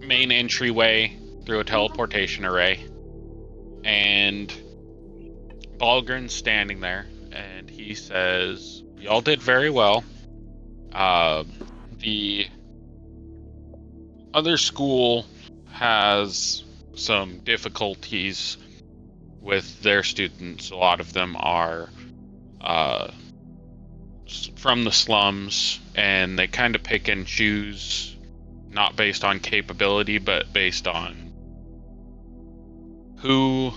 main entryway through a teleportation array, and Balgren's standing there, and he says, "Y'all did very well. The other school has some difficulties with their students. A lot of them are from the slums, and they kind of pick and choose, not based on capability, but based on who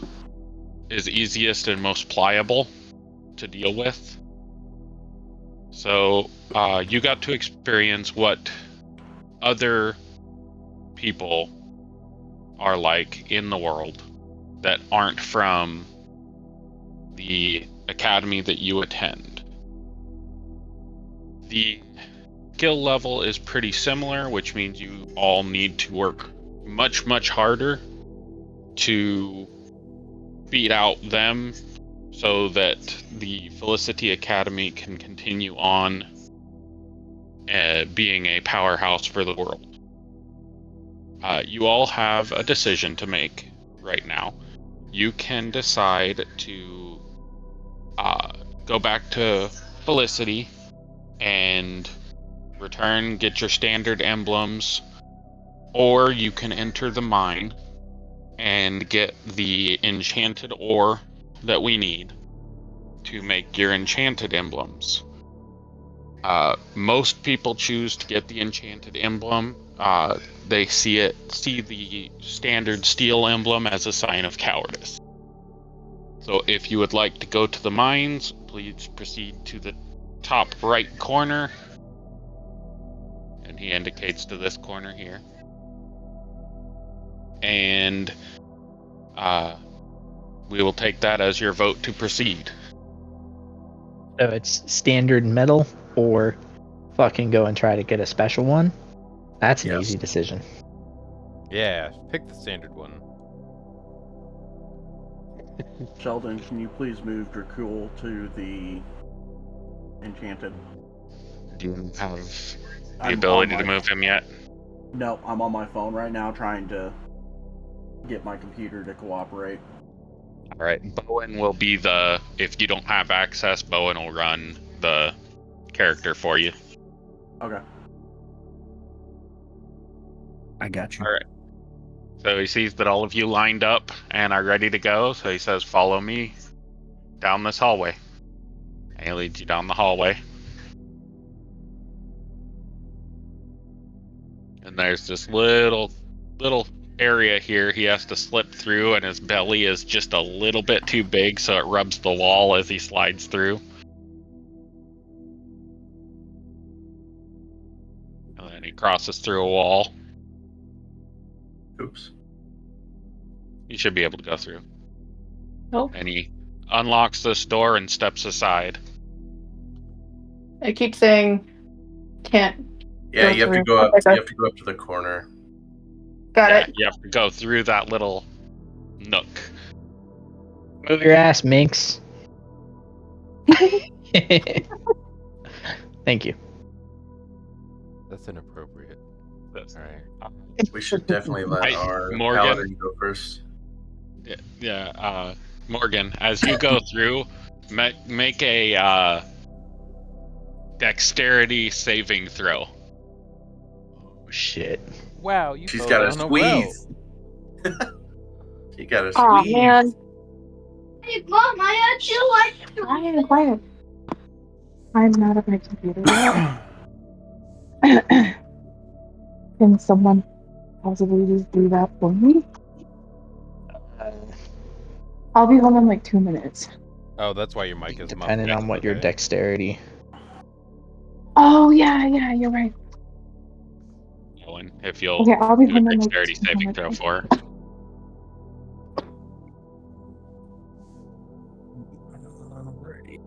is easiest and most pliable to deal with. So you got to experience what other people are like in the world that aren't from the academy that you attend. The skill level is pretty similar, which means you all need to work much, much harder to beat out them so that the Felicity Academy can continue on being a powerhouse for the world. You all have a decision to make right now. You can decide to go back to Felicity and return, get your standard emblems, or you can enter the mine and get the enchanted ore that we need to make your enchanted emblems. Most people choose to get the enchanted emblem. They see the standard steel emblem as a sign of cowardice. So if you would like to go to the mines, please proceed to the top right corner. And he indicates to this corner here. And we will take that as your vote to proceed. So it's standard metal or fucking go and try to get a special one? That's an easy decision. Yeah, pick the standard one. Sheldon, can you please move Dracul to the enchanted? Do you have the ability to move him yet? No, I'm on my phone right now trying to get my computer to cooperate. Alright, Bowen will be if you don't have access, Bowen will run the character for you. Okay. I got you. Alright. So he sees that all of you lined up and are ready to go, so he says, "Follow me down this hallway." And he leads you down the hallway. And there's this little area here he has to slip through, and his belly is just a little bit too big, so it rubs the wall as he slides through. And then he crosses through a wall. Oops. You should be able to go through. Nope. And he unlocks this door and steps aside. I keep saying can't. Yeah, you have to go up. Okay. You have to go up to the corner. Got it. You have to go through that little nook. Move your ass, Minx. Thank you. That's inappropriate. Alright. We should definitely let our Morgan. paladin go first. Yeah, Morgan, as you go through, make a dexterity saving throw. Oh, shit. Wow, you She's fell got a down a well. squeeze. She got a Aw, squeeze. man. Hey, Mom, I actually I am quiet. I'm not at my computer yet. Can someone possibly just do that for me? I'll be home in like 2 minutes. Oh, that's why your mic is Depending muffled. on what your Okay. dexterity. Oh, yeah, you're right. Owen, if you'll Okay, I'll be do a home in like dexterity 2 saving minutes. throw for her. Alrighty.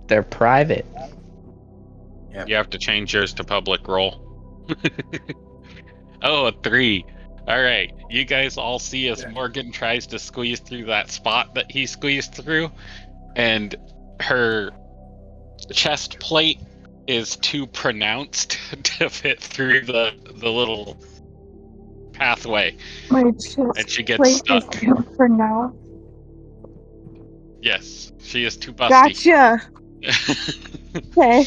They're private. Yep. You have to change yours to public roll. Oh, a 3. Alright, you guys all see as Morgan tries to squeeze through that spot that he squeezed through. and her chest plate is too pronounced to fit through the little pathway, My chest and she gets plate is stuck. too for now. Yes, she is too busty. Gotcha. Okay.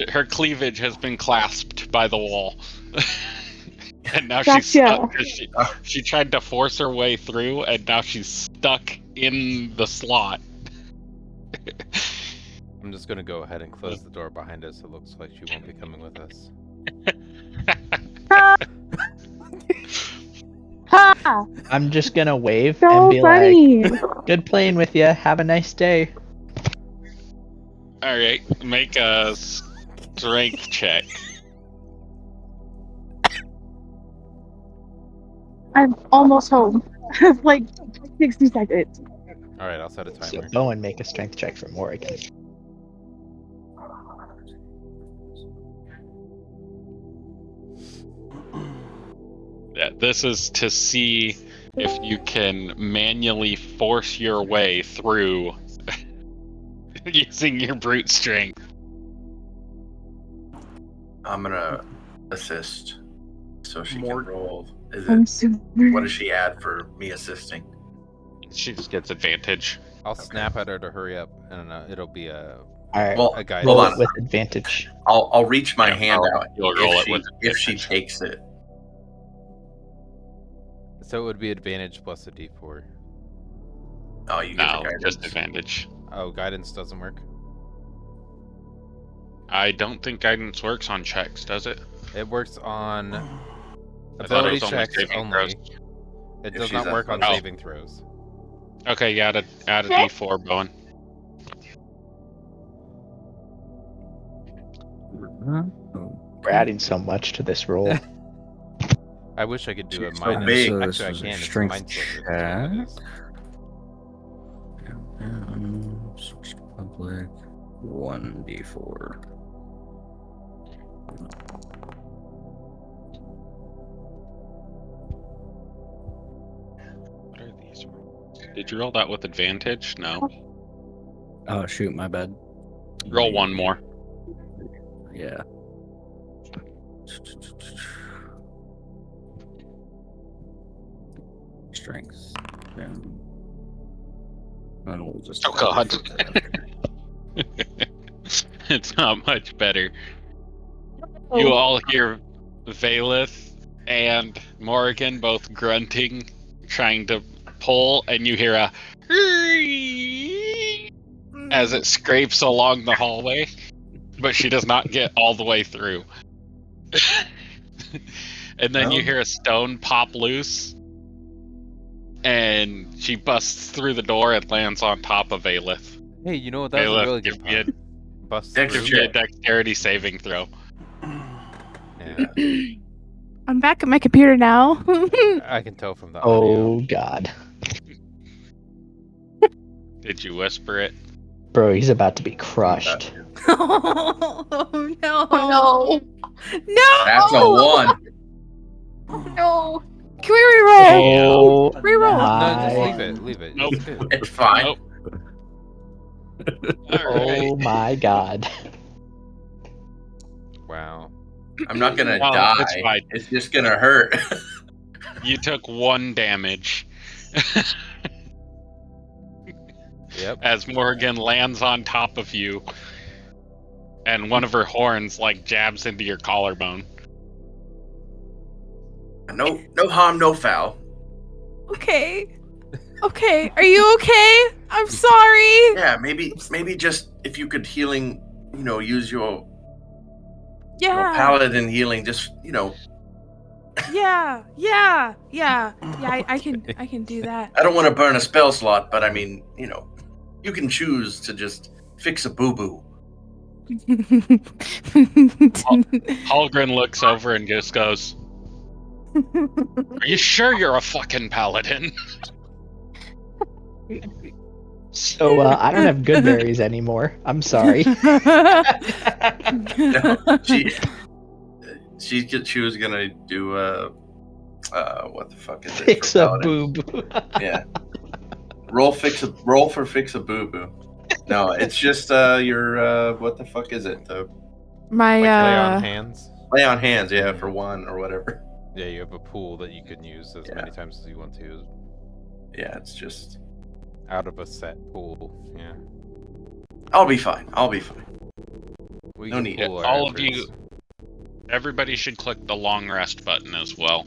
Her cleavage has been clasped by the wall. And now she's Gotcha. stuck because she tried to force her way through, and now she's stuck in the slot. I'm just gonna go ahead and close the door behind us. It looks like she won't be coming with us. Ha! I'm just gonna wave So and be funny. like, "Good playing with you. Have a nice day." All right, make a strength check. I'm almost home. Like 60 seconds. All right, I'll set a So timer. Bowen, make a strength check for Morrigan. Yeah, this is to see if you can manually force your way through using your brute strength. I'm gonna assist, so she More- can roll. Is I'm it? super. What does she add for me assisting? She just gets advantage. I'll snap at her to hurry up, and it'll be a Alright, Well, a guide. roll hold it on. with advantage. I'll reach my Yeah, hand I'll- out you'll roll it if with if she advantage. takes it. So it would be advantage plus a d4. Oh, you get No, the guidance. just advantage. Oh, guidance doesn't work. I don't think guidance works on checks, does it? It works on I thought it ability was only checks saving only. throws. It If does she's not work on athletic. saving throws. Okay, yeah, add a Okay. d4, Bowen. We're adding so much to this roll. I wish I could do a She's so minus. big. So this Actually, I is a can. It's a strength mind sliver. That's what it is. Switch to public. 1d4. What are these? Did you roll that with advantage? No. Oh shoot, my bad. Roll one more. Yeah. Strength. And we'll just. Oh, God. It's not much better. You all hear Valeth and Morrigan both grunting, trying to pull, and you hear a as it scrapes along the hallway, but she does not get all the way through. And then you Well. hear a stone pop loose, and she busts through the door and lands on top of Valeth. Hey, you know what? That was a Valeth, really give good me a, pun. Bust Dex through. give me a dexterity saving throw. Yeah, I'm back at my computer now. I can tell from the audio. Oh god. Did you whisper it? Bro, he's about to be crushed. Oh no! Oh No! That's a 1. no! No! Can we reroll? Oh Reroll. No, just my, leave it. Leave it. Nope. It's good. It's fine. Nope. Alright. oh my god. Wow. I'm not gonna Oh, die. it's fine. It's just gonna hurt. You took 1 damage Yep. as Morgan lands on top of you, and one of her horns like jabs into your collarbone. No harm, no foul. Okay. Okay. Are you okay? I'm sorry. Yeah, maybe just if you could healing, use your Yeah. paladin healing. Just Yeah. I can do that. I don't want to burn a spell slot, but I mean, you can choose to just fix a boo boo. Holgren looks over and just goes, "Are you sure you're a fucking paladin?" So I don't have good berries anymore. I'm sorry. No, she was gonna do what the fuck is it? Fix for a paladin? boob. Yeah. roll for fix a boo boo. No, it's just your what the fuck is it? The My Lay on hands. lay on hands, yeah, for 1 or whatever. Yeah, you have a pool that you can use as many times as you want to. Yeah, it's just. Out of a set pool. Yeah. I'll be fine. We No can need. pool our All of efforts. you, everybody should click the long rest button as well.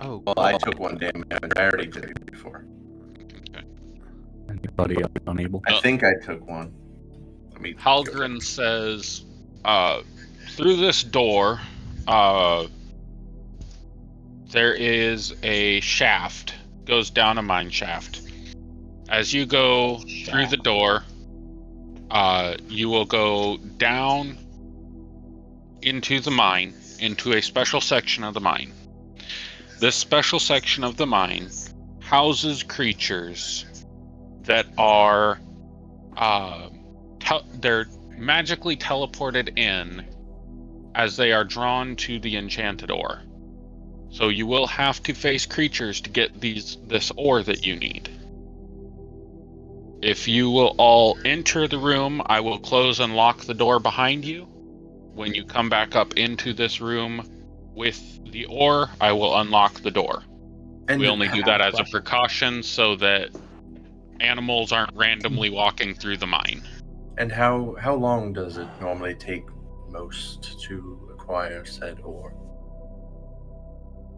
Oh, Well, I took 1 damage. I already did it before. Anybody unable? I think I took 1. Let me. Halgren says, through this door, there is a shaft, goes down a mine shaft. As you go through the door, you will go down into the mine, into a special section of the mine. This special section of the mine houses creatures that are, they're magically teleported in as they are drawn to the enchanted ore. So you will have to face creatures to get this ore that you need. If you will all enter the room, I will close and lock the door behind you. When you come back up into this room with the ore, I will unlock the door. And We only do that as a precaution so that animals aren't randomly walking through the mine. And how long does it normally take most to acquire said ore?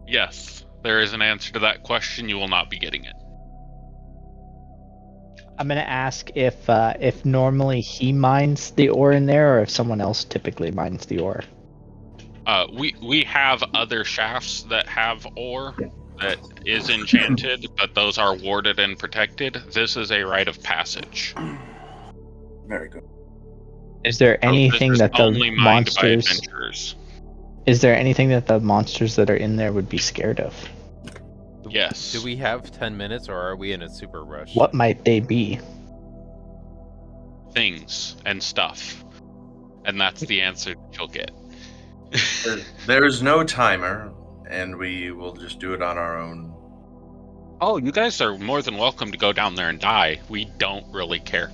Yes, there is an answer to that question. You will not be getting it. I'm gonna ask if normally he mines the ore in there, or if someone else typically mines the ore. We have other shafts that have ore that is enchanted, but those are warded and protected. This is a rite of passage. Very good. Is there anything this is that the only mined by monsters? adventurers. Is there anything that the monsters that are in there would be scared of? Yes. Do we have 10 minutes, or are we in a super rush? What might they be? Things and stuff. And that's the answer you'll get. There's no timer, and we will just do it on our own. Oh, you guys are more than welcome to go down there and die. We don't really care.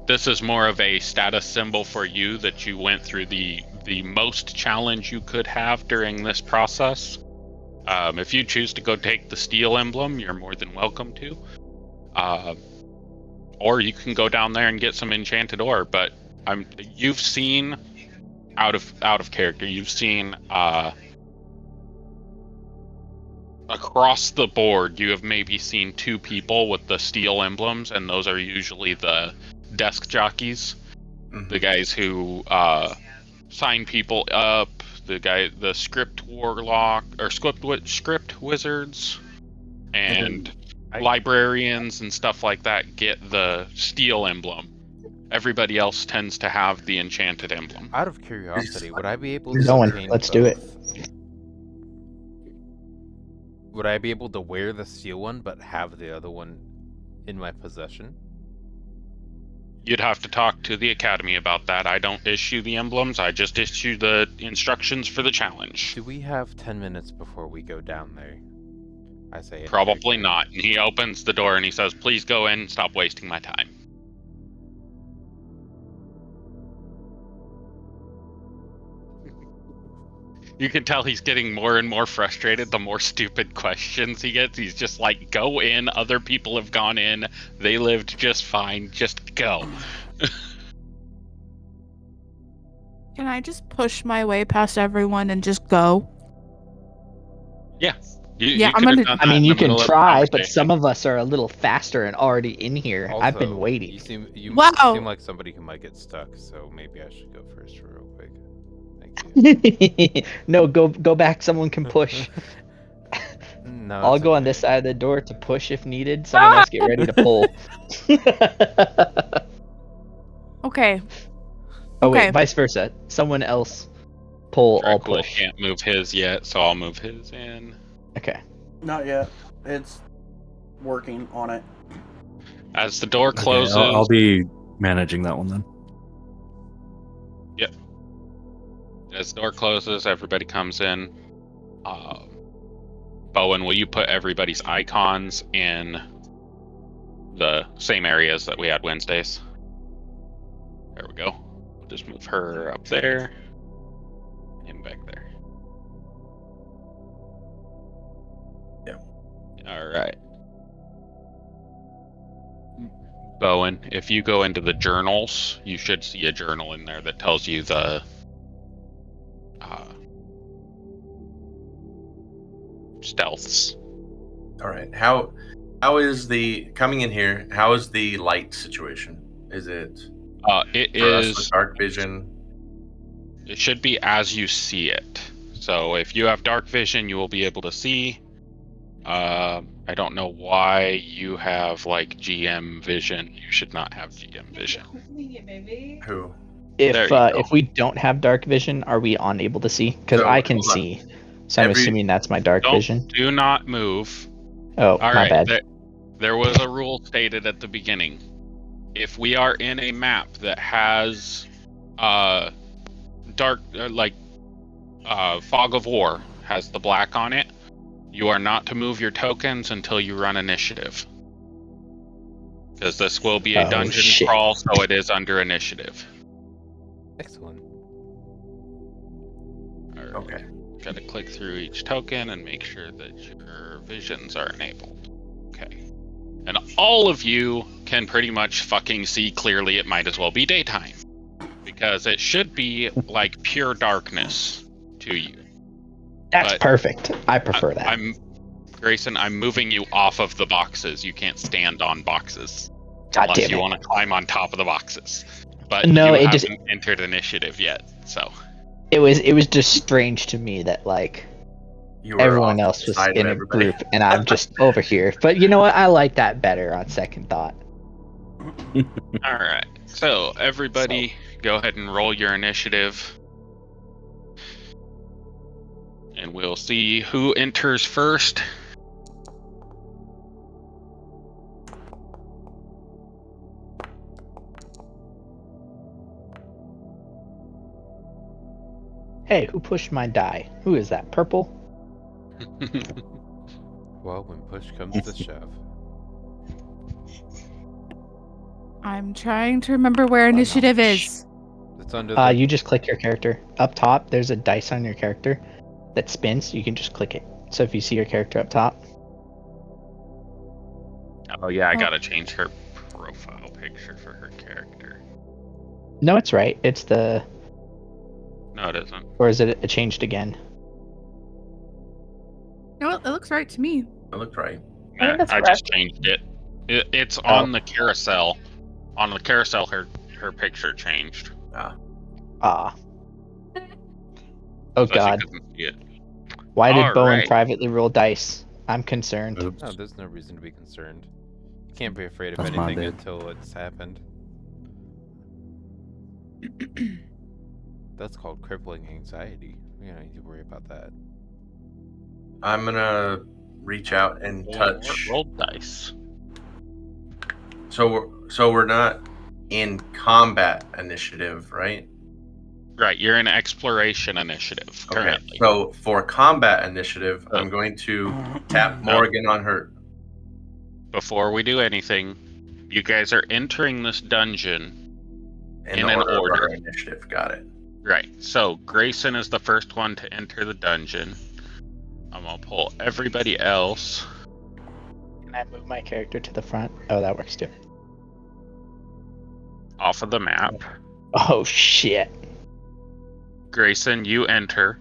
This is more of a status symbol for you that you went through the most challenge you could have during this process. If you choose to go take the steel emblem, you're more than welcome to. Or you can go down there and get some enchanted ore. But you've seen out of character. You've seen across the board. You have maybe seen 2 people with the steel emblems, and those are usually the desk jockeys, the guys who sign people up. The script warlock or script wizards, and librarians and stuff like that get the steel emblem. Everybody else tends to have the enchanted emblem. Out of curiosity, would I be able to Going. obtain Let's do it. both? Would I be able to wear the steel one but have the other one in my possession? You'd have to talk to the academy about that. I don't issue the emblems. I just issue the instructions for the challenge. Do we have 10 minutes before we go down there? I say it. Probably not. And he opens the door and he says, "Please go in. Stop wasting my time." You can tell he's getting more and more frustrated the more stupid questions he gets. He's just like, go in, other people have gone in, they lived just fine, just go. Can I just push my way past everyone and just go? Yeah. Yeah, you I'm could have gonna- done I that mean, in you the can middle of the try, but conversation. some of us are a little faster and already in here. I've been Also, waiting. You Wow. seem like somebody who might get stuck, so maybe I should go first real quick. Thank you. No, go back. Someone can push. No, I'll it's go on okay. this side of the door to push if needed. Someone else get ready to pull. Okay. Oh wait, Okay. vice versa. Someone else pull, I'll Dracula push. can't move his yet, so I'll move his in. Okay. Not yet. It's working on it. As the door Okay, closes, I'll be managing that one then. as the door closes, everybody comes in. Bowen, will you put everybody's icons in the same areas that we had Wednesdays. There we go. We'll just move her up there. Him back there. Yeah. Alright. Bowen, if you go into the journals, you should see a journal in there that tells you the stealths. All right. How is the coming in here? How is the light situation? Is it It for us with is. dark vision? It should be as you see it. So if you have dark vision, you will be able to see. I don't know why you have like GM vision. You should not have GM vision. Who? If we don't have dark vision, are we unable to see? Because So, I can hold on. see. So I'm assuming that's my dark vision. Do not move. Oh, All my right. bad. There was a rule stated at the beginning. If we are in a map that has dark, Fog of War has the black on it, you are not to move your tokens until you run initiative. Because this will be a Oh, dungeon shit. crawl, so it is under initiative. Excellent. Alright. Okay. Got to click through each token and make sure that your visions are enabled. Okay. And all of you can pretty much fucking see clearly. It might as well be daytime. Because it should be like pure darkness to you. That's But perfect. I prefer that. Grayson, I'm moving you off of the boxes. You can't stand on boxes. God Unless damn you it. want to climb on top of the boxes. But No, you it haven't just- entered initiative yet, so. It was just strange to me that like You were everyone off else the was side of in a everybody. group and I'm just over here. But you know what? I like that better on second thought. Alright, so everybody go ahead and roll your initiative. And we'll see who enters first. Hey, who pushed my die? Who is that? Purple? Well, when push comes to shove. I'm trying to remember where initiative is. It's under the. You just click your character. Up top, there's a dice on your character that spins. You can just click it. So if you see your character up top, Oh yeah, I gotta change her profile picture for her character. no, it's right. It's the, No, it isn't. or is it changed again? No, it looks right to me. It looked right. I think that's I correct. just changed it. It's on the carousel. On the carousel, her picture changed. Ah. Oh So she God. couldn't see it. Why did Bowen Alright. privately roll dice? I'm concerned. Oops. No, there's no reason to be concerned. You can't be afraid of That's my anything bad. until it's happened. That's called crippling anxiety. You don't need to worry about that. I'm gonna reach out and touch. Roll dice. So we're not in combat initiative, right? Right, you're in exploration initiative currently. Okay. So for combat initiative, I'm going to tap Morgan on her. Before we do anything, you guys are entering this dungeon. In an order of order. our initiative. Got it. Right, so Grayson is the first one to enter the dungeon. I'm gonna pull everybody else. Can I move my character to the front? Oh, that works too. Off of the map. Oh shit. Grayson, you enter.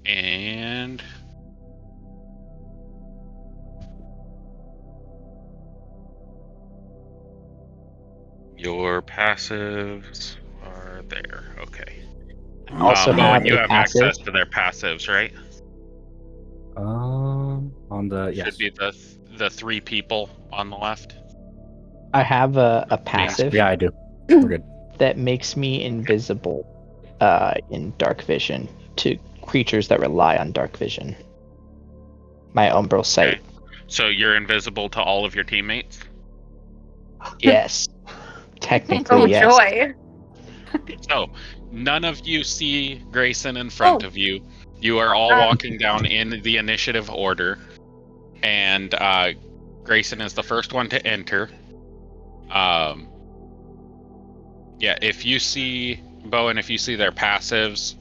And your passives are there. Okay. Also Bowen, have you a have passive. access to their passives, right? On the yes. Should be the three people on the left. I have a passive Yeah, I do. We're good. that makes me invisible in dark vision to creatures that rely on dark vision. My umbral sight. Okay. So you're invisible to all of your teammates? Yes. Technically, Oh, yes. joy. So none of you see Grayson in front of you. You are all walking down in the initiative order. And Grayson is the first one to enter. Yeah, if you see, Bowen, if you see their passives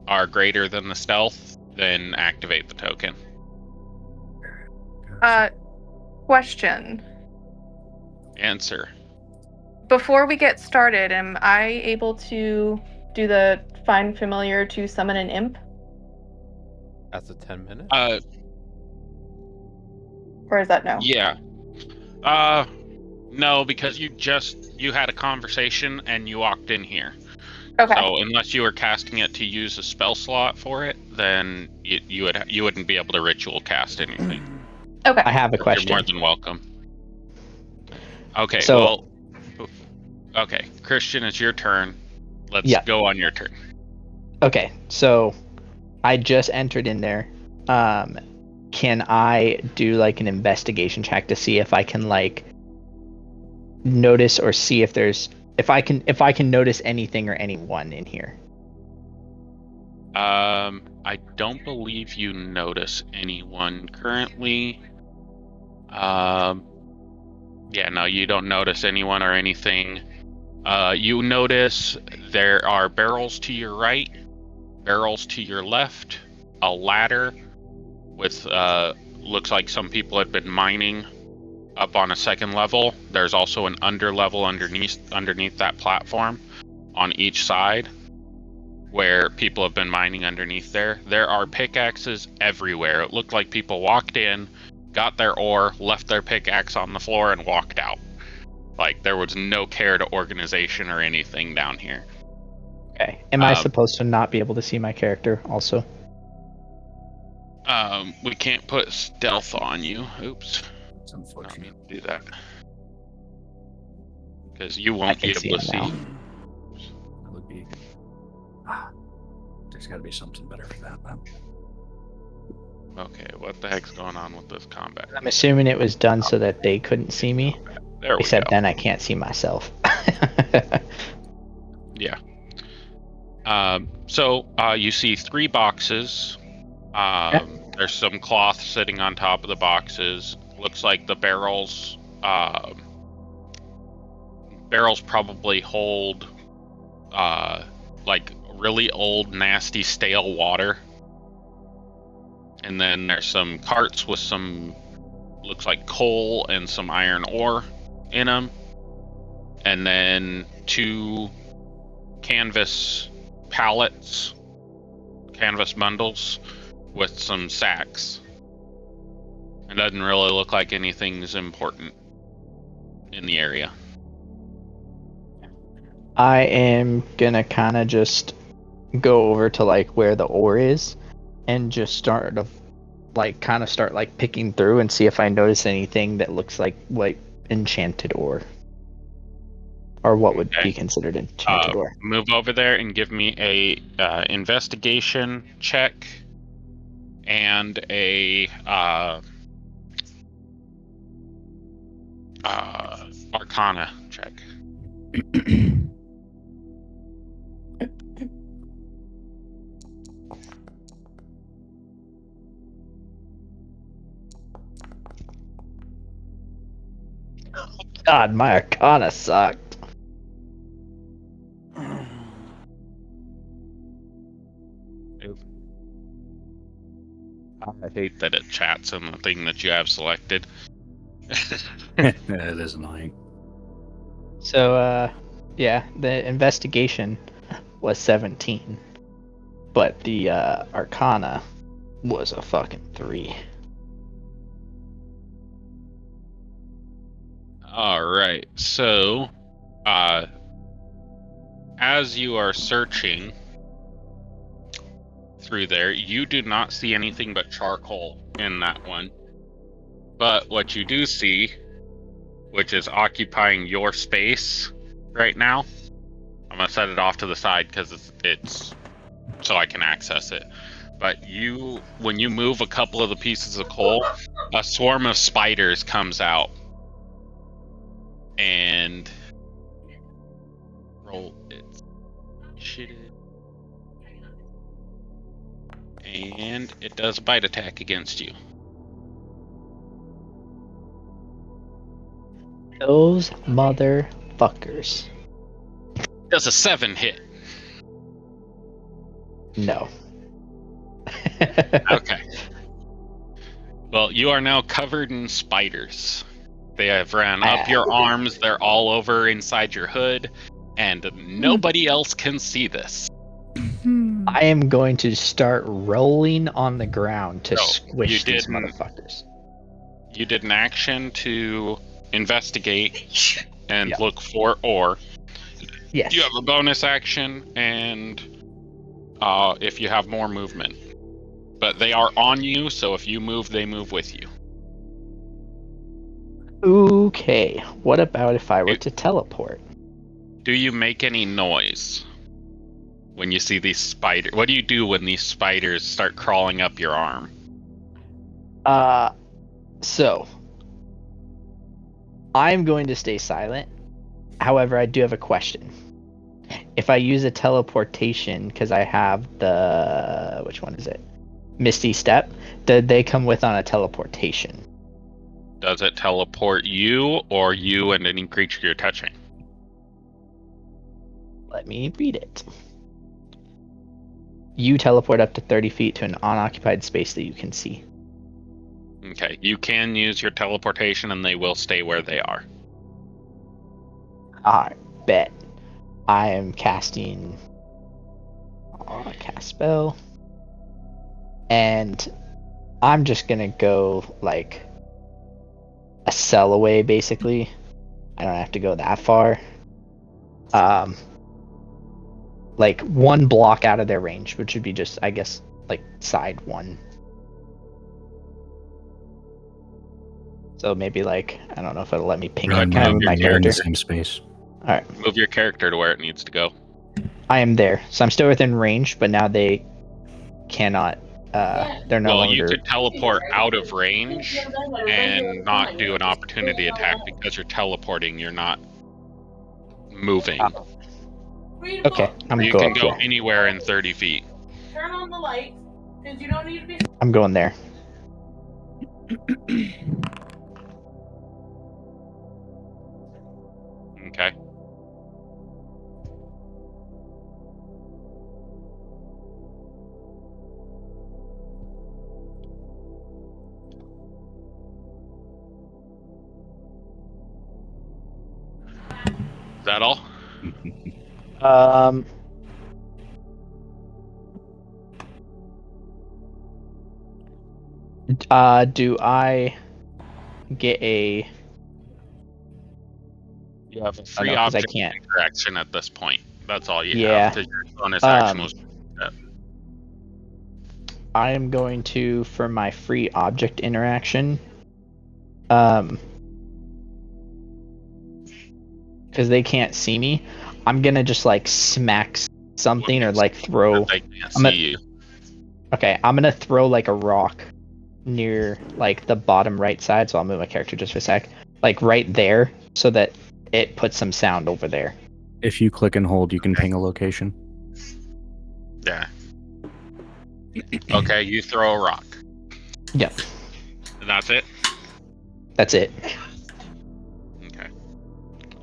are greater than the stealth, then activate the token. Question. Answer. Before we get started, am I able to do the find familiar to summon an imp? That's a 10 minute? Or is that no? Yeah. No, because you had a conversation and you walked in here. Okay. So unless you were casting it to use a spell slot for it, then you wouldn't be able to ritual cast anything. Okay. I have a You're question. more than welcome. Okay, So- okay, Christian, it's your turn. Let's Yeah. go on your turn. Okay, so I just entered in there. Can I do like an investigation check to see if I can like notice or see if I can notice anything or anyone in here? I don't believe you notice anyone currently. Yeah, no, you don't notice anyone or anything. You notice there are barrels to your right, barrels to your left, a ladder with looks like some people had been mining up on a second level. There's also an underlevel underneath that platform on each side where people have been mining underneath there. There are pickaxes everywhere. It looked like people walked in, got their ore, left their pickaxe on the floor, and walked out. Like, there was no care to organization or anything down here. Okay. Am I supposed to not be able to see my character also? We can't put stealth on you. Oops. It's Not unfortunate. mean to do that. Because you won't be can able to see it now. see. That would be. There's got to be something better for that. Then. Okay, what the heck's going on with this combat? I'm assuming it was done so that they couldn't see me. There we Except go. then I can't see myself. Yeah. So you see 3 boxes. There's some cloth sitting on top of the boxes. Looks like the barrels probably hold like really old, nasty, stale water. And then there's some carts with some looks like coal and some iron ore in them. And then 2 canvas pallets, canvas bundles with some sacks. It doesn't really look like anything's important in the area. I am gonna kind of just go over to like where the ore is and just start picking through and see if I notice anything that looks like enchanted ore, or what would be considered enchanted ore. Move over there and give me a investigation check and a arcana check. God, my arcana sucked. I hate that it chats in the thing that you have selected. It is annoying. So, yeah, the investigation was 17, but the arcana was a fucking 3. All right. So, as you are searching through there, you do not see anything but charcoal in that one. But what you do see, which is occupying your space right now, I'm gonna set it off to the side because it's so I can access it. But when you move a couple of the pieces of coal, a swarm of spiders comes out and roll its shit. And it does a bite attack against you. Those motherfuckers. Does a 7 hit? No. Okay. Well, you are now covered in spiders. They have ran up your arms, they're all over inside your hood, and nobody else can see this. I am going to start rolling on the ground to No, squish you these didn't. motherfuckers. You did an action to investigate and Yeah. look for ore. Yes. You have a bonus action, and if you have more movement. But they are on you, so if you move, they move with you. Okay. What about if I were to teleport? Do you make any noise when you see these spiders? What do you do when these spiders start crawling up your arm? So I'm going to stay silent. However, I do have a question. If I use a teleportation, because I have the... which one is it? Misty Step. Did they come with on a teleportation? Does it teleport you, or you and any creature you're touching? Let me read it. You teleport up to 30 feet to an unoccupied space that you can see. Okay, you can use your teleportation, and they will stay where they are. Alright, bet. I am casting... cast spell. And I'm just gonna go, like, a cell away, basically. I don't have to go that far. Like, 1 block out of their range, which would be just, I guess, like, side 1. So maybe, like, I don't know if it'll let me ping it. Can I move my You're in the character? same space. Alright, Move your character to where it needs to go. I am there. So I'm still within range, but now they cannot, they're no Well, longer... you could teleport out of range and not do an opportunity attack because you're teleporting, you're not moving. Okay, I'm You going can go up here. anywhere in 30 feet. Turn on the lights, because you don't need to be. I'm going there. Okay. Is that all? Do I get a... You have a free no, 'cause I object can't. interaction at this point. That's all you Yeah. have. 'Cause your bonus action was. I am going to, for my free object interaction, because they can't see me, I'm gonna just like smack something or like throw. They can't I'm see gonna- you. Okay, I'm gonna throw like a rock near like the bottom right side. So I'll move my character just for a sec, like right there, so that it puts some sound over there. If you click and hold, you can ping a location. Yeah. Okay, you throw a rock. Yep, And that's it? that's it. Okay.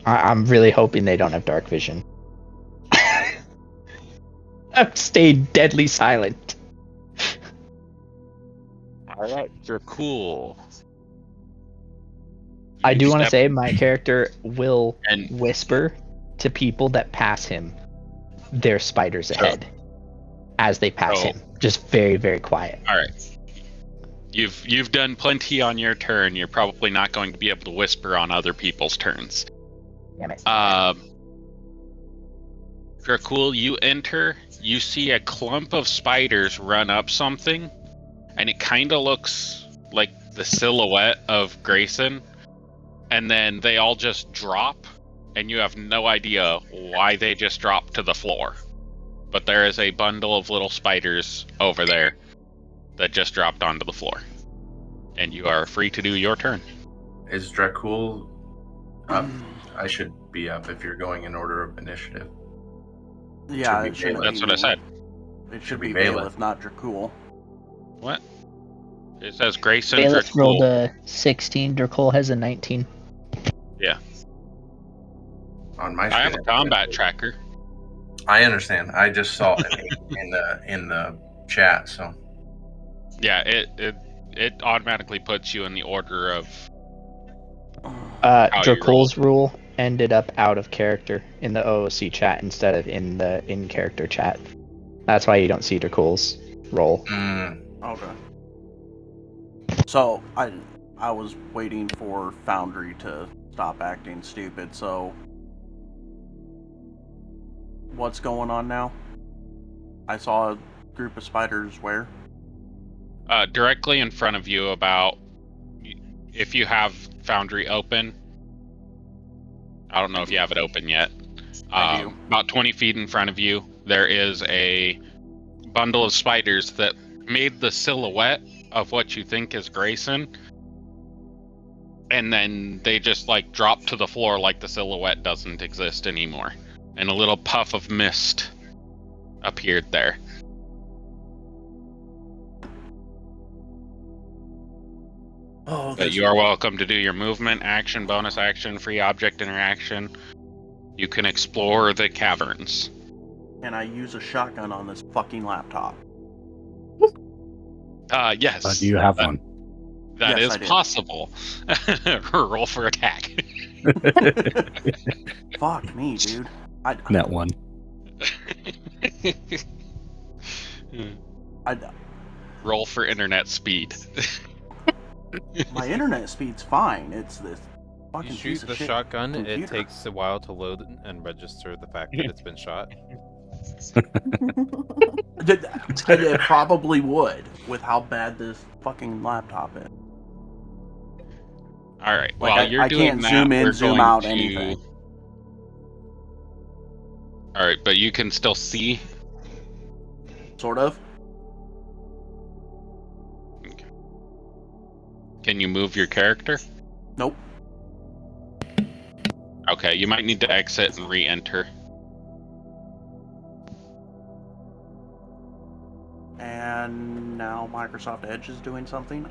I'm really hoping they don't have dark vision. I've stayed deadly silent. Alright, you're cool. I do You want to step- say my character will And whisper to people that pass him their spiders ahead as they pass So- him. Just very, very quiet. Alright. You've done plenty on your turn. You're probably not going to be able to whisper on other people's turns. Damn it. Dracul, you enter, you see a clump of spiders run up something, and it kind of looks like the silhouette of Grayson, and then they all just drop, and you have no idea why they just dropped to the floor. But there is a bundle of little spiders over there that just dropped onto the floor. And you are free to do your turn. Is Dracul up? I should be up if you're going in order of initiative. Yeah, Should be it should That's be, what I said. It should be Bailiff. Bailiff, not Dracul. What? It says Grayson Bailiff Dracul. rolled a 16. Dracul has a 19. on my I screen. have a combat tracker. I understand. I just saw it in the chat. So Yeah, it automatically puts you in the order of how you roll. Dracul's rule ended up out of character in the OOC chat instead of in the in-character chat. That's why you don't see Dracul's roll. Okay. So I was waiting for Foundry to stop acting stupid. So what's going on now? I saw a group of spiders where? Directly in front of you, about, if you have Foundry open. I don't know if you have it open yet. I do. About 20 feet in front of you, there is a bundle of spiders that made the silhouette of what you think is Grayson, and then they just like drop to the floor like the silhouette doesn't exist anymore, and a little puff of mist appeared there. Oh, But you are welcome to do your movement, action, bonus action, free object interaction. You can explore the caverns. Can I use a shotgun on this fucking laptop? Yes. Do you have one? That Yes, is I do. possible. Roll for attack. Fuck me, dude. Net one. Roll for internet speed. My internet speed's fine. It's this fucking You piece shoot of the shit shotgun, it computer. takes a while to load and register the fact that it's been shot. It probably would, with how bad this fucking laptop is. All right. Like, While you're I doing can't that, zoom in, we're zoom going out, to... anything. All right, but you can still see. Sort of. Okay. Can you move your character? Nope. Okay, you might need to exit and re-enter. And now Microsoft Edge is doing something.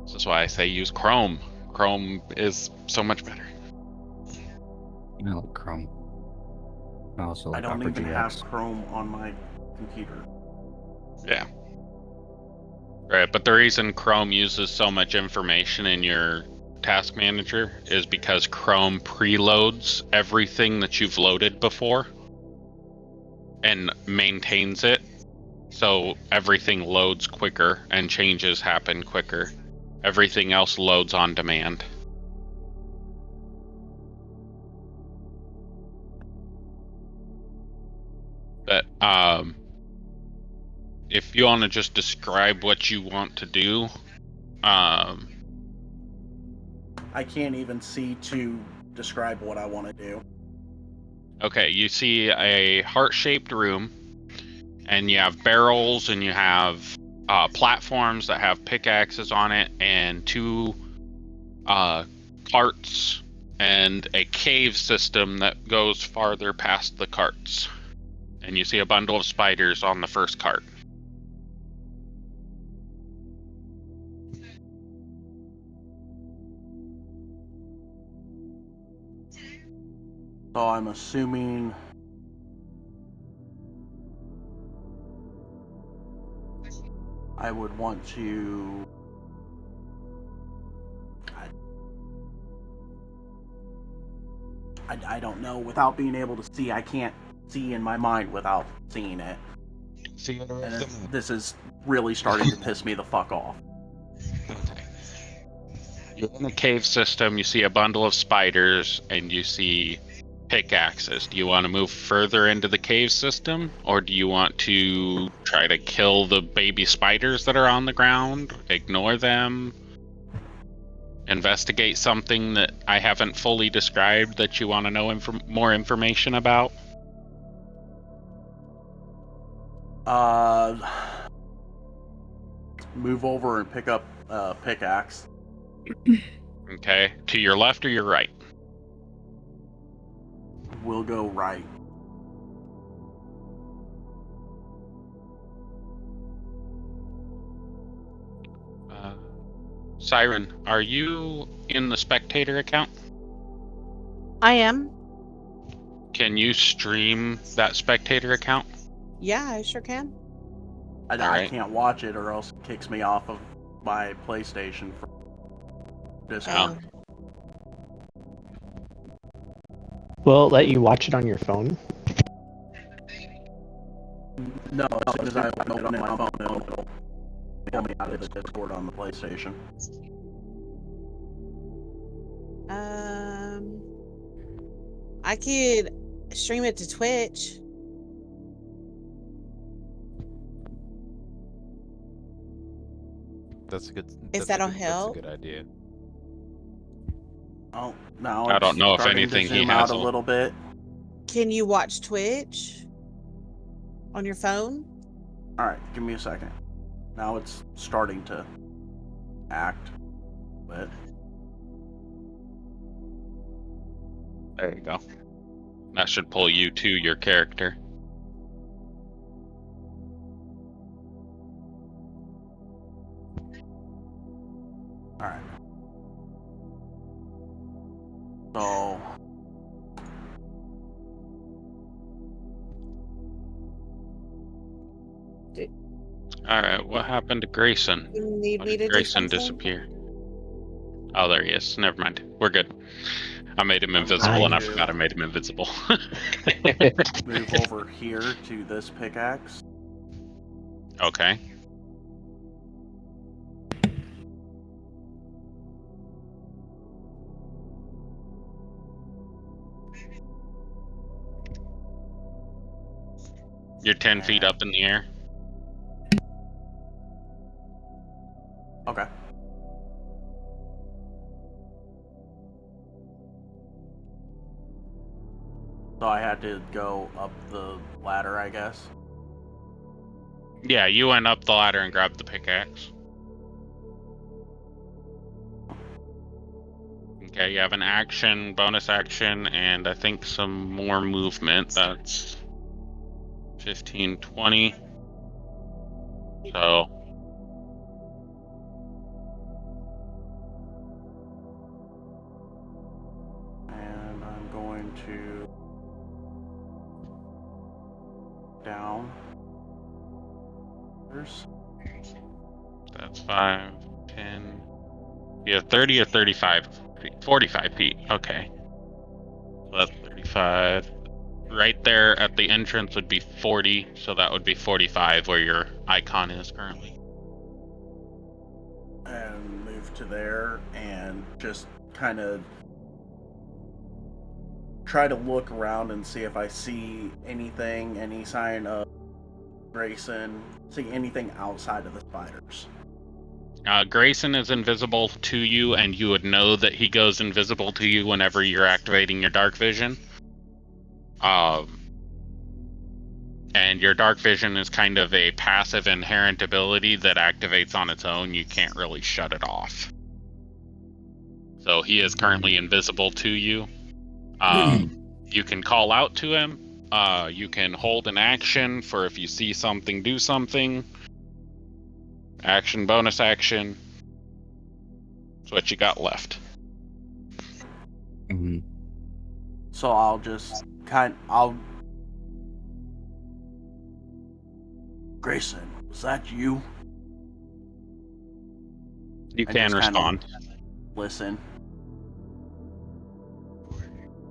This is why I say use Chrome. Chrome is so much better. I like Chrome. I also I like don't Opera even GX. have Chrome on my computer. Yeah. Right, but the reason Chrome uses so much information in your task manager is because Chrome preloads everything that you've loaded before and maintains it, so everything loads quicker and changes happen quicker. Everything else loads on demand. But if you want to just describe what you want to do, I can't even see to describe what I want to do. okay, you see a heart-shaped room, and you have barrels, and you have platforms that have pickaxes on it, and two carts, and a cave system that goes farther past the carts. And you see a bundle of spiders on the first cart. So I'm assuming I would want to... I don't know. Without being able to see, I can't see in my mind without seeing it. See it And this is really starting to piss me the fuck off. Okay. You're in a cave system, you see a bundle of spiders, and you see pickaxes. Do you want to move further into the cave system, or do you want to try to kill the baby spiders that are on the ground, ignore them, investigate something that I haven't fully described that you want to know more information about? Move over and pick up pickaxe. Okay, to your left or your right? We'll go right. Siren, are you in the spectator account? I am. Can you stream that spectator account? Yeah, I sure can. I Alright. can't watch it or else it kicks me off of my PlayStation for Discord. Will it let you watch it on your phone? No, as soon as I open it on my phone, it'll pull me out of the Discord on the PlayStation. I could stream it to Twitch. That's a good. If that'll That's help. a good idea. Oh, now I don't know if starting anything to he zoom has out a little bit. Can you watch Twitch on your phone? All right, give me a second. Now it's starting to act, but There you go. That should pull you to your character. all right. So Alright, what happened to Grayson? You need Why me did to Grayson do something? disappear? Oh, there he is. Never mind. We're good. I made him invisible Hi. and I forgot I made him invisible. move over here to this pickaxe. Okay. You're 10 feet up in the air. Okay. So I had to go up the ladder, I guess. Yeah, you went up the ladder and grabbed the pickaxe. Okay, you have an action, bonus action, and I think some more movement. That's 15, 20. So And I'm going to down. that's 5, 10. You have 30 or 35 feet? 45 feet. Okay. So that's 35. Right there at the entrance would be 40, so that would be 45 where your icon is currently. And move to there and just kind of try to look around and see if I see anything, any sign of Grayson, see anything outside of the spiders. Grayson is invisible to you, and you would know that he goes invisible to you whenever you're activating your dark vision. And your dark vision is kind of a passive inherent ability that activates on its own. You can't really shut it off. So he is currently invisible to you. You can call out to him. You can hold an action for if you see something, do something. Action, bonus action. That's what you got left. So I'll just Grayson, was that you? You I can just kinda respond. Listen.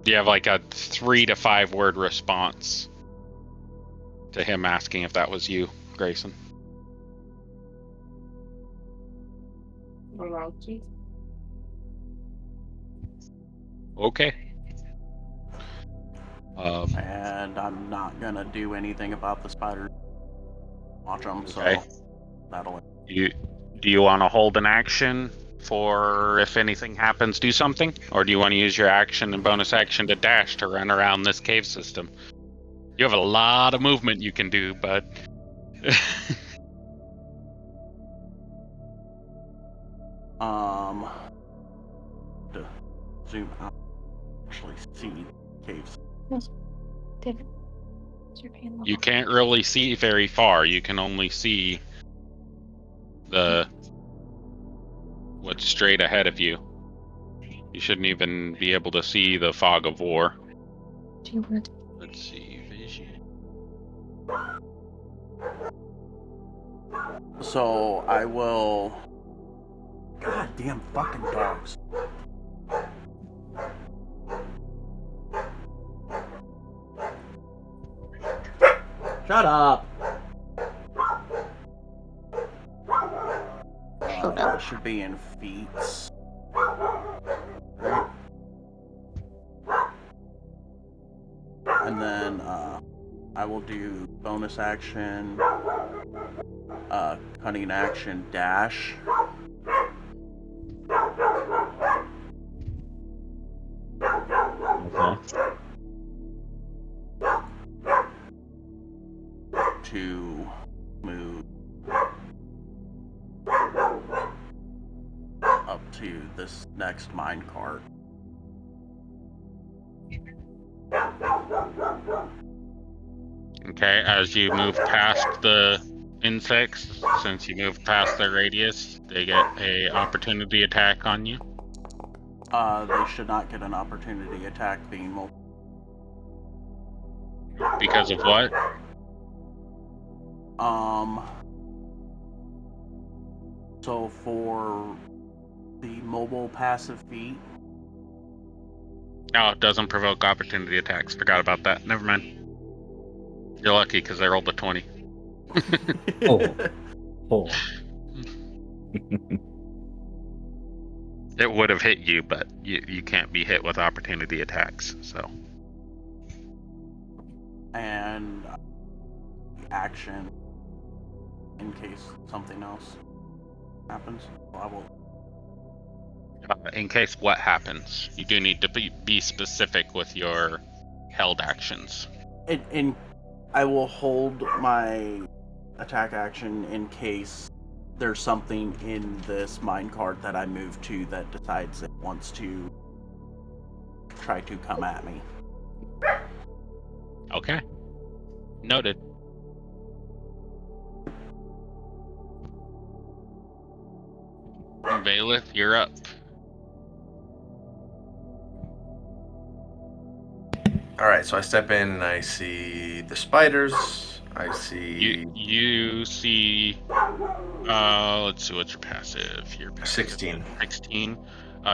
You have like a 3 to 5 word response to him asking if that was you, Grayson. Okay. And I'm not gonna do anything about the spiders. Watch them, Okay. so that'll. Do you want to hold an action for if anything happens, do something? Or do you want to use your action and bonus action to dash to run around this cave system? You have a lot of movement you can do, but... To zoom out, actually see caves. You can't really see very far. You can only see what's straight ahead of you. You shouldn't even be able to see the fog of war. Do you want to? Let's see, vision. So I will. Goddamn fucking dogs. Shut up. Oh no. It should be in feet. Right? And then I will do bonus action, cunning action dash. To move up to this next minecart. Okay, as you move past the insects, since you moved past their radius, they get a opportunity attack on you. They should not get an opportunity attack being mobile. Because of what? So for the mobile passive feat, Oh, it doesn't provoke opportunity attacks. Forgot about that. Never mind. You're lucky because I rolled a 20. Oh. It would have hit you, but you can't be hit with opportunity attacks, so. and action in case something else happens. I will. In case what happens, you do need to be specific with your held actions. I will hold my attack action in case there's something in this minecart that I move to that decides it wants to try to come at me. Okay. Noted. Bailiff, you're up. Alright, so I step in and I see the spiders. I see... You see... let's see, what's your passive? Your passive 16. 16.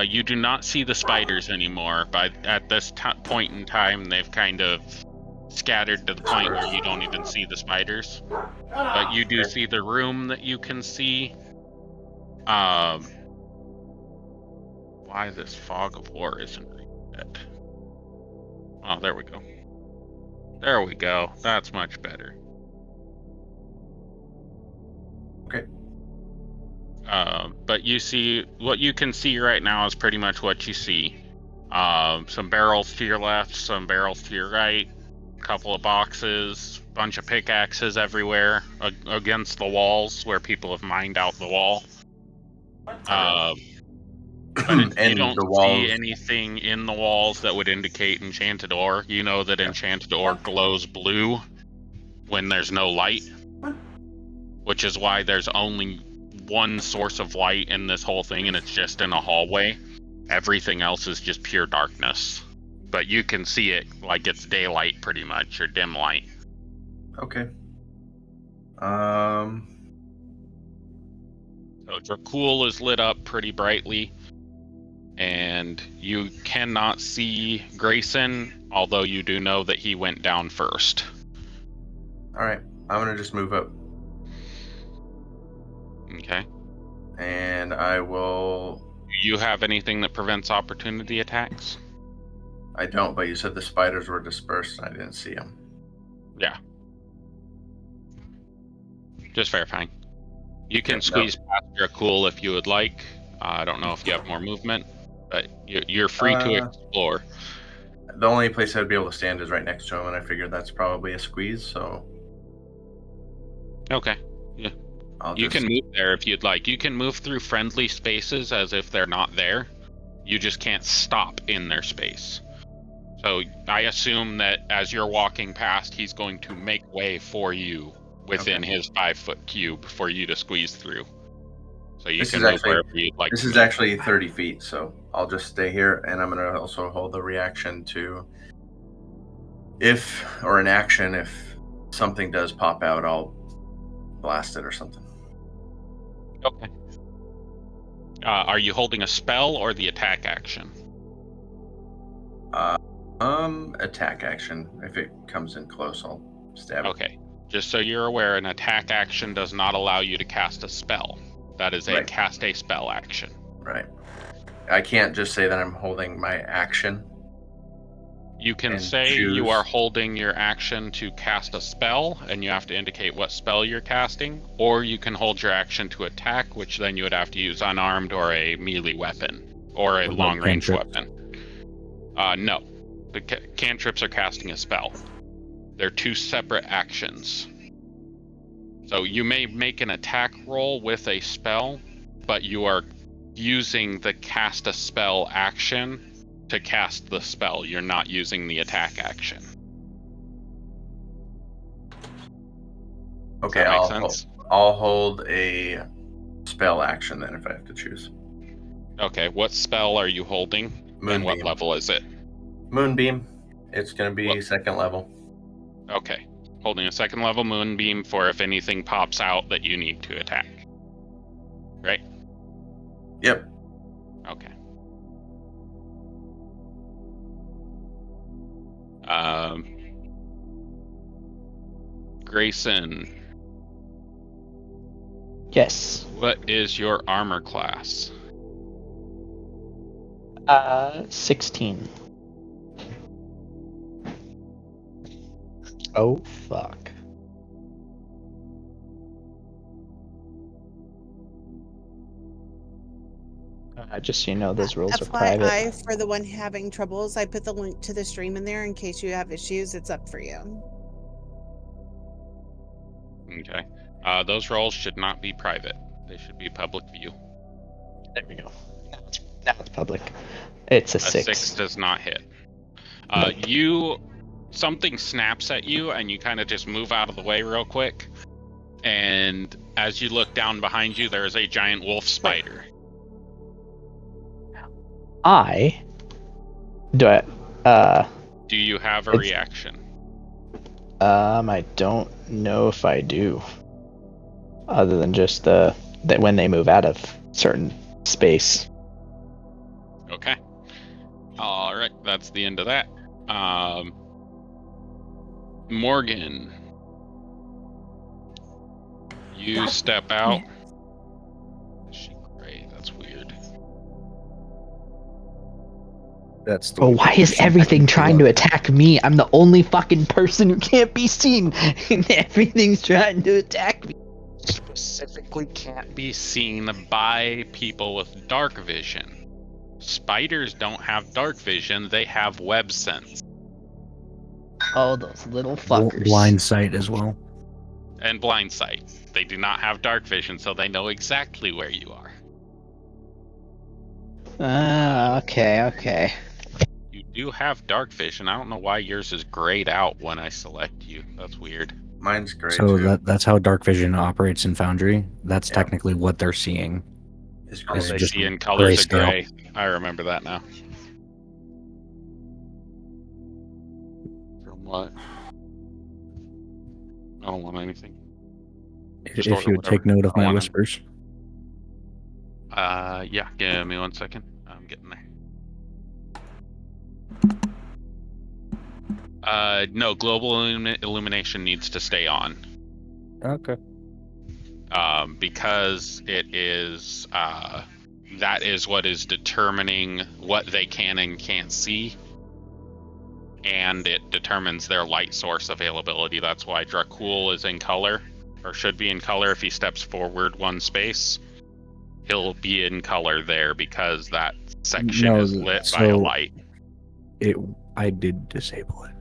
You do not see the spiders anymore, but at this point in time, they've kind of scattered to the point where you don't even see the spiders. But you do see the room that you can see. Why this fog of war isn't reset? Oh, there we go. There we go. That's much better. Okay. But you see, what you can see right now is pretty much what you see. Some barrels to your left, some barrels to your right, a couple of boxes, bunch of pickaxes everywhere against the walls where people have mined out the wall. But you don't see anything in the walls that would indicate enchanted ore. You know that enchanted ore glows blue when there's no light, which is why there's only one source of light in this whole thing, and it's just in a hallway. Everything else is just pure darkness. But you can see it like it's daylight pretty much, or dim light. Okay. So Dracul is lit up pretty brightly, and you cannot see Grayson, although you do know that he went down first. Alright, I'm gonna just move up. Okay. And I will... Do you have anything that prevents opportunity attacks? I don't, but you said the spiders were dispersed and I didn't see them. Yeah. Just verifying. You can squeeze past Dracul if you would like. I don't know if you have more movement, but you're free to explore. The only place I'd be able to stand is right next to him, and I figured that's probably a squeeze, so... Okay, yeah. You can move there if you'd like. You can move through friendly spaces as if they're not there. You just can't stop in their space. So I assume that as you're walking past, he's going to make way for you within his 5-foot cube for you to squeeze through. So you This can is move actually wherever you'd like this to is move. actually 30 feet, so I'll just stay here, and I'm gonna also hold the reaction to an action if something does pop out, I'll blast it or something. Okay. Are you holding a spell or the attack action? Attack action. If it comes in close, I'll stab it. Okay. Just so you're aware, an attack action does not allow you to cast a spell. That is a Right. cast a spell action. Right. I can't just say that I'm holding my action. You can And say choose. you are holding your action to cast a spell, and you have to indicate what spell you're casting, or you can hold your action to attack, which then you would have to use unarmed or a melee weapon, or a What about long-range cantrips? weapon. No. The cantrips are casting a spell. They're two separate actions. So you may make an attack roll with a spell, but you are using the cast a spell action to cast the spell. You're not using the attack action. Okay, Does that make sense? I'll hold a spell action then if I have to choose. Okay, what spell are you holding? And what Moonbeam. level is it? Moonbeam. It's going to be What? second level. Okay. Holding a second level moonbeam for if anything pops out that you need to attack. Right? Yep. Okay. Grayson, Yes. what is your armor class? 16. Oh, fuck. Just so you know, those rules are private. FYI, for the one having troubles, I put the link to the stream in there in case you have issues. It's up for you. Okay. Those rolls should not be private. They should be public view. There we go. Now it's public. It's a 6. 6 does not hit. Something snaps at you, and you kind of just move out of the way real quick. And as you look down behind you, there is a giant wolf spider. Do you have a reaction? I don't know if I do. Other than just that when they move out of certain space. Okay. All right, that's the end of that. Morgan, you step out. Is she gray? That's weird. That's the Oh, way why the is machine everything can trying look. to attack me? I'm the only fucking person who can't be seen, and everything's trying to attack me. Specifically can't be seen by people with dark vision. Spiders don't have dark vision, they have web sense. Oh, those little fuckers. Blind sight as well. And blind sight. They do not have dark vision, so they know exactly where you are. Okay. You do have dark vision. I don't know why yours is grayed out when I select you. That's weird. Mine's gray So too. that's how dark vision operates in Foundry. That's Yeah. technically what they're seeing. It's Oh, gray. they just see in colors of grayscale. gray. I remember that now. From what? I don't want anything. Just If order you would take whatever. note of I my want whispers. Yeah, give me 1 second. I'm getting there. No, global illumination needs to stay on. Okay. Because it is, that is what is determining what they can and can't see. And it determines their light source availability. That's why Dracul is in color, or should be in color if he steps forward 1 space. He'll be in color there because that section No, is lit by a so- light. I did disable it.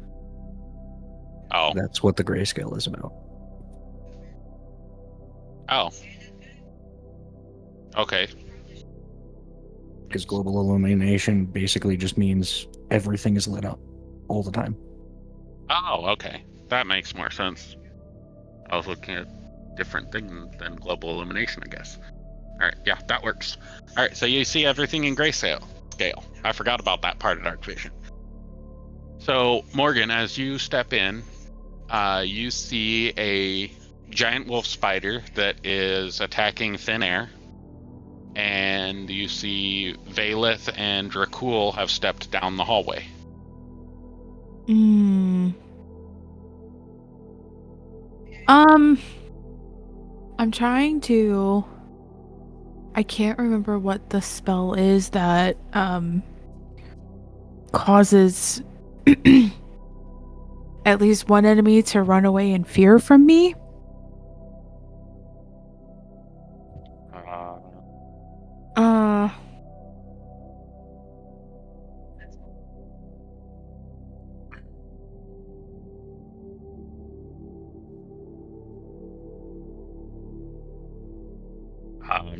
Oh. That's what the grayscale is about. Oh. Okay. Because global illumination basically just means everything is lit up all the time. Oh, okay. That makes more sense. I was looking at a different thing than global illumination, I guess. Alright, yeah, that works. Alright, so you see everything in grayscale. Scale. I forgot about that part of dark vision. So, Morgan, as you step in, you see a giant wolf spider that is attacking thin air. And you see Valeth and Dracul have stepped down the hallway. I'm trying to... I can't remember what the spell is that causes at least one enemy to run away in fear from me.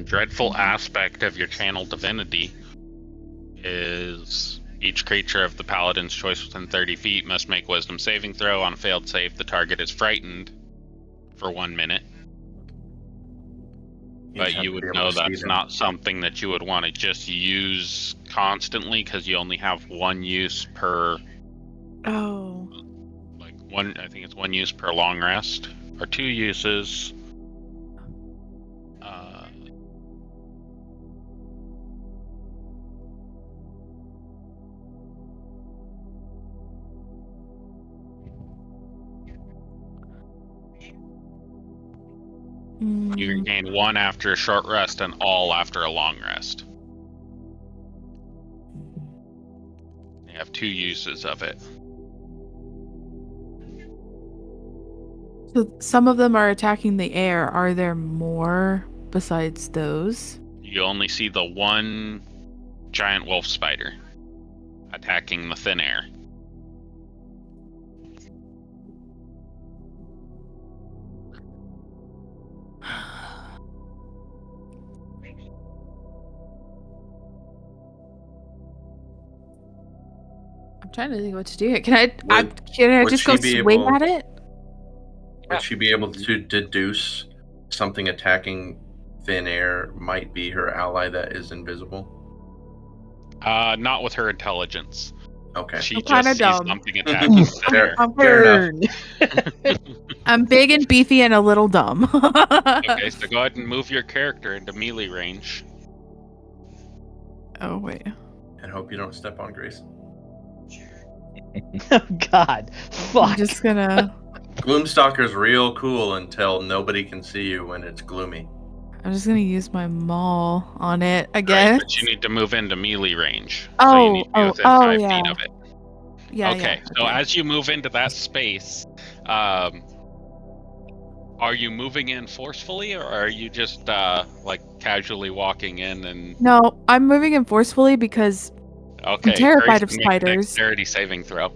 Dreadful aspect of your channel divinity is each creature of the paladin's choice within 30 feet must make wisdom saving throw. On a failed save, the target is frightened for 1 minute. But you would know that's not something that you would want to just use constantly, because you only have one use per... Oh. Like, I think it's one use per long rest, or 2 uses... You can gain 1 after a short rest and all after a long rest. You have 2 uses of it. So some of them are attacking the air. Are there more besides those? You only see the one giant wolf spider attacking the thin air. I'm trying to think what to do. Can I just go swing at it? Would she be able to deduce something attacking thin air might be her ally that is invisible? Not with her intelligence. Okay. She just sees dumb. something attacking thin air. Fair enough. I'm big and beefy and a little dumb. Okay, so go ahead and move your character into melee range. Oh, wait. And hope you don't step on Grayson. Oh God, fuck. I'm just gonna... Gloomstalker's real cool until nobody can see you when it's gloomy. I'm just gonna use my maul on it, I Right, guess. but you need to move into melee range. Oh, so you need to be within 5 yeah. feet of it. Yeah, Okay, yeah. so as you move into that space, are you moving in forcefully, or are you just like casually walking in and... No, I'm moving in forcefully because Okay, I'm terrified of Grayson, make a spiders. dexterity saving throw.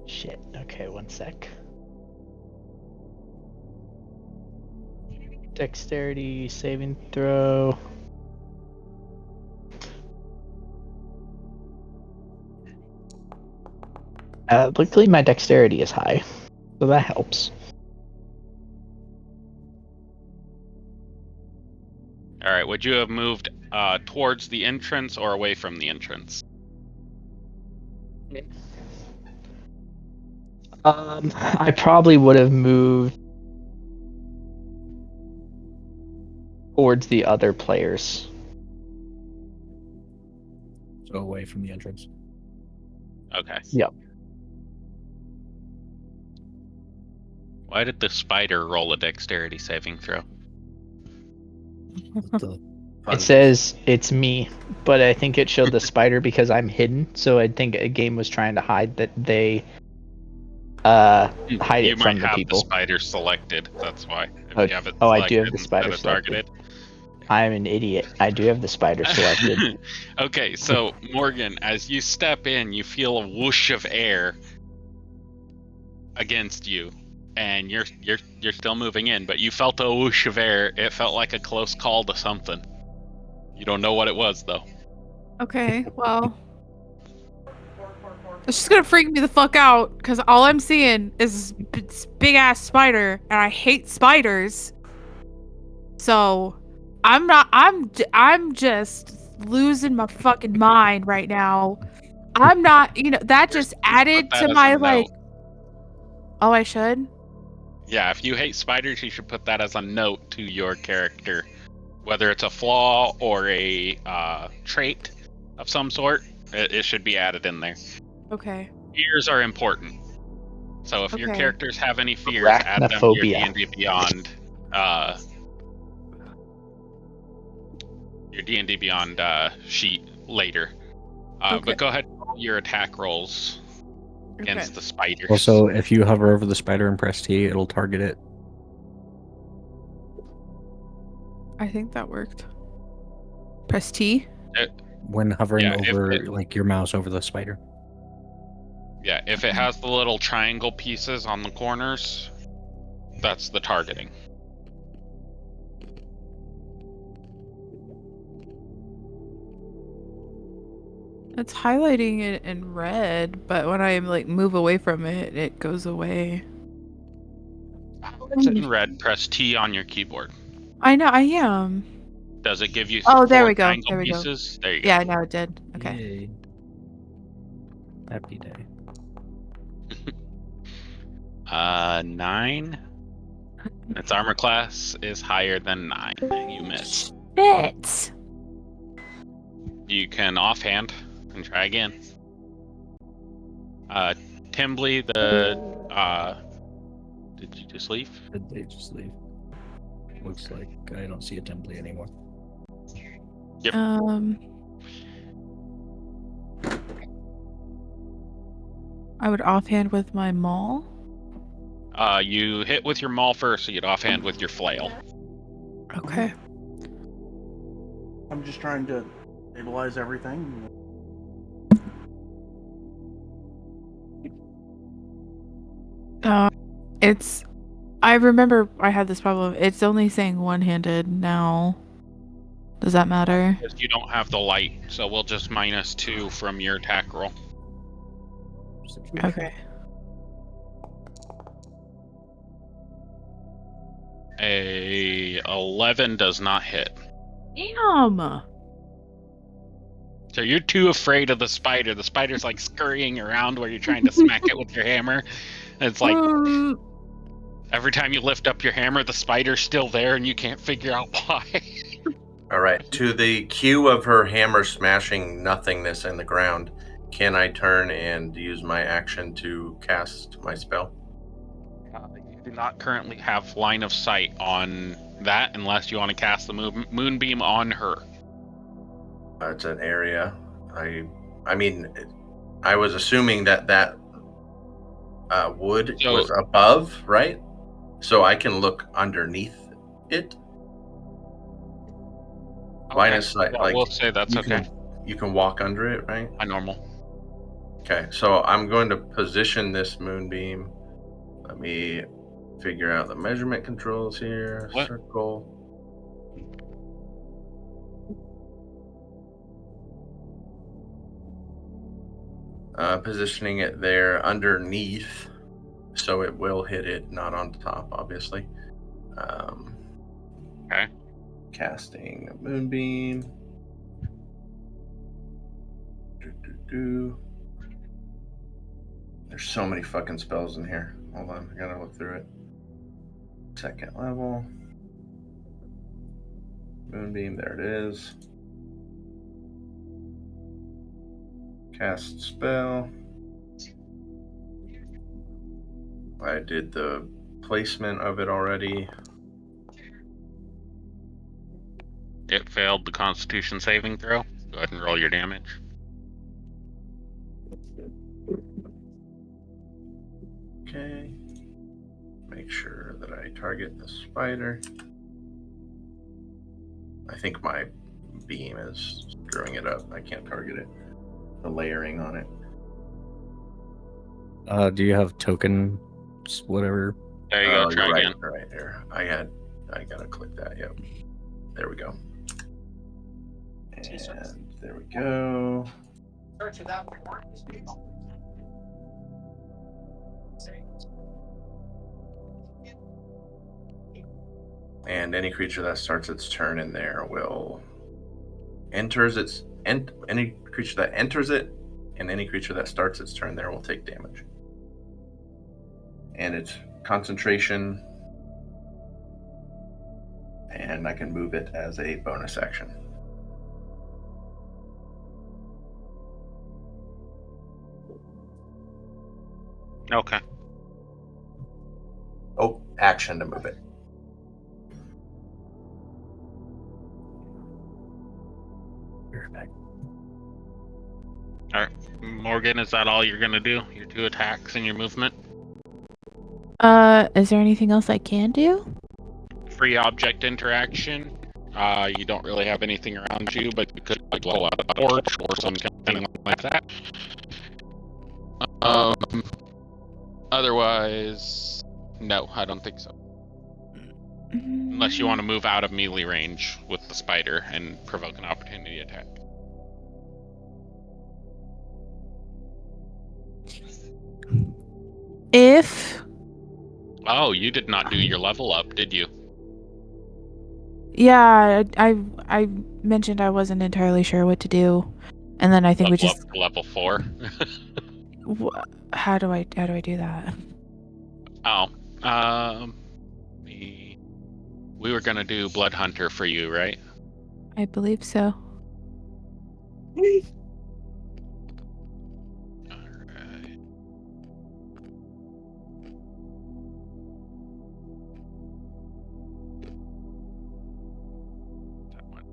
Shit. Okay, 1 sec. Dexterity saving throw. Luckily, my dexterity is high, so that helps. All right, would you have moved towards the entrance or away from the entrance? I probably would have moved towards the other players. So away from the entrance. Okay. Yep. Why did the spider roll a dexterity saving throw? It says it's me, but I think it showed the spider because I'm hidden, so I think a game was trying to hide that they hide you it from might the have people. the spider selected, that's why. If Oh, you have it I do have selected the spider instead of selected. I'm an idiot. I do have the spider selected. Okay, so Morgan, as you step in, you feel a whoosh of air against you, and you're still moving in, but you felt a whoosh of air. It felt like a close call to something. You don't know what it was, though. Okay, well... It's just gonna freak me the fuck out, because all I'm seeing is this big-ass spider, and I hate spiders. So I'm just losing my fucking mind right now. I'm not, that just added Put that to as my a like. note. Oh, I should. Yeah, if you hate spiders, you should put that as a note to your character, whether it's a flaw or a trait of some sort. It should be added in there. Okay. Fears are important. So if your Okay. characters have any fears, add them to your Arachnophobia. D&D Beyond sheet later. Okay. But go ahead and roll your attack rolls against the spiders. Also, if you hover over the spider and press T, it'll target it. I think that worked. Press T. When hovering Yeah, over like your mouse over the spider. Yeah, if it has the little triangle pieces on the corners, that's the targeting. It's highlighting it in red, but when I like move away from it, it goes away. It's in red. Press T on your keyboard. I know, I am. Does it give you Oh, there four we go. triangle There we go. pieces? There you go. Yeah, now it did. Okay. Yay. Happy day. 9. Its armor class is higher than 9. You miss. Shit. You can offhand and try again. Timbly, did you just leave? Did they just leave? Looks like I don't see a template anymore. Yep. I would offhand with my maul. You hit with your maul first, so you'd offhand with your flail. Okay. I'm just trying to stabilize everything. I remember I had this problem. It's only saying one-handed now. Does that matter? Because you don't have the light, so we'll just -2 from your attack roll. Okay. A 11 does not hit. Damn. So you're too afraid of the spider. The spider's like scurrying around where you're trying to smack it with your hammer. And it's like every time you lift up your hammer, the spider's still there and you can't figure out why. All right. To the cue of her hammer smashing nothingness in the ground, can I turn and use my action to cast my spell? You do not currently have line of sight on that unless you want to cast the moonbeam on her. It's an area. I mean, I was assuming that wood was above, right? So I can look underneath it. Line of sight, well, like we'll say that's okay. You can walk under it, right? By normal. Okay, so I'm going to position this moonbeam. Let me figure out the measurement controls here. What? Circle. Positioning it there underneath, so it will hit it, not on top, obviously. Okay. Casting a moonbeam. There's so many fucking spells in here. Hold on, I gotta look through it. Second level. Moonbeam, there it is. Cast spell. I did the placement of it already. It failed the Constitution saving throw. Go ahead and roll your damage. Okay. Make sure that I target the spider. I think my beam is screwing it up. I can't target it. The layering on it. Do you have token, whatever? There you go. Try again. Right here. I gotta click that. Yep. There we go. And there we go. And any creature that starts its turn in there will any creature that enters it, and any creature that starts its turn there will take damage. And it's concentration, and I can move it as a bonus action. Okay. Oh, action to move it. All right, Morgan, is that all you're gonna do? Your 2 attacks and your movement? Is there anything else I can do? Free object interaction. You don't really have anything around you, but you could blow up a torch or something like that. Otherwise, no, I don't think so. Unless you want to move out of melee range with the spider and provoke an opportunity attack. If... Oh, you did not do your level up, did you? Yeah, I mentioned I wasn't entirely sure what to do, and then I think we just up to level 4. How do I do that? Oh, we were gonna do Blood Hunter for you, right? I believe so. Alright. That one.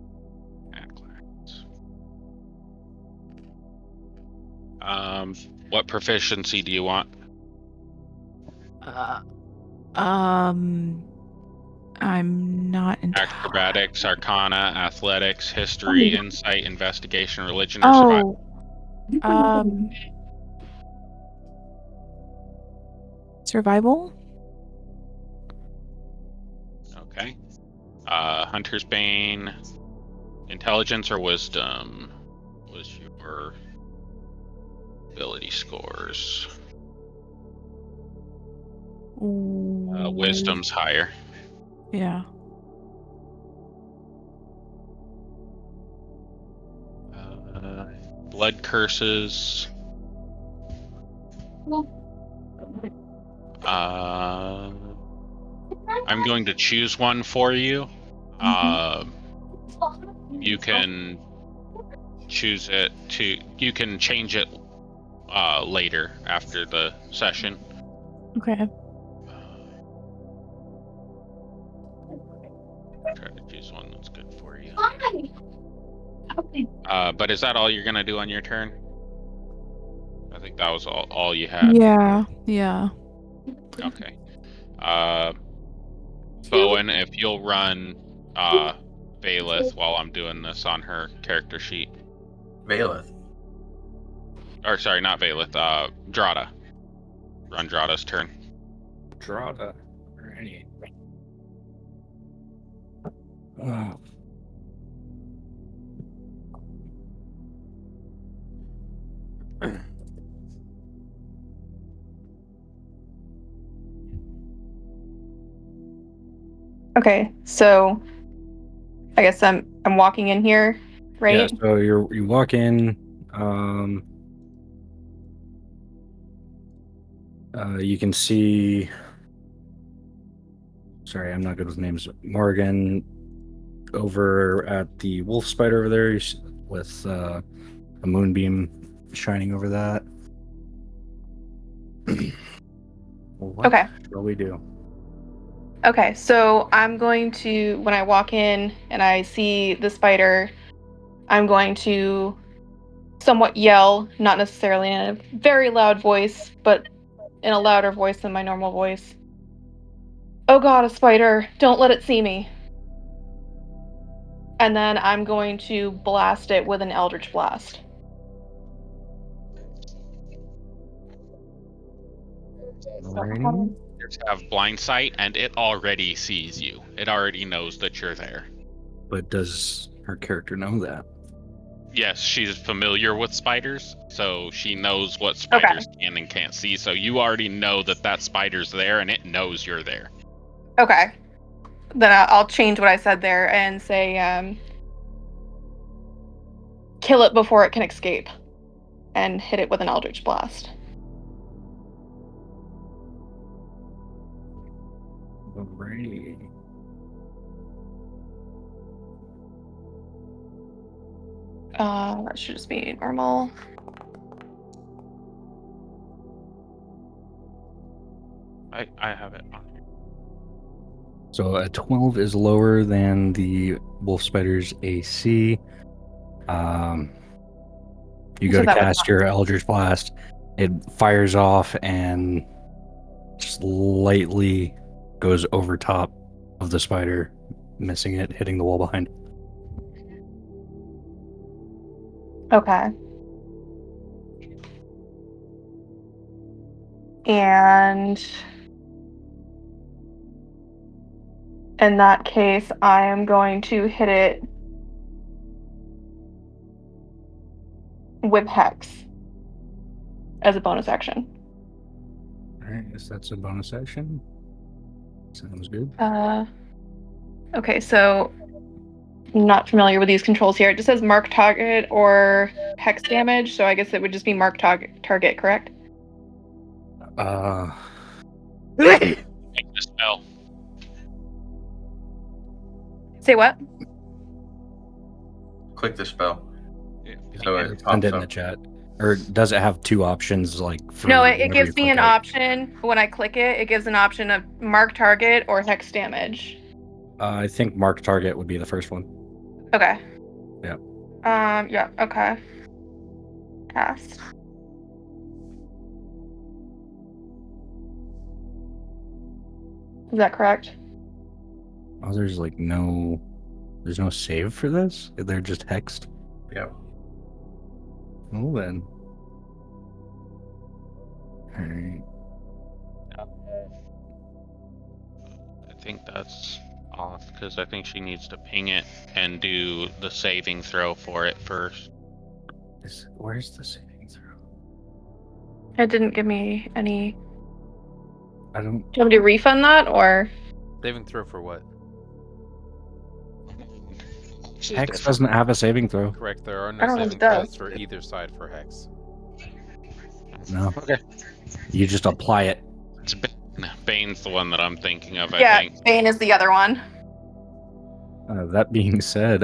Add class. What proficiency do you want? I'm not Acrobatics, Arcana, Athletics, History, Insight, Investigation, Religion, or Survival. Survival? Okay. Hunter's Bane, Intelligence or Wisdom was your ability scores. Wisdom's higher. Yeah. Blood curses. I'm going to choose one for you. You can choose it to. You can change it later after the session. Okay. Try to choose one that's good for you. But is that all you're gonna do on your turn? I think that was all you had. Yeah. Yeah. Okay. Bowen, if you'll run Valeth while I'm doing this on her character sheet. Valeth. Or sorry, not Valeth. Drada. Run Drada's turn. Drada. Alrighty. Okay, so I guess I'm walking in here, right? Yeah, so you walk in. You can see. Sorry, I'm not good with names. Morgan over at the wolf spider over there with a moonbeam shining over that. What Okay. shall we do? Okay, so I'm going to, when I walk in and I see the spider, I'm going to somewhat yell, not necessarily in a very loud voice, but in a louder voice than my normal voice. Oh god, a spider! Don't let it see me! And then I'm going to blast it with an Eldritch Blast. Alrighty. You have blind sight, and it already sees you. It already knows that you're there. But does her character know that? Yes, she's familiar with spiders, so she knows what spiders can and can't see. So you already know that spider's there, and it knows you're there. Okay. then I'll change what I said there and say, kill it before it can escape, and hit it with an Eldritch Blast. Alrighty. That should just be normal. I have it on here. So a 12 is lower than the wolf spider's AC. You go So to that was cast not- your Eldritch Blast. It fires off and slightly goes over top of the spider, missing it, hitting the wall behind. Okay. And in that case, I am going to hit it with Hex as a bonus action. Alright, guess that's a bonus action. Sounds good. Okay, so I'm not familiar with these controls here. It just says mark target or hex damage, so I guess it would just be mark target, correct? Make the spell. Say what? Click the spell. So it Send pops it in up. the chat. Or does it have two options like for No, it whenever gives you me click an it? option. When I click it, it gives an option of mark target or hex damage. I think mark target would be the first one. Okay. Yeah. Yeah, okay. Cast. Is that correct? Oh, there's no save for this? They're just hexed? Yep. Well then. Alright. I think that's off because I think she needs to ping it and do the saving throw for it first. Where's the saving throw? It didn't give me any. I don't. Do you want me to refund that or? Saving throw for what? Hex doesn't have a saving throw. Correct. There are I no don't know if saving it does. throws for either side for Hex. No. Okay. You just apply it. It's Bane's the one that I'm thinking of, I Yeah, think. Bane is the other one. That being said,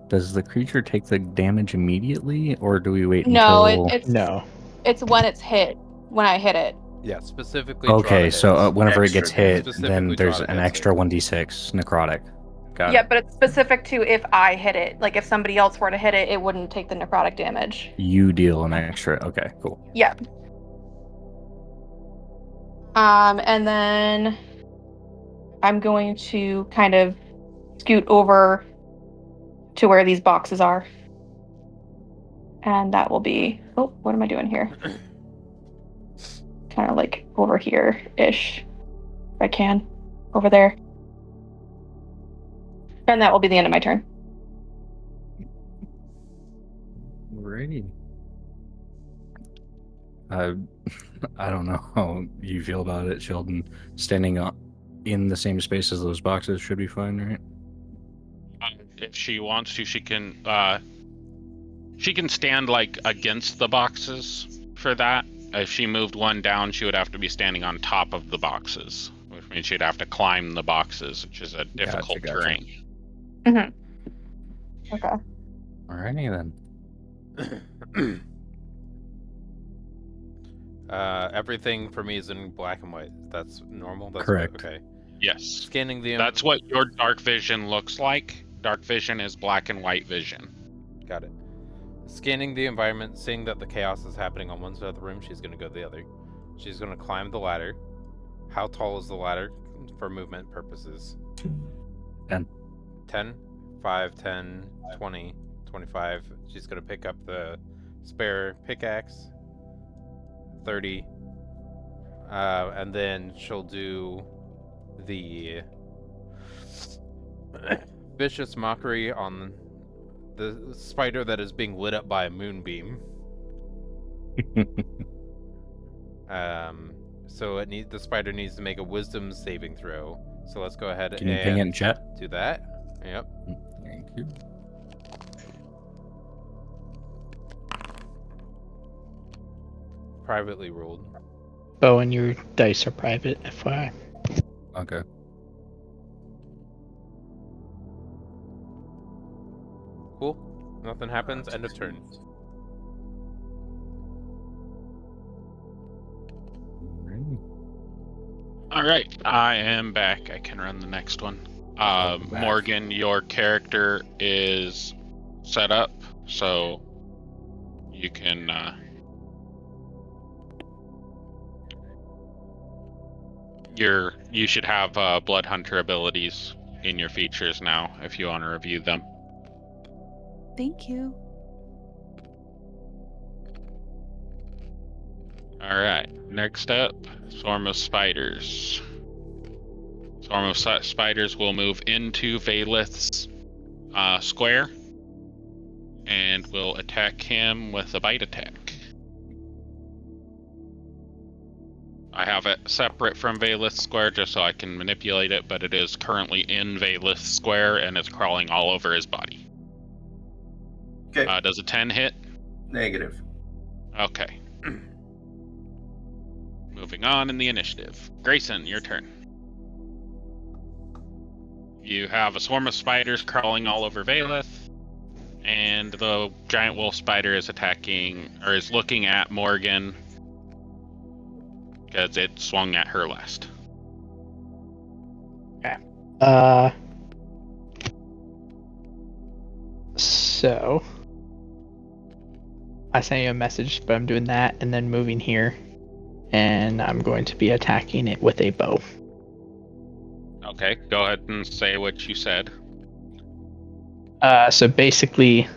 does the creature take the damage immediately, or do we wait No, until? it's when it's hit. When I hit it. Yeah, specifically. Draw Okay, to so hits. whenever it Extra gets hit, Specifically then there's draw to an hits, extra yeah. 1d6 necrotic. Got Yeah, it. but it's specific to if I hit it. Like if somebody else were to hit it, it wouldn't take the necrotic damage. You deal an extra. Okay, cool. Yeah. And then I'm going to kind of scoot over to where these boxes are. And that will be, oh, what am I doing here? Kind of like over here-ish, if I can. Over there. And that will be the end of my turn. Alrighty. I don't know how you feel about it, Sheldon. Standing up in the same space as those boxes should be fine, right? If she wants to, she can stand like against the boxes for that. If she moved one down, she would have to be standing on top of the boxes, which means she'd have to climb the boxes, which is a difficult Gotcha. terrain. Mm-hmm. Okay. Alrighty then. Everything for me is in black and white. That's normal. That's Correct. Okay. Yes. Scanning the. That's what your dark vision looks like. Dark vision is black and white vision. Got it. Scanning the environment, seeing that the chaos is happening on one side of the room, she's going to go to the other. She's going to climb the ladder. How tall is the ladder for movement purposes? 10. 10, 5, 10, 20, 25. She's going to pick up the spare pickaxe. 30. And then she'll do the vicious mockery on the spider that is being lit up by a moonbeam. So the spider needs to make a wisdom saving throw So let's go ahead Can you ping it in chat? do that. Yep. Thank you. Privately ruled. Oh, and your dice are private, FYI. Okay. Cool. Nothing happens. End of turn. All right, I am back. I can run the next one. Morgan, your character is set up, so you can. You should have Blood Hunter abilities in your features now, if you want to review them. Thank you. All right, next up, Swarm of Spiders. Swarm of Spiders will move into Valith's square and will attack him with a bite attack. I have it separate from Valith's square just so I can manipulate it, but it is currently in Valith's square and is crawling all over his body. Okay. Does a 10 hit? Negative. Okay. Moving on in the initiative. Grayson, your turn. You have a swarm of spiders crawling all over Valith, and the giant wolf spider is attacking, or is looking at Morgan, because it swung at her last. Okay. So I sent you a message, but I'm doing that and then moving here, and I'm going to be attacking it with a bow. Okay, go ahead and say what you said. So basically,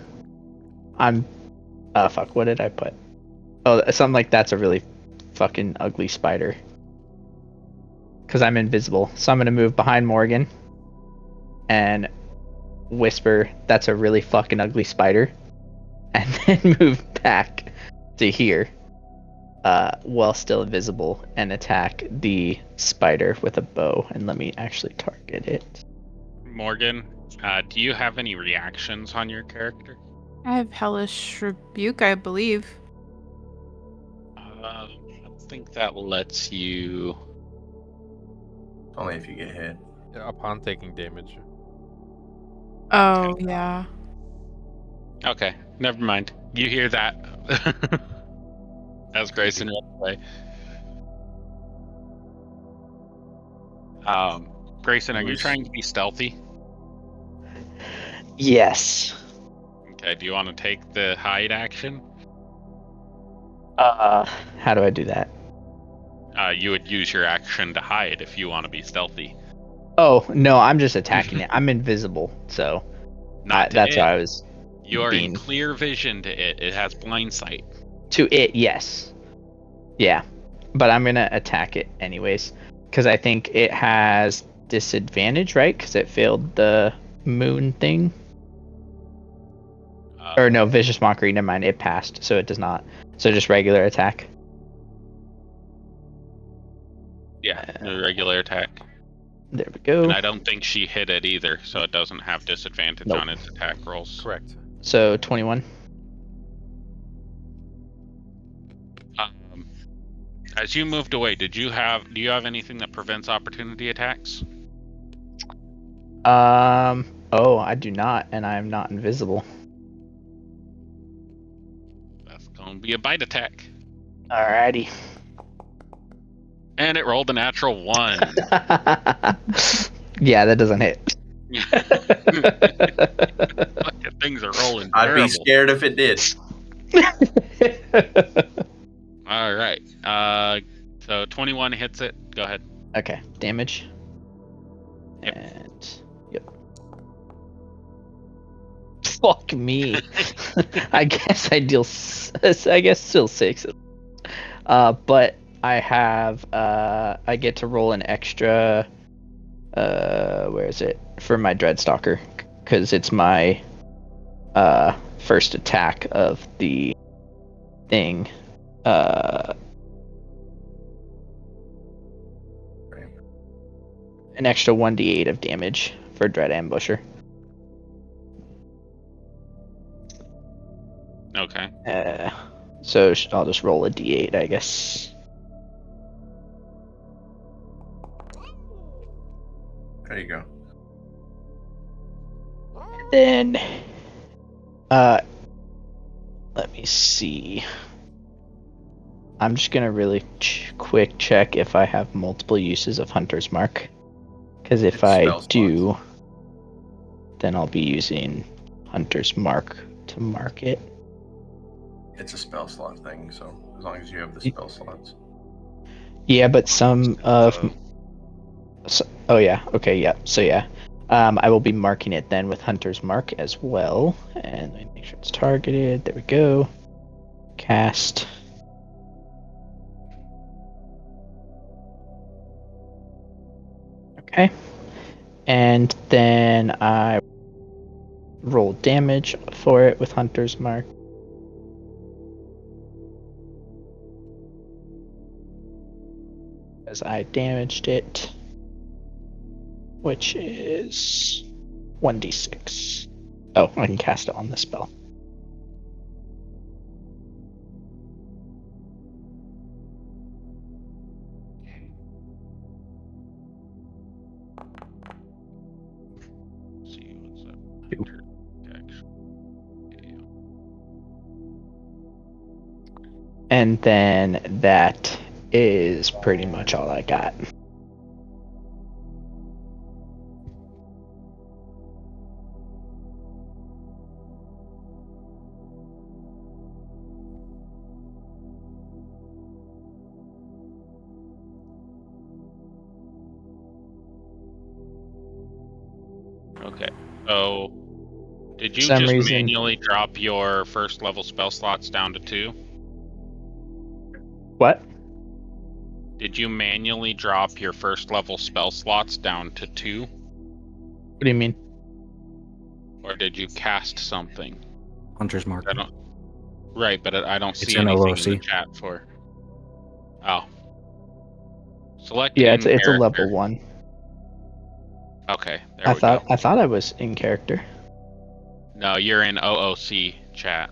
I'm. Fuck. What did I put? Oh, something like that's a really fucking ugly spider. Because I'm invisible, so I'm gonna move behind Morgan and whisper, "That's a really fucking ugly spider," and then move back to here, while still invisible, and attack the spider with a bow. And let me actually target it. Morgan, do you have any reactions on your character? I have Hellish Rebuke, I believe. I think that lets you. Only if you get hit. Upon taking damage. Oh, yeah. Okay, never mind. You hear that? As Grayson runs away. Grayson, are you trying to be stealthy? Yes. Okay, do you want to take the hide action? How do I do that? You would use your action to hide if you want to be stealthy. Oh no, I'm just attacking it. I'm invisible, so that's why I was. You are in clear vision to it. It has blind sight. To it, yes. Yeah, but I'm gonna attack it anyways because I think it has disadvantage, right? Because it failed the moon thing. Or no, vicious mockery. Never mind. It passed, so it does not. So just regular attack. Yeah, the regular attack. There we go. And I don't think she hit it either, so it doesn't have disadvantage on its attack rolls. Correct. So 21. As you moved away, do you have anything that prevents opportunity attacks? Oh, I do not, and I am not invisible. That's going to be a bite attack. Alrighty. And it rolled a natural 1. Yeah, that doesn't hit. Things are rolling. I'd be scared if it did. All right. So 21 hits it. Go ahead. Okay. Damage. Yep. And yep. Fuck me. I guess I deal. I guess still 6. But I have. I get to roll an extra. Where is it for my Dreadstalker? Because it's my first attack of the thing. an extra 1d8 of damage for Dread Ambusher. Okay. So I'll just roll a d8, I guess. There you go. Then, let me see. I'm just gonna really quick check if I have multiple uses of Hunter's Mark. Because if I do, then I'll be using Hunter's Mark to mark it. It's a spell slot thing, so as long as you have the spell slots. Yeah, but some of... oh yeah, okay, yeah. So yeah. I will be marking it then with Hunter's Mark as well. And let me make sure it's targeted. There we go. Cast. Okay. And then I roll damage for it with Hunter's Mark. As I damaged it, which is 1d6. Oh, I can cast it on the spell. And then that is pretty much all I got. Okay. So, did you Some just reason- manually drop your first level spell slots down to 2? What? Did you manually drop your first level spell slots down to 2? What do you mean? Or did you cast something? Hunter's Mark. I don't. Right, but I don't It's see an anything OOC. in the chat for. Oh. Select. Yeah, in it's a level character. 1. Okay, there I we thought go. I was in character. No, you're in OOC chat.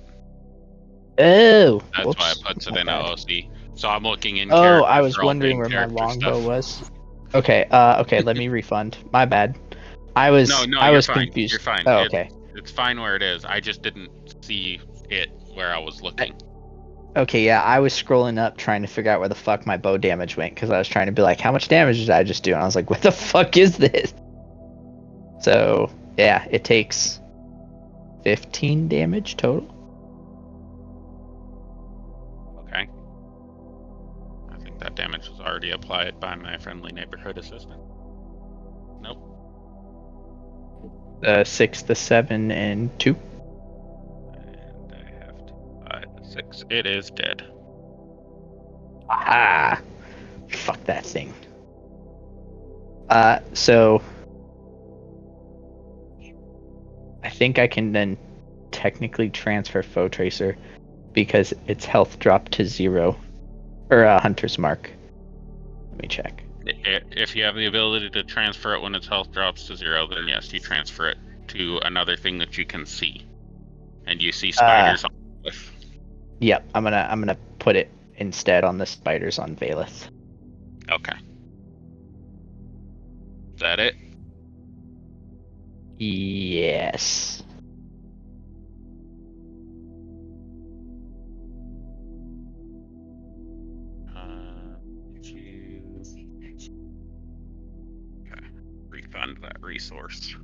Oh, That's whoops. why it puts it My in bad. OOC. So I'm looking in Oh, character. I was for all the wondering where my in-character longbow stuff. was. Okay, okay, let me refund. My bad. I was No, I you're was fine. confused. You're fine. Oh, okay. It's fine where it is. I just didn't see it where I was looking. Okay, yeah, I was scrolling up trying to figure out where the fuck my bow damage went because I was trying to be like, how much damage did I just do? And I was like, what the fuck is this? So, yeah, it takes 15 damage total. Okay. I think that damage was already applied by my friendly neighborhood assistant. Nope. 6 to 7 and 2. And I have to apply the 6. It is dead. Aha! Fuck that thing. So I think I can then technically transfer Foe Tracer because its health dropped to 0. Or Hunter's Mark. Let me check. If you have the ability to transfer it when its health drops to 0, then yes, you transfer it to another thing that you can see. And you see spiders on the cliff. Yep, I'm gonna put it instead on the spiders on Valeth. Okay. Is that it? Yes. Okay. Refund that resource.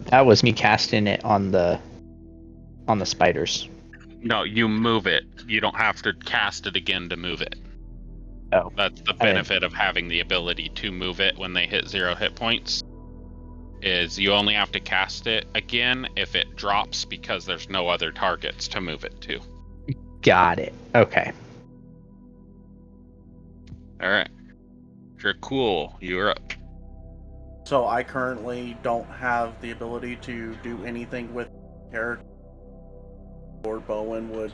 That was me casting it on the spiders. No, you move it. You don't have to cast it again to move it. Oh. That's the benefit of having the ability to move it when they hit 0 hit points. Is you only have to cast it again if it drops because there's no other targets to move it to. Got it. Okay. Alright. You're cool. You're up. So I currently don't have the ability to do anything with character. Lord Bowen would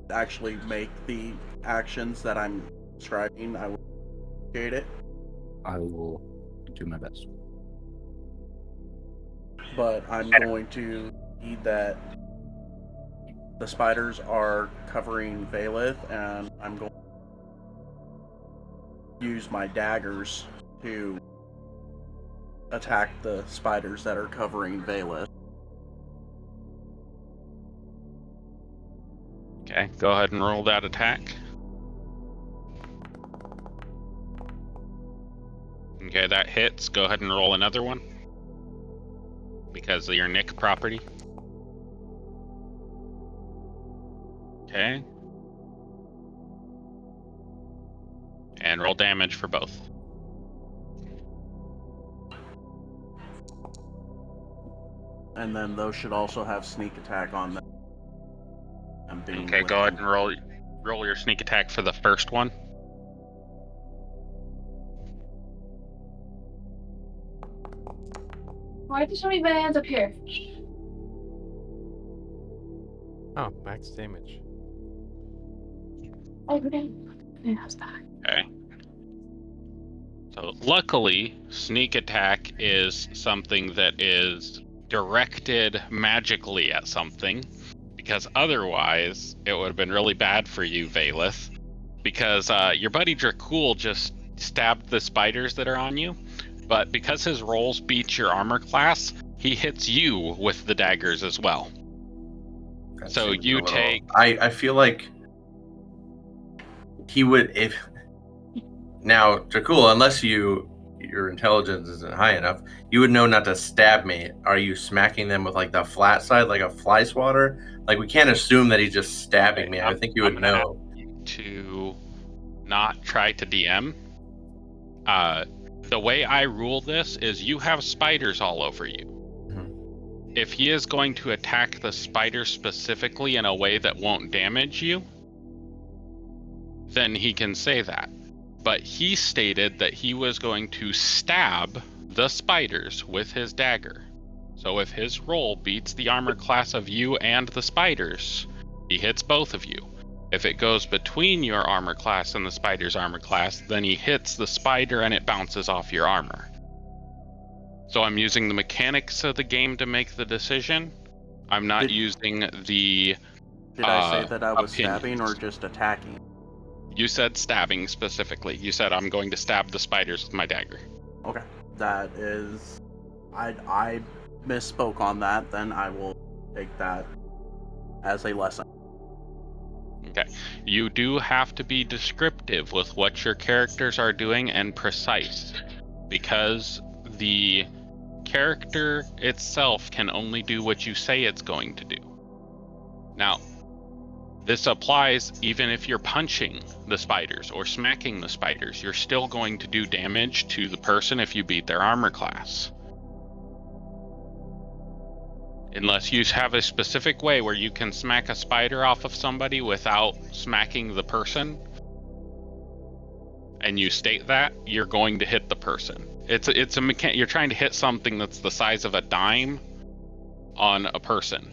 actually make the actions that I'm describing, I would appreciate it. I will do my best. But I'm going to need that the spiders are covering Valeth, and I'm going to use my daggers to attack the spiders that are covering Valeth. Okay, go ahead and roll that attack. Okay, that hits. Go ahead and roll another one. Because of your Nick property. Okay. And roll damage for both. And then those should also have sneak attack on them. Okay, go ahead and roll your sneak attack for the first one. Why did you show me bands up here? Oh, max damage. Oh, okay. Yeah, how's that? Okay. So luckily, sneak attack is something that is directed magically at something, because otherwise it would have been really bad for you, Valeth, because your buddy Dracul just stabbed the spiders that are on you, but because his rolls beat your armor class, he hits you with the daggers as well. That So seems you a little- take... I feel like he would, if now Dracul, unless your intelligence isn't high enough, you would know not to stab me. Are you smacking them with like the flat side, like a fly swatter? Like, we can't assume that he's just stabbing me. I think you would know. To not try to DM. The way I rule this is you have spiders all over you. Mm-hmm. If he is going to attack the spider specifically in a way that won't damage you, then he can say that. But he stated that he was going to stab the spiders with his dagger. So if his roll beats the armor class of you and the spiders, he hits both of you. If it goes between your armor class and the spider's armor class, then he hits the spider and it bounces off your armor. So I'm using the mechanics of the game to make the decision. I'm not using the... Did I say that I was opinions. stabbing or just attacking? You said stabbing specifically. You said I'm going to stab the spiders with my dagger. Okay. That is... I misspoke on that, then I will take that as a lesson. Okay. You do have to be descriptive with what your characters are doing and precise, because the character itself can only do what you say it's going to do. Now, this applies even if you're punching the spiders or smacking the spiders. You're still going to do damage to the person if you beat their armor class. Unless you have a specific way where you can smack a spider off of somebody without smacking the person, and you state that, you're going to hit the person. It's a mechanic. You're trying to hit something that's the size of a dime on a person.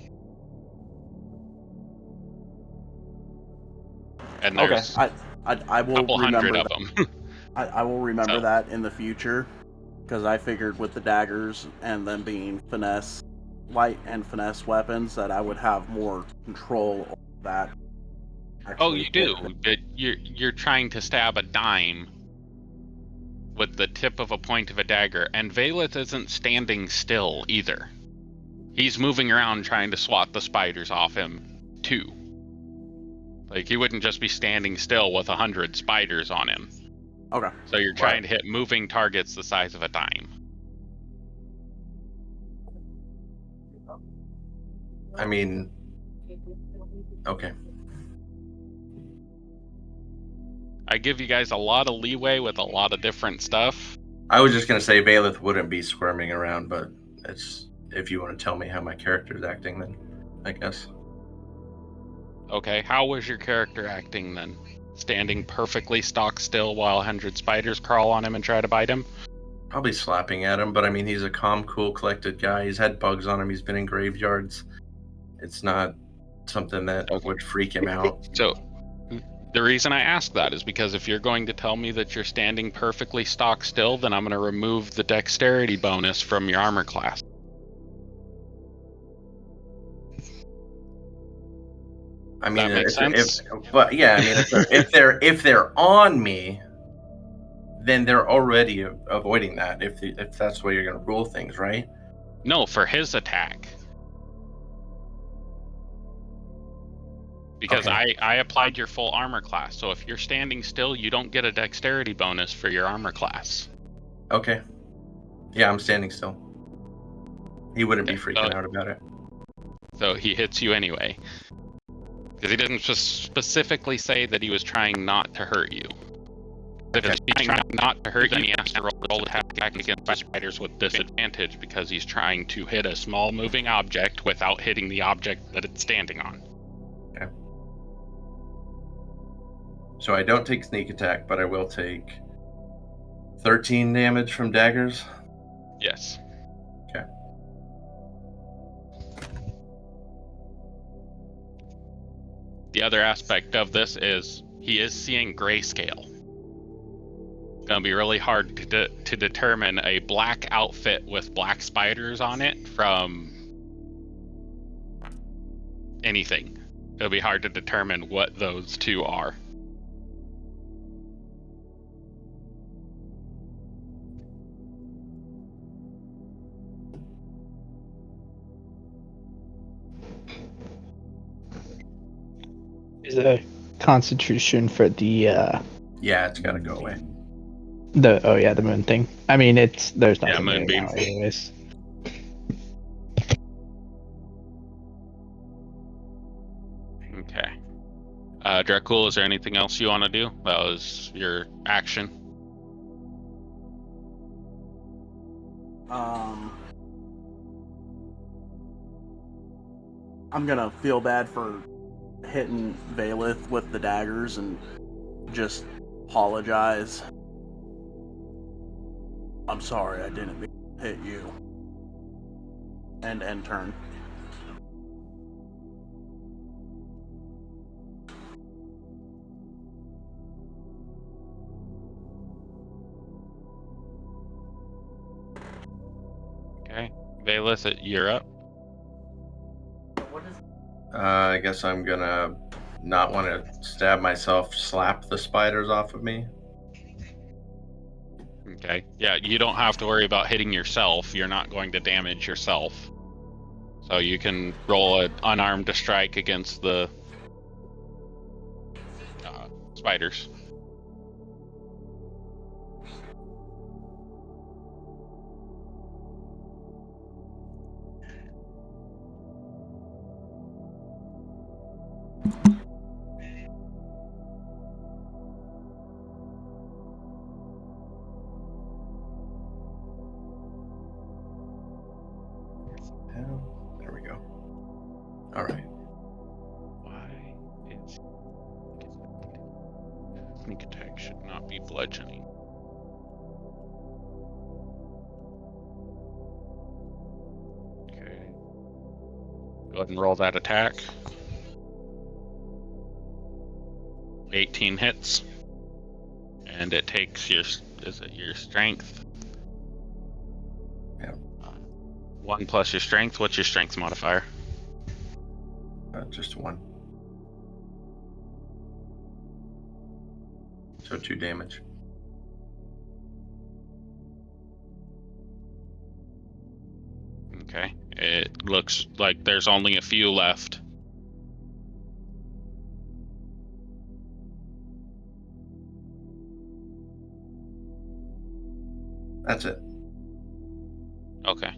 And there's I will a couple remember hundred of that. them. I will remember So. that in the future, because I figured with the daggers and them being light and finesse weapons, that I would have more control over that. Oh, you do, but you're trying to stab a dime with the tip of a point of a dagger, and Valeth isn't standing still either. He's moving around trying to swat the spiders off him too. Like, he wouldn't just be standing still with 100 spiders on him. Okay. So you're trying to hit moving targets the size of a dime. I mean, okay. I give you guys a lot of leeway with a lot of different stuff. I was just gonna say Valeth wouldn't be squirming around, but it's, if you want to tell me how my character's acting, then I guess. Okay, how was your character acting then? Standing perfectly stock still while 100 spiders crawl on him and try to bite him? Probably slapping at him, but I mean, he's a calm, cool, collected guy. He's had bugs on him. He's been in graveyards. It's not something that Okay. would freak him out. So, the reason I ask that is because if you're going to tell me that you're standing perfectly stock still, then I'm going to remove the dexterity bonus from your armor class. I mean, That makes sense? but yeah, I mean, if they're on me, then they're already avoiding that. If that's the way you're going to rule things, right? No, for his attack. Because Okay. I applied your full armor class, so if you're standing still, you don't get a dexterity bonus for your armor class. Okay. Yeah, I'm standing still. He wouldn't be freaking out about it. So he hits you anyway. Because he didn't specifically say that he was trying not to hurt you. If he's trying not to hurt you, then he has to roll attack against spiders with disadvantage because he's trying to hit a small moving object without hitting the object that it's standing on. Okay. So I don't take sneak attack, but I will take 13 damage from daggers. Yes. Okay. The other aspect of this is he is seeing grayscale. It's going to be really hard to determine a black outfit with black spiders on it from anything. It'll be hard to determine what those two are. Is a constitution for the Yeah, it's got to go away. the moon thing. I mean, there's nothing moonbeam. now anyways. Okay. Dracul, is there anything else you want to do? That was your action. I'm gonna feel bad for hitting Valeth with the daggers and just apologize. I'm sorry, I didn't mean to hit you. And end turn. Okay. Valeth, you're up. I guess I'm gonna not want to stab myself, slap the spiders off of me. Okay. Yeah, you don't have to worry about hitting yourself. You're not going to damage yourself. So you can roll an unarmed to strike against the spiders. There we go. All right. Why is sneak attack should not be bludgeoning? Okay. Go ahead and roll that attack. 18 hits. And it takes your strength? Yeah. 1 plus your strength. What's your strength modifier? Just 1. So 2 damage. Okay. It looks like there's only a few left. That's it. Okay.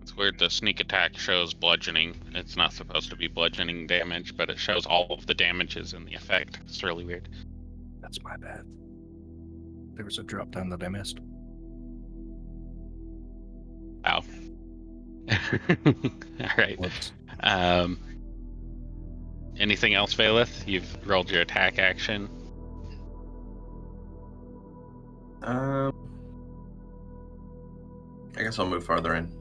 It's weird, the sneak attack shows bludgeoning. It's not supposed to be bludgeoning damage, but it shows all of the damages in the effect. It's really weird. That's my bad. There was a drop down that I missed. Ow. Alright. Whoops. Anything else, Valeth? You've rolled your attack action. I guess I'll move farther in.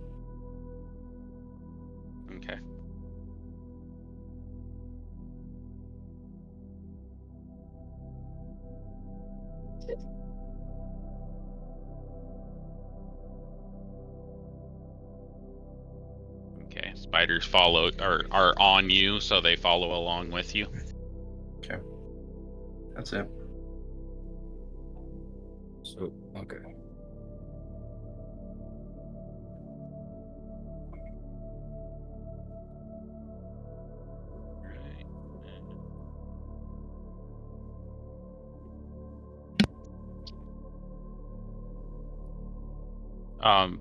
Okay, spiders are on you, so they follow along with you. Okay. That's it. So, okay.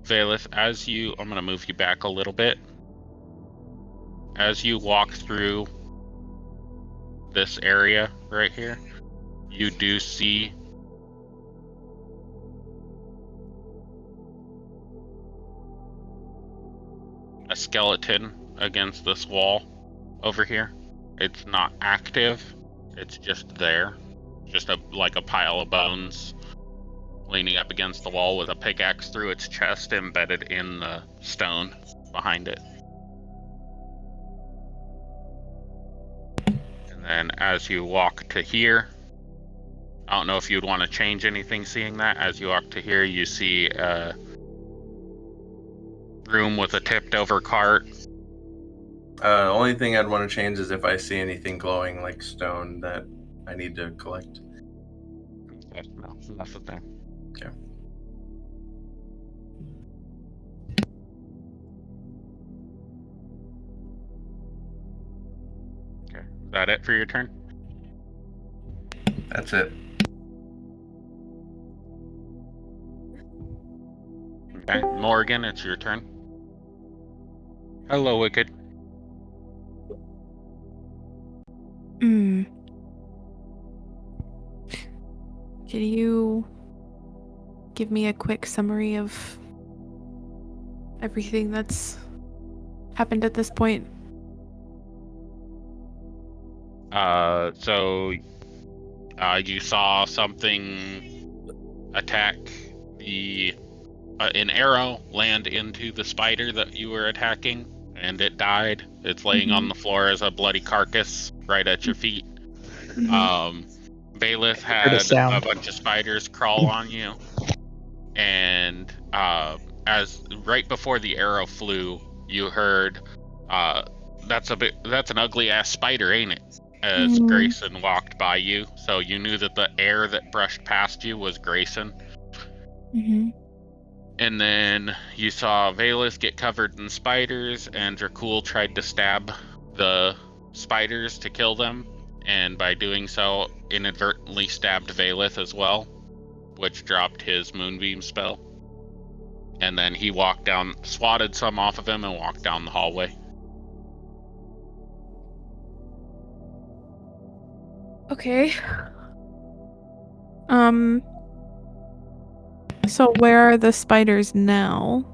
Valeth, I'm gonna move you back a little bit. As you walk through this area right here, you do see a skeleton against this wall over here. It's not active, it's just there. Just like a pile of bones leaning up against the wall with a pickaxe through its chest embedded in the stone behind it. And then as you walk to here, I don't know if you'd want to change anything seeing that. As you walk to here, you see a room with a tipped over cart. Only thing I'd want to change is if I see anything glowing like stone that I need to collect. No, that's the thing. Okay. Okay. Is that it for your turn? That's it. Okay. Morgan, it's your turn. Hello, Wicked. Can you give me a quick summary of everything that's happened at this point? So you saw something attack an arrow land into the spider that you were attacking, and it died. It's laying on the floor as a bloody carcass right at your feet. Valeth had a bunch of spiders crawl on you, and as right before the arrow flew, you heard, "That's an ugly ass spider, ain't it?" As Grayson walked by you, so you knew that the air that brushed past you was Grayson. And then you saw Valeth get covered in spiders, and Dracul tried to stab the spiders to kill them, and by doing so, inadvertently stabbed Valeth as well, which dropped his Moonbeam spell. And then he swatted some off of him, and walked down the hallway. Okay. So where are the spiders now?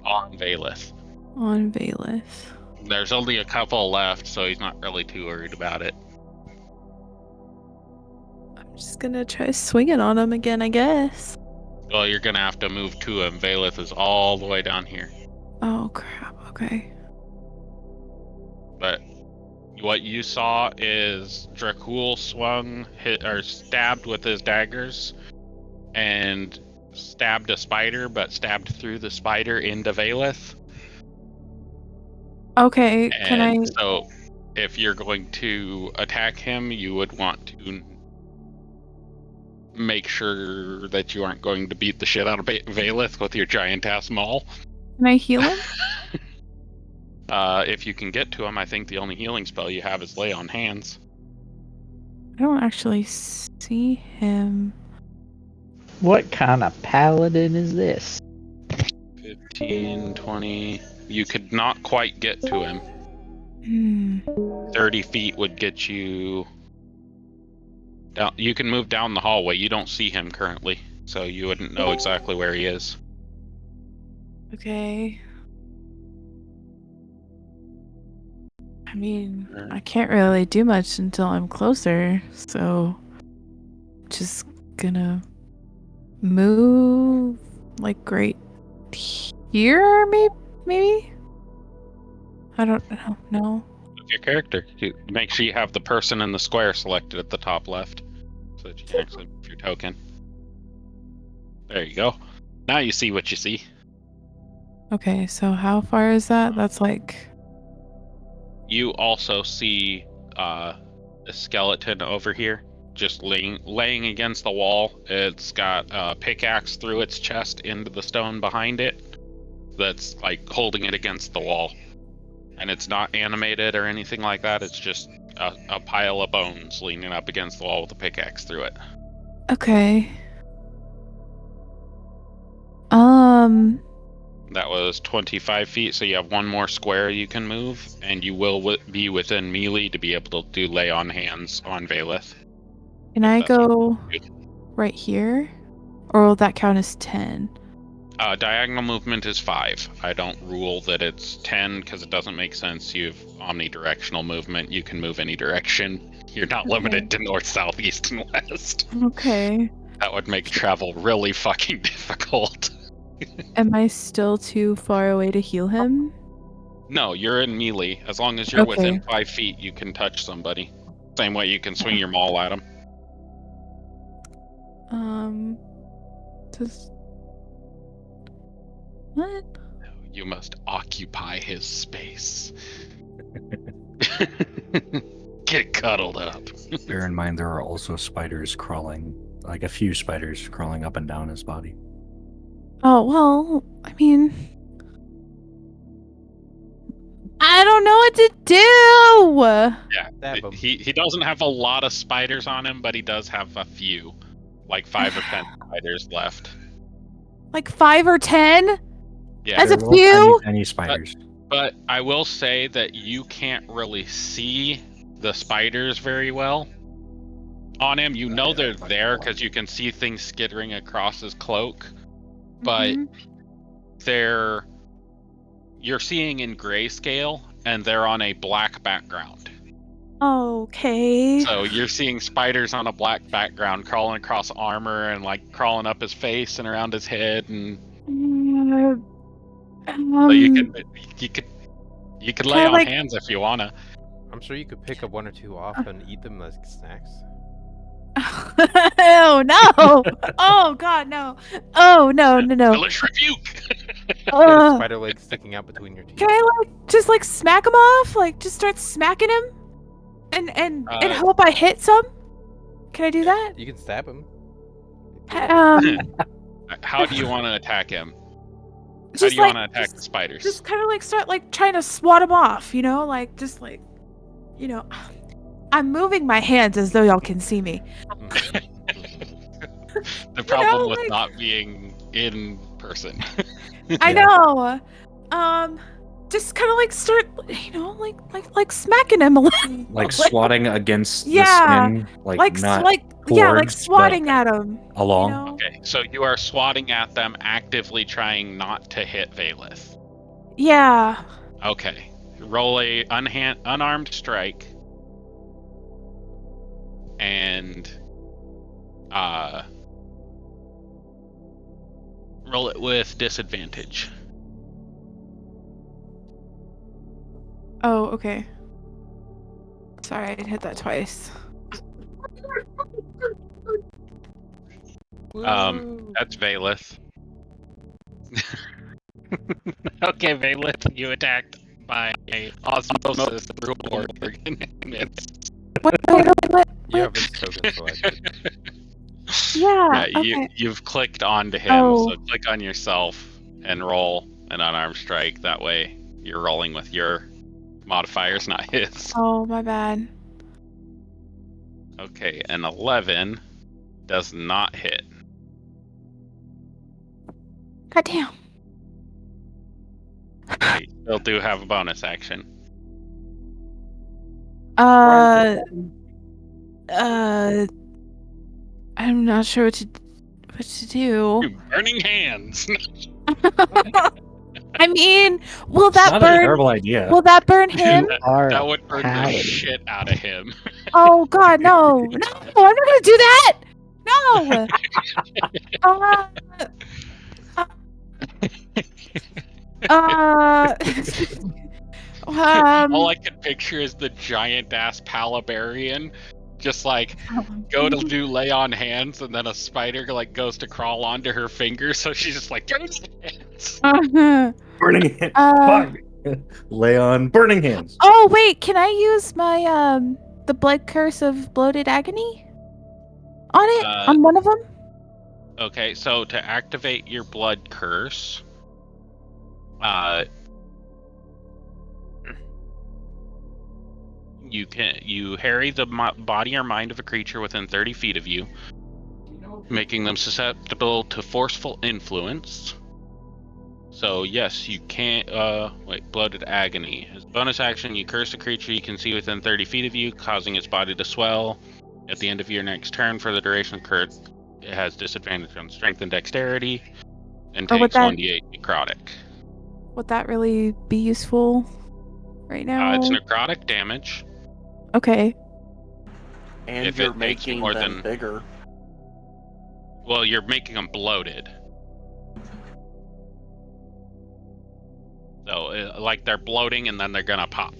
On Valeth. On Valeth. There's only a couple left, so he's not really too worried about it. I'm just gonna try swinging on him again, I guess. Well, you're gonna have to move to him. Valeth is all the way down here. Oh crap, okay. But what you saw is Dracul stabbed with his daggers, and stabbed a spider, but stabbed through the spider into Valeth. Okay, So if you're going to attack him, you would want to make sure that you aren't going to beat the shit out of Valeth with your giant-ass maul. Can I heal him? If you can get to him, I think the only healing spell you have is Lay on Hands. I don't actually see him. What kind of paladin is this? 15, 20... You could not quite get to him. 30 feet would get you down. You can move down the hallway. You don't see him currently, so you wouldn't know exactly where he is. Okay. I mean, I can't really do much until I'm closer, so just gonna move like right here, maybe? I don't know. With your character, make sure you have the person in the square selected at the top left, so so that you can actually move your token. There you go. Now you see what you see. Okay, so how far is that? That's like... You also see a skeleton over here, just laying against the wall. It's got a pickaxe through its chest into the stone behind it. That's like holding it against the wall. And it's not animated or anything like that. It's just a pile of bones leaning up against the wall with a pickaxe through it. Okay. That was 25 feet, so you have one more square you can move, and you will be within melee to be able to do lay on hands on Valeth. Can I go right here? Or will that count as 10? Diagonal movement is 5. I don't rule that it's 10 because it doesn't make sense. You have omnidirectional movement. You can move any direction. You're not limited to north, south, east, and west. Okay. That would make travel really fucking difficult. Am I still too far away to heal him? No, you're in melee. As long as you're within 5 feet, you can touch somebody. Same way you can swing your maul at them. Does... What? You must occupy his space. Get cuddled up. Bear in mind there are also spiders crawling, like a few spiders crawling up and down his body. Oh, well, I mean... I don't know what to do! Yeah, he doesn't have a lot of spiders on him, but he does have a few. Like 5 or 10 spiders left. Like 5 or 10? Yeah. That's a few? Tiny spiders. But I will say that you can't really see the spiders very well on him. You know they're there because you can see things skittering across his cloak. But you're seeing in grayscale, and they're on a black background. Okay. So you're seeing spiders on a black background crawling across armor and like crawling up his face and around his head, and so you could lay on hands if you wanna. I'm sure you could pick up 1 or 2 off and eat them as snacks. Oh no! Oh god, no! Oh no! Hellish rebuke. Spider legs sticking out between your teeth. Can I just smack him off? Like just start smacking him, and hope I hit some? Can I do that? You can stab him. How do you want to attack him? How do you want to attack the spiders? Just kind of start trying to swat him off, I'm moving my hands as though y'all can see me. The problem with not being in person. I know. Just kind of start, smacking him a little. Like swatting against the skin, like swatting at him. Along. Okay, so you are swatting at them, actively trying not to hit Valeth. Yeah. Okay. Roll a unarmed strike. And roll it with disadvantage. Oh, okay. Sorry, I hit that twice. That's Valeth. Okay, Valeth, you attacked by osmosis through organ. What? You have his token selected. Yeah. You've clicked onto him, so click on yourself and roll an unarmed strike. That way, you're rolling with your modifiers, not his. Oh, my bad. Okay, an 11 does not hit. Goddamn. You still do have a bonus action. I'm not sure what to do. Burning hands. I mean, will that not burn? A terrible idea. Will that burn him? That would burn the shit out of him. Oh God, no! No, I'm not gonna do that. No. All I can picture is the giant ass Palabarian just like go to do lay on hands, and then a spider like goes to crawl onto her finger, so she's just like hands. Burning hands. Uh, Lay on burning hands. Oh wait, can I use my the blood curse of bloated agony on it on one of them? Okay, so to activate your blood curse, you harry the body or mind of a creature within 30 feet of you, making them susceptible to forceful influence. So yes, you can't. Bloated agony. As a bonus action, you curse a creature you can see within 30 feet of you, causing its body to swell. At the end of your next turn, for the duration of the curse, it has disadvantage on strength and dexterity, and Or would takes that- 1d8 necrotic. Would that really be useful right now? It's necrotic damage. Okay. And If you're it takes making more them than- bigger. Well, you're making them bloated. So, like they're bloating and then they're gonna pop.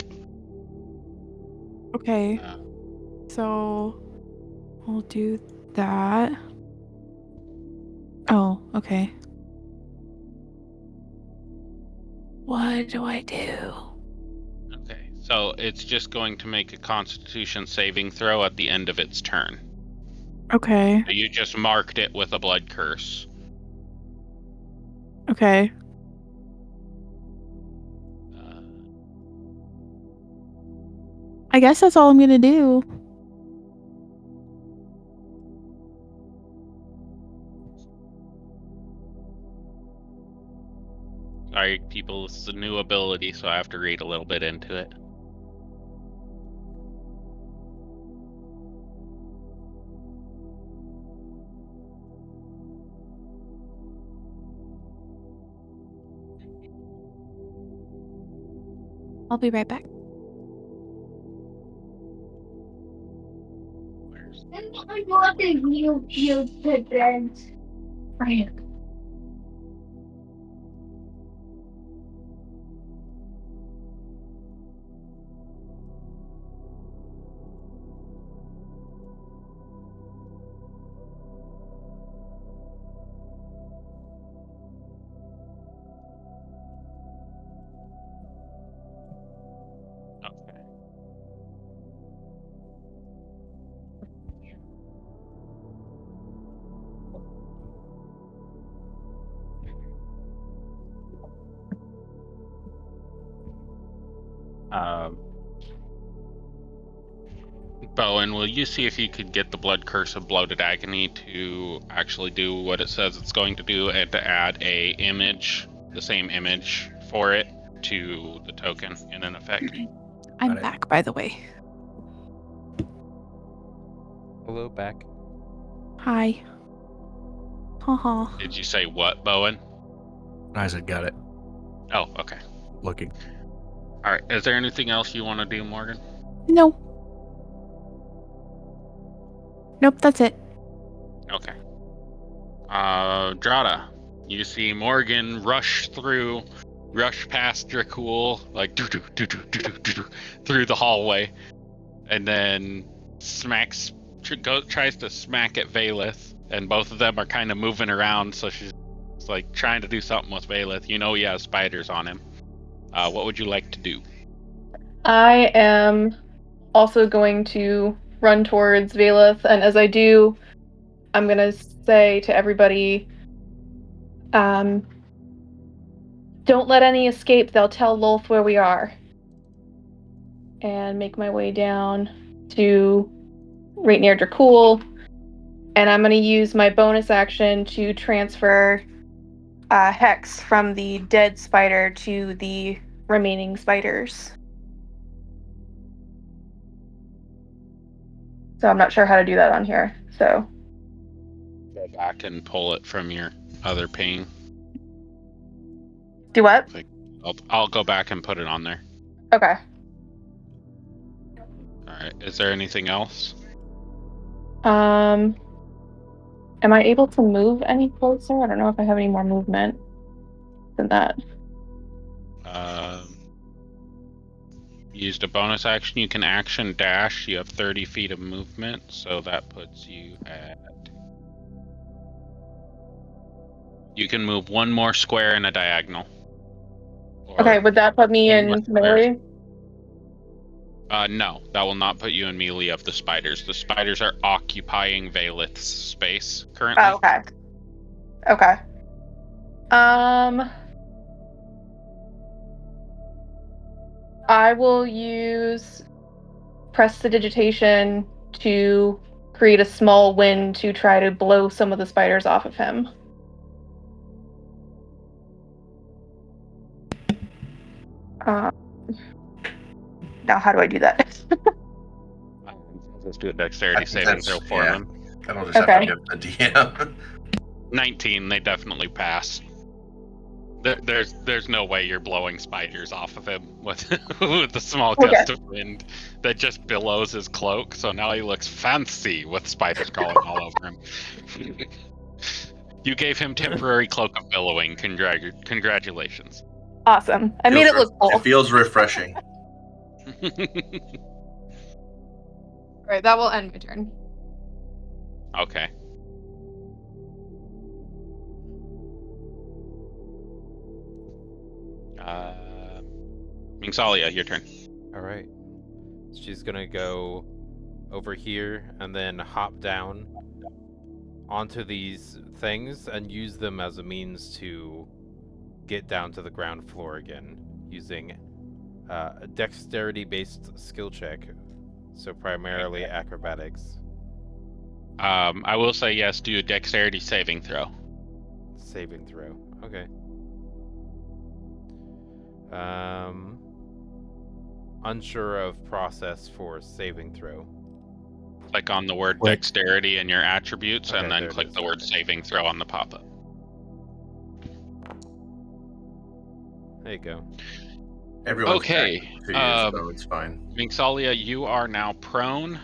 Okay. So we'll do that. Oh, okay. What do I do? Okay, so it's just going to make a Constitution saving throw at the end of its turn. Okay. So you just marked it with a blood curse. Okay. I guess that's all I'm gonna do. Sorry, people, this is a new ability, so I have to read a little bit into it. I'll be right back. I wanted you to dance. Right. Okay. Bowen, will you see if you could get the blood curse of bloated agony to actually do what it says it's going to do, and to add a image, the same image for it, to the token in an effect? I'm back, by the way. Hello, back. Hi. Haha. Did you say what, Bowen? I said got it. Oh, okay. Looking. All right. Is there anything else you want to do, Morgan? No. Nope, that's it. Okay. Drada, you see Morgan rush past Dracul, like through the hallway, and then tries to smack at Valeth, and both of them are kind of moving around, so she's like trying to do something with Valeth. You know he has spiders on him. What would you like to do? I am also going to run towards Valeth, and as I do, I'm gonna say to everybody, don't let any escape. They'll tell Lolth where we are. And make my way down to right near Dracul, and I'm gonna use my bonus action to transfer Hex from the dead spider to the remaining spiders. So I'm not sure how to do that on here. So Go back and pull it from your other ping. do what? I'll go back and put it on there. Okay. All right. Is there anything else? Am I able to move any closer? I don't know if I have any more movement than that. used a bonus action. You can action dash. You have 30 feet of movement, so that puts you at... You can move one more square in a diagonal. Okay, would that put me in melee? No, that will not put you in melee of the spiders. The spiders are occupying Valith's space currently. Oh, okay. Okay. I will use prestidigitation to create a small wind to try to blow some of the spiders off of him. Now, how do I do that? Let's do a dexterity saving throw for them. That'll just have to give the DM. 19, they definitely pass. There's no way you're blowing spiders off of him with with a small gust of wind that just billows his cloak. So now he looks fancy with spiders crawling all over him. You gave him temporary cloak of billowing. Congratulations. Awesome. I made it look cool. It feels refreshing. Alright, that will end my turn. Okay. Mingsalia, your turn. Alright. She's gonna go over here and then hop down onto these things and use them as a means to get down to the ground floor again using a dexterity-based skill check. So primarily acrobatics. I will say yes, do a dexterity saving throw. Saving throw. Okay. Unsure of process for saving throw. Click on the word dexterity in your attributes, Okay, and then click the word saving throw on the pop-up. There you go. Everyone's okay. back to you, so it's fine. Mingsalia, you are now prone.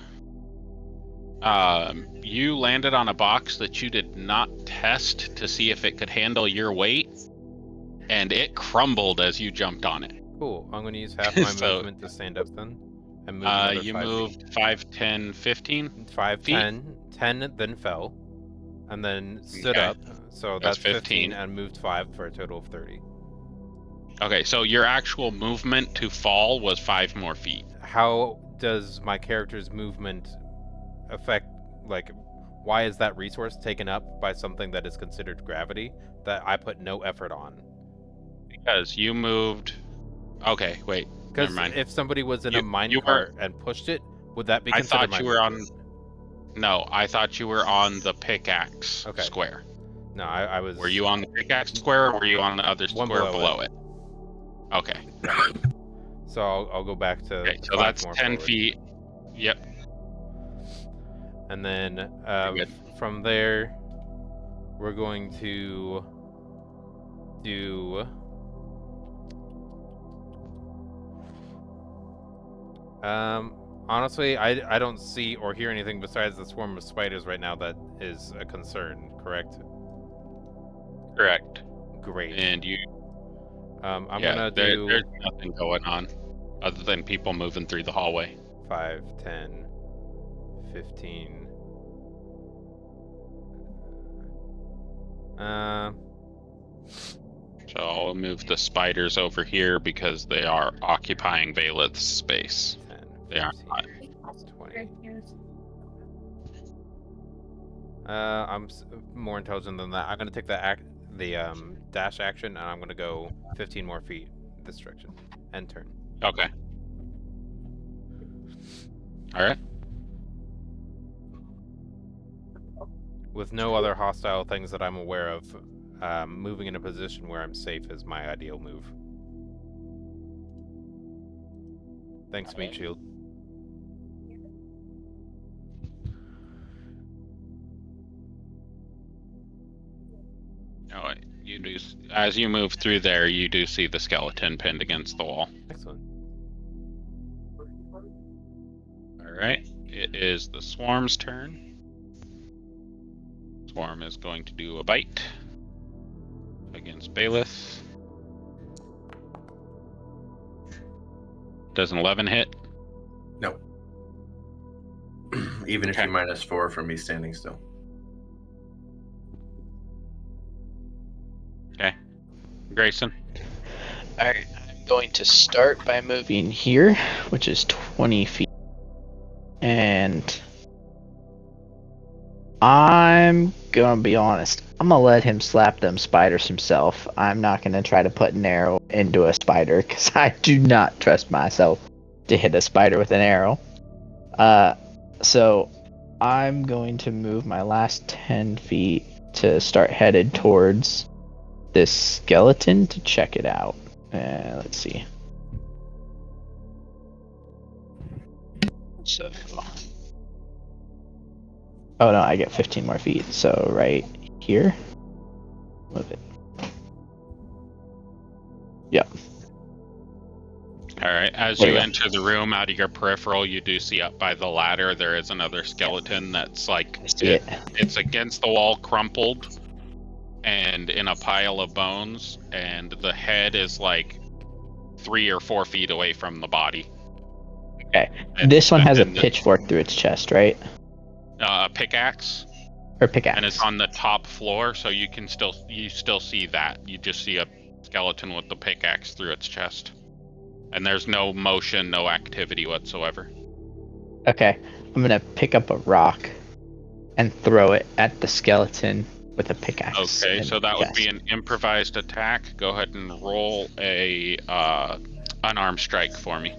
You landed on a box that you did not test to see if it could handle your weight, and it crumbled as you jumped on it. Cool. I'm going to use half my movement to stand up then. And move you 5 moved feet. 5, 10, 15? 5, feet? 10, then fell. And then stood Okay. up. So that's 15 and moved 5 for a total of 30. Okay, so your actual movement to fall was 5 more feet. How does my character's movement affect, like, why is that resource taken up by something that is considered gravity that I put no effort on? Because you moved... Okay, wait. Because if somebody was in a minecart and pushed it, would that be considered my movement? No, I thought you were on the pickaxe square. No, I was... Were you on the pickaxe square, or were you on the other square below it? Okay. So I'll go back to... Okay, so that's 10 feet. Yep. And then from there, we're going to do... honestly, I don't see or hear anything besides the swarm of spiders right now that is a concern, correct? Correct. Great. And you... I'm gonna do... There's nothing going on, other than people moving through the hallway. 5, 10, 15... So I'll move the spiders over here because they are occupying Valith's space. 10, they are not. 20. I'm more intelligent than that. I'm gonna take the dash action, and I'm gonna go 15 more feet this direction. End turn. Okay. All right. With no other hostile things that I'm aware of, moving in a position where I'm safe is my ideal move. Thanks, Meat Shield. No, you do. As you move through there, you do see the skeleton pinned against the wall. Excellent. All right. It is the swarm's turn. Swarm is going to do a bite against Baelith. Does an 11 hit? No. Even if Okay. you -4 from me standing still. Okay. Grayson? Alright, I'm going to start by moving here, which is 20 feet. And I'm gonna be honest. I'm gonna let him slap them spiders himself. I'm not gonna try to put an arrow into a spider because I do not trust myself to hit a spider with an arrow. So I'm going to move my last 10 feet to start headed towards this skeleton to check it out. Let's see. So, oh no, I get 15 more feet. So right here. Move it. Yep. All right. As There you we go. enter the room, out of your peripheral, you do see up by the ladder there is another skeleton that's like I see it. it's against the wall, crumpled, and in a pile of bones, and the head is like 3 or 4 feet away from the body. Okay. And This one has a then the- pitchfork through its chest, right? Pickaxe, Or pickaxe. and it's on the top floor, so you still see that. You just see a skeleton with the pickaxe through its chest. And there's no motion, no activity whatsoever. Okay. I'm gonna pick up a rock and throw it at the skeleton with a pickaxe. Okay, in so the that would be chest. an improvised attack. Go ahead and roll a unarmed strike for me.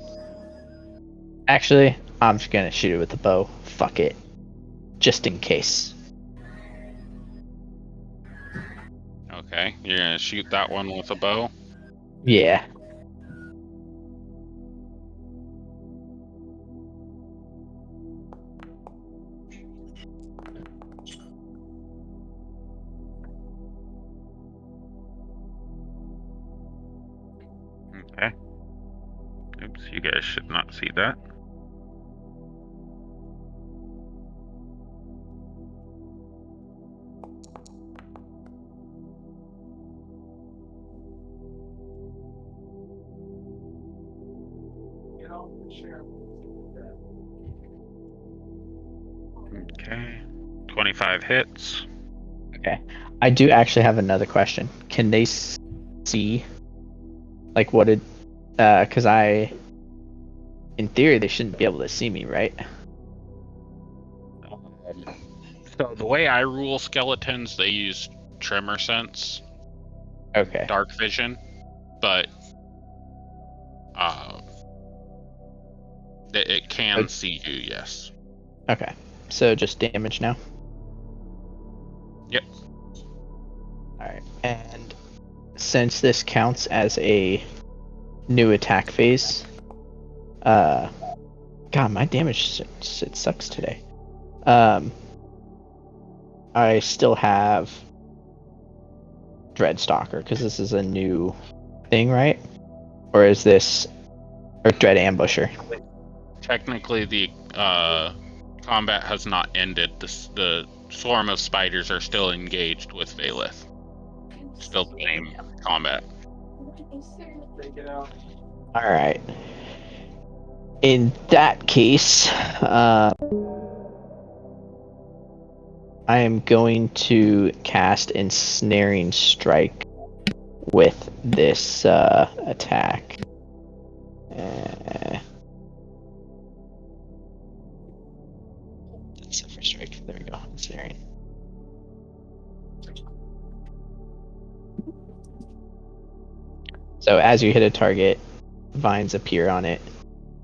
Actually, I'm just gonna shoot it with the bow. Fuck it. Just in case. Okay, you're gonna shoot that one with a bow. Yeah. Okay. Oops, you guys should not see that. Okay. 25 hits. Okay. I do actually have another question. Can they see, like, what it? Because in theory, they shouldn't be able to see me, right? So the way I rule skeletons, they use tremor sense, Okay. dark vision, but it can see you, yes. Okay. So just damage now. Yep. Alright. And since this counts as a new attack phase, God, my damage shit sucks today. I still have Dreadstalker because this is a new thing, right? Or is this or Dread Ambusher? Technically, the combat has not ended. The swarm of spiders are still engaged with Valeth. Still the same combat. Alright. In that case, I am going to cast Ensnaring Strike with this attack. That's the first strike. There we go. Ensnaring. So as you hit a target, vines appear on it.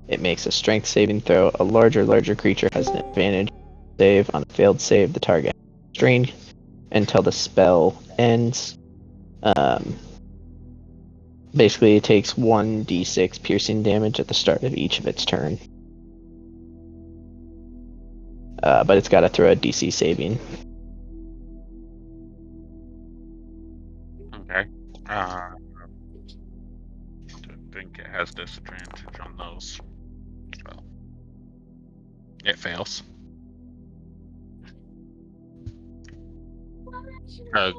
It makes a strength saving throw. A larger creature has an advantage save on a failed save. The target is restrained until the spell ends. Basically, it takes 1d6 piercing damage at the start of each of its turn. But it's got to throw a DC saving. Okay. I think it has disadvantage on those. So it fails.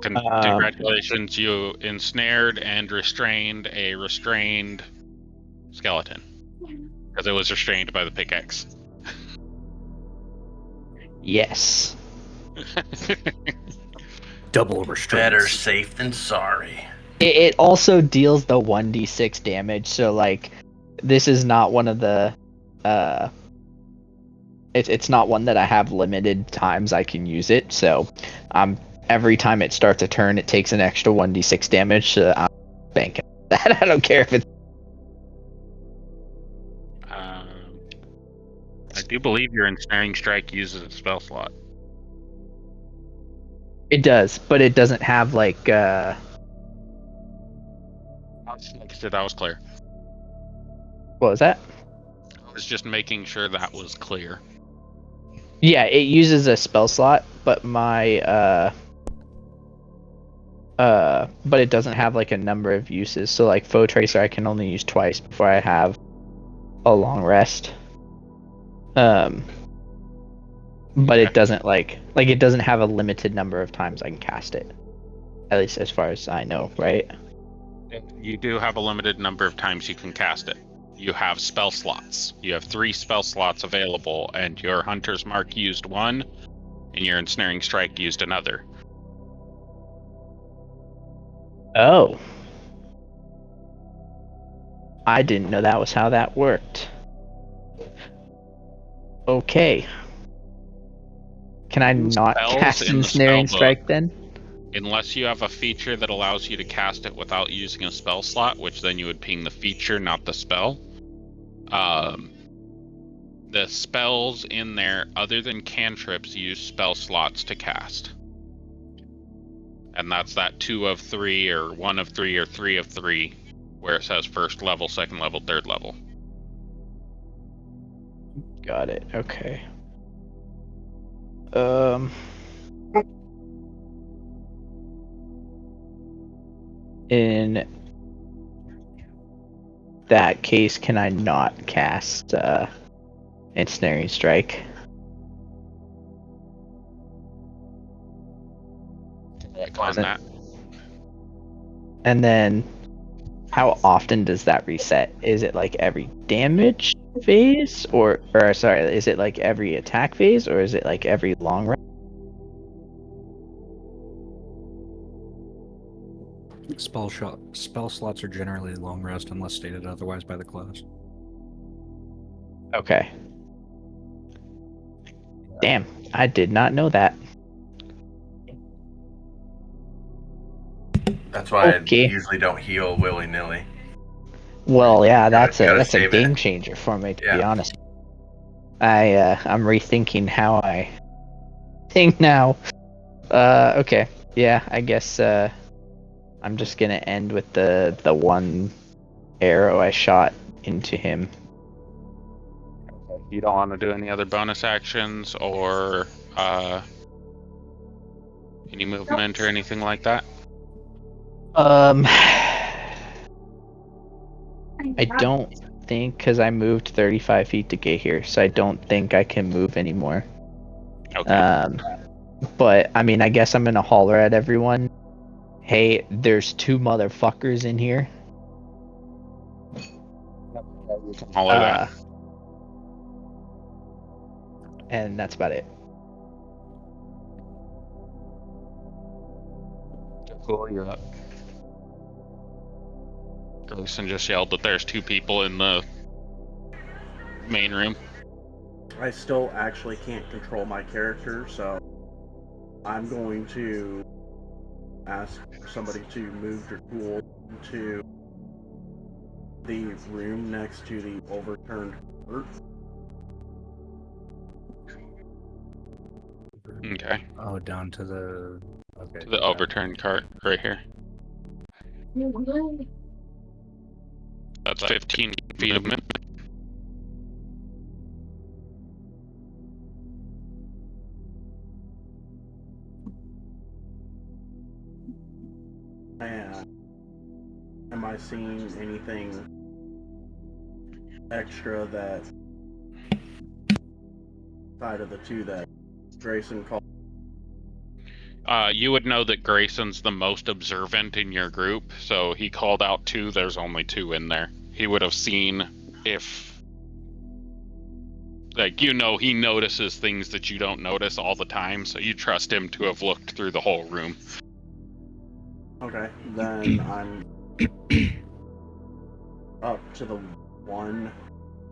Congratulations, you ensnared and restrained a restrained skeleton. because it was restrained by the pickaxe. Yes. Double restraints. Better safe than sorry. It also deals the 1d6 damage, so like this is not one of the it's not one that I have limited times I can use it, so every time it starts a turn it takes an extra 1d6 damage, so I'm banking that. I don't care if it's I do believe your ensnaring strike uses a spell slot. it does, but it doesn't have like That was clear. what was that? I was just making sure that was clear. Yeah, it uses a spell slot, but but it doesn't have like a number of uses. So like Foe Tracer I can only use twice before I have a long rest. But it doesn't like it doesn't have a limited number of times I can cast it. At least as far as I know, right? You do have a limited number of times you can cast it. You have spell slots. You have 3 spell slots available, and your Hunter's Mark used 1, and your Ensnaring Strike used another. Oh. I didn't know that was how that worked. Okay. Can I not Spells cast in the Ensnaring spell book. Strike then? Unless you have a feature that allows you to cast it without using a spell slot, which then you would ping the feature, not the spell. The spells in there, other than cantrips, use spell slots to cast. And that's that 2 of 3, or 1 of 3, or 3 of 3, where it says first level, second level, third level. Got it. Okay. In that case, can I not cast Ensnaring Strike? On that. And then, how often does that reset? Is it like every damage phase, or sorry, is it like every attack phase, or is it like every long rest? Spell slots are generally long rest unless stated otherwise by the class. Okay. Damn, I did not know that. That's why Okay. I usually don't heal willy-nilly. Well, yeah, that's gotta a save it. game changer for me, to be Yeah. honest. I'm rethinking how I think now. Okay, yeah, I guess I'm just gonna end with the one arrow I shot into him. You don't want to do any other bonus actions or any movement or anything like that? I don't think, because I moved 35 feet to get here, so I don't think I can move anymore. Okay. But I mean, I guess I'm gonna holler at everyone. Hey, there's 2 motherfuckers in here. Holler that. And that's about it. Cool, you're up. Gleason just yelled that there's 2 people in the main room. I still actually can't control my character, so I'm going to ask for somebody to move their tool to the room next to the overturned cart. Okay. Oh, down to the... Okay. To the overturned cart right here. That's 15 feet of movement. And am I seeing anything extra that side of the 2 that Grayson called? You would know that Grayson's the most observant in your group, so he called out 2. There's only 2 in there. He would have seen if Like, he notices things that you don't notice all the time, so you trust him to have looked through the whole room. Okay, then I'm up to the one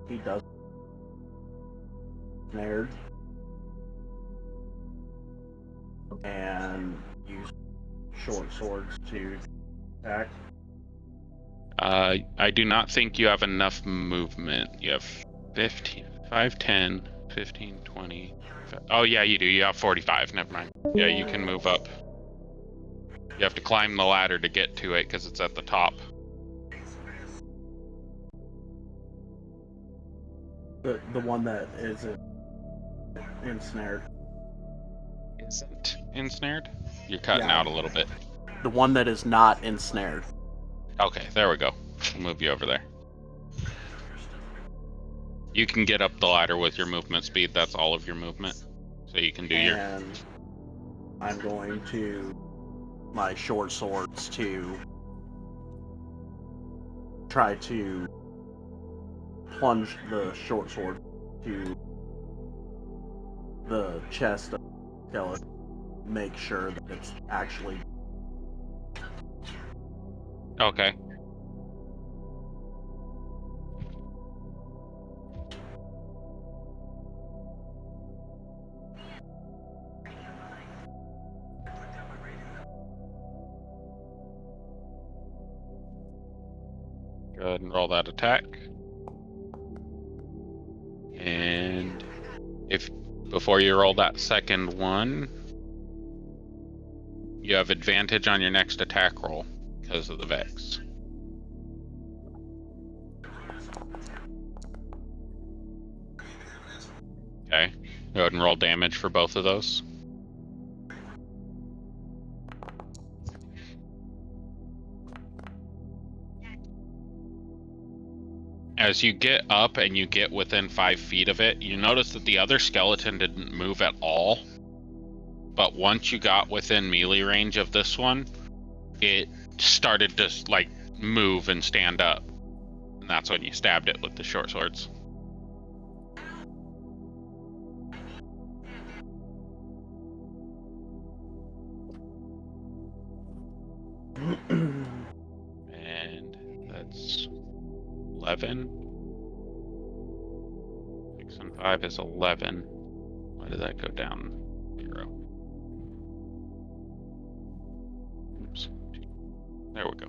he does snared. And use short swords to attack. I do not think you have enough movement. You have 15, 5, 10, 15, 20. Oh, yeah, you do. You have 45. Never mind. Yeah, you can move up. You have to climb the ladder to get to it because it's at the top. The one that isn't ensnared. Isn't ensnared? You're cutting out a little bit. The one that is not ensnared. Okay, there we go. I'll move you over there. You can get up the ladder with your movement speed. That's all of your movement. So you can do and I'm going to my short swords to try to plunge the short sword to the chest of the skeleton. Make sure that it's actually... Okay. Go ahead and roll that attack. And if before you roll that second one, you have advantage on your next attack roll because of the Vex. Okay. Go ahead and roll damage for both of those. As you get up and you get within 5 feet of it, you notice that the other skeleton didn't move at all. But once you got within melee range of this one, it started to like move and stand up. And that's when you stabbed it with the short swords. And that's 11. 6 and 5 is 11. Why did that go down 0? Oops. There we go.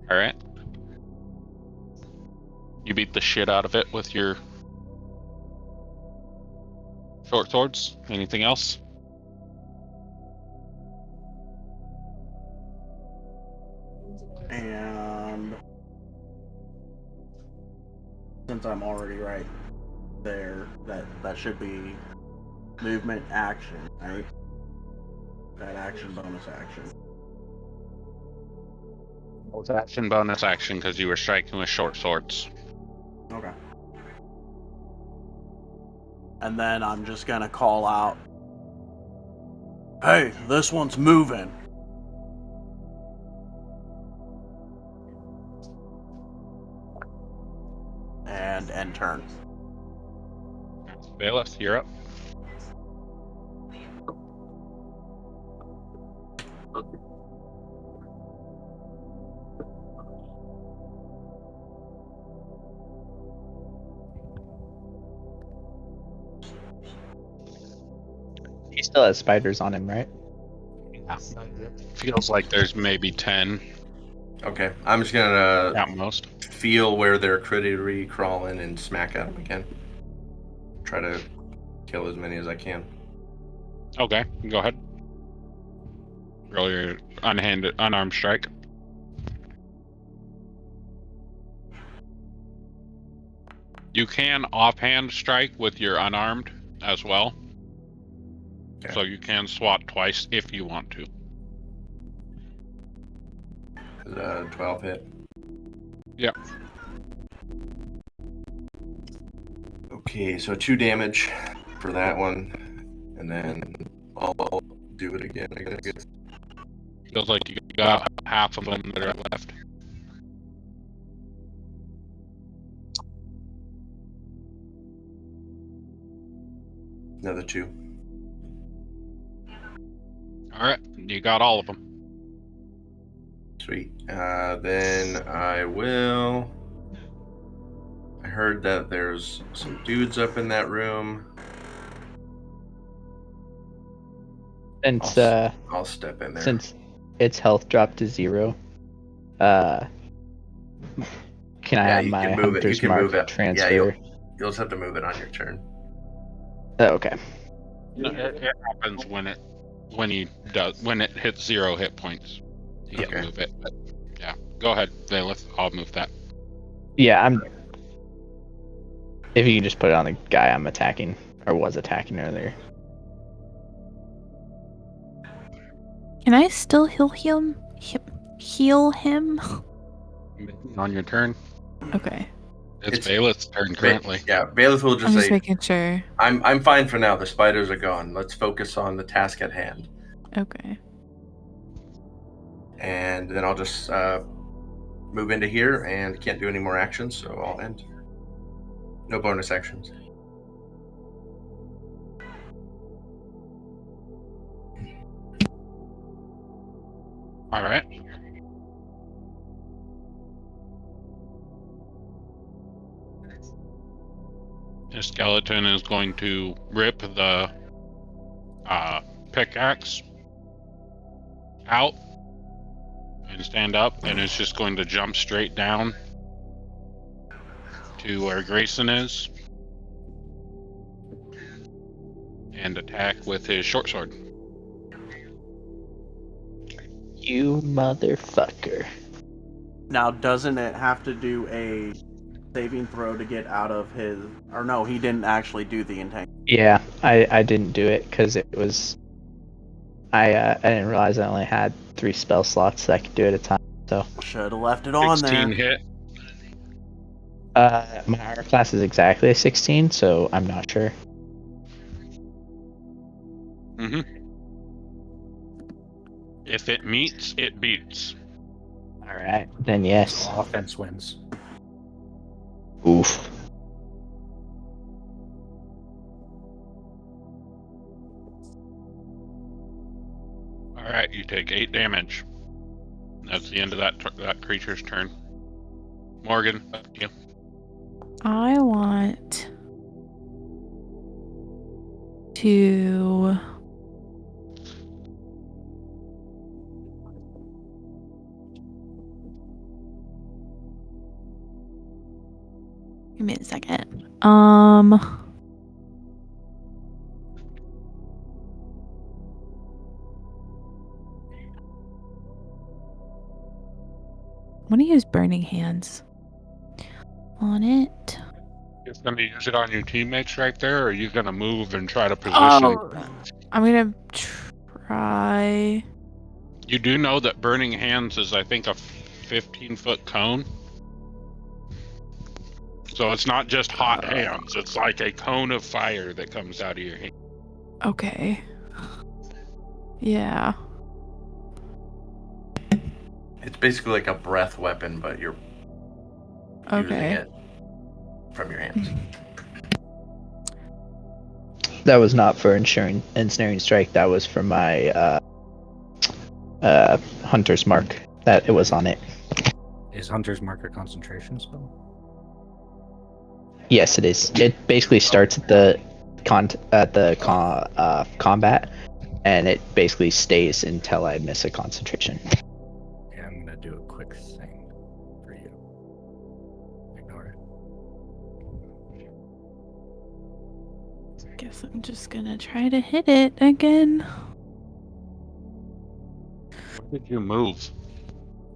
Alright. You beat the shit out of it with your short swords. Anything else? And since I'm already right there, that should be movement action, right? That action, bonus action. Both action, bonus action, because you were striking with short swords. Okay. And then I'm just gonna call out, "Hey, this one's moving." And end turn. Bailiff, you're up. He still has spiders on him, right? Yeah. Feels like there's maybe 10 Okay, I'm just gonna at most. feel where they're crittering, crawling, and smack at them again. Try to kill as many as I can. Okay, go ahead. Roll your unarmed strike. You can offhand strike with your unarmed as well. Okay. So you can swat twice if you want to. 12 hit. Yep. Okay, so 2 damage for that one, and then I'll do it again, I guess. Feels like you got half of them that are left. Another 2. All right, you got all of them. Sweet. Then I will. I heard that there's some dudes up in that room. Since I'll step in there. Since its health dropped to 0, can I have you my can move it. You Hunter's can Mark move it. transfer? Yeah, you'll just have to move it on your turn. Oh, okay. No, it happens when it hits 0 hit points. You can move it. But yeah, go ahead, Valeth. I'll move that. Yeah, if you can just put it on the guy I'm attacking or was attacking earlier. Can I still heal him? Heal him? On your turn. Okay. It's Valeth's turn currently. Valeth will just I'm just say, making sure. I'm fine for now. The spiders are gone. Let's focus on the task at hand. Okay. And then I'll just move into here and can't do any more actions, so I'll end. No bonus actions. All right. The skeleton is going to rip the pickaxe out and stand up, and it's just going to jump straight down to where Grayson is and attack with his short sword. You motherfucker. Now, doesn't it have to do a saving throw to get out of his... Or no, he didn't actually do the entangle. Yeah, I didn't do it because it was... I didn't realize I only had 3 spell slots that I could do at a time, so... Should have left it on there. 16 hit. My armor class is exactly a 16, so I'm not sure. Mm-hmm. If it meets, it beats. Alright, then yes. So offense wins. Oof. Alright, you take 8 damage. That's the end of that creature's turn. Morgan, up to you. I want to give me a second. I'm gonna use Burning Hands on it. You're going to use it on your teammates right there, or are you going to move and try to position? Oh, I'm gonna try. You do know that Burning Hands is, I think, a 15-foot cone. So it's not just hot hands. It's like a cone of fire that comes out of your hand. Okay. Yeah. It's basically like a breath weapon, but you're using it from your hands. That was not for ensnaring strike. That was for my Hunter's Mark. That it was on it. Is Hunter's Mark a concentration spell? Yes, it is. It basically starts at the combat, and it basically stays until I miss a concentration. Yeah, I'm gonna do a quick thing for you. Ignore it. Guess I'm just gonna try to hit it again. What did you move?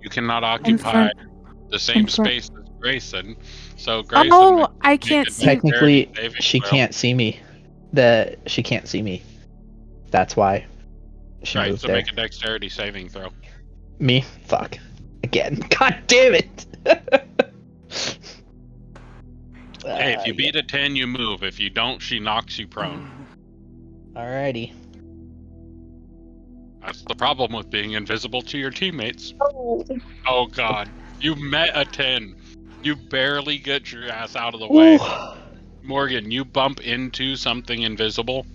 You cannot occupy the same space as Grayson. So Grayson. Oh, I can't see. Technically, she can't see me. She can't see me. That's why she moved so there. make a dexterity saving throw. Me? Fuck. Again. God damn it! Hey, if you beat a 10, you move. If you don't, she knocks you prone. Alrighty. That's the problem with being invisible to your teammates. Oh god. You met a 10. You barely get your ass out of the way. Morgan, you bump into something invisible,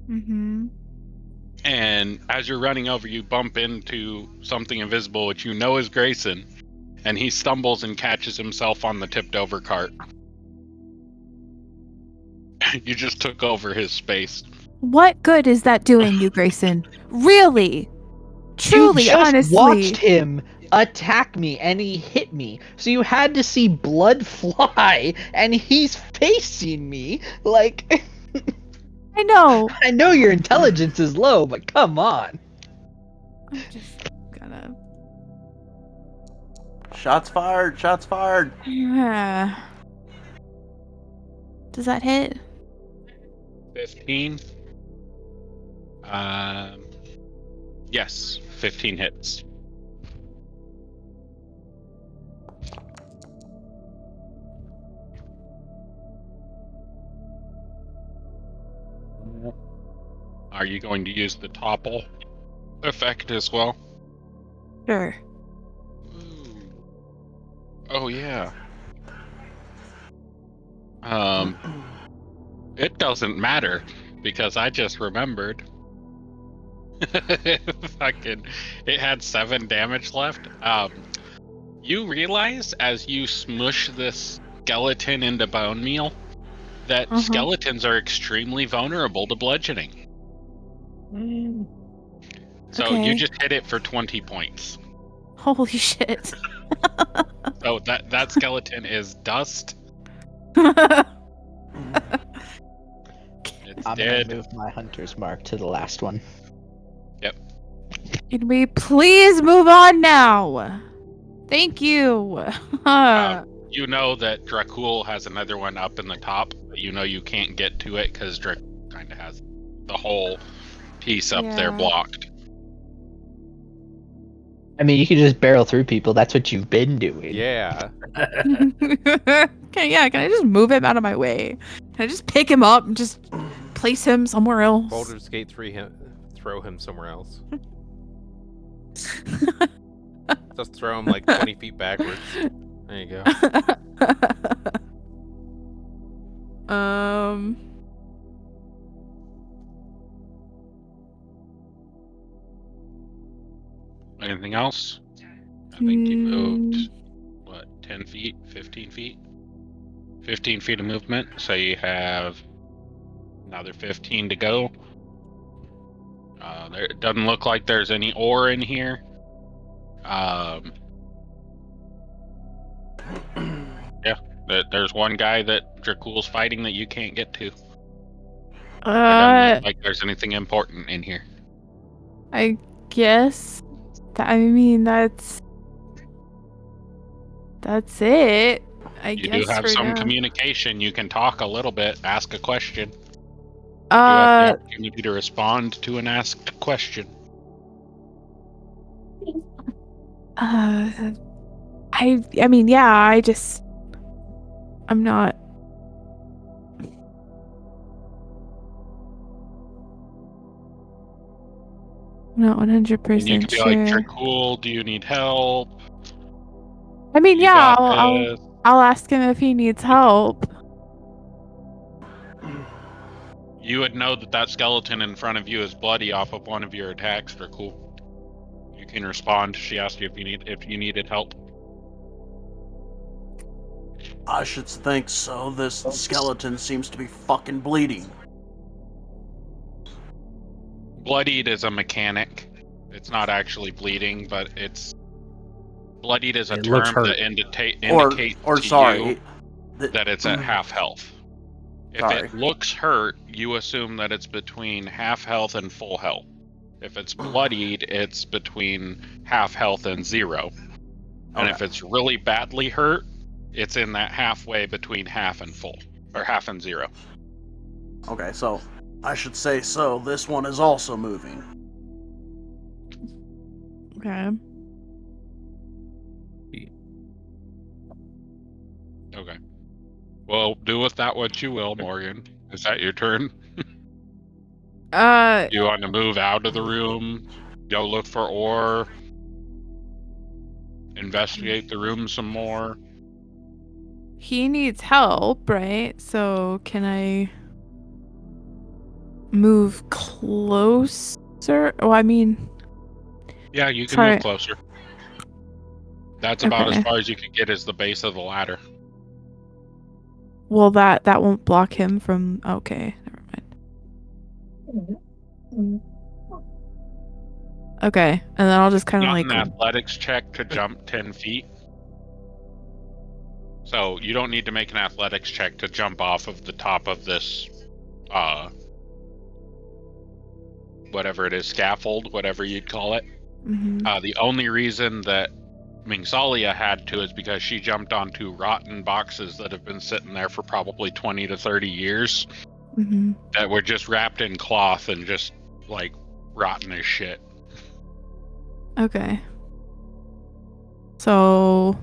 Mm-hmm. and as you're running over, you bump into something invisible, which you know is Grayson, and he stumbles and catches himself on the tipped-over cart. You just took over his space. What good is that doing you, Grayson? Really? Truly, you just honestly. watched him attack me and he hit me. So you had to see blood fly and he's facing me. Like, I know. I know your intelligence is low, but come on. I'm just gonna. Shots fired! Shots fired! Yeah. Does that hit? 15. Yes, 15 hits. Are you going to use the topple effect as well? Sure. Ooh. Oh yeah. It doesn't matter because I just remembered. It had 7 damage left. You realize as you smush this skeleton into bone meal that skeletons are extremely vulnerable to bludgeoning. So you Okay. just hit it for 20 points. Holy shit. So that skeleton is dust. It's I'm dead. gonna move my hunter's mark to the last one. Yep. Can we please move on now? Thank you. You know that Dracul has another one up in the top, but you know you can't get to it because Dracul kind of has the whole piece up there Yeah. blocked. I mean, you could just barrel through people. That's what you've been doing. Yeah. Okay, yeah, can I just move him out of my way? Can I just pick him up and just place him somewhere else? Baldur's Gate 3 throw him somewhere else. Just throw him like 20 feet backwards. There you go. Anything else? I think you moved, what, 10 feet? 15 feet? 15 feet of movement, so you have another 15 to go. It doesn't look like there's any ore in here. Yeah, there's one guy that Dracul's fighting that you can't get to. It doesn't look like there's anything important in here. I guess. I mean, that's it. You do have some communication. You can talk a little bit, ask a question. You have the opportunity to respond to an asked question. I mean, yeah, I'm not. I'm not 100% And you can be sure. like, Dracul, do you need help? I mean, You yeah, got this. I'll ask him if he needs help. You would know that skeleton in front of you is bloody off of one of your attacks, Dracul. You can respond. She asked you if you needed help. I should think so. This skeleton seems to be fucking bleeding. Bloodied is a mechanic. It's not actually bleeding, but it's bloodied is a term that indicates to you that it's at half health. If it looks hurt, you assume that it's between half health and full health. If it's bloodied, it's between half health and 0. And if it's really badly hurt, it's in that halfway between half and full, or half and 0. Okay, so I should say so. This one is also moving. Okay. Okay. Well, do with that what you will, Morgan. Is that your turn? You want to move out of the room? Go look for ore? Investigate the room some more? he needs help, right? So can I move closer? Oh, I mean, Yeah, you can sorry. move closer. That's about as Okay. far as you can get is the base of the ladder. Well, that won't block him from. Okay, never mind. Okay, and then I'll just kind of Not like. an athletics check to jump 10 feet. So you don't need to make an athletics check to jump off of the top of this, whatever it is, scaffold, whatever you'd call it. Mhm. The only reason that Mingsalia had to is because she jumped onto rotten boxes that have been sitting there for probably 20 to 30 years Mhm. that were just wrapped in cloth and just, like, rotten as shit. Okay. So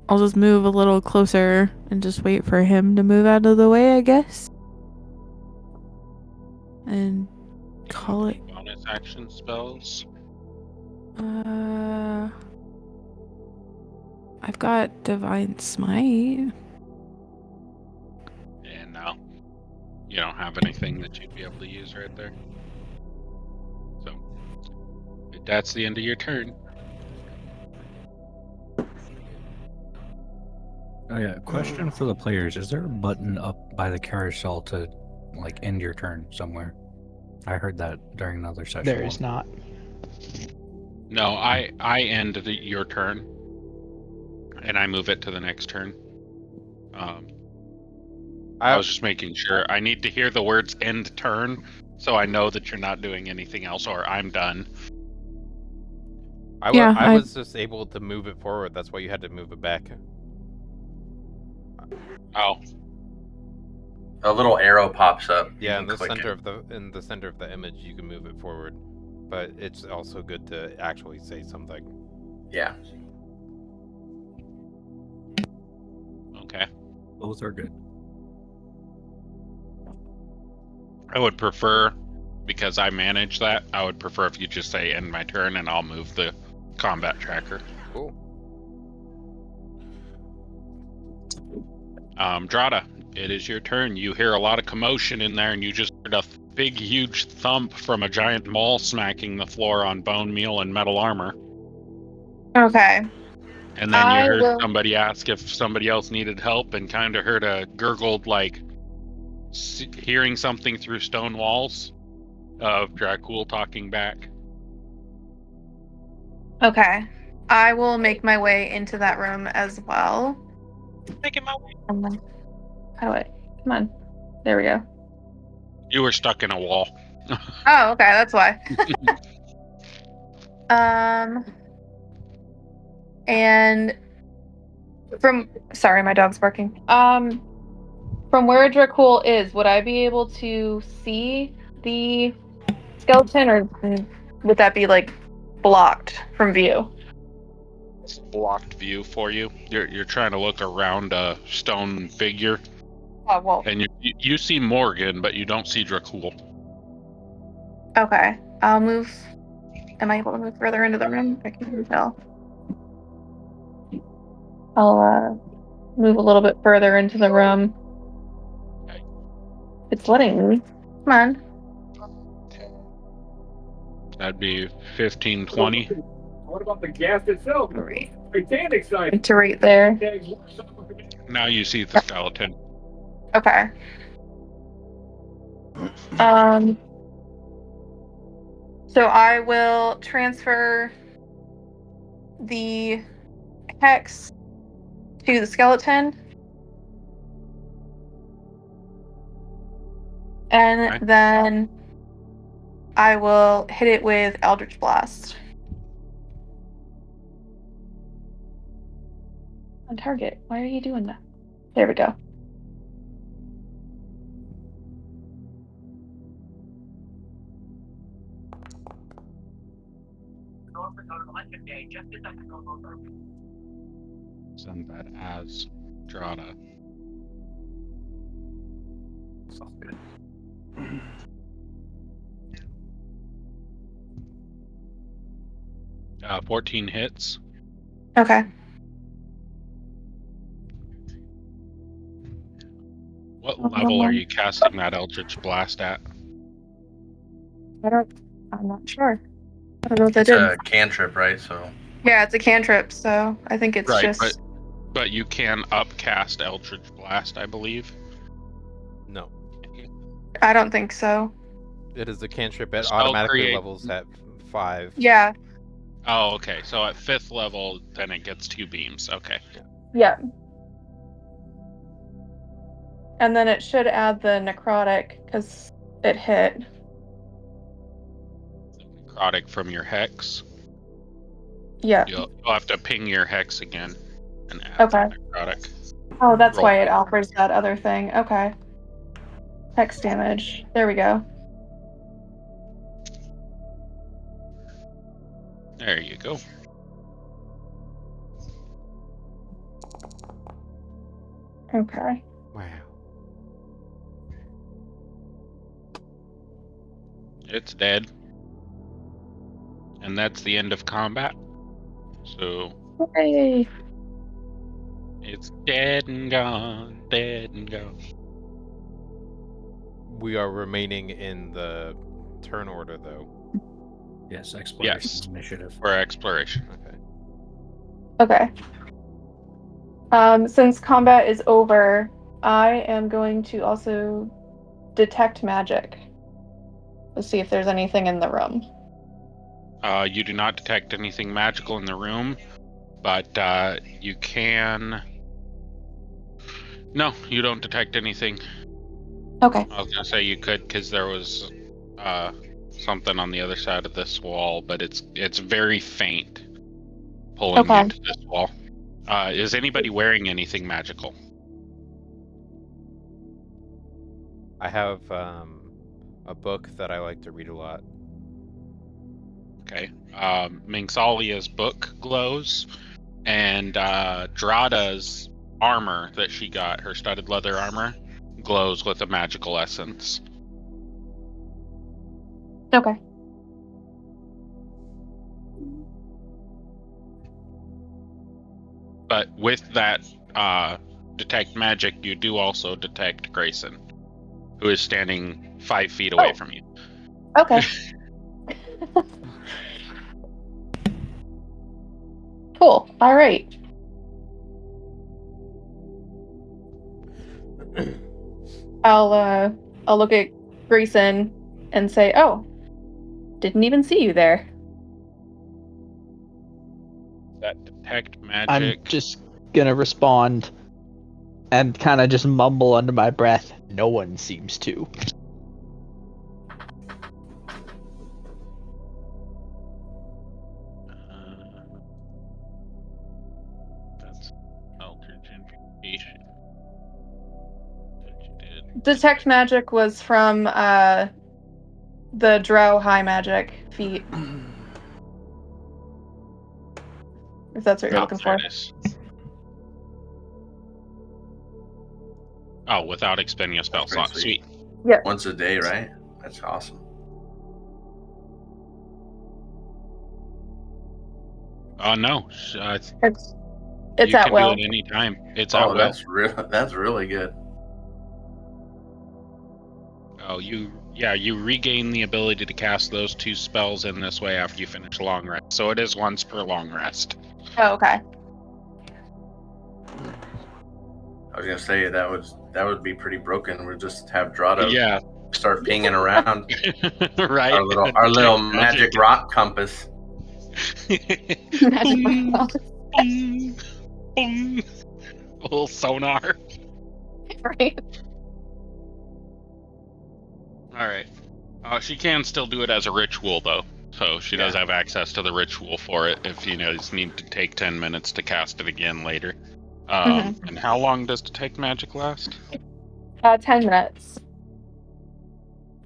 I'll just move a little closer and just wait for him to move out of the way, I guess. And call it. Bonus action spells. I've got Divine Smite. And no, you don't have anything that you'd be able to use right there. So that's the end of your turn. Oh yeah, question for the players: is there a button up by the carousel to, like, end your turn somewhere? I heard that during another session. There is not. No, I end your turn, and I move it to the next turn. I was just making sure. I need to hear the words "end turn," so I know that you're not doing anything else, or I'm done. I was just able to move it forward. That's why you had to move it back. Oh. A little arrow pops up. Yeah, in the center of the image, you can move it forward, but it's also good to actually say something. Yeah. Okay. Both are good. I would prefer, because I manage that, I would prefer if you just say end my turn and I'll move the combat tracker. Cool. Drada, it is your turn. You hear a lot of commotion in there, and you just heard a big, huge thump from a giant maul smacking the floor on bone meal and metal armor. Okay. And then you heard somebody ask if somebody else needed help, and kind of heard a gurgled, like, hearing something through stone walls of Dracul talking back. Okay. I will make my way into that room as well. Making my way. How do I? Come on. There we go. You were stuck in a wall. Oh, okay. That's why. And sorry, my dog's barking. From where Dracul is, would I be able to see the skeleton, or would that be like blocked from view? It's blocked view for you. You're trying to look around a stone figure. Oh, well. And you see Morgan, but you don't see Dracul. Okay. I'll move. Am I able to move further into the room? I can't tell. I'll move a little bit further into the room. Okay. It's letting me. Come on. That'd be 15, 20. What about the gas itself? Right. Titanic side. It's right there. Now you see the skeleton. Okay. So I will transfer the hex to the skeleton. And then I will hit it with Eldritch Blast. On target. Why are you doing that? There we go. Send that as Drada. 14 hits. Okay. What level are you casting that Eldritch Blast at? I'm not sure. I don't know what that It's did. a cantrip, right? So Yeah, it's a cantrip, so I think it's Right, just. but you can upcast Eldritch Blast, I believe. No. I don't think so. It is a cantrip. It Spell automatically create- levels at 5. Yeah. Oh, okay. So at 5th level, then it gets 2 beams. Okay. Yeah. And then it should add the necrotic because it hit. Necrotic from your hex. Yeah. You'll have to ping your hex again and add Okay. the necrotic. Oh, that's Roll. why it offers that other thing. Okay. Hex damage. There we go. There you go. Okay. Wow. It's dead. And that's the end of combat. So Yay. it's dead and gone, dead and gone. We are remaining in the turn order, though. Yes, exploration Yes. initiative. For exploration. Okay. Okay. Since combat is over, I am going to also detect magic. Let's see if there's anything in the room. You do not detect anything magical in the room, but you can. No, you don't detect anything. Okay. I was gonna say you could, because there was something on the other side of this wall, but it's very faint, pulling Okay. you to this wall. Is anybody wearing anything magical? I have a book that I like to read a lot. Okay. Minxalia's book glows, and Drada's armor that she got, her studded leather armor, glows with a magical essence. Okay. But with that detect magic, you do also detect Grayson, who is standing 5 feet away from you. Okay. Cool. All right. I'll look at Grayson and say, "Oh, didn't even see you there." That detect magic. I'm just gonna respond and kind of just mumble under my breath. No one seems to. That's Eldritch Invocation. That you did. Detect magic was from the Drow High Magic feat. If that's what you're looking There for. it is. Oh, without expending a spell Pretty slot. Sweet. Yeah. Once a day, right? That's awesome. No. It's you at can will. do it any time. It's at Oh, will. that's really good. Oh, you regain the ability to cast those 2 spells in this way after you finish a long rest. So it is once per long rest. Oh, okay. I was gonna say that would be pretty broken. We'll just have Drada Yeah. start pinging around Right. our little magic rock compass. Magic Boom, rock. boom, boom. A little sonar. Right. All right. She can still do it as a ritual, though. So she does have access to the ritual for it if you just need to take 10 minutes to cast it again later. And how long does detect magic last? 10 minutes.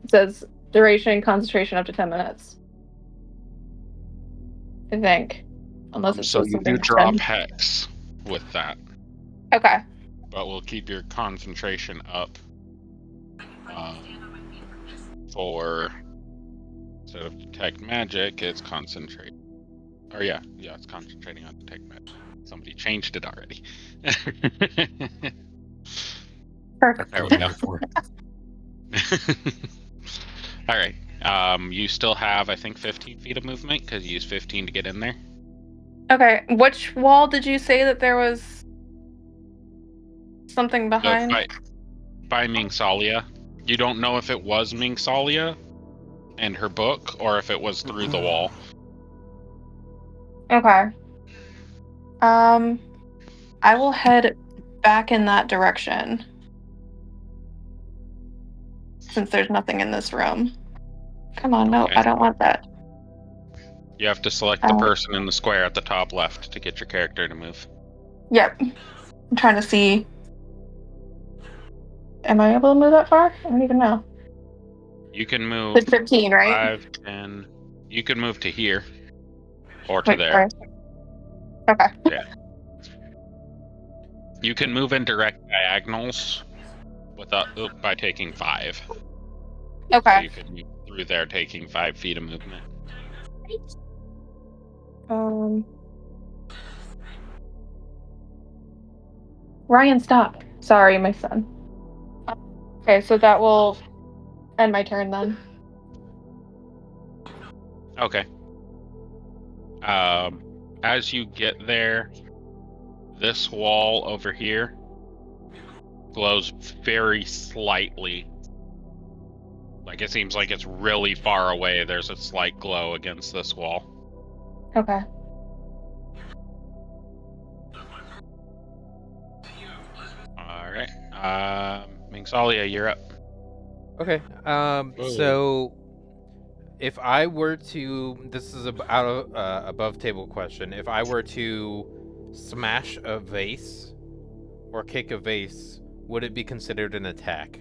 It says duration concentration up to 10 minutes. I think. Unless it's So just you something do drop 10. hex with that. Okay. But we'll keep your concentration up for, instead of detect magic, it's concentrate. Or yeah, it's concentrating on detect magic. Somebody changed it already. Perfect. There we go. All right. You still have, I think, 15 feet of movement because you used 15 to get in there. Okay, which wall did you say that there was something behind? By Mingsalia. You don't know if it was Mingsalia and her book or if it was through the wall. Okay. I will head back in that direction. Since there's nothing in this room. Come on, no, Okay. I don't want that. You have to select the person in the square at the top left to get your character to move. Yep. I'm trying to see. Am I able to move that far? I don't even know. You can move. It's 15, right? 5, 10. You can move to here. Or to Wait, there. sorry. Okay. Yeah. You can move in direct diagonals by taking 5. Okay. So you could move through there taking 5 feet of movement. Ryan, stop. Sorry, my son. Okay, so that will end my turn then. Okay. As you get there, this wall over here glows very slightly. Like it seems like it's really far away. There's a slight glow against this wall. Okay. Alright. Mingsalia, you're up. Okay. So if I were to, this is above table question. If I were to smash a vase or kick a vase, would it be considered an attack?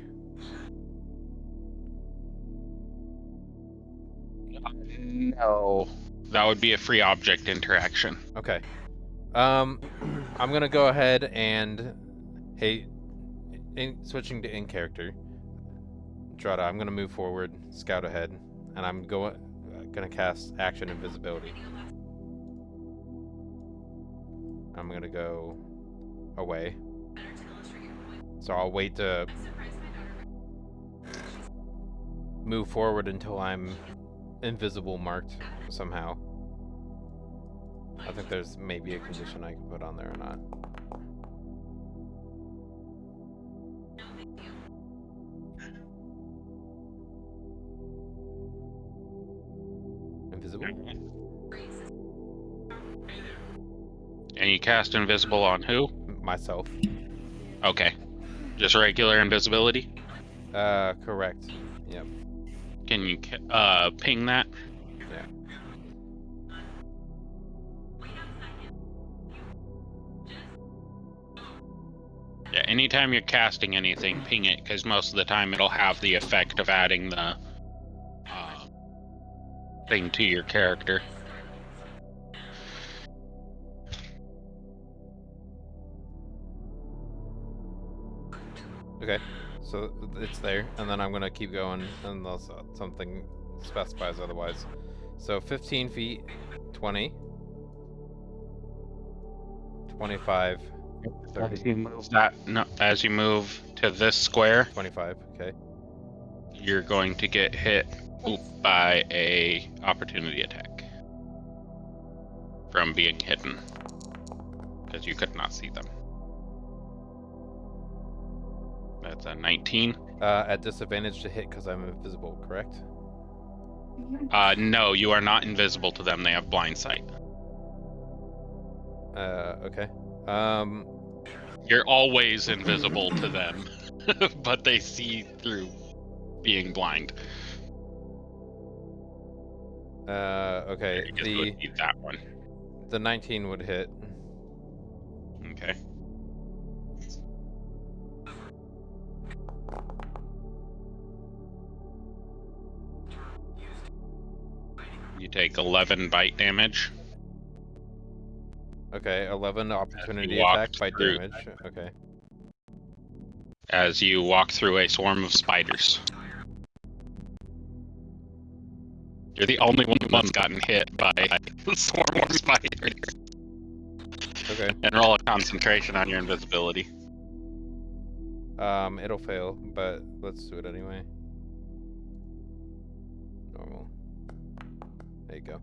No. That would be a free object interaction. Okay. I'm gonna go ahead and, switching to in character. Drada, I'm gonna move forward, scout ahead, and I'm gonna cast action invisibility. I'm gonna go away. So I'll wait to move forward until I'm invisible marked somehow. I think there's maybe a condition I can put on there or not. Invisible. And you cast invisible on who? Myself. Okay. Just regular invisibility? Correct. Yep. Can you ping that? Yeah. Yeah, anytime you're casting anything, ping it, because most of the time it'll have the effect of adding the thing to your character. Okay, so it's there, and then I'm gonna keep going unless something specifies otherwise. So 15 feet, 20, 25, 30. As you move as you move to this square, 25. Okay. you're going to get hit by a opportunity attack from being hidden because you could not see them. That's a 19. At disadvantage to hit because I'm invisible, correct? No, you are not invisible to them. They have blind sight. Okay. You're always invisible to them, but they see through being blind. Okay. That one. The 19 would hit. Okay. You take 11 bite damage. Okay, 11 opportunity attack by damage. Okay. As you walk through a swarm of spiders. You're the only one that's gotten hit by a swarm of spiders. Okay. And roll a concentration on your invisibility. It'll fail, but let's do it anyway. Normal. There you go.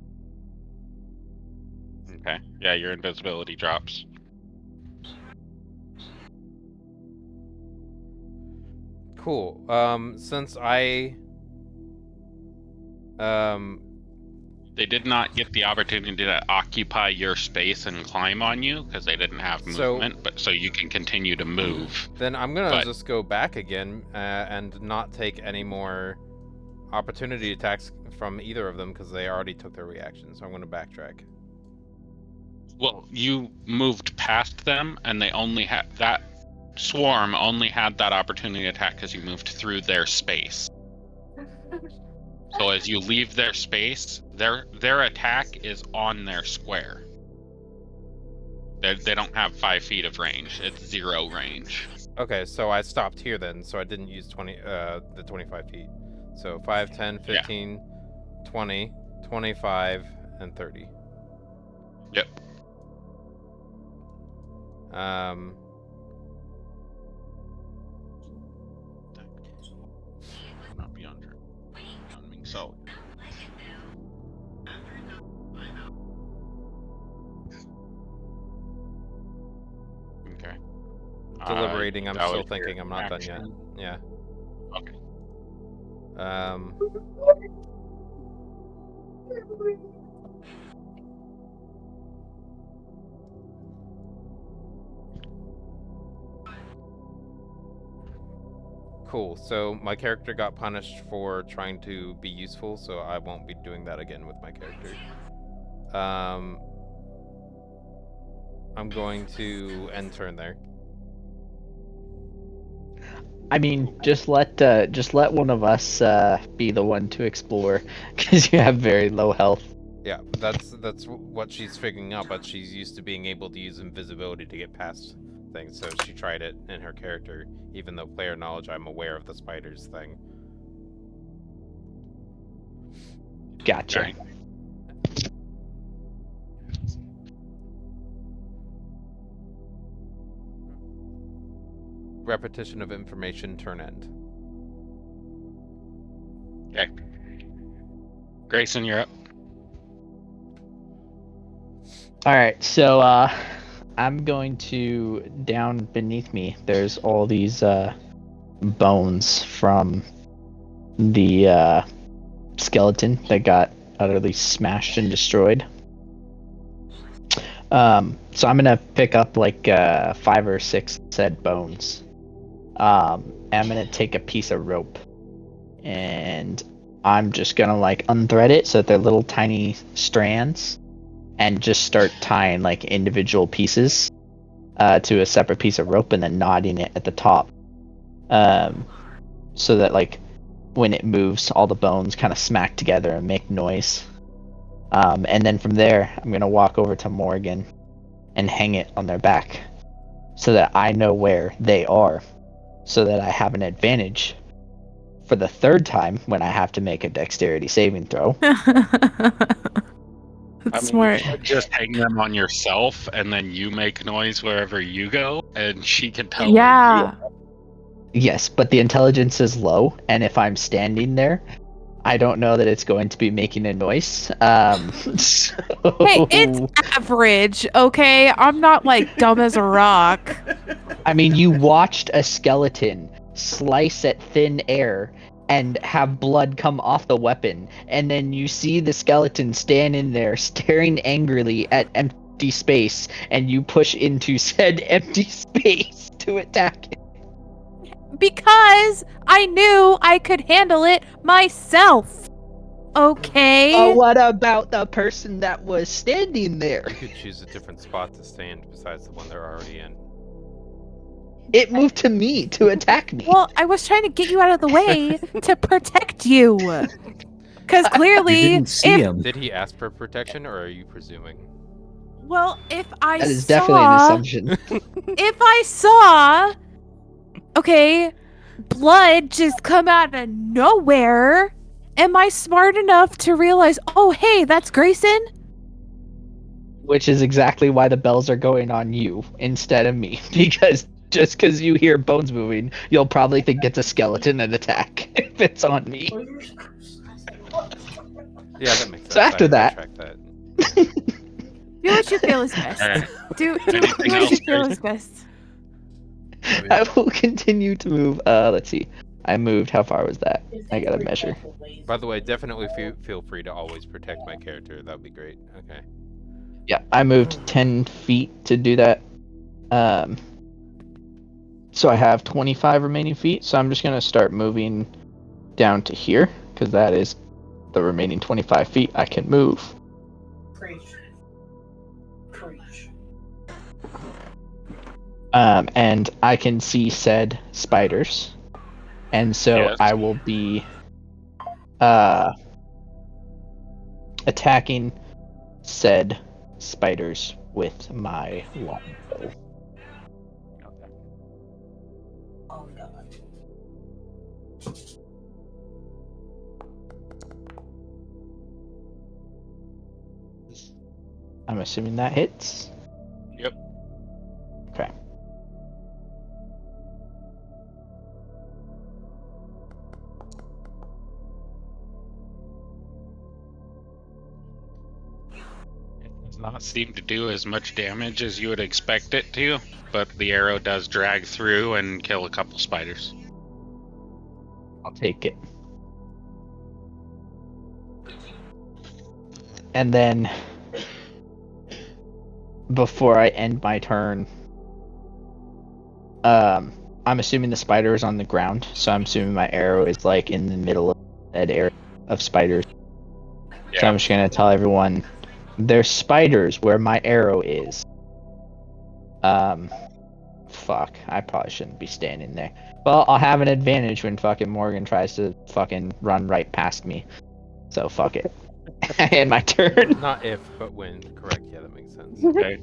Okay. Yeah, your invisibility drops. Cool. Since I They did not get the opportunity to occupy your space and climb on you because they didn't have movement, but so you can continue to move. Then I'm gonna just go back again and not take any more opportunity attacks from either of them because they already took their reaction. So I'm gonna backtrack. Well, you moved past them, and they only had that swarm only had that opportunity attack because you moved through their space. So as you leave their space, their attack is on their square. They don't have 5 feet of range. It's 0 range. Okay, so I stopped here then, so I didn't use the 25 feet. So 5, 10, 15, 20, 25, and 30. Yep. Not beyond her. So. Okay. Deliberating. I'm still thinking. I'm not done yet. Yeah. Okay. Cool. So my character got punished for trying to be useful, so I won't be doing that again with my character. I'm going to end turn there. I mean, just let one of us be the one to explore, because you have very low health. Yeah, that's what she's figuring out, but she's used to being able to use invisibility to get past things, so she tried it in her character, even though player knowledge, I'm aware of the spiders thing. Gotcha. Right. Repetition of information, turn end. Okay. Grayson, you're up. Alright, so I'm going to, down beneath me, there's all these bones from the skeleton that got utterly smashed and destroyed. So I'm gonna pick up like 5 or 6 said bones. I'm gonna take a piece of rope and I'm just gonna like unthread it so that they're little tiny strands and just start tying like individual pieces to a separate piece of rope and then knotting it at the top, so that like when it moves all the bones kind of smack together and make noise. And then from there I'm gonna walk over to Morgan and hang it on their back so that I know where they are, so that I have an advantage for the 3rd time when I have to make a dexterity saving throw. Smart. You could just hang them on yourself, and then you make noise wherever you go, and she can tell. Yeah. Yes, but the intelligence is low, and if I'm standing there, I don't know that it's going to be making a noise. So... Hey, it's average, okay? I'm not like dumb as a rock. I mean, you watched a skeleton slice at thin air and have blood come off the weapon, and then you see the skeleton standing there staring angrily at empty space, and you push into said empty space to attack it. Because I knew I could handle it myself. Okay? What about the person that was standing there? You could choose a different spot to stand besides the one they're already in. It moved to me to attack me. Well, I was trying to get you out of the way to protect you. Because clearly, You didn't see him. Did he ask for protection, or are you presuming? Well, if I That is saw, definitely an assumption. If I saw, okay, blood just come out of nowhere, am I smart enough to realize, oh, hey, that's Grayson? Which is exactly why the bells are going on you instead of me, because Just because you hear bones moving, you'll probably think it's a skeleton and attack if it's on me. Yeah, that makes sense. So after I that- track that. Do what you feel is best. Alright. Do Anything what you else, feel guys? is best. I will continue to move. Let's see. I moved. How far was that? I gotta measure. By the way, definitely feel free to always protect my character. That would be great. Okay. Yeah, I moved 10 feet to do that. So I have 25 remaining feet. So I'm just gonna start moving down to here because that is the remaining 25 feet I can move. Preach. Preach. And I can see said spiders, and so Yes. I will be attacking said spiders with my longbow. Oh god. I'm assuming that hits. Yep. Okay. It does not seem to do as much damage as you would expect it to, but the arrow does drag through and kill a couple spiders. I'll take it. And then, before I end my turn, I'm assuming the spider is on the ground, so I'm assuming my arrow is like in the middle of that area of spiders. So I'm just gonna tell everyone there's spiders where my arrow is. Fuck, I probably shouldn't be standing there. Well, I'll have an advantage when fucking Morgan tries to fucking run right past me. So fuck it. I end my turn. Not if, but when. Correct. Yeah, that makes sense. Okay.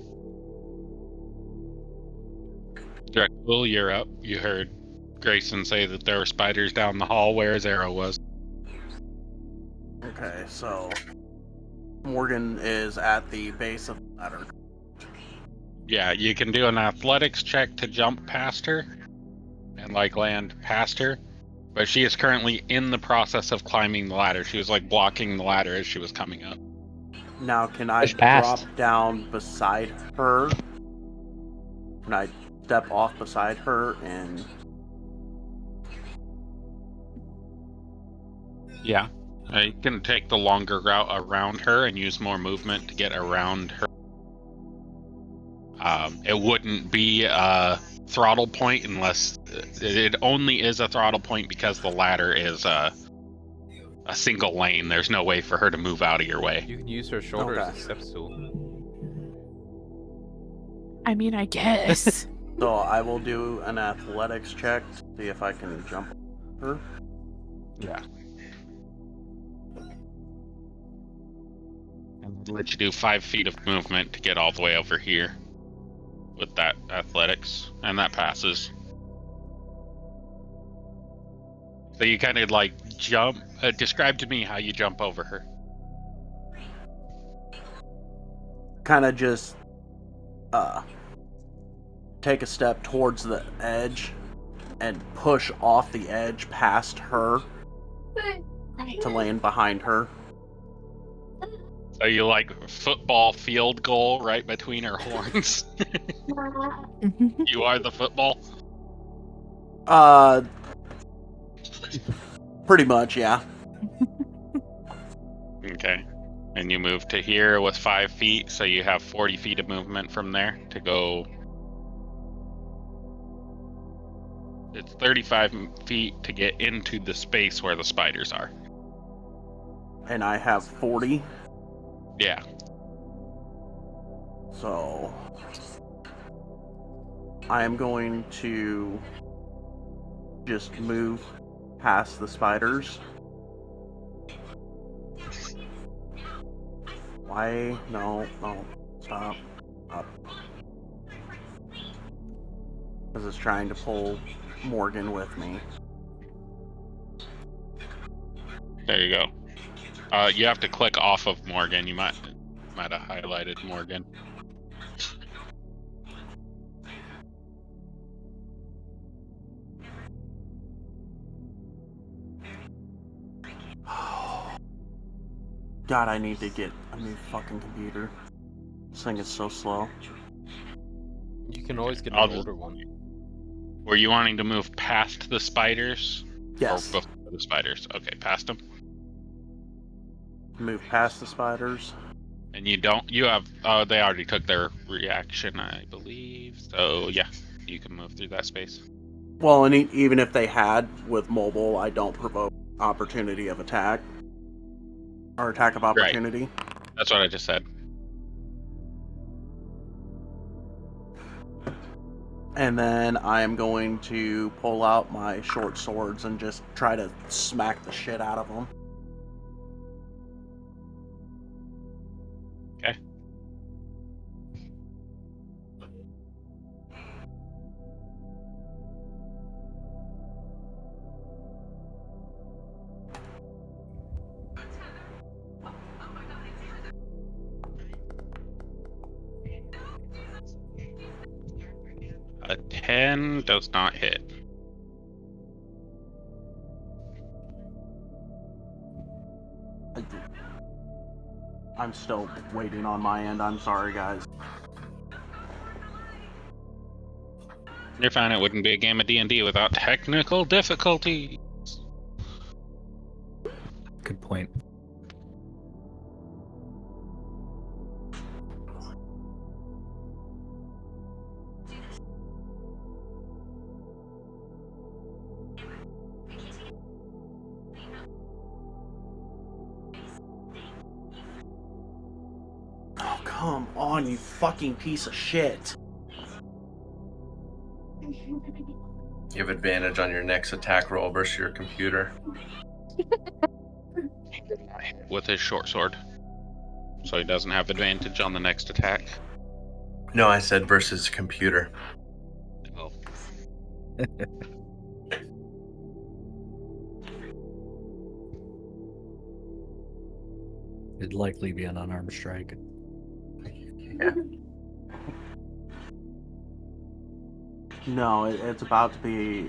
Drexel, you're up. You heard Grayson say that there were spiders down the hall where his arrow was. Okay, so Morgan is at the base of the ladder. Yeah, you can do an athletics check to jump past her and like land past her, but she is currently in the process of climbing the ladder. She was like blocking the ladder as she was coming up. Now, can I Push past. drop down beside her? Can I step off beside her and... Yeah. You can take the longer route around her and use more movement to get around her. It wouldn't be a throttle point unless it only is a throttle point because the ladder is a single lane. There's no way for her to move out of your way. You can use her shoulder as Okay. a step stool. I mean, I guess. So I will do an athletics check to see if I can jump her. Yeah. And let you do 5 feet of movement to get all the way over here with that athletics, and that passes. So you kind of like jump. Describe to me how you jump over her. Kind of just take a step towards the edge and push off the edge past her to land behind her. So you like football field goal right between her horns. You are the football. Pretty much, yeah. Okay. And you move to here with 5 feet, so you have 40 feet of movement from there to go. It's 35 feet to get into the space where the spiders are. And I have 40, Yeah. so I am going to just move past the spiders. Why? No, stop. Because it's trying to pull Morgan with me. There you go. You have to click off of Morgan. You might have highlighted Morgan. God, I need to get a new fucking computer. This thing is so slow. You can always get an I'll just- older one. Were you wanting to move past the spiders? Yes. Or before the spiders? Okay, past them. Move past the spiders. And you have, they already took their reaction, I believe. So, yeah, you can move through that space. Well, and even if they had with mobile, I don't provoke opportunity of attack. Or attack of opportunity. Right. That's what I just said. And then I am going to pull out my short swords and just try to smack the shit out of them. Okay. A 10 does not hit. I'm still waiting on my end. I'm sorry, guys. You're fine. It wouldn't be a game of D&D without technical difficulty. Good point. Oh, come on, you fucking piece of shit. You have advantage on your next attack roll versus your computer. With his short sword. So he doesn't have advantage on the next attack. No, I said versus computer. Oh. It'd likely be an unarmed strike. Yeah. No, it's about to be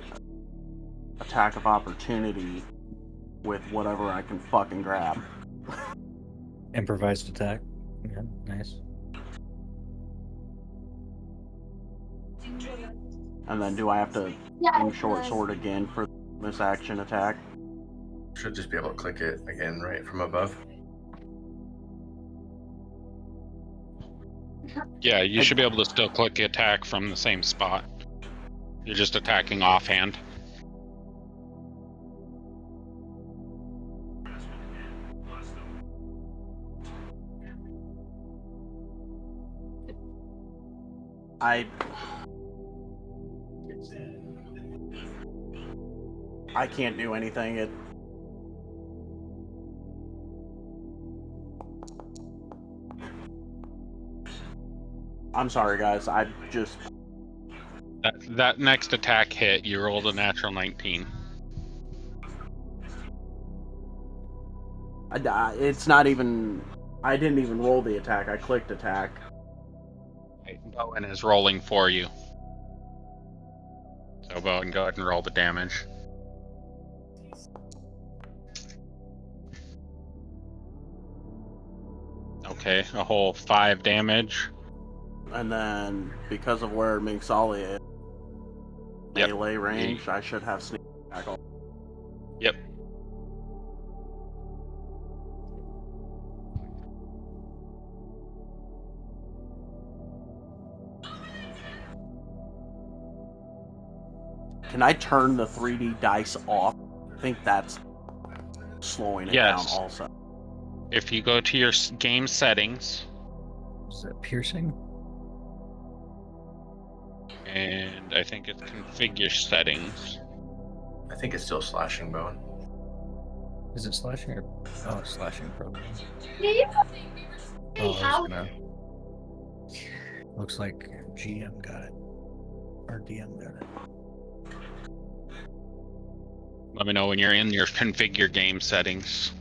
attack of opportunity with whatever I can fucking grab. Improvised attack. Yeah, nice. And then do I have to aim short sword again for this action attack? Should just be able to click it again right from above. Yeah, you should be able to still click the attack from the same spot. You're just attacking offhand. I can't do anything. I'm sorry, guys. I just... That next attack hit, you rolled a natural 19. It's not even... I didn't even roll the attack. I clicked attack. Bowen is rolling for you. So Bowen, go ahead and roll the damage. Okay, a whole 5 damage. And then, because of where Minxali is, melee range, I should have sneak attack on. Yep. Can I turn the 3D dice off? I think that's slowing it down also. If you go to your game settings... Is that piercing? And I think it's configure settings. I think it's still slashing bone. Is it slashing or... Oh, it's slashing probably. Hey, how? Looks like GM got it. Or DM got it. Let me know when you're in your configure game settings.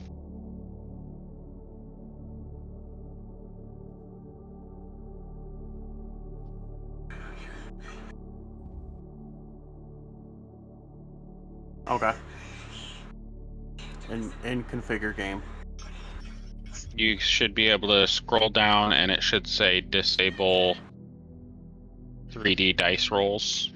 Okay. In configure game. You should be able to scroll down and it should say disable 3D dice rolls.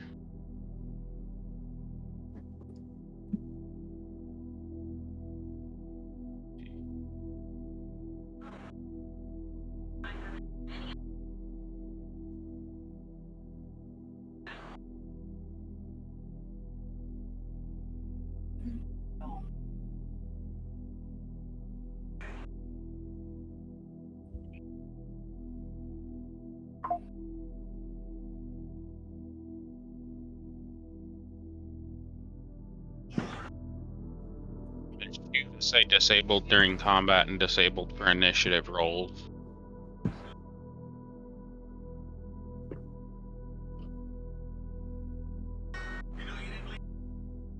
You can say disabled during combat and disabled for initiative rolls.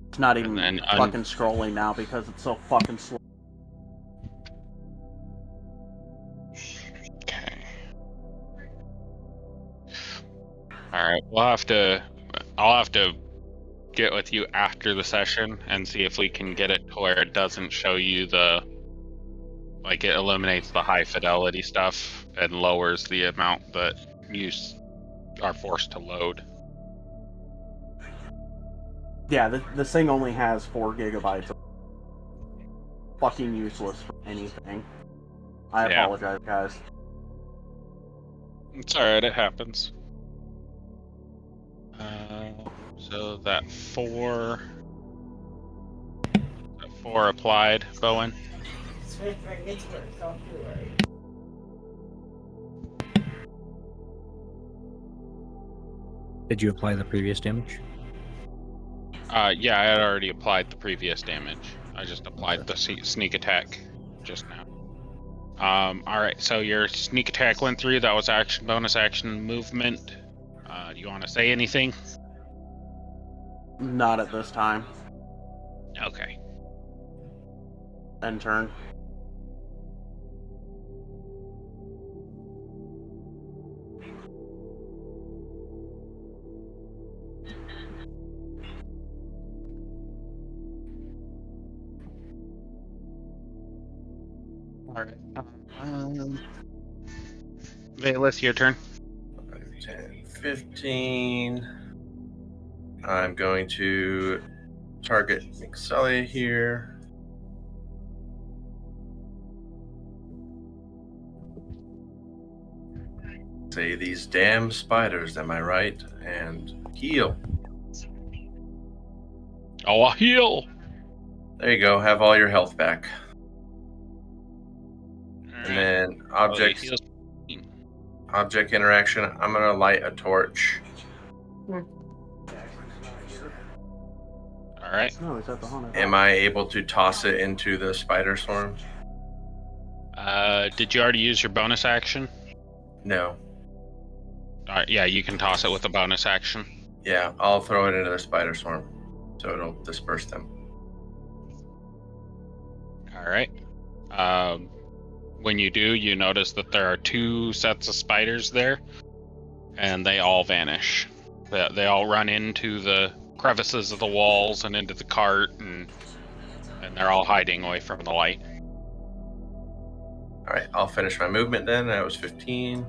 It's not even then fucking scrolling now because it's so fucking slow. Okay. Alright, I'll have to get with you after the session and see if we can get it to where it doesn't show you it eliminates the high fidelity stuff and lowers the amount that you are forced to load. Yeah, this thing only has 4 gigabytes. Fucking useless for anything. I apologize, guys. It's alright, it happens. So that 4 applied, Bowen. Did you apply the previous damage? Yeah, I had already applied the previous damage. I just applied the sneak attack just now. Alright, so your sneak attack went through. That was bonus action movement. Do you want to say anything? Not at this time. Okay. End turn. Alright. Velas, your turn. 10, 15. I'm going to target Mixelia here. Say these damn spiders, am I right? And heal. Oh, I'll heal! There you go, have all your health back. And then object interaction, I'm gonna light a torch. Alright. No, it's at the haunted. Am I able to toss it into the spider swarm? Did you already use your bonus action? No. Alright, yeah, you can toss it with a bonus action. Yeah, I'll throw it into the spider swarm, so it'll disperse them. Alright. When you do, you notice that there are 2 sets of spiders there, and they all vanish. They all run into the crevices of the walls and into the cart, and they're all hiding away from the light. Alright, I'll finish my movement then. That was 15.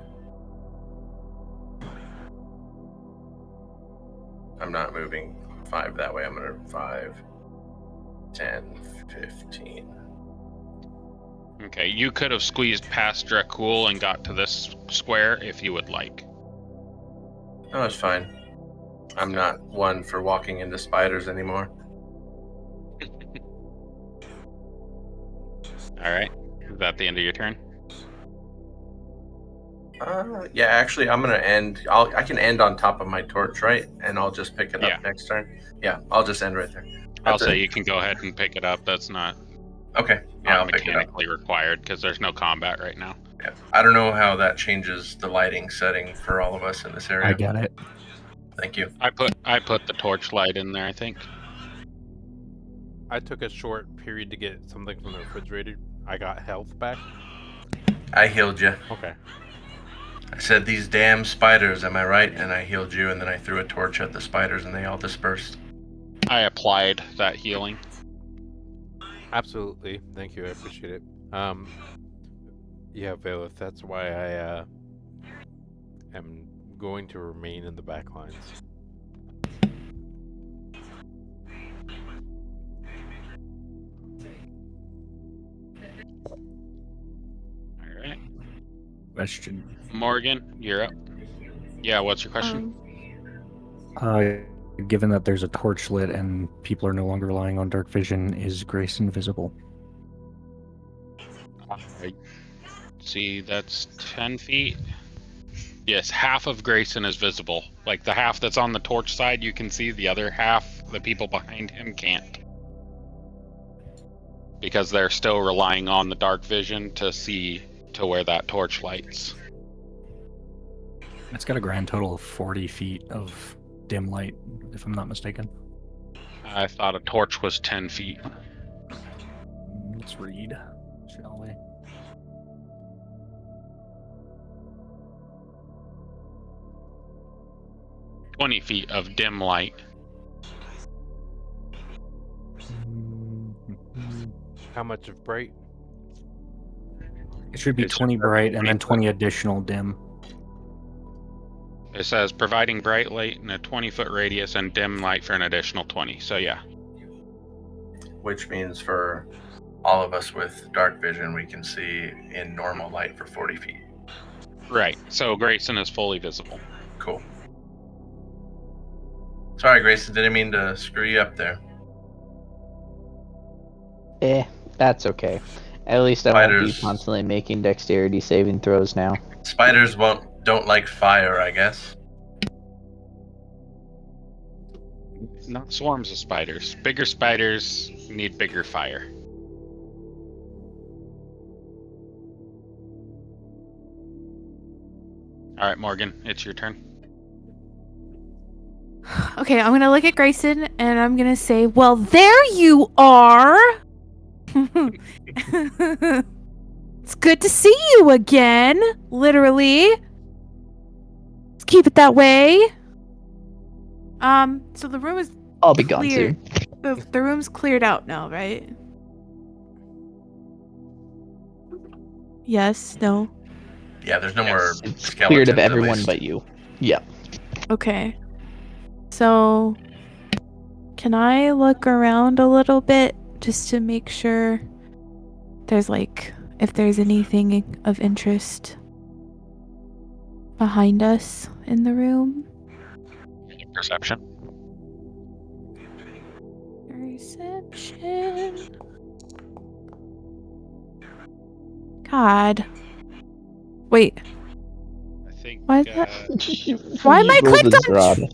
I'm not moving 5 that way. I'm going to 5, 10, 15. Okay, you could have squeezed past Dracul and got to this square if you would like. No, it's fine. I'm not one for walking into spiders anymore. Alright, is that the end of your turn? Yeah, actually, I'm gonna end. I can end on top of my torch, right? And I'll just pick it up next turn. Yeah, I'll just end right there. I'll say you can go ahead and pick it up. That's not okay. Yeah, I'll pick it up. Mechanically required because there's no combat right now. Yeah. I don't know how that changes the lighting setting for all of us in this area. I got it. Thank you. I put the torch light in there, I think. I took a short period to get something from the refrigerator. I got health back. I healed you. Okay. I said, these damn spiders, am I right? And I healed you, and then I threw a torch at the spiders, and they all dispersed. I applied that healing. Absolutely. Thank you. I appreciate it. Yeah, Bailiff, that's why I am going to remain in the back lines. All right. Question. Morgan, you're up. Yeah, what's your question? Given that there's a torch lit and people are no longer relying on dark vision, is Grace invisible? See, that's 10 feet. Yes, half of Grayson is visible. Like the half that's on the torch side, you can see. The other half, the people behind him can't. Because they're still relying on the dark vision to see to where that torch lights. It's got a grand total of 40 feet of dim light, if I'm not mistaken. I thought a torch was 10 feet. Let's read, shall we? "20 feet of dim light." How much of bright? It should be It's 20 bright and then 20 additional dim. It says providing bright light in a 20-foot radius and dim light for an additional 20. So yeah. Which means for all of us with dark vision, we can see in normal light for 40 feet. Right. So Grayson is fully visible. Cool. Sorry, Grayson, didn't mean to screw you up there. That's okay. At least I won't be Spiders. constantly making dexterity saving throws now. Spiders don't like fire, I guess. Not swarms of spiders. Bigger spiders need bigger fire. All right, Morgan, it's your turn. Okay, I'm gonna look at Grayson and I'm gonna say, "Well, there you are. It's good to see you again. Literally. Let's keep it that way." So the room is I'll be gone clear. soon. The room's cleared out now, right? Yes. No. Yeah, there's no more It's skeletons. cleared of at everyone least. but you. Yep. Okay. So, can I look around a little bit just to make sure there's if there's anything of interest behind us in the room? Perception. Perception. God. Wait. I think. Why am I clicked on?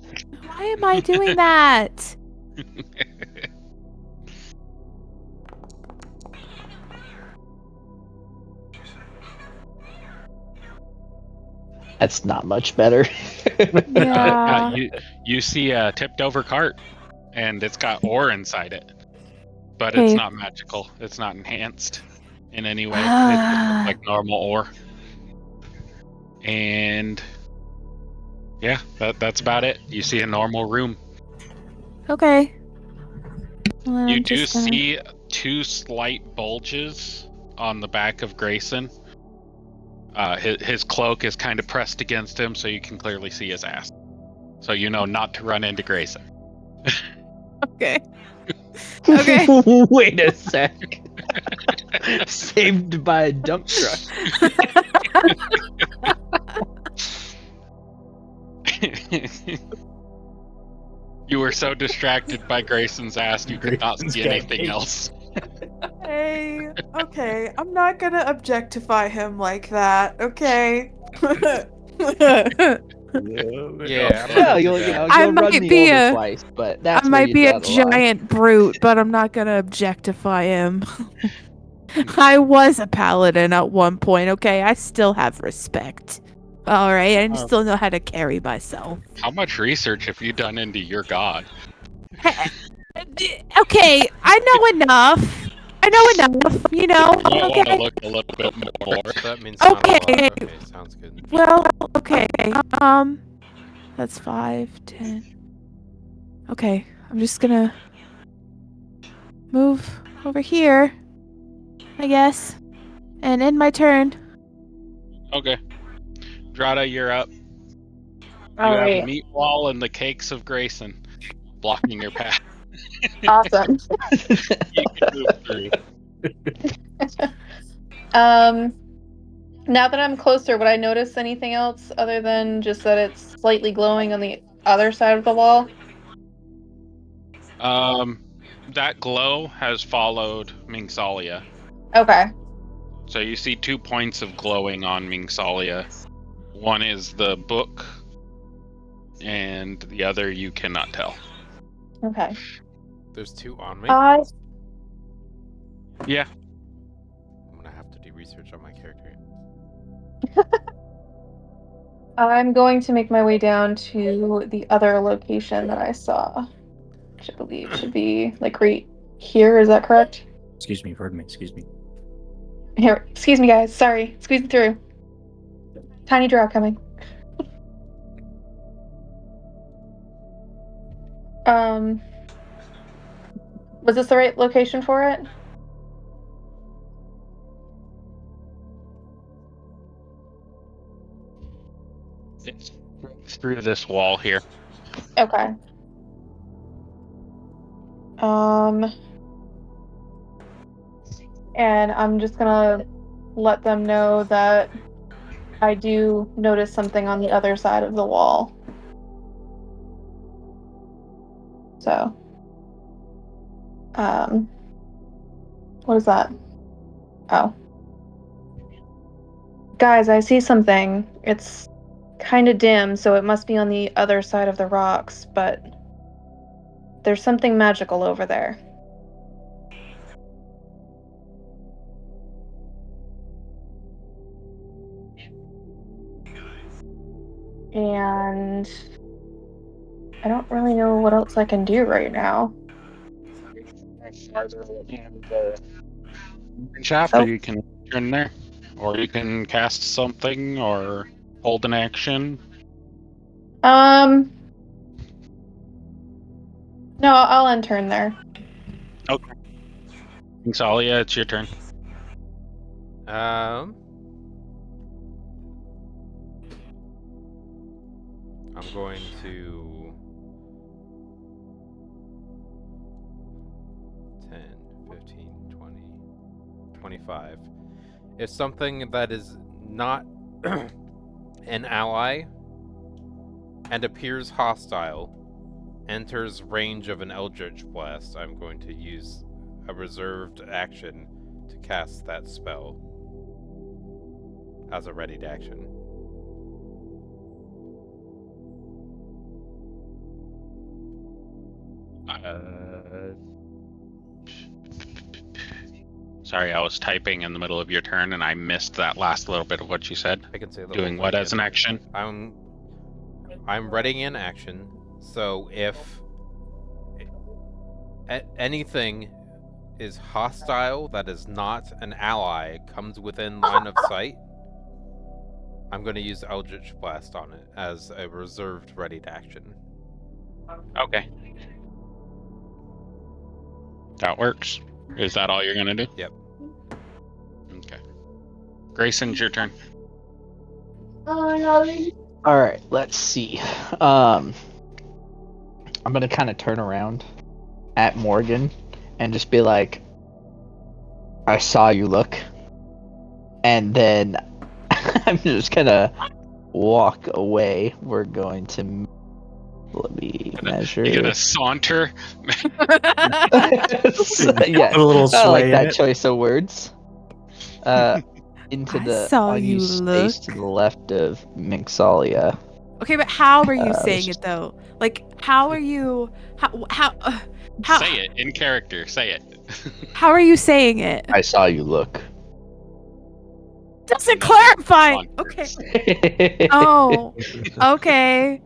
Why am I doing that? That's not much better. Yeah. You see a tipped over cart, and it's got ore inside it, but it's not magical. It's not enhanced in any way. It's like normal ore. And yeah, that's about it. You see a normal room. Okay. Well, You do see 2 slight bulges on the back of Grayson. His cloak is kind of pressed against him, so you can clearly see his ass. So you know not to run into Grayson. Okay. Okay. Wait a sec. Saved by a dump truck. You were so distracted by Grayson's ass, you could not see anything else. Hey, okay, I'm not gonna objectify him like that, okay? Yeah, you'll run me over twice, but that's I where might you be a draw the line. giant brute, but I'm not gonna objectify him. I was a paladin at one point, okay? I still have respect. Alright, I still know how to carry myself. How much research have you done into your god? Okay, I know enough. You know. I Okay. want to look a little bit more. That means not a lot. Okay. Okay, sounds good. Well, okay. That's 5, 10. Okay, I'm just gonna move over here, I guess, and end my turn. Okay. Drada, you're up. All You have right. meat wall and the cakes of Grayson blocking your path. Awesome. You can move through. Now that I'm closer, would I notice anything else other than just that it's slightly glowing on the other side of the wall? That glow has followed Mingsalia. Okay. So you see 2 points of glowing on Mingsalia. One is the book, and the other you cannot tell. Okay. There's 2 on me. Yeah. I'm gonna have to do research on my character. I'm going to make my way down to the other location that I saw, which I believe should be like right here. Is that correct? Excuse me, pardon me, excuse me. Here. Excuse me, guys. Sorry. Squeezing through. Tiny drow coming. Was this the right location for it? It's through this wall here. Okay. And I'm just gonna let them know that I do notice something on the other side of the wall. So, what is that? Oh. Guys, I see something. It's kind of dim, so it must be on the other side of the rocks, but there's something magical over there. And I don't really know what else I can do right now. After you can turn there, or you can cast something, or hold an action. No, I'll end turn there. Okay. Mingsalia, it's your turn. I'm going to 10, 15, 20, 25. If something that is not an ally and appears hostile enters range of an Eldritch Blast, I'm going to use a reserved action to cast that spell as a readied action. Sorry, I was typing in the middle of your turn, and I missed that last little bit of what you said. I can say the Doing whole what thing as an action? I'm readying an action, so if anything is hostile that is not an ally comes within line of sight, I'm going to use Eldritch Blast on it as a reserved readied action. Okay. That works. Is that all you're going to do? Yep. Okay. Grayson's your turn. Alright, let's see. I'm gonna kind of turn around at Morgan and just be like, I saw you look. And then I'm just gonna walk away. We're going to... Let me measure. You're gonna saunter? Yeah, Put a little I like sway in that it. choice of words. Into the saw you unused space to the left of Mingsalia. Okay, but how are you saying it though? Like, how are you? How? Say it in character. Say it. How are you saying it? I saw you look. Doesn't clarify. Okay. Oh. Okay.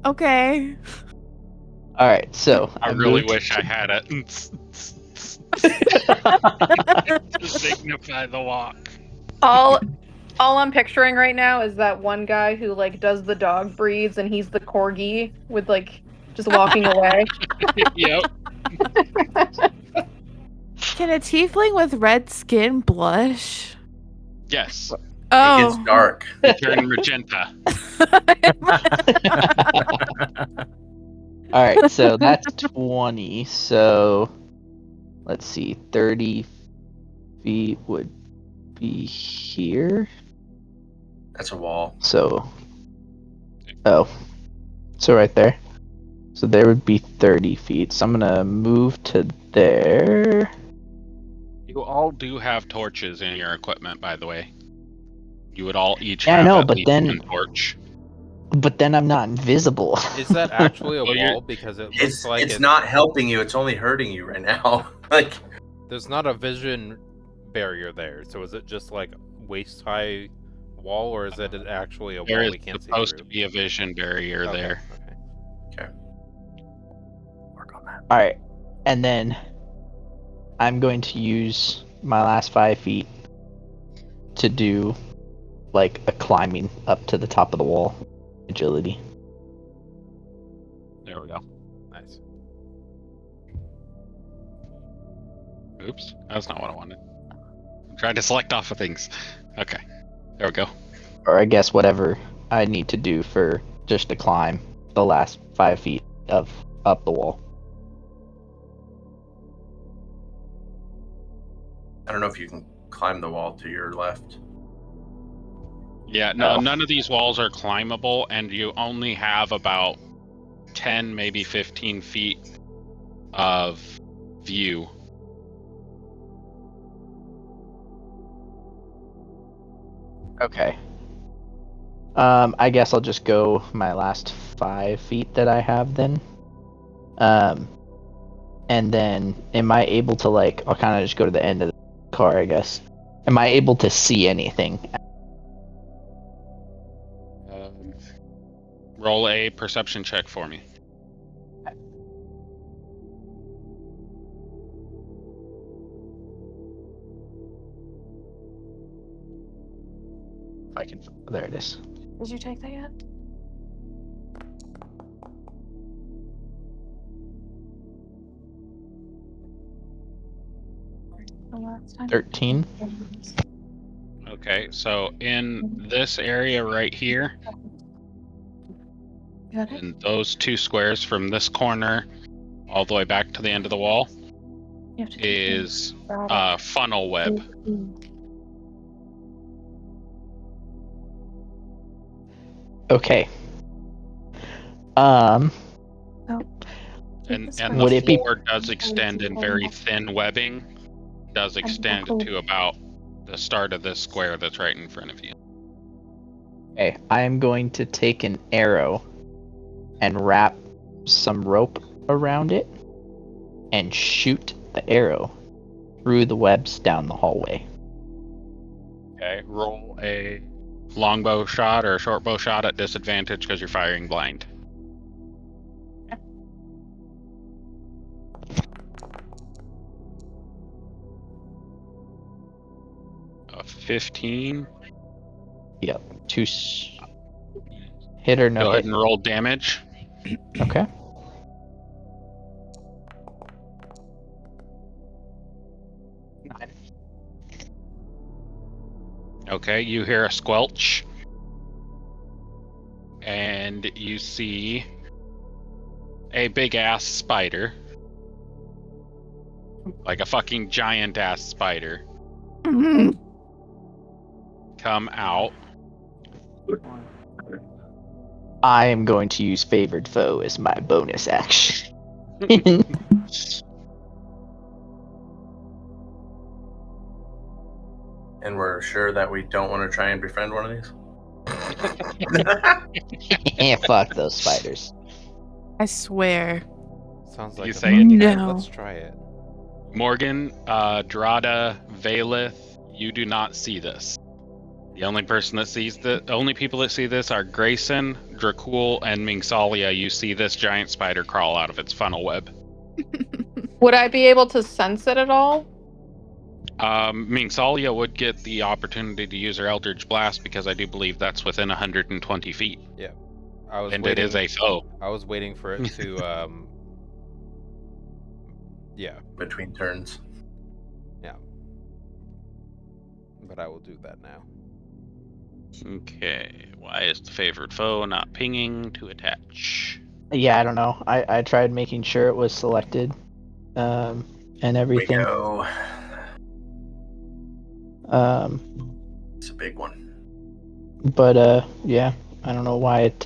Okay. All right. So I really wish I had it to signify the walk. All I'm picturing right now is that one guy who like does the dog breeds and he's the corgi with like just walking away. Yep. Can a tiefling with red skin blush? Yes. It gets Oh. dark. You turn magenta. All right, so that's 20. So let's see, 30 feet would be here. That's a wall. So, oh, so right there. So there would be 30 feet. So I'm gonna move to there. You all do have torches in your equipment, by the way. You would all each Yeah, I have know, at but least then- one torch. But then I'm not invisible. Is that actually a Well, you're- wall? Because it looks like It's not helping you. It's only hurting you right now. Like, there's not a vision barrier there. So is it just like waist high wall, or is it actually a There wall is we can't see supposed through? to be a vision barrier Okay, there. okay. Work on that. All right, and then I'm going to use my last 5 feet to do like a climbing up to the top of the wall, agility. There we go. Nice. Oops, that's not what I wanted. I'm trying to select off of things. Okay, there we go. Or I guess whatever I need to do for just to climb the last 5 feet of up the wall. I don't know if you can climb the wall to your left. Yeah, no, Oh. none of these walls are climbable, and you only have about 10, maybe 15 feet of view. Okay. I guess I'll just go my last 5 feet that I have then. And then am I able to I'll kind of just go to the end of the car, I guess. Am I able to see anything? Roll a perception check for me. If I can. There it is. Did you take that yet? The last time. 13. Okay, so in this area right here, You got it? in those 2 squares from this corner all the way back to the end of the wall, You have to take is the funnel web. Okay. And this the Would it be- floor does extend in very thin webbing. Does extend to about the start of this square that's right in front of you. Okay, I am going to take an arrow and wrap some rope around it and shoot the arrow through the webs down the hallway. Okay, roll a longbow shot or a short bow shot at disadvantage because you're firing blind. A 15. Yep. Hit or no Go hit? ahead and roll damage. Okay. Okay, you hear a squelch. And you see a big ass spider. Like a fucking giant ass spider. Come out. I am going to use favored foe as my bonus action. And we're sure that we don't want to try and befriend one of these? Fuck those spiders. I swear. Sounds like You a say fun it. time. No. Let's try it. Morgan, Drada, Valeth, you do not see this. The only people that see this are Grayson, Dracul, and Mingsalia. You see this giant spider crawl out of its funnel web. Would I be able to sense it at all? Mingsalia would get the opportunity to use her Eldritch Blast because I do believe that's within 120 feet. Yeah. I was And waiting, it is a foe. I was waiting for it to yeah. Between turns. Yeah. But I will do that now. Okay. Why is the favored foe not pinging to attach? Yeah, I don't know. I tried making sure it was selected, and everything. We go. It's a big one. But yeah, I don't know why it.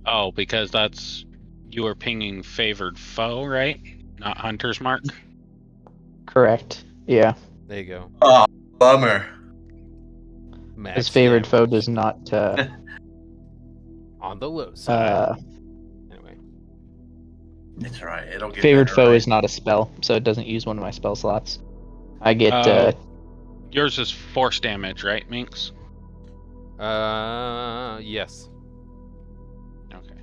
Oh, because you are pinging favored foe, right? Not hunter's mark. Correct. Yeah. There you go. Oh, bummer. His favored foe damage does not. on the low side. Anyway, It's alright. It'll get Favored better, foe right? is not a spell, so it doesn't use one of my spell slots. I get. Yours is force damage, right, Minx? yes. Okay.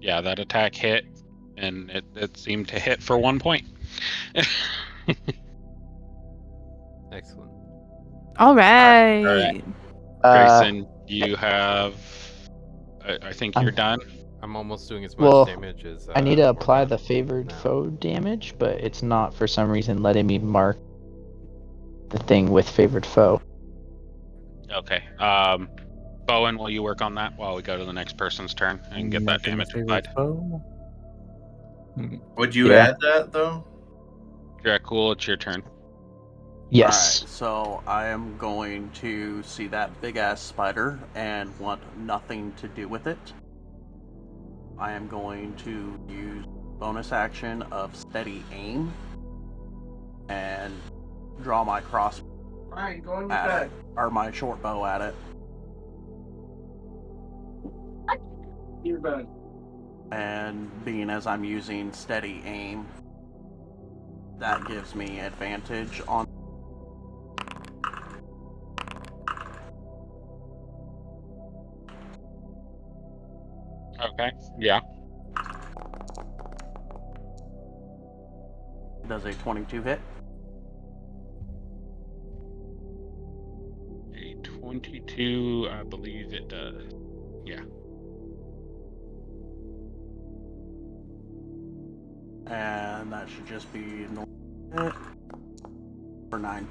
Yeah, that attack hit, and it seemed to hit for 1 point. Excellent. All right. All right. Grayson, you have. I think you're done. I'm almost doing as much damage as. I need to apply the favored foe damage, but it's not for some reason letting me mark the thing with favored foe. Okay. Bowen, will you work on that while we go to the next person's turn and get that damage applied? Would you add that though? Yeah, cool. It's your turn. Yes. Alright, so I am going to see that big ass spider and want nothing to do with it. I am going to use bonus action of steady aim and draw my crossbow at it, or my short bow at it. You're done. And being as I'm using steady aim, that gives me advantage on. Okay. Yeah. Does a 22 hit? A 22, I believe it does. Yeah. And that should just be hit for 9.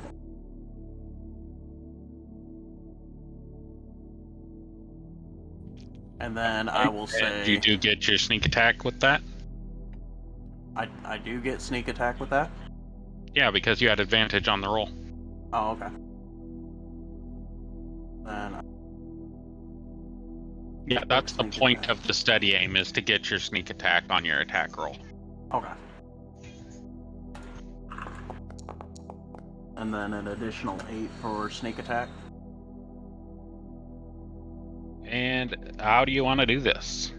And then I will say... You do get your sneak attack with that? I do get sneak attack with that? Yeah, because you had advantage on the roll. Oh, okay. Then... Yeah, that's the point of the steady aim, is to get your sneak attack on your attack roll. Okay. And then an additional 8 for sneak attack. And how do you want to do this?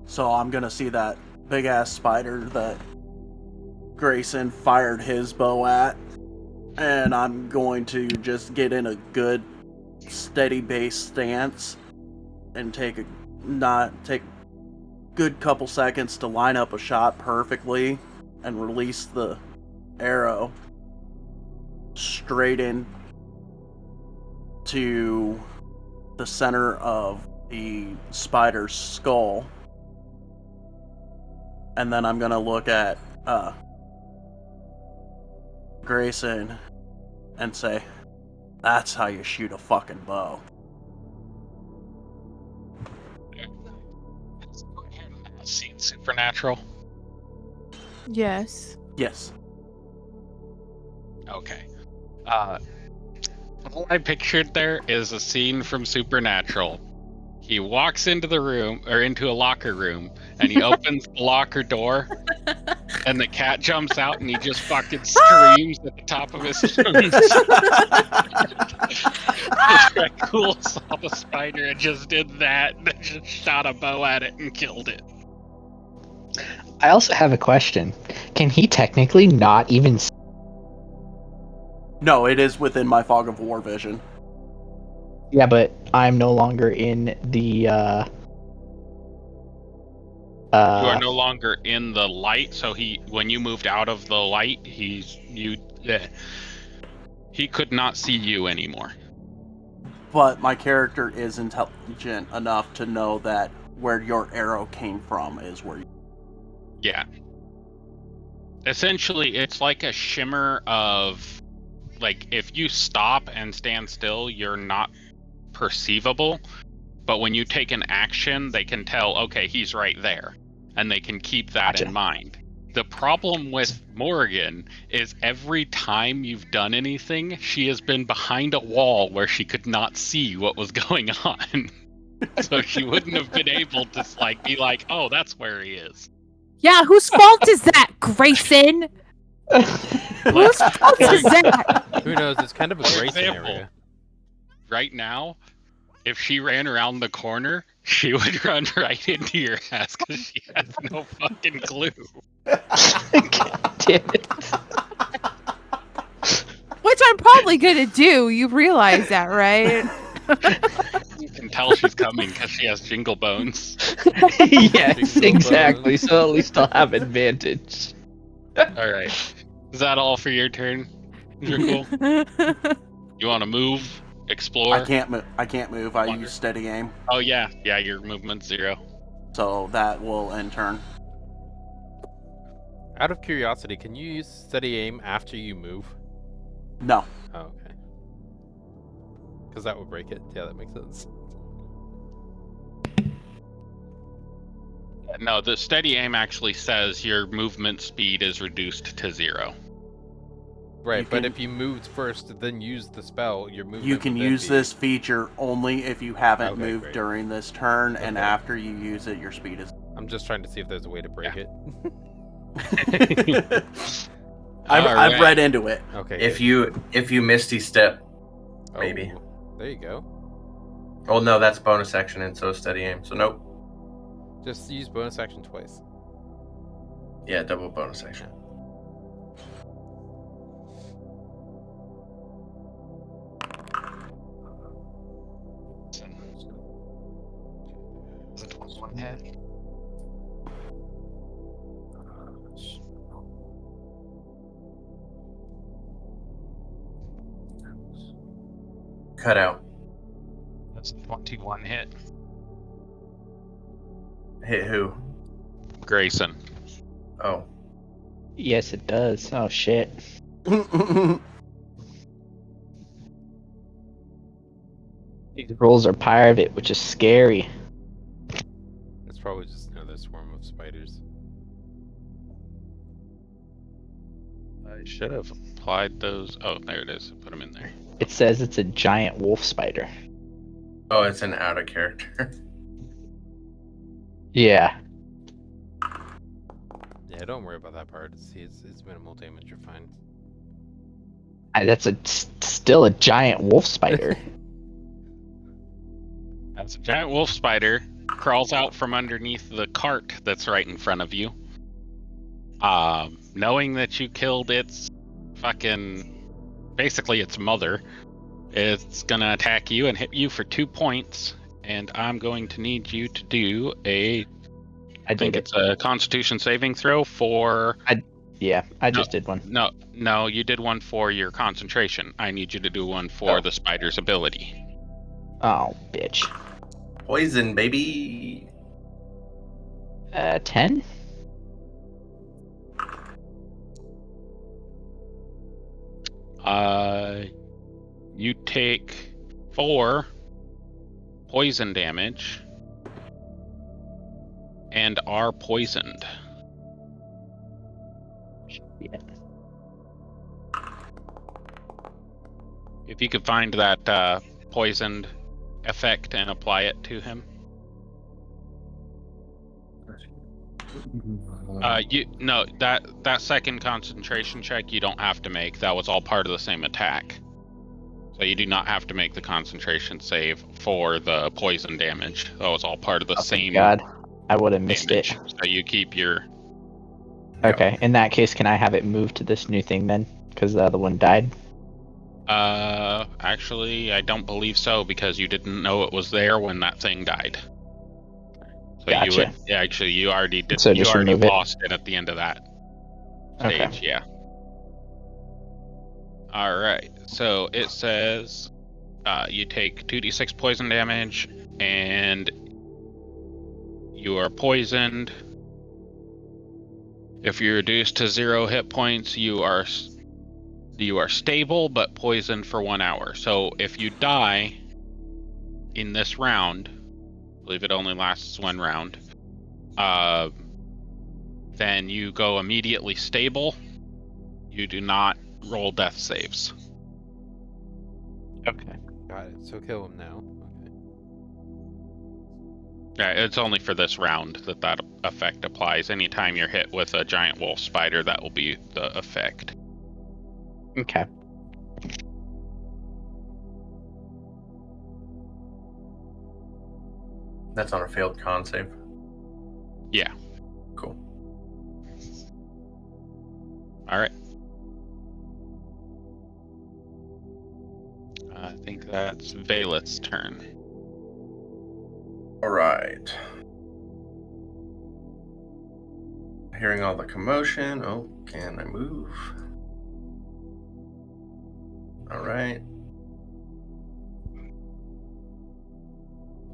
So I'm gonna see that big ass spider that Grayson fired his bow at, and I'm going to just get in a good steady base stance and take a good couple seconds to line up a shot perfectly and release the arrow straight in to the center of the spider's skull. And then I'm gonna look at Grayson and say, "That's how you shoot a fucking bow." Seen Supernatural? Yes. Yes. Okay. All I pictured there is a scene from Supernatural. He walks into the room, or into a locker room, and he opens the locker door, and the cat jumps out, and he just fucking screams at the top of his lungs. Just cool saw the spider and just did that, and just shot a bow at it and killed it. I also have a question. Can he technically not even... No, it is within my fog of war vision. Yeah, but I'm no longer in the, You are no longer in the light, so when you moved out of the light, he could not see you anymore. But my character is intelligent enough to know that where your arrow came from is where you... Yeah. essentially, it's like a shimmer of, like, if you stop and stand still, you're not perceivable. But when you take an action, they can tell, okay, he's right there. And they can keep that in mind. The problem with Morgan is every time you've done anything, she has been behind a wall where she could not see what was going on. So she wouldn't have been able to be like, oh, that's where he is. Yeah, whose fault is that, Grayson? Whose fault is that? Who knows? It's kind of a For Grayson example, area. right now, if she ran around the corner, she would run right into your ass because she has no fucking clue. God damn it. Which I'm probably gonna do. You realize that, right? You can tell she's coming because she has jingle bones. Yes, Jingle exactly. bones. So at least I'll have advantage. Alright. Is that all for your turn? Cool. You want to move? Explore? I can't move. I use steady aim. Oh, yeah. Yeah, your movement's 0. So that will end turn. Out of curiosity, can you use steady aim after you move? No. Oh, okay. Because that would break it. Yeah, that makes sense. No, the steady aim actually says your movement speed is reduced to 0. Right, but if you moved first, then used the spell, your movement. You can would then use be... this feature only if you haven't Okay, moved great. during this turn, and Okay. after you use it, your speed is. I'm just trying to see if there's a way to break it. I've read into it. Okay. If good. you Misty Step, Oh, maybe. There you go. Oh no, that's bonus action and so steady aim. So nope. Just use bonus action twice. Yeah, double bonus action. Is it 1 hit? Cut out. That's a 21 hit. Hit who? Grayson. Oh. Yes, it does. Oh, shit. These rolls are private, which is scary. It's probably just another swarm of spiders. I should have applied those. Oh, there it is. Put them in there. It says it's a giant wolf spider. Oh, it's an out of character. Yeah. Yeah, don't worry about that part. It's minimal damage. You're fine. That's still a giant wolf spider. As a giant wolf spider crawls out from underneath the cart that's right in front of you. Knowing that you killed its basically its mother, it's gonna attack you and hit you for 2 points, and I'm going to need you to do I think it's a Constitution saving throw for... I just did one. No, you did one for your concentration. I need you to do one for the spider's ability. Oh, bitch. Poison, baby. 10? You take 4 poison damage and are poisoned. Yeah. If you could find that poisoned effect and apply it to him. That second concentration check you don't have to make. That was all part of the same attack. So you do not have to make the concentration save for the poison damage. That was all part of the same. God, I would have missed damage. it. So you keep your. Okay, in that case, can I have it moved to this new thing then? Because the other one died. Actually, I don't believe so because you didn't know it was there when that thing died. So Gotcha. you already did. So You just already remove it? lost it at the end of that stage. Okay. Yeah. All right. So it says you take 2d6 poison damage, and you are poisoned. If you're reduced to 0 hit points, you are stable but poisoned for 1 hour. So if you die in this round, I believe it only lasts 1 round, then you go immediately stable. You do not roll death saves. Okay. Got it. So kill him now. Yeah, it's only for this round that effect applies. Anytime you're hit with a giant wolf spider, that will be the effect. Okay. That's on a failed con save. Yeah. Cool. All right. I think that's Valeth's turn. All right. Hearing all the commotion. Oh, can I move? All right.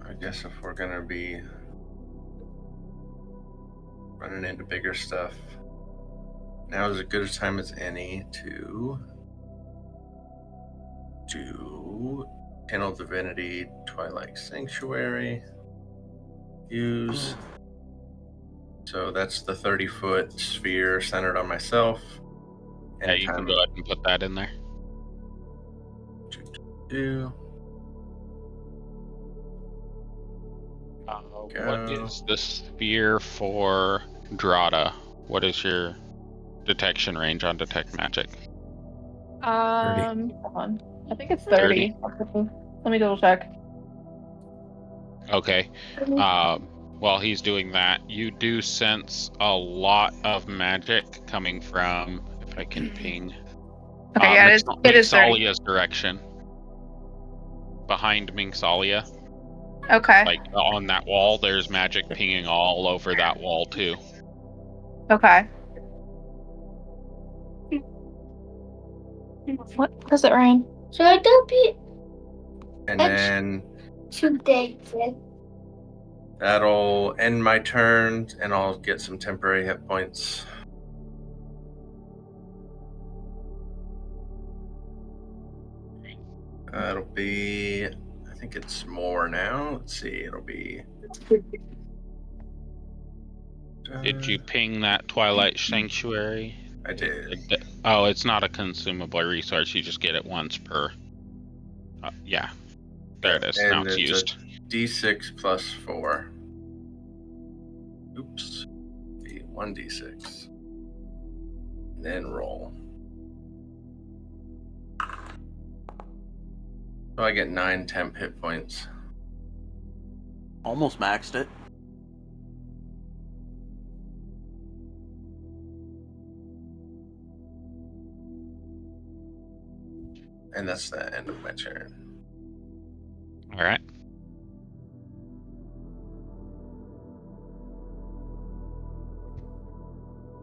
I guess if we're gonna be running into bigger stuff, now is as good a time as any to do Channel Divinity Twilight Sanctuary. Use. So that's the 30-foot sphere centered on myself. Yeah, you can go ahead and put that in there. What is the sphere for Drada? What is your detection range on detect magic? Hold on. I think it's 30. Let me double check. Okay. While he's doing that, you do sense a lot of magic coming from, if I can ping, Okay, yeah, it is 30. Minxalia's direction. Behind Minxalia. Okay. Like on that wall, there's magic pinging all over that wall too. Okay. What is it, Ryan? So I don't be. And then 2 days. that'll end my turn, and I'll get some temporary hit points. It'll be, I think it's more now. Let's see, it'll be. Did you ping that Twilight Sanctuary? I did. Oh, it's not a consumable resource. You just get it once per. Yeah. There it is. And now it's used. D6 plus 4. Oops. 1d6. Then roll. So I get 9 temp hit points. Almost maxed it. And that's the end of my turn. All right.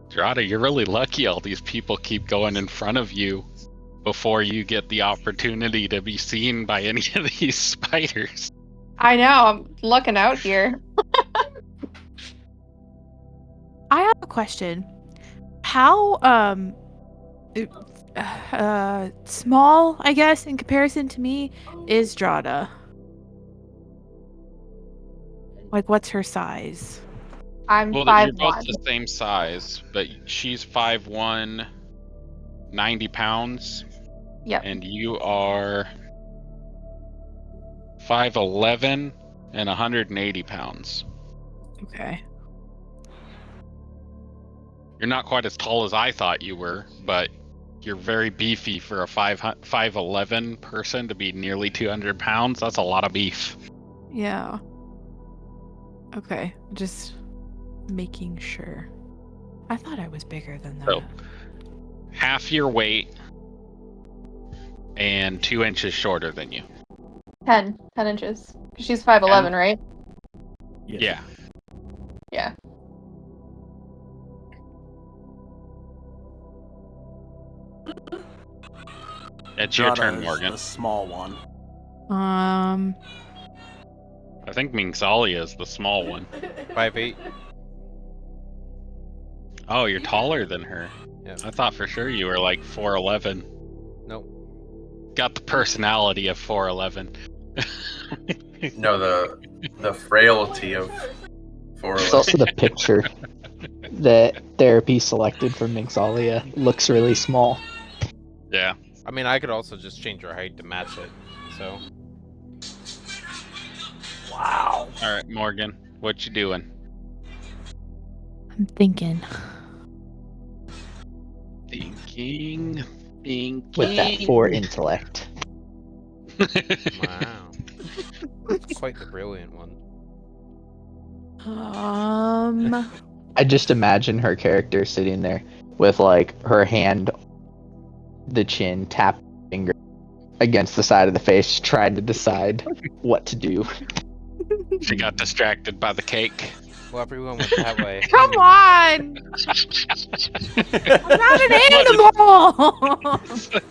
Drada, you're really lucky all these people keep going in front of you before you get the opportunity to be seen by any of these spiders. I know, I'm looking out here. I have a question. How small, I guess, in comparison to me, is Drada? Like, what's her size? I'm Well, 5'1". you're both the same size, but she's 5'1", 90 pounds. Yep. And you are 5'11" and 180 pounds. Okay. You're not quite as tall as I thought you were, but you're very beefy for a 5'11" person to be nearly 200 pounds. That's a lot of beef. Yeah. Okay, just making sure. I thought I was bigger than that. So, half your weight and 2 inches shorter than you. 10 inches. She's 5'11", right? Yeah. Yeah. It's your turn, Drada is Morgan. the small one. I think Minxalia is the small one. 5'8". Oh, you're taller than her. Yeah. I thought for sure you were like 4'11". Nope. Got the personality of 4'11". No, the frailty of There's 411. also the picture that therapy selected from Mixalia looks really small. Yeah. I mean, I could also just change her height to match it. So. Wow. All right, Morgan, what you doing? I'm thinking. Thinking. With that 4 intellect. Wow. Quite the brilliant one. I just imagine her character sitting there with like her hand, the chin, tapping finger against the side of the face, trying to decide what to do. She got distracted by the cake. Well, everyone went that way. Come on! I'm not an animal!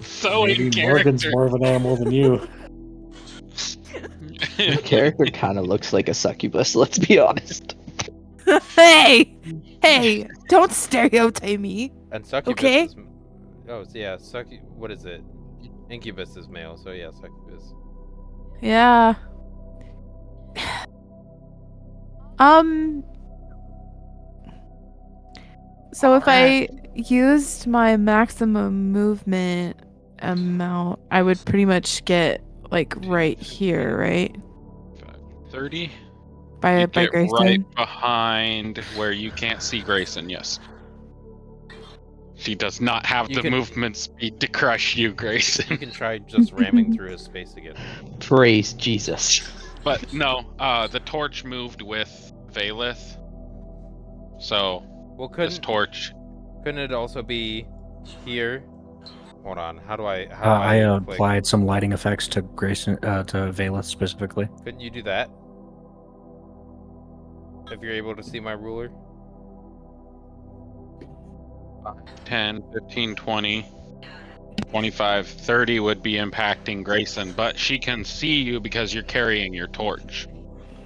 So Maybe in Morgan's character. more of an animal than you. The character kind of looks like a succubus, let's be honest. Hey! Hey! Don't stereotype me! And succubus Okay. is... Oh, yeah, what is it? Incubus is male, so yeah, succubus. Yeah. So if I used my maximum movement amount, I would pretty much get like right here, right? 30? By You get Grayson. right behind where you can't see Grayson, yes. She does not have the movement speed to crush you, Grayson. You can try just ramming through his space again. Praise Jesus. But no, the torch moved with Valeth. So, well, this torch... Couldn't it also be here? Hold on, how do I I click? applied some lighting effects to Grayson, to Valeth specifically. Couldn't you do that? If you're able to see my ruler? 10, 15, 20, 25, 30 would be impacting Grayson, but she can see you because you're carrying your torch.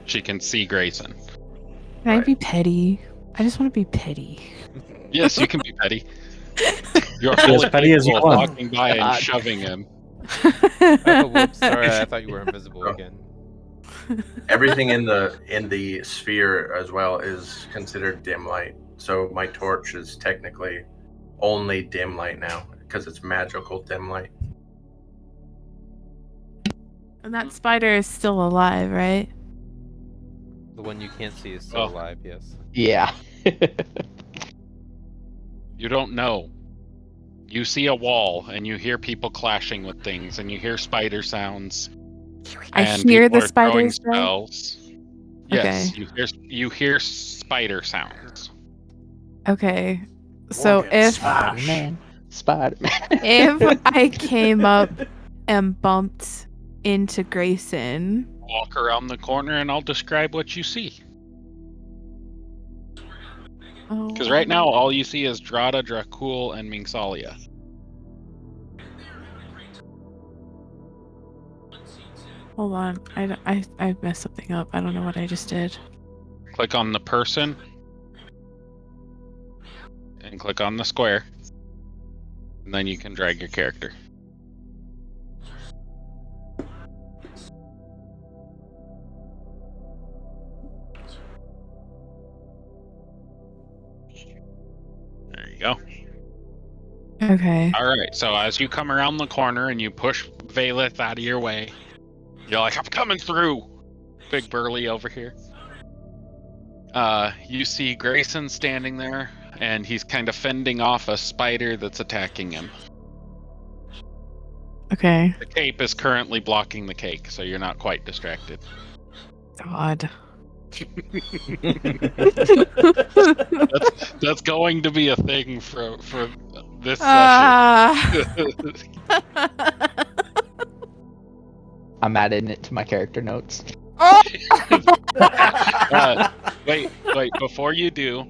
She can see Grayson. Can I be petty? I just want to be petty. Yes, you can be petty. You're As fully petty as you capable of want. walking by and shoving him. Oh, whoops, sorry, I thought you were invisible again. Everything in the sphere as well is considered dim light. So my torch is technically only dim light now because it's magical dim light. And that spider is still alive, right? The one you can't see is still alive, yes. Yeah. You don't know. You see a wall and you hear people clashing with things and you hear spider sounds. I and hear people the are throwing spiders, though? spells. Yes, you hear spider sounds. Okay. So if Spider-Man. if I came up and bumped into Grayson, Walk around the corner and I'll describe what you see. Because right now all you see is Drada, Dracul, and Mingsalia. hold on, I messed something up. I don't know what I just did. Click on the person. And click on the square. And then you can drag your character. There you go. Okay. Alright, so as you come around the corner and you push Valeth out of your way, you're like, I'm coming through! Big burly over here. You see Grayson standing there, and he's kind of fending off a spider that's attacking him. Okay. The cape is currently blocking the cake, so you're not quite distracted. God. That's going to be a thing for this session. I'm adding it to my character notes. Wait, before you do,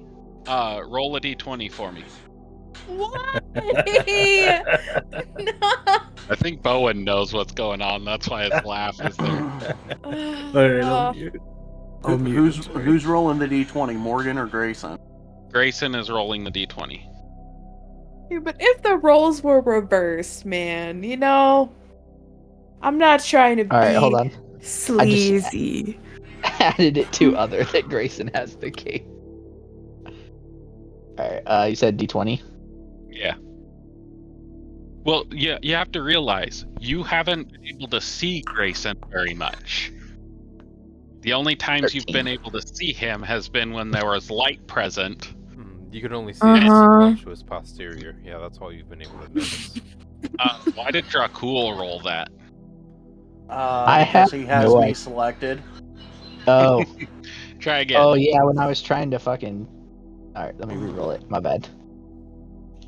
roll a d20 for me. Why? No. I think Bowen knows what's going on, that's why his laugh is there. Who's rolling the d20, Morgan or Grayson? Grayson is rolling the d20. Yeah, but if the roles were reversed, man, you know, I'm not trying to All right, hold on. sleazy. Added it to other that Grayson has the cape. All right, you said D20. Yeah. Well, yeah, you have to realize you haven't been able to see Grayson very much. The only times you've been able to see him has been when there was light present. You can only see his voluptuous posterior. Yeah, that's all you've been able to notice. Why did Dracul roll that? Because he has me selected. Oh. Try again. Oh, yeah, when I was trying to fucking... Alright, let me re-roll it. My bad.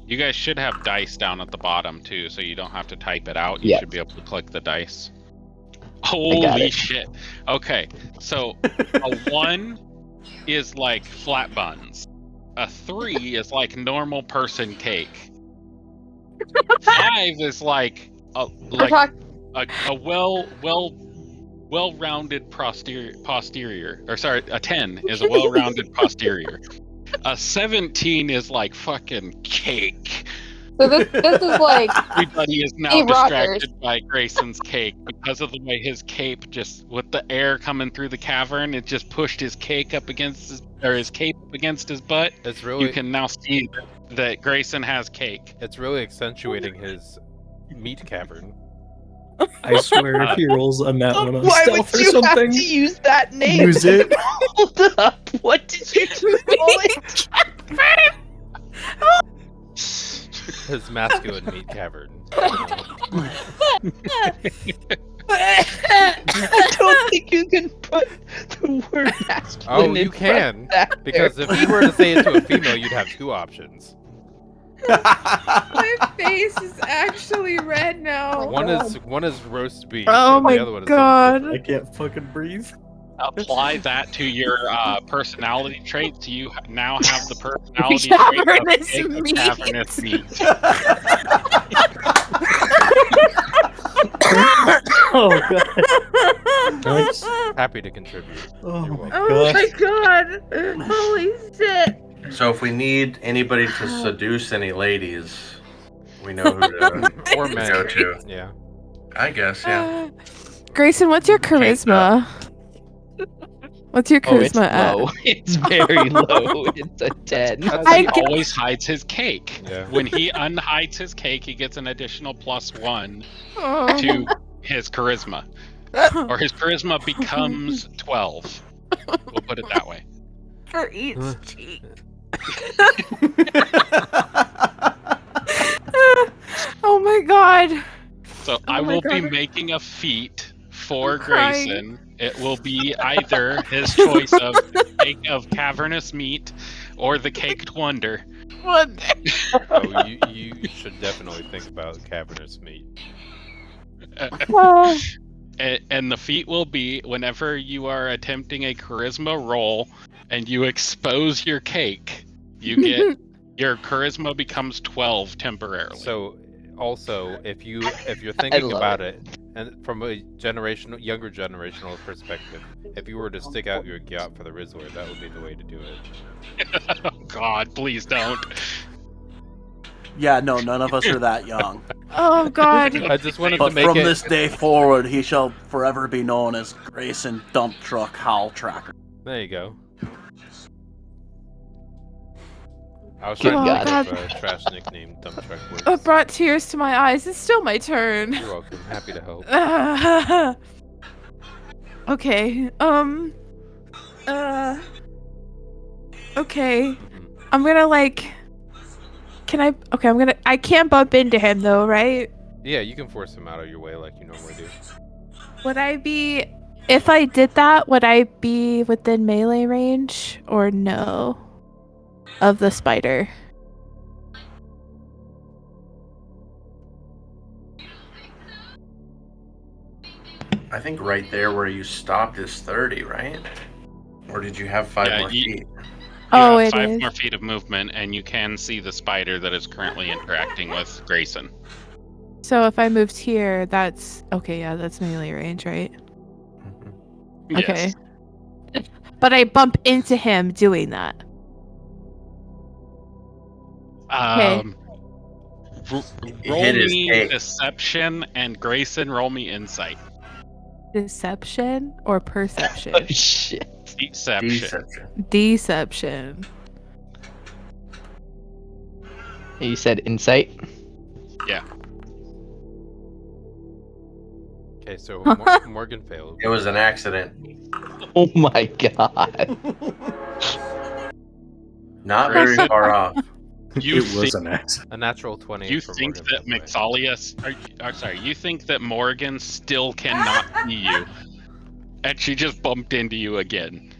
You guys should have dice down at the bottom, too, so you don't have to type it out. You should be able to click the dice. Holy shit. Okay, so a 1 is like flat buns. A 3 is like normal person cake. 5 is like a well-rounded posterior. Or sorry, a 10 is a well-rounded posterior. A 17 is like fucking cake. So this is like everybody is now distracted by Grayson's cake because of the way his cape just with the air coming through the cavern, it just pushed his cake up against his cape up against his butt. It's really you can now see that Grayson has cake. It's really accentuating his meat cavern. I swear, if he rolls a nat one on Why stealth would or you something, have to use that name? use it. Hold up. What did you call it? His masculine meat cavern. I don't think you can put the word masculine. Oh, you can. Because if you were to say it to a female, you'd have two options. My face is actually red now. One is roast beef. Oh and my the other one is god! I can't fucking breathe. Apply that to your personality traits. You now have the personality trait of cavernous meat. Oh god. Nice. Happy to contribute. Oh my Oh my god! Holy shit! So if we need anybody to seduce any ladies, we know who to or men. go to. Yeah. I guess, yeah. Grayson, what's your charisma? What's your charisma at? Low. It's very low. It's a 10. He always hides his cake. Yeah. When he unhides his cake, he gets an additional +1 to his charisma. Or his charisma becomes 12. We'll put it that way. For each cheek. Oh my god. So I will be making a feat for Grayson. It will be either his choice of cake of cavernous meat or the caked wonder. Oh, you should definitely think about cavernous meat. And the feat will be whenever you are attempting a charisma roll and you expose your cake, you get your charisma becomes 12 temporarily. So also if you're thinking about it, and from a younger generational perspective, if you were to stick out your gyat for the Rizzler, that would be the way to do it. Oh God, please don't. Yeah, no, none of us are that young. Oh god. I just wanted But to make from it... this day forward, he shall forever be known as Grayson Dump Truck Howl Tracker. There you go. I was Good trying to God. think of a trash nickname Dump Truck works. It brought tears to my eyes. It's still my turn. You're welcome. Happy to help. Okay. Okay. I'm gonna I can't bump into him though, right? Yeah, you can force him out of your way like you normally do. If I did that, would I be within melee range or no? Of the spider. I think right there where you stopped is 30, right? Or did you have 5 more feet? You Oh, have it 5 is. more feet of movement, and you can see the spider that is currently interacting with Grayson. So if I moved here, that's okay. Yeah, that's melee range, right? Yes. Okay. But I bump into him doing that. Roll hit his me cake. deception, and Grayson, roll me insight. Deception or perception? Oh, shit. Deception. Deception. You said insight? Yeah. Okay, so Morgan failed. It was an accident. Oh my god. Not very Grayson? far off. You It was an accident. A natural 20. You for think Morgan, that by the way. Mixalius? You think that Morgan still cannot see you, and she just bumped into you again.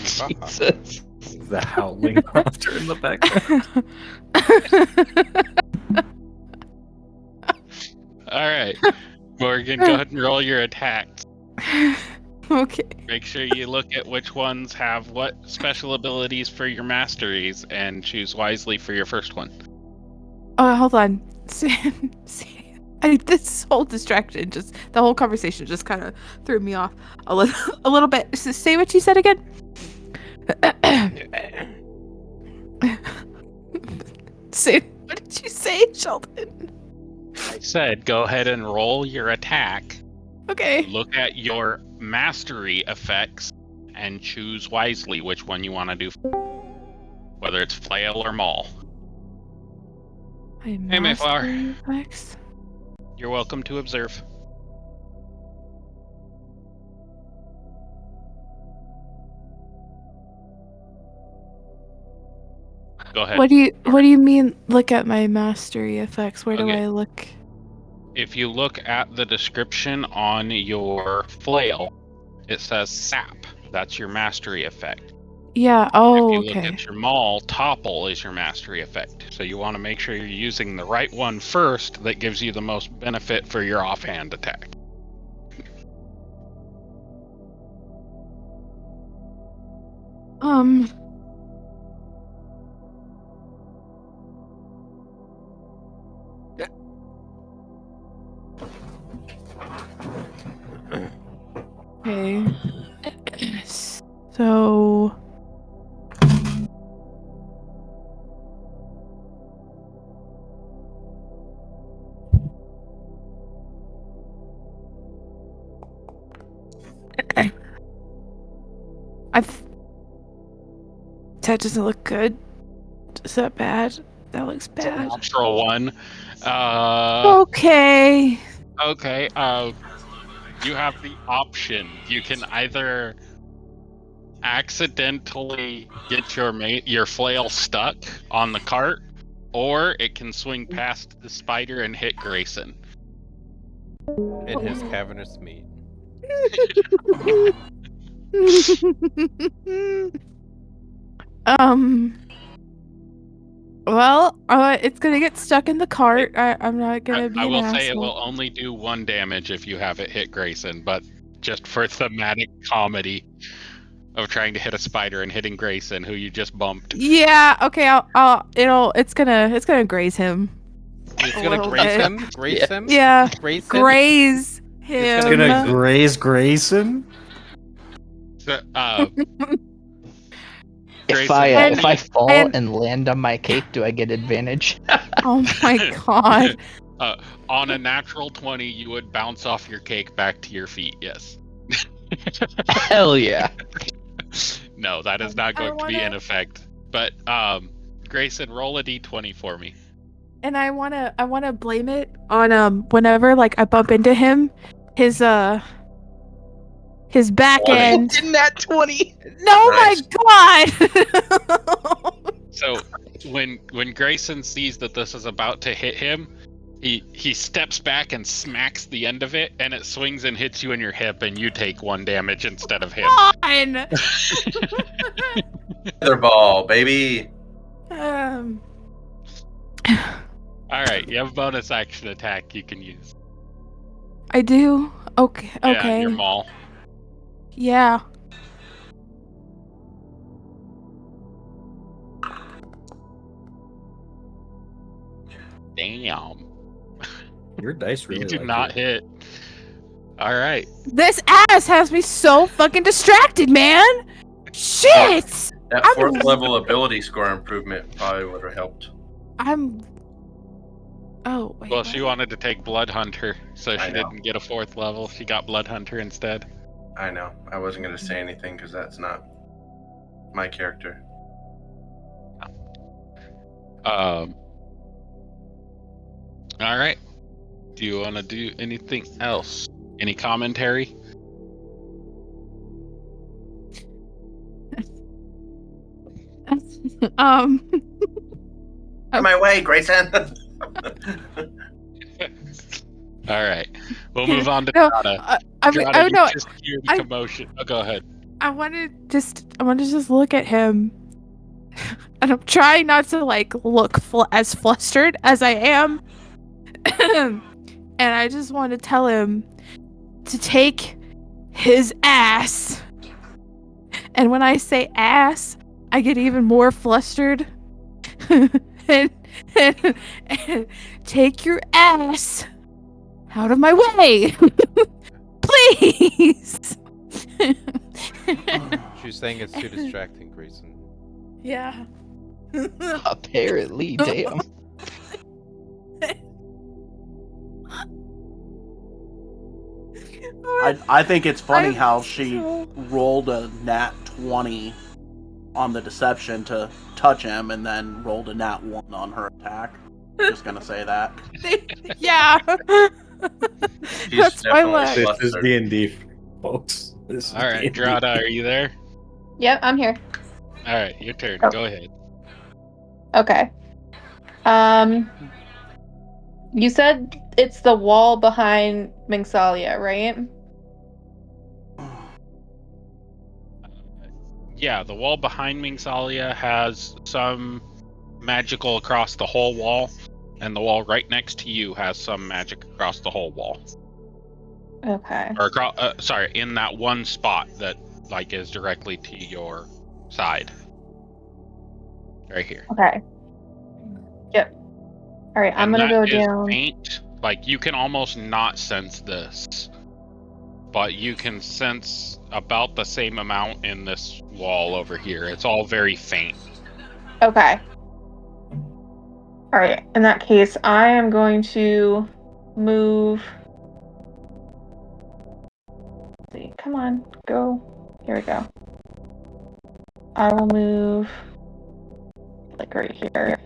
Jesus. The howling monster in the background. All right, Morgan, go ahead and roll your attacks. Okay. Make sure you look at which ones have what special abilities for your masteries, and choose wisely for your first one. Oh, hold on. This whole distraction, just the whole conversation, just kind of threw me off a little bit. Say what you said again. What did you say, Sheldon? I said, go ahead and roll your attack. Okay. Look at your mastery effects and choose wisely which one you want to do. Whether it's flail or maul. Hey, Mayflower. Effects. You're welcome to observe. Go ahead. What do you mean? Look at my mastery effects. Where do Okay. I look? If you look at the description on your flail, it says sap. That's your mastery effect. Yeah. Oh, If you okay. look at your maul, topple is your mastery effect. So you want to make sure you're using the right one first that gives you the most benefit for your offhand attack. Okay. So. That doesn't look good. Is that bad? That looks bad. Natural one. Okay. Okay. You have the option. You can either accidentally get your flail stuck on the cart, or it can swing past the spider and hit Grayson. In his cavernous meat. Well, it's gonna get stuck in the cart. I'm not gonna be I an will asshole. say it will only do 1 damage if you have it hit Grayson, but just for thematic comedy of trying to hit a spider and hitting Grayson, who you just bumped. Yeah. Okay. It's gonna graze him. It's A gonna little graze bit. him? Graze him? Yeah. Graze him? Graze him. It's It's gonna graze Grayson? So, If Grayson, I fall and- and land on my cake, do I get advantage? Oh my god. on a natural 20, you would bounce off your cake back to your feet, yes. Hell yeah. No, that is not going to be in wanna- effect. But, Grayson, roll a d20 for me. And I wanna blame it on whenever like I bump into him, his back 20. end. In that 20. No, Nice. my god. So when Grayson sees that this is about to hit him, he steps back and smacks the end of it, and it swings and hits you in your hip, and you take 1 damage instead of him. Fine. Feather ball, baby. All right, you have a bonus action attack you can use. I do. Okay. Yeah, Okay. your maul. Yeah. Damn. Your dice really You do like not it. hit. All right. This ass has me so fucking distracted, man. Shit. That fourth level ability score improvement probably would have helped. Oh, wait. Well, what? she wanted to take Blood Hunter, so I she know. didn't get a 4th level. She got Blood Hunter instead. I know. I wasn't going to say anything because that's not my character. All right. Do you want to do anything else? Any commentary? Um. On my way, Grayson. All right. We'll move on to No, Drada. I mean, Drada, no, you just hear the commotion. Oh, go ahead. I want to just look at him, and I'm trying not to like look as flustered as I am, and I just want to tell him to take his ass. And when I say ass, I get even more flustered. and take your ass out of my way, please. She's saying it's too distracting, Grayson. Yeah. Apparently, damn. I think it's funny how she rolled a nat 20 on the deception to touch him and then rolled a nat 1 on her attack. Just gonna say that. Yeah. That's my luck. This is D&D, folks. This is All right, D&D. Drada, are you there? Yep, I'm here. All right, your turn. Oh. Go ahead. Okay. You said it's the wall behind Mingsalia, right? Yeah, the wall behind Mingsalia has some magical across the whole wall, and the wall right next to you has some magic across the whole wall. Okay. Or sorry, in that one spot that like is directly to your side. Right here. Okay. Yep. All right, I'm gonna go down. Faint. Like you can almost not sense this, but you can sense about the same amount in this wall over here. It's all very faint. Okay. All right. In that case, I am going to move. Let's see, come on, go. Here we go. I will move like right here.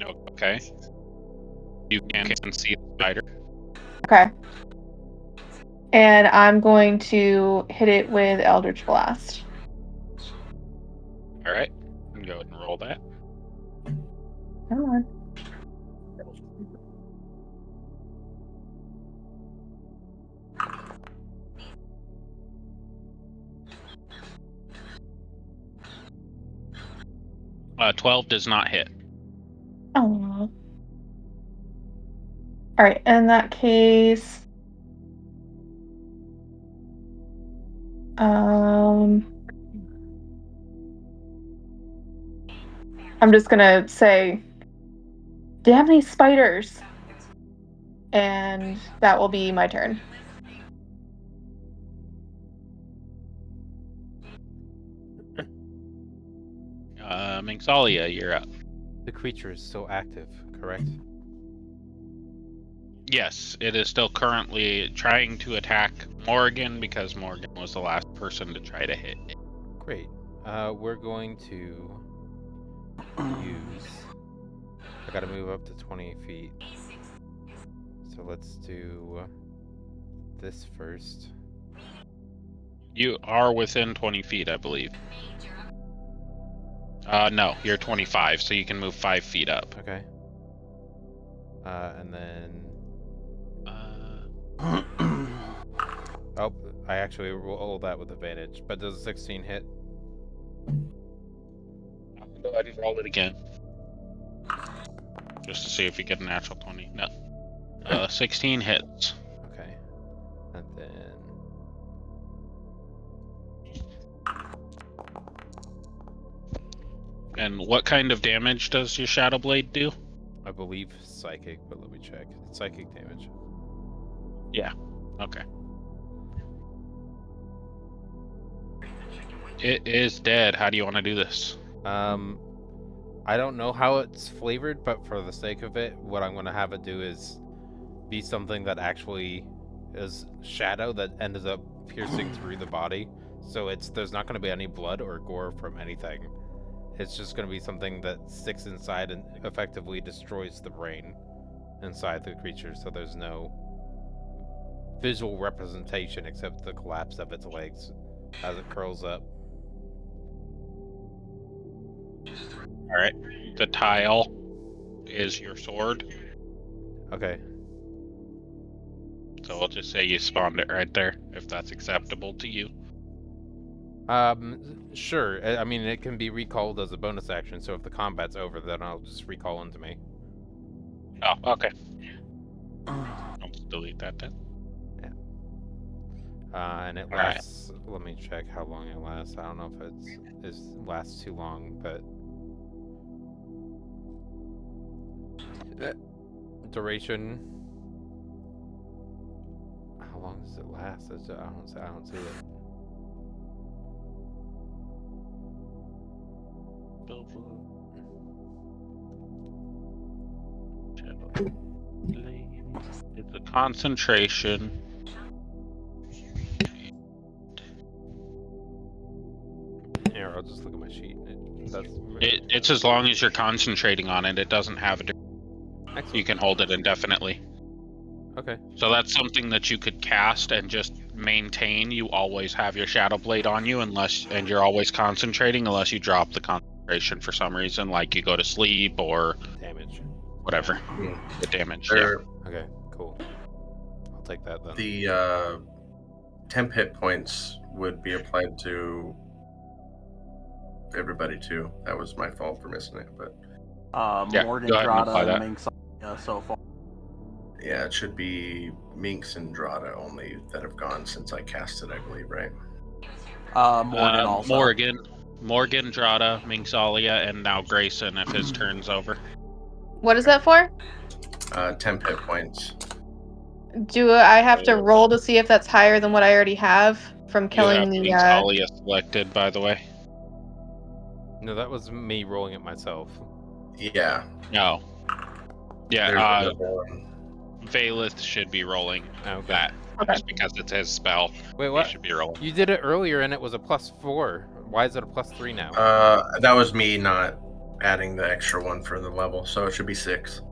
Okay. You can see the spider. Okay. And I'm going to hit it with Eldritch Blast. All right. Go ahead and roll that. Come on. Uh, 12 does not hit. Oh. All right. In that case, I'm just gonna say, do you have any spiders? And that will be my turn. Mingsalia, you're up. The creature is still active, correct? Yes, it is still currently trying to attack Morgan because Morgan was the last person to try to hit it. Great. We're going to use... I gotta move up to 20 feet. So let's do this first. You are within 20 feet, I believe. No, you're 25, so you can move 5 feet up. Okay. And then... Oh, I actually rolled that with advantage. But does a 16 hit? Go ahead and roll it again. Just to see if you get a natural 20. No. 16 hits. Okay. And then... And what kind of damage does your Shadow Blade do? I believe psychic, but let me check. It's psychic damage. Yeah. Okay. It is dead. How do you want to do this? I don't know how it's flavored, but for the sake of it, what I'm going to have it do is be something that actually is shadow that ends up piercing through the body. So there's not going to be any blood or gore from anything. It's just going to be something that sticks inside and effectively destroys the brain inside the creature, so there's no visual representation except the collapse of its legs as it curls up. Alright. The tile is your sword. Okay. So we'll just say you spawned it right there, if that's acceptable to you. Sure. I mean, it can be recalled as a bonus action, so if the combat's over, then I'll just recall into me. Oh, okay. I'll just delete that then. Yeah. And it lasts... Right. Let me check how long it lasts. I don't know if it lasts too long, but... Duration... How long does it last? I don't see it. It's a concentration. Here, I'll just look at my sheet. It's as long as you're concentrating on it. It doesn't have a... Excellent. You can hold it indefinitely. Okay. So that's something that you could cast and just maintain. You always have your Shadow Blade on you, and you're always concentrating unless you drop the concentration for some reason, like you go to sleep or damage, whatever. The damage. Yeah. Okay, cool. I'll take that then. The temp hit points would be applied to everybody too. That was my fault for missing it, but Morgan, Drada, and Minx so far. Yeah, it should be Minx and Drada only that have gone since I cast it, I believe, right? Morgan also. Morgan, Drada, Minxalia, and now Grayson if his turn's over. What is that for? Temp hit points. Do I have to roll to see if that's higher than what I already have from killing the... Minxalia selected, by the way. No, that was me rolling it myself. Yeah. No. Yeah, Valith should be rolling that. Okay. Just because it's his spell. Wait, what? He should be rolling. You did it earlier and it was a +4. Why is it a +3 now? That was me not adding the extra one for the level, so it should be 6.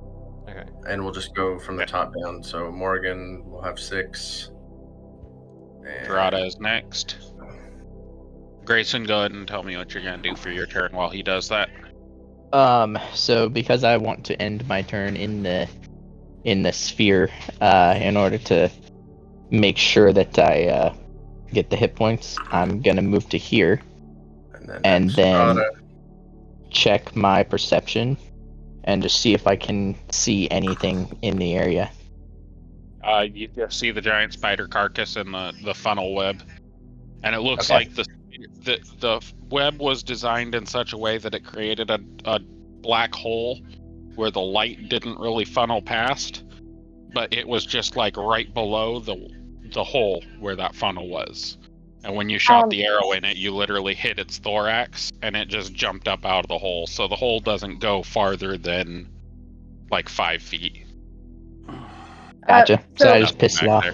Okay. And we'll just go from the top down. So Morgan will have 6. And... Drada is next. Grayson, go ahead and tell me what you're going to do for your turn while he does that. So because I want to end my turn in the sphere, in order to make sure that I get the hit points, I'm gonna move to here, and then check my perception, and just see if I can see anything in the area. You just see the giant spider carcass in the funnel web, and it looks like the web was designed in such a way that it created a black hole where the light didn't really funnel past, but it was just like right below the hole where that funnel was. And when you shot the arrow in it, you literally hit its thorax and it just jumped up out of the hole. So the hole doesn't go farther than like 5 feet. Gotcha. So I just pissed it off.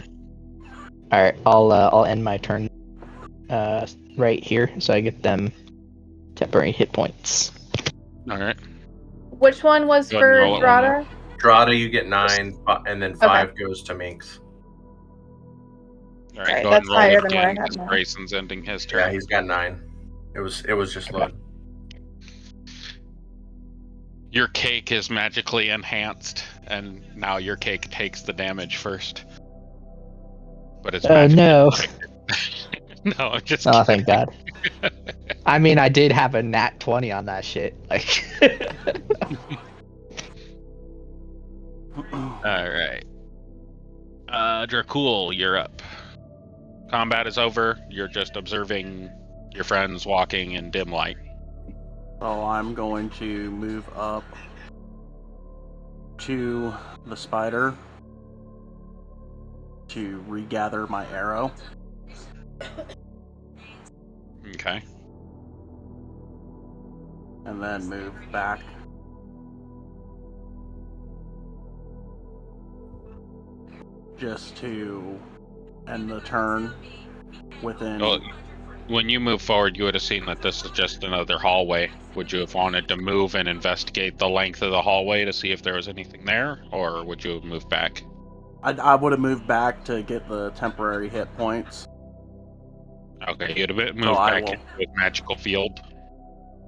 Alright, I'll end my turn right here, so I get them temporary hit points. Alright. Which one was for Drada? Drada, you get 9, and then 5 goes to Minx. Alright, go ahead and roll it again, because Grayson's ending his turn. Yeah, he's got 9. It was just load. Your cake is magically enhanced, and now your cake takes the damage first. But it's no. No, I'm just kidding. Thank God. I mean, I did have a nat 20 on that shit. Like. Alright. Dracul, you're up. Combat is over. You're just observing your friends walking in dim light. So I'm going to move up to the spider to regather my arrow. Okay. and then move back. Just to end the turn within. Well, when you move forward, you would have seen that this is just another hallway. Would you have wanted to move and investigate the length of the hallway to see if there was anything there, or would you have moved back? I would have moved back to get the temporary hit points. Okay, you'd have moved back into a magical field.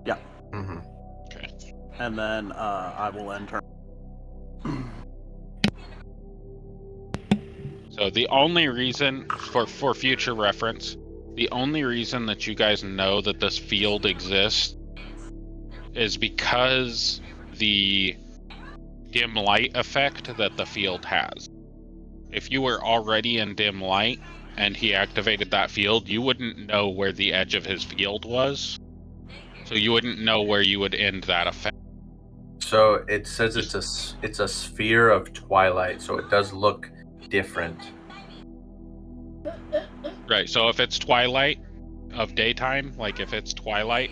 Yeah. Mm-hmm. Okay. And then I will end turn. So the only reason, for future reference, the only reason that you guys know that this field exists is because the dim light effect that the field has. If you were already in dim light and he activated that field, you wouldn't know where the edge of his field was. So you wouldn't know where you would end that effect. So it says it's a sphere of twilight, so it does look different. Right, so if it's twilight of daytime, like if it's twilight,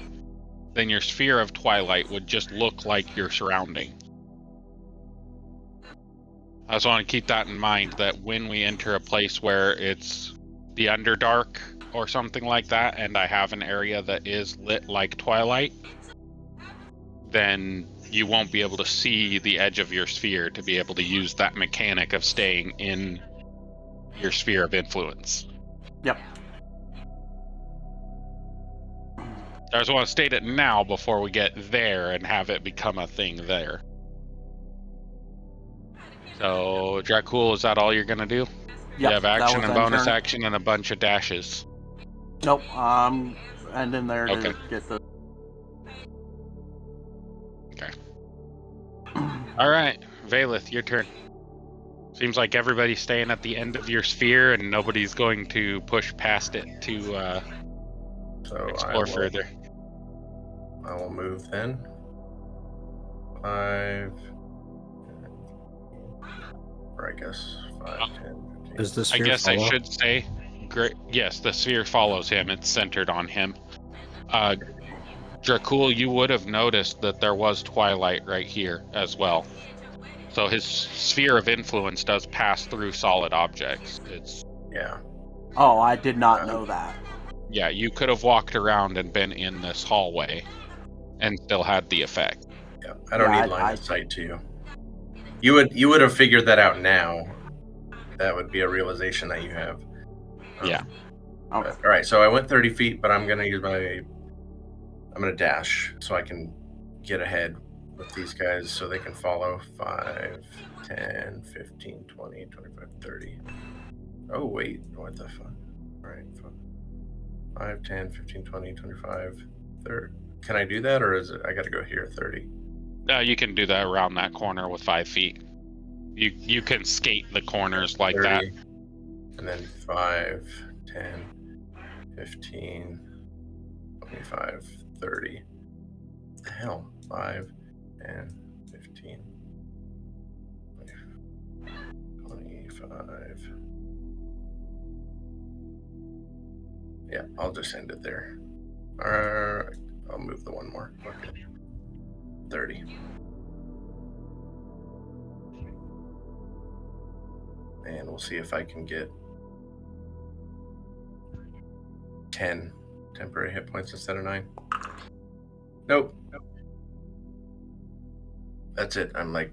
then your sphere of twilight would just look like your surrounding. I just want to keep that in mind, that when we enter a place where it's the Underdark or something like that, and I have an area that is lit like twilight, then you won't be able to see the edge of your sphere to be able to use that mechanic of staying in your sphere of influence. Yep. I just want to state it now before we get there and have it become a thing there. So, Dracul, is that all you're going to do? Yep, You have action and bonus turn. action and a bunch of dashes. Nope, ending there to get the... Okay. Alright, Valeth, your turn. Seems like everybody's staying at the end of your sphere and nobody's going to push past it to explore further. I will move then. 5, or I guess 5, 10, 15. Does the sphere I guess follow? I should say, yes, the sphere follows him. It's centered on him. Dracul, you would have noticed that there was twilight right here as well. So his sphere of influence does pass through solid objects. Yeah. Oh, I did not know that. Yeah, you could have walked around and been in this hallway and still had the effect. Yeah, I don't need line of sight to you. You would have figured that out now. That would be a realization that you have. Yeah. Okay. All right, so I went 30 feet, but I'm going to dash so I can get ahead with these guys so they can follow. 5, 10, 15, 20, 25, 30. Oh, wait. What the fuck? All right. 5, 10, 15, 20, 25, 30. Can I do that, or is it I got to go here 30? No, you can do that around that corner with 5 feet. You can skate the corners like 30, that. And then 5, 10, 15, 25, 30. What the hell? 5, 10, 15, 25. Yeah, I'll just end it there. Alright, I'll move the one more. Okay. 30. And we'll see if I can get 10 temporary hit points instead of 9. Nope. That's it. I'm like,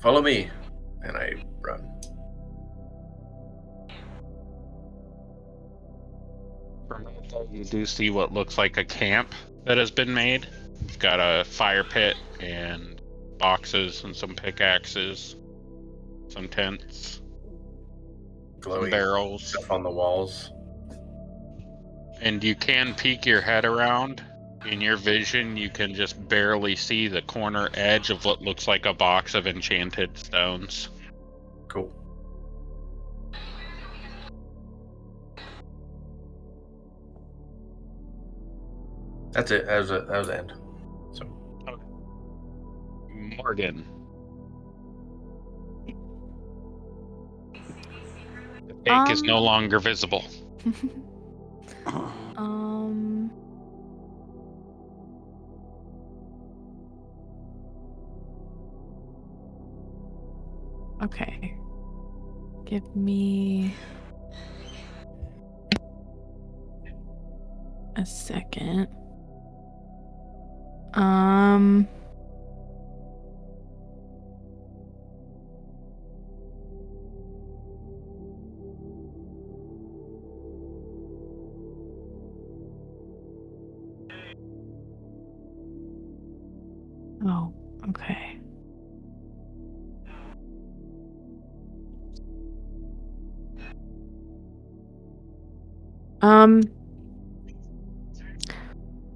follow me. And I run. You do see what looks like a camp that has been made. It's got a fire pit and boxes and some pickaxes, some tents, Glowing some barrels, stuff on the walls. And you can peek your head around. In your vision, you can just barely see the corner edge of what looks like a box of enchanted stones. Cool. That's it. That was the end. So. Okay. Morgan. The cake is no longer visible. Okay. Give me a second. Oh, okay.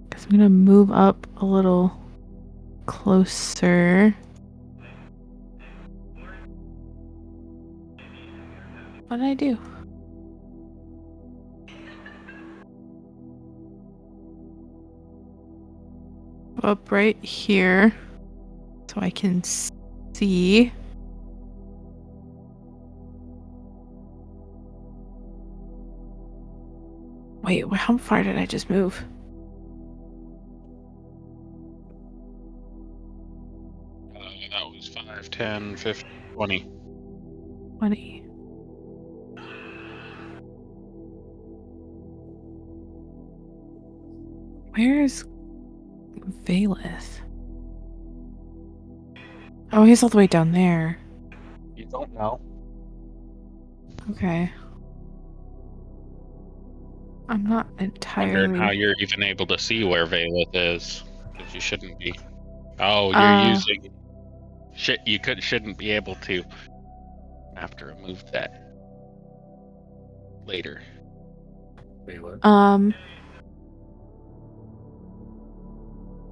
Guess I'm gonna move up a little closer. What did I do? Up right here so I can see. Wait, how far did I just move? That was 5, 10, 15, 20. 20. Where's Valeth? Oh, he's all the way down there. You don't know. Okay. I'm not Wondering how entirely. you're even able to see where Valeth is, because you shouldn't be. Oh, you're Uh, using shit. You shouldn't be able to. Have to remove that later. Wait, what? I'm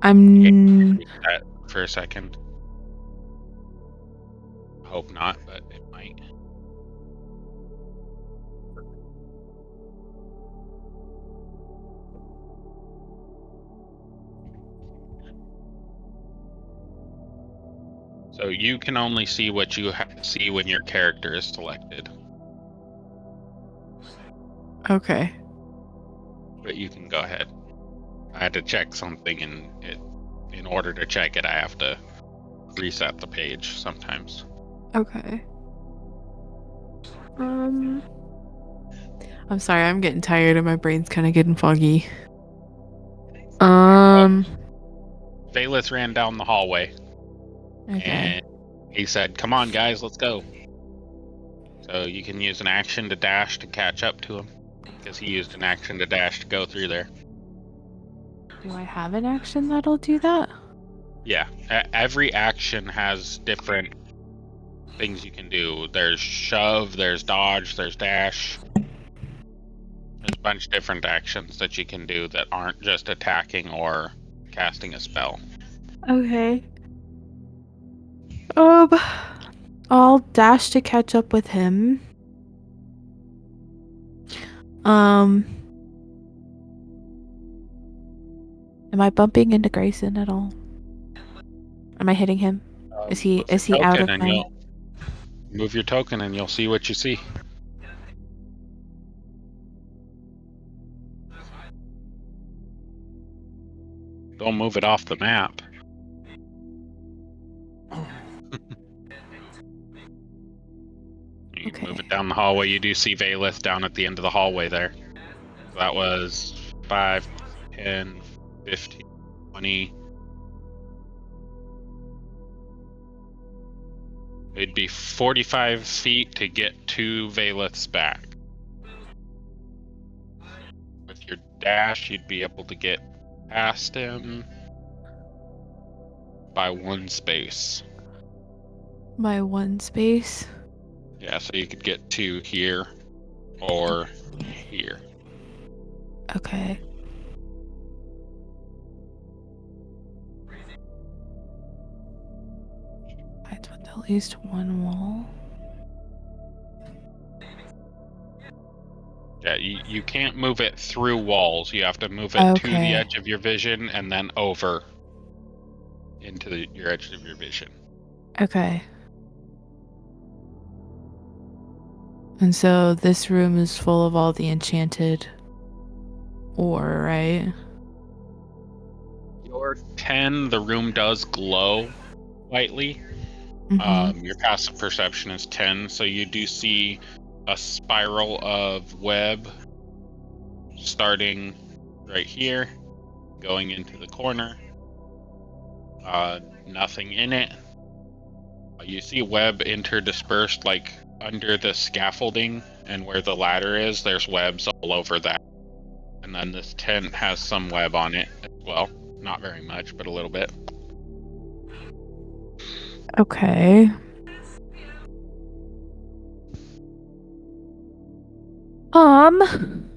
Remove that for a second. Hope not, but it might. So you can only see what you see when your character is selected. okay. But you can go ahead. I had to check something, and in order to check it, I have to reset the page sometimes. Okay. I'm sorry, I'm getting tired and my brain's kind of getting foggy. Valeth ran down the hallway, Okay. and he said, "Come on, guys, let's go." So you can use an action to dash to catch up to him, because he used an action to dash to go through there. Do I have an action that'll do that? Yeah, every action has different things you can do. There's shove, there's dodge, there's dash. There's a bunch of different actions that you can do that aren't just attacking or casting a spell. Okay. I'll dash to catch up with him. Am I bumping into Grayson at all? Am I hitting him? Is he out of my... Move your token and you'll see what you see. Don't move it off the map. You can move it down the hallway. You do see Valeth down at the end of the hallway there. So that was 5, 10, 15, 20. It'd be 45 feet to get to Valeth's back. With your dash, you'd be able to get past him by 1 space. By 1 space? Yeah, so you could get to here or here. Okay. I'd want at least 1 wall. Yeah, you can't move it through walls. You have to move it to the edge of your vision and then over into your edge of your vision. Okay. And so this room is full of all the enchanted ore, right? Your 10, the room does glow slightly. Your passive perception is 10, so you do see a spiral of web starting right here, going into the corner. Nothing in it. You see web interdispersed, like under the scaffolding and where the ladder is, there's webs all over that. And then this tent has some web on it as well. Not very much, but a little bit. Okay. And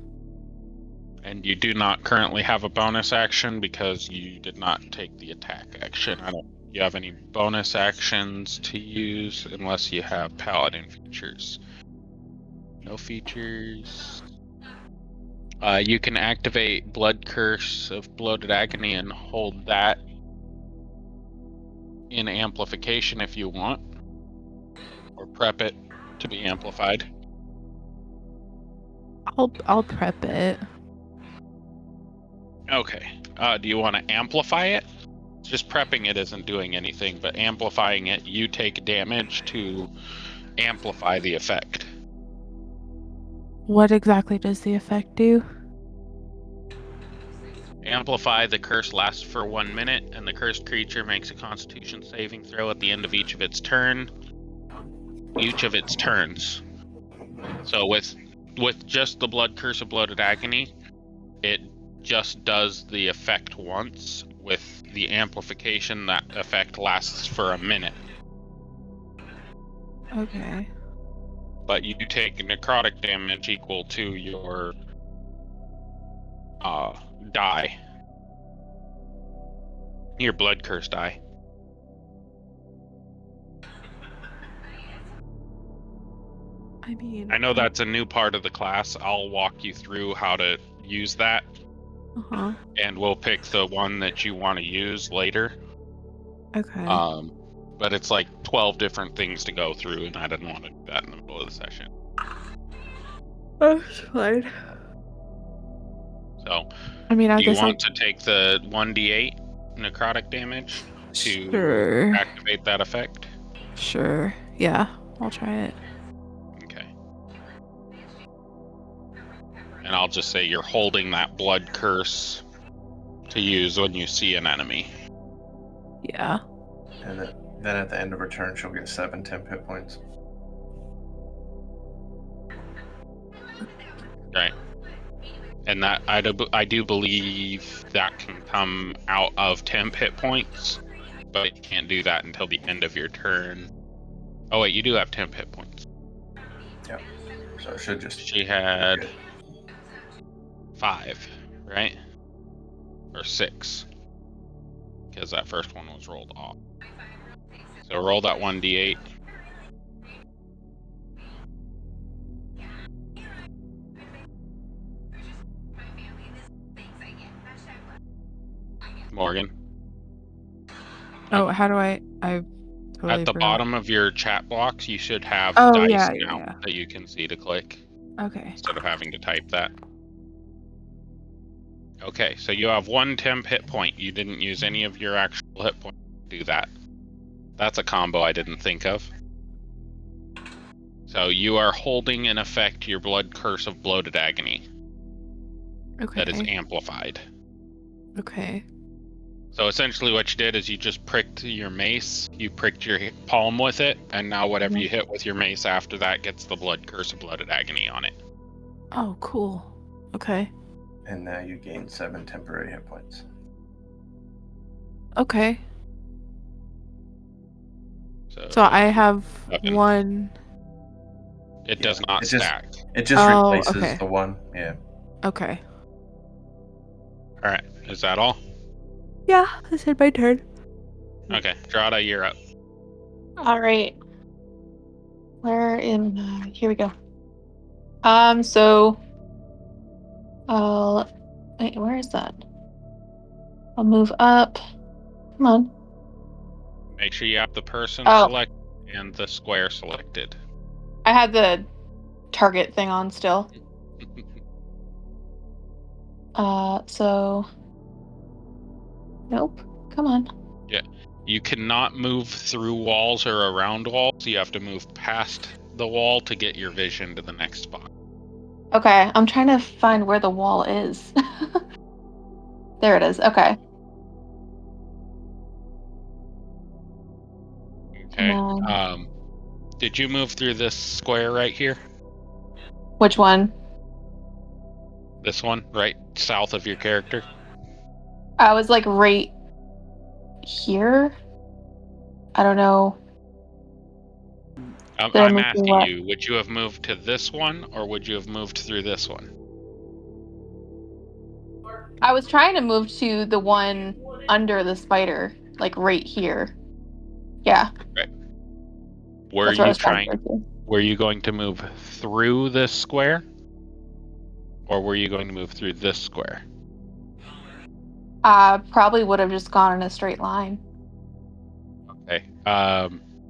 you do not currently have a bonus action because you did not take the attack action. I don't. You have any bonus actions to use unless you have paladin features. No features. You can activate Blood Curse of Bloated Agony and hold that in amplification if you want, or prep it to be amplified. I'll prep it. Okay. Do you want to amplify it? Just prepping it isn't doing anything, but amplifying it, you take damage to amplify the effect. What exactly does the effect do? Amplify, the curse lasts for 1 minute, and the cursed creature makes a Constitution saving throw at the end of each of its turns. So with just the Blood Curse of Bloated Agony, it just does the effect once. With the amplification, that effect lasts for 1 minute. Okay. But you take necrotic damage equal to your die. Your blood curse die. I mean, I know that's a new part of the class. I'll walk you through how to use that. And we'll pick the one that you want to use later. Okay. But it's like 12 different things to go through, and I didn't want to do that in the middle of the session. That's fine. So, I mean, do you want to take the 1d8 necrotic damage to activate that effect? Sure. Yeah, I'll try it. Okay. And I'll just say you're holding that blood curse to use when you see an enemy. Yeah. And then at the end of her turn, she'll get 7 temp hit points. Right. And that I do believe that can come out of temp hit points, but it can't do that until the end of your turn. Oh wait, you do have temp hit points. Yep. So it should just. She had 5, right? Or 6, because that first one was rolled off. So roll that 1d8. Morgan. Oh, how do I totally At the forgot. bottom of your chat box, you should have Oh, dice yeah, now yeah. that you can see to click. Okay. Instead of having to type that. Okay, so you have 1 temp hit point. You didn't use any of your actual hit points to do that. That's a combo I didn't think of. So you are holding in effect your Blood Curse of Bloated Agony. Okay. That is amplified. Okay. So essentially what you did is you just pricked your mace, you pricked your palm with it, and now whatever you hit with your mace after that gets the Blood Curse of Bloated Agony on it. Oh, cool. Okay. And now you gain 7 temporary hit points. Okay. So I have 1. It does not stack. It just replaces the 1. Yeah. Okay. Alright, is that all? Yeah, I said my turn. Okay, Drada, you're up. All right. Where am I? Here we go. So I'll wait. Where is that? I'll move up. Come on. Make sure you have the person selected and the square selected. I had the target thing on still. So nope. Come on. Yeah. You cannot move through walls or around walls. You have to move past the wall to get your vision to the next spot. Okay, I'm trying to find where the wall is. There it is. Okay. Okay. No. Did you move through this square right here? Which one? This one, right south of your character? I was like right here. I don't know. Did I I'm move through asking what? you, would you have moved to this one, or would you have moved through this one? I was trying to move to the one under the spider, like right here. Yeah. Right. Were That's where I you was trying to trying? go to. Were you going to move through this square, or were you going to move through this square? Probably would have just gone in a straight line. Okay.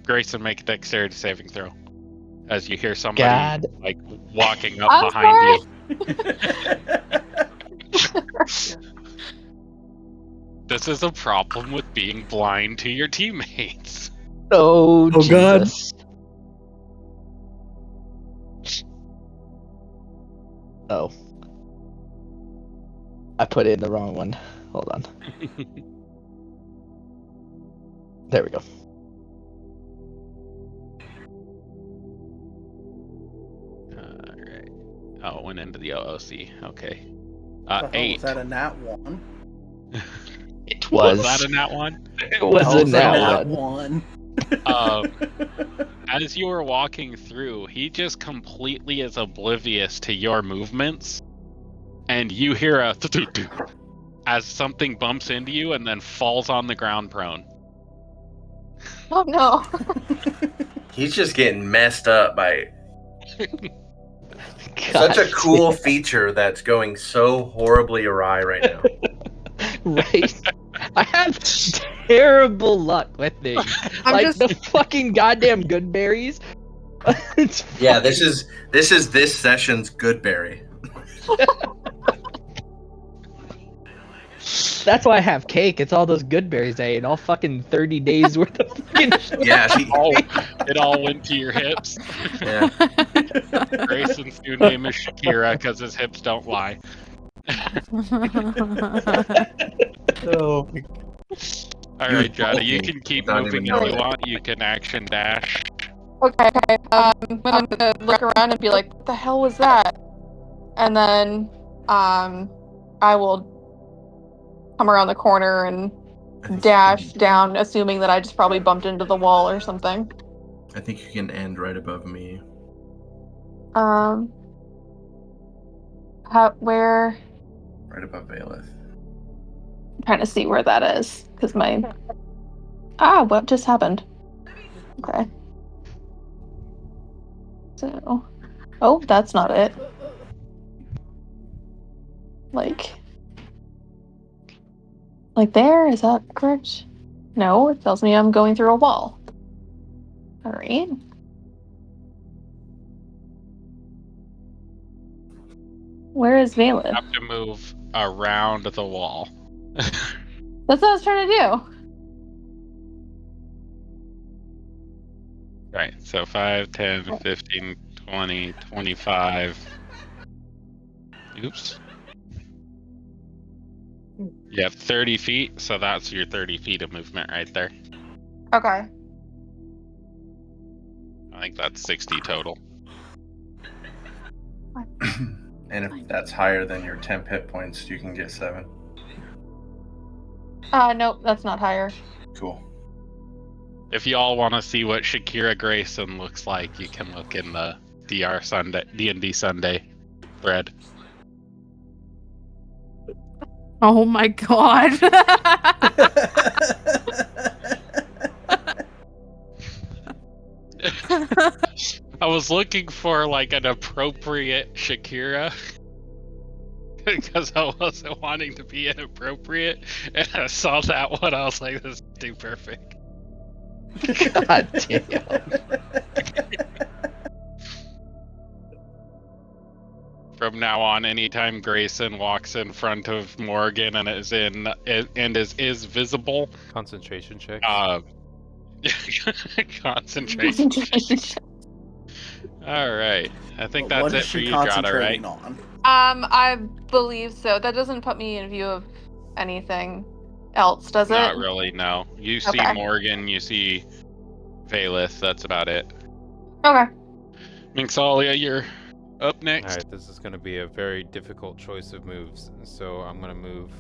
Grayson, make a dexterity saving throw. As you hear somebody like walking up I'm behind sorry. you. This is a problem with being blind to your teammates. Oh Jesus. God. Oh. I put in the wrong one. Hold on. There we go. Alright. Oh, it went into the OOC. Okay. Was 8. that a nat 1? It was. Was that a nat 1? It was a nat 1. As you were walking through, he just completely is oblivious to your movements, and you hear a as something bumps into you and then falls on the ground prone. Oh no. He's just getting messed up by God such a cool feature that's going so horribly awry right now. Right? I have terrible luck with things. Like the fucking goddamn good berries. Yeah, this is this session's Goodberry. That's why I have cake. It's all those good berries I ate. All fucking 30 days worth of fucking Yeah, it all went to your hips. Yeah. Grayson's new name is Shakira because his hips don't lie. Oh. Alright, Jada, you can keep moving if you want. You can action dash. Okay. I'm gonna look around and be like, what the hell was that? And then I will come around the corner and dash down, assuming that I just probably bumped into the wall or something. I think you can end right above me. Where? Right above Valeth. I'm trying to see where that is, because my... what just happened? Okay. So... Oh, that's not it. Like there? Is that correct? No, it tells me I'm going through a wall. Alright. Where is Valeth? You have to move around the wall. That's what I was trying to do. Right, so 5, 10, 15, 20, 25. Oops. You have 30 feet, so that's your 30 feet of movement right there. Okay. I think that's 60 total. And if that's higher than your temp hit points, you can get 7. Nope, that's not higher. Cool. If you all want to see what Shakira Grayson looks like, you can look in the D&D Sunday thread. Oh my god. I was looking for like an appropriate Shakira because I wasn't wanting to be inappropriate, and I saw that one. I was like, "This is too perfect." God damn. From now on, anytime Grayson walks in front of Morgan and is visible, Concentration checks. concentration. All right, I think that's What it is for she you, Jada, right? concentrating on? I believe so. That doesn't put me in view of anything else, does it? Not really. No. You see Okay. Morgan. You see Valeth. That's about it. Okay. Minxalia, you're up next. Alright, this is going to be a very difficult choice of moves. So I'm going to move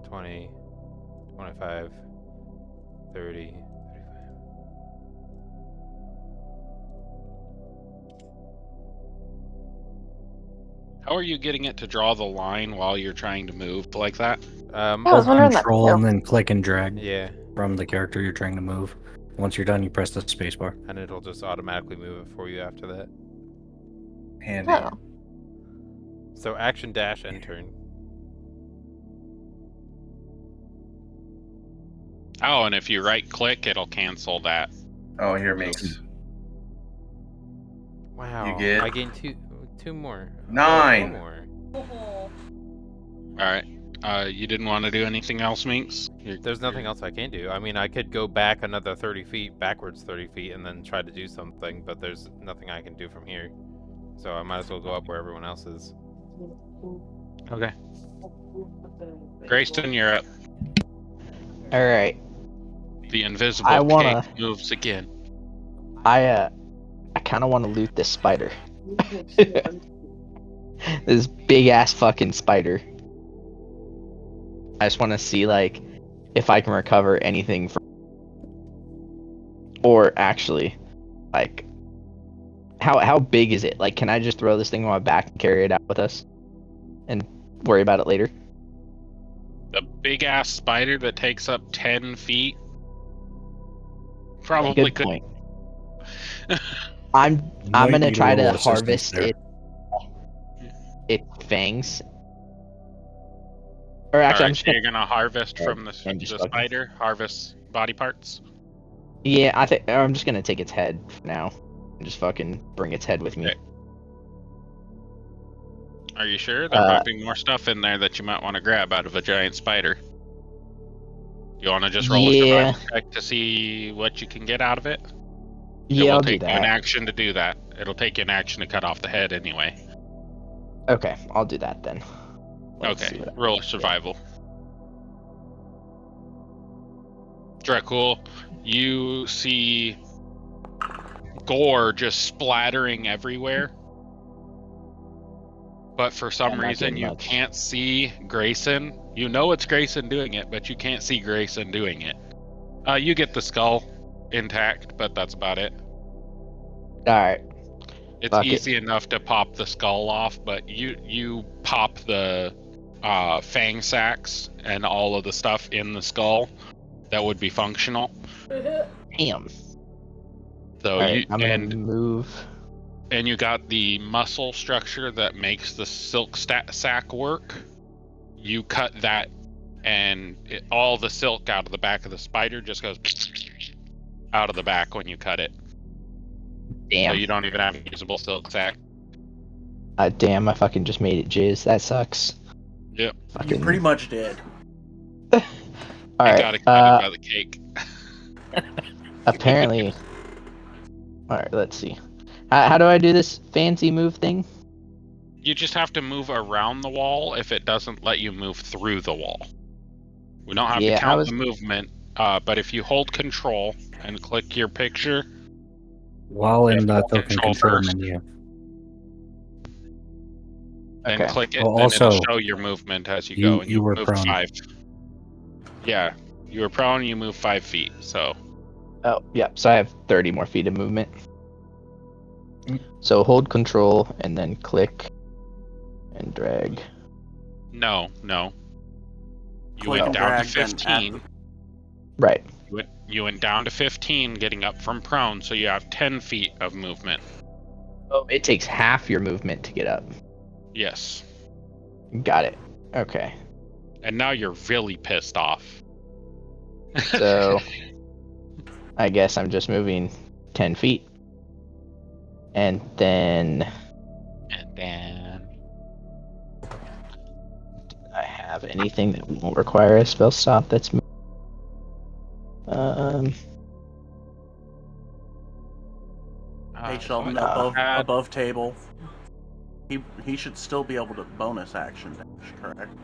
20, 25, 30, 35. How are you getting it to draw the line while you're trying to move like that? I was wondering that Control too. and then click and drag Yeah, from the character you're trying to move. Once you're done, you press the spacebar. and it'll just automatically move it for you after that. Handy. Oh. So action dash end turn. Oh, and if you right click, it'll cancel that. Oh, here makes Wow. You get- I gained two more. 9. Four more. All right. You didn't want to do anything else, Minx? There's nothing else I can do. I mean, I could go back another 30 feet, backwards 30 feet, and then try to do something, but there's nothing I can do from here. So I might as well go up where everyone else is. Okay. Grayson, you're up. All right. The invisible I wanna- cake moves again. I kind of want to loot this spider. This big ass fucking spider. I just want to see like if I can recover anything from, or actually, like how big is it? Like, can I just throw this thing on my back and carry it out with us, and worry about it later? The big ass spider that takes up 10 feet. Probably Good could. point. I'm Might gonna need a try to little assistance harvest there. its fangs. Or actually, I'm Alright, just so gonna, you're gonna harvest from the and just the fucking- spider, harvest body parts. yeah, I think I'm just gonna take its head for now, and just fucking bring its head with me. Okay. Are you sure? There might be more stuff in there that you might want to grab out of a giant spider. You want to just roll a Yeah. survival check to see what you can get out of it? It Yeah, will I'll do take you an that. action to do that. It'll take you an action to cut off the head anyway. Okay, I'll do that then. Let's see Okay, what I roll can get. survival. Dracul, you see gore just splattering everywhere. But for some I'm not reason, getting you much. can't see Grayson. You know it's Grayson doing it, but you can't see Grayson doing it. You get the skull intact, but that's about it. Alright. It's Fuck it. easy enough to pop the skull off, but you pop the fang sacs and all of the stuff in the skull that would be functional. Damn. So Alright, I'm gonna move. and you got the muscle structure that makes the silk sac work. You cut that, and all the silk out of the back of the spider just goes out of the back when you cut it. Damn. So you don't even have a usable silk sac. Damn, I fucking just made it jizz. That sucks. Yep. Fucking... You pretty much did. You Alright, got excited by the cake. apparently... Alright, let's see. How do I do this fancy move thing? You just have to move around the wall if it doesn't let you move through the wall. We don't have Yeah, to count the movement, but if you hold control and click your picture, While in the hold token control control first. menu. and Okay. click it, Well, and it'll also, show your movement as you you- go. And you were move prone. 5. Yeah, you were prone. You move 5 feet. So Oh, yeah, so I have 30 more feet of movement. So hold control and then click and drag. no. You Click went and down to drag, then add 15. Right. You went down to 15, getting up from prone, so you have 10 feet of movement. Oh, it takes half your movement to get up. Yes. Got it. Okay. And now you're really pissed off. So I guess I'm just moving 10 feet. And then I have anything that won't require a spell stop that's Hey Sheldon, above table. He should still be able to bonus action dash, correct?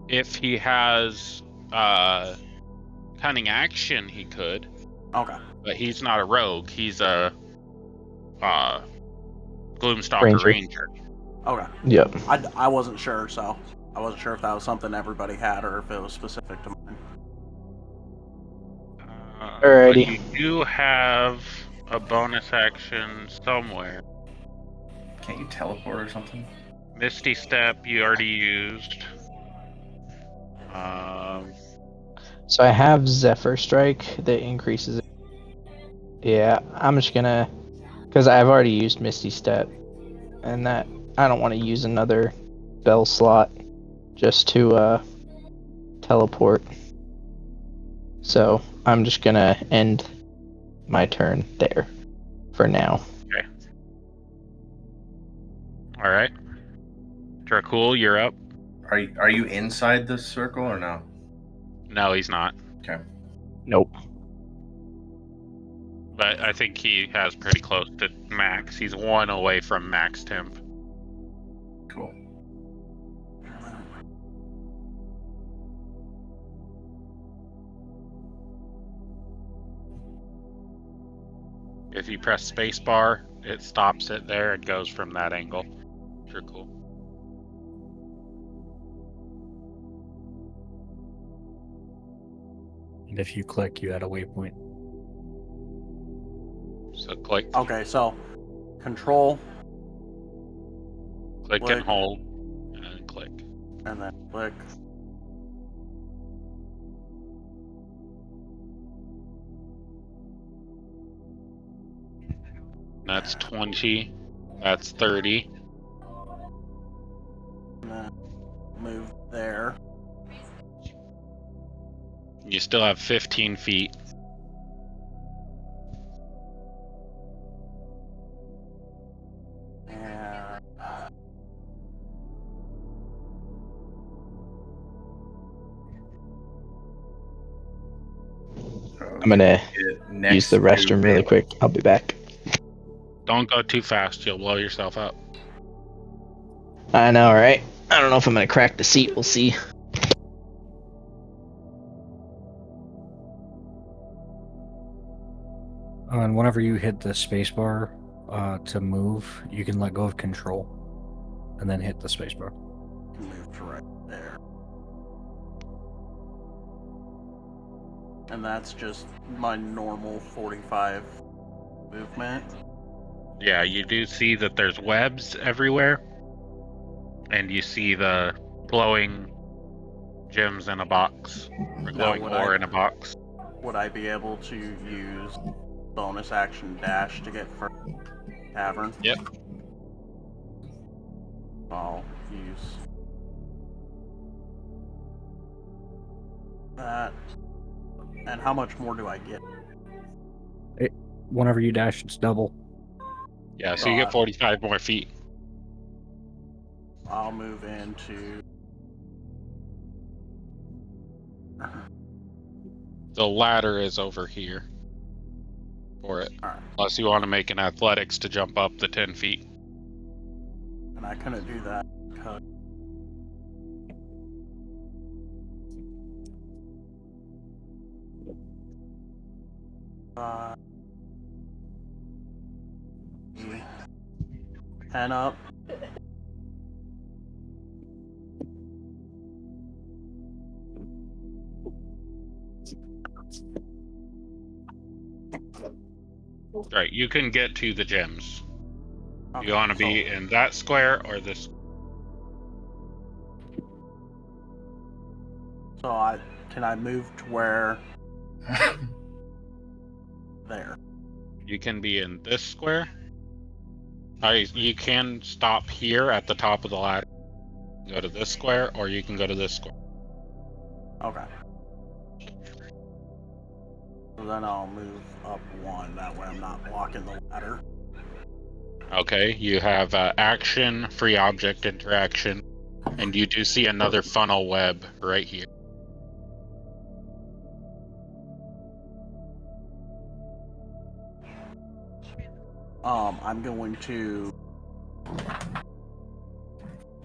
If he has cunning action, he could. Okay. But he's not a rogue. He's a Gloomstalker Ranger. Okay. Yep. I wasn't sure, so I wasn't sure if that was something everybody had or if it was specific to mine. But you do have a bonus action somewhere. Can't you teleport or something? Misty Step you already used. So I have Zephyr Strike that increases it. Yeah, I'm just gonna, because I've already used Misty Step, and that I don't want to use another spell slot just to teleport. So I'm just gonna end my turn there for now. Okay. All right. Dracul, you're up. Are you inside this circle or no? No, he's not. Okay. Nope. But I think he has pretty close to max. He's 1 away from max temp. Cool. If you press spacebar, it stops it there and goes from that angle. Dracul. And if you click, you add a waypoint. So click. Okay, so control. Click and hold, and then click. And then click. That's 20. That's 30. And then move there. You still have 15 feet. And I'm gonna use the restroom really quick. I'll be back. Don't go too fast. You'll blow yourself up. I know, right? I don't know if I'm gonna crack the seat. We'll see. And whenever you hit the spacebar to move, you can let go of control, and then hit the spacebar. move to right there. And that's just my normal 45 movement. Yeah, you do see that there's webs everywhere. And you see the glowing gems in a box. Or glowing ore in a box. Would I be able to use bonus action dash to get further cavern? Yep. I'll use that. And how much more do I get? Whenever you dash, it's double. Yeah, so you get 45 more feet. I'll move into... The ladder is over here. For it. Alright. Unless you want to make an athletics to jump up the 10 feet. And I couldn't do that because... Pen up. Right, you can get to the gems. Okay, You want to be in that square or this? So can I move to where? There. You can be in this square. You can stop here at the top of the ladder. Go to this square, or you can go to this square. Okay. So then I'll move up one. That way I'm not blocking the ladder. Okay, you have action, free object interaction, and you do see another funnel web right here. I'm going to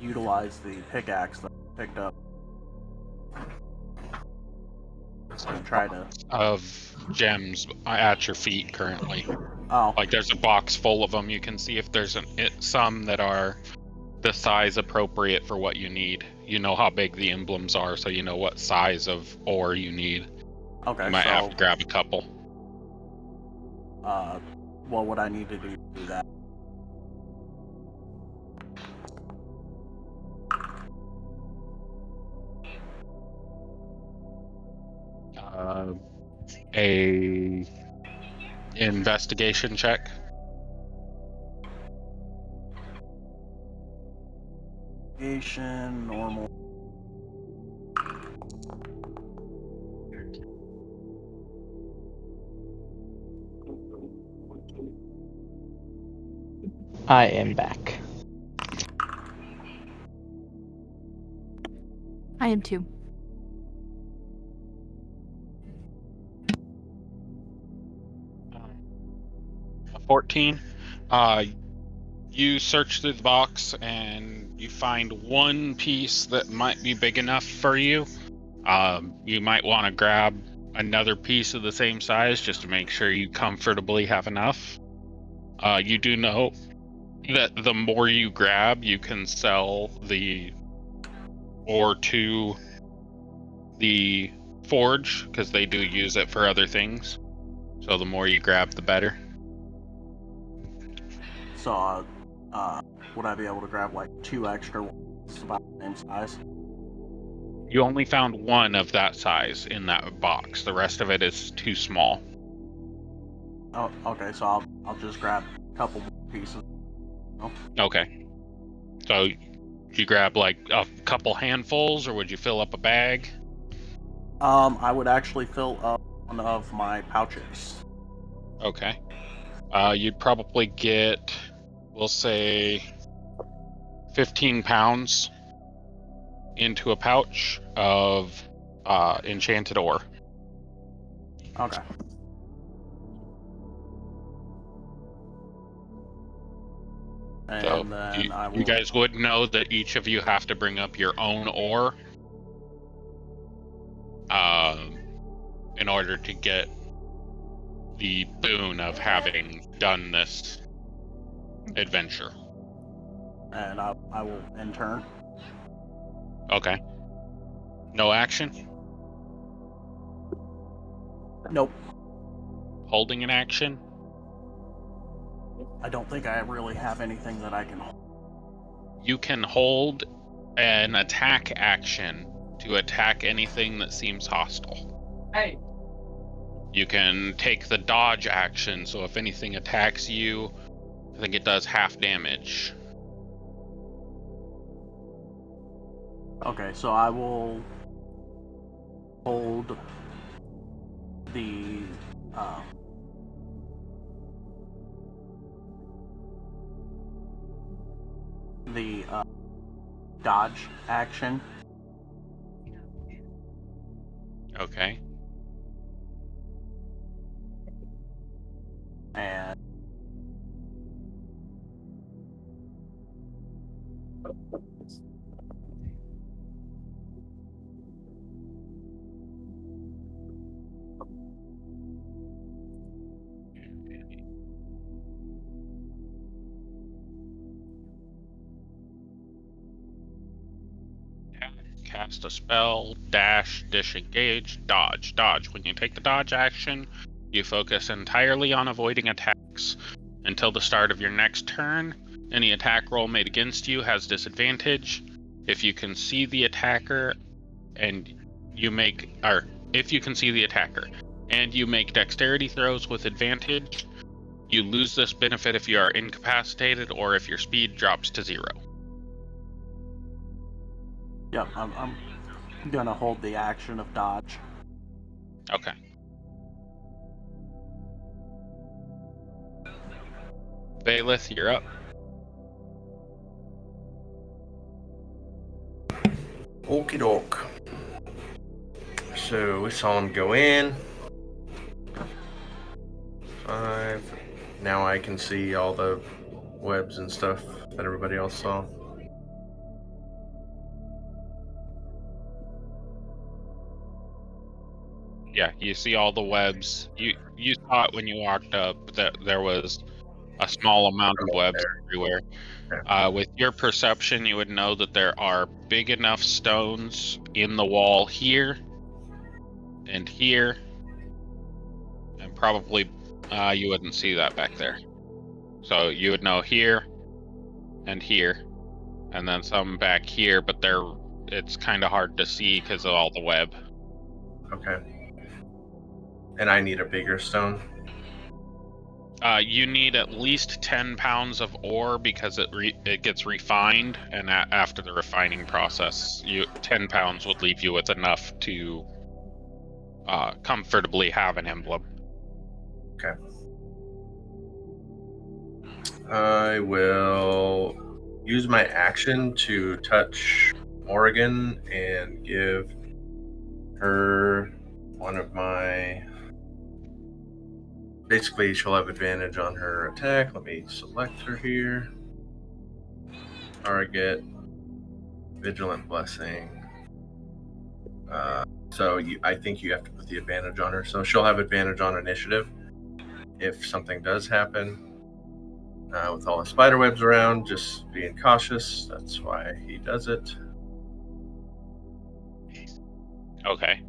utilize the pickaxe that I picked up. And try to of gems at your feet currently. Oh. Like there's a box full of them. You can see if there's some that are the size appropriate for what you need. You know how big the emblems are, so you know what size of ore you need. Okay, you might so have to grab a couple. What would I need to do that? A investigation check. Investigation, normal. I am back. I am too. 14. You search through the box and you find one piece that might be big enough for you. You might want to grab another piece of the same size just to make sure you comfortably have enough. You do know that the more you grab, you can sell the ore to the forge, because they do use it for other things. So the more you grab, the better. So, would I be able to grab like 2 extra ones about the same size? You only found one of that size in that box. The rest of it is too small. Oh, okay. So I'll just grab a couple more pieces. Oh. Okay. So you grab like a couple handfuls, or would you fill up a bag? I would actually fill up one of my pouches. Okay. You'd probably get, we'll say, 15 pounds into a pouch of enchanted ore. Okay. And So then you guys would know that each of you have to bring up your own ore in order to get the boon of having done this adventure. And I will in turn. Okay. No action? Nope. Holding an action? I don't think I really have anything that I can hold. You can hold an attack action to attack anything that seems hostile. Hey. You can take the dodge action, so if anything attacks you, I think it does half damage. Okay, so I will hold the dodge action. Okay. And Cast a spell, dash, disengage, dodge. Dodge. When you take the dodge action, you focus entirely on avoiding attacks. Until the start of your next turn, any attack roll made against you has disadvantage. If you can see the attacker and you make dexterity throws with advantage, you lose this benefit if you are incapacitated or if your speed drops to 0. Yep, I'm gonna hold the action of dodge. Okay. Baylith, you're up. Okie doke. So we saw him go in. 5. Now I can see all the webs and stuff that everybody else saw. Yeah, you see all the webs. You saw it when you walked up that there was a small amount of webs everywhere. With your perception, you would know that there are big enough stones in the wall here and here, and probably you wouldn't see that back there. So you would know here and here, and then some back here, but it's kind of hard to see because of all the web. Okay. And I need a bigger stone? You need at least 10 pounds of ore because it gets refined, and after the refining process, 10 pounds would leave you with enough to comfortably have an emblem. Okay. I will use my action to touch Morgan and give her one of my... Basically, she'll have advantage on her attack. Let me select her here. Target. Vigilant Blessing. I think you have to put the advantage on her. So she'll have advantage on initiative if something does happen. With all the spider webs around, just being cautious. That's why he does it. Okay.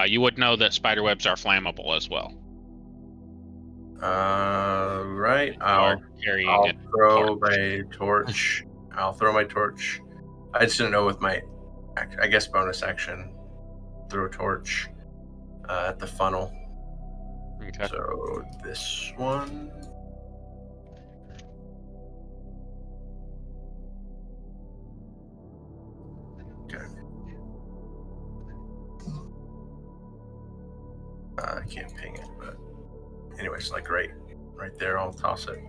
You would know that spider webs are flammable as well. Right. I'll throw my torch. I'll throw my torch. I just didn't know with my, I guess, bonus action, throw a torch at the funnel. Okay. So this one. Okay. I can't ping it, but anyways, like right there, I'll toss it.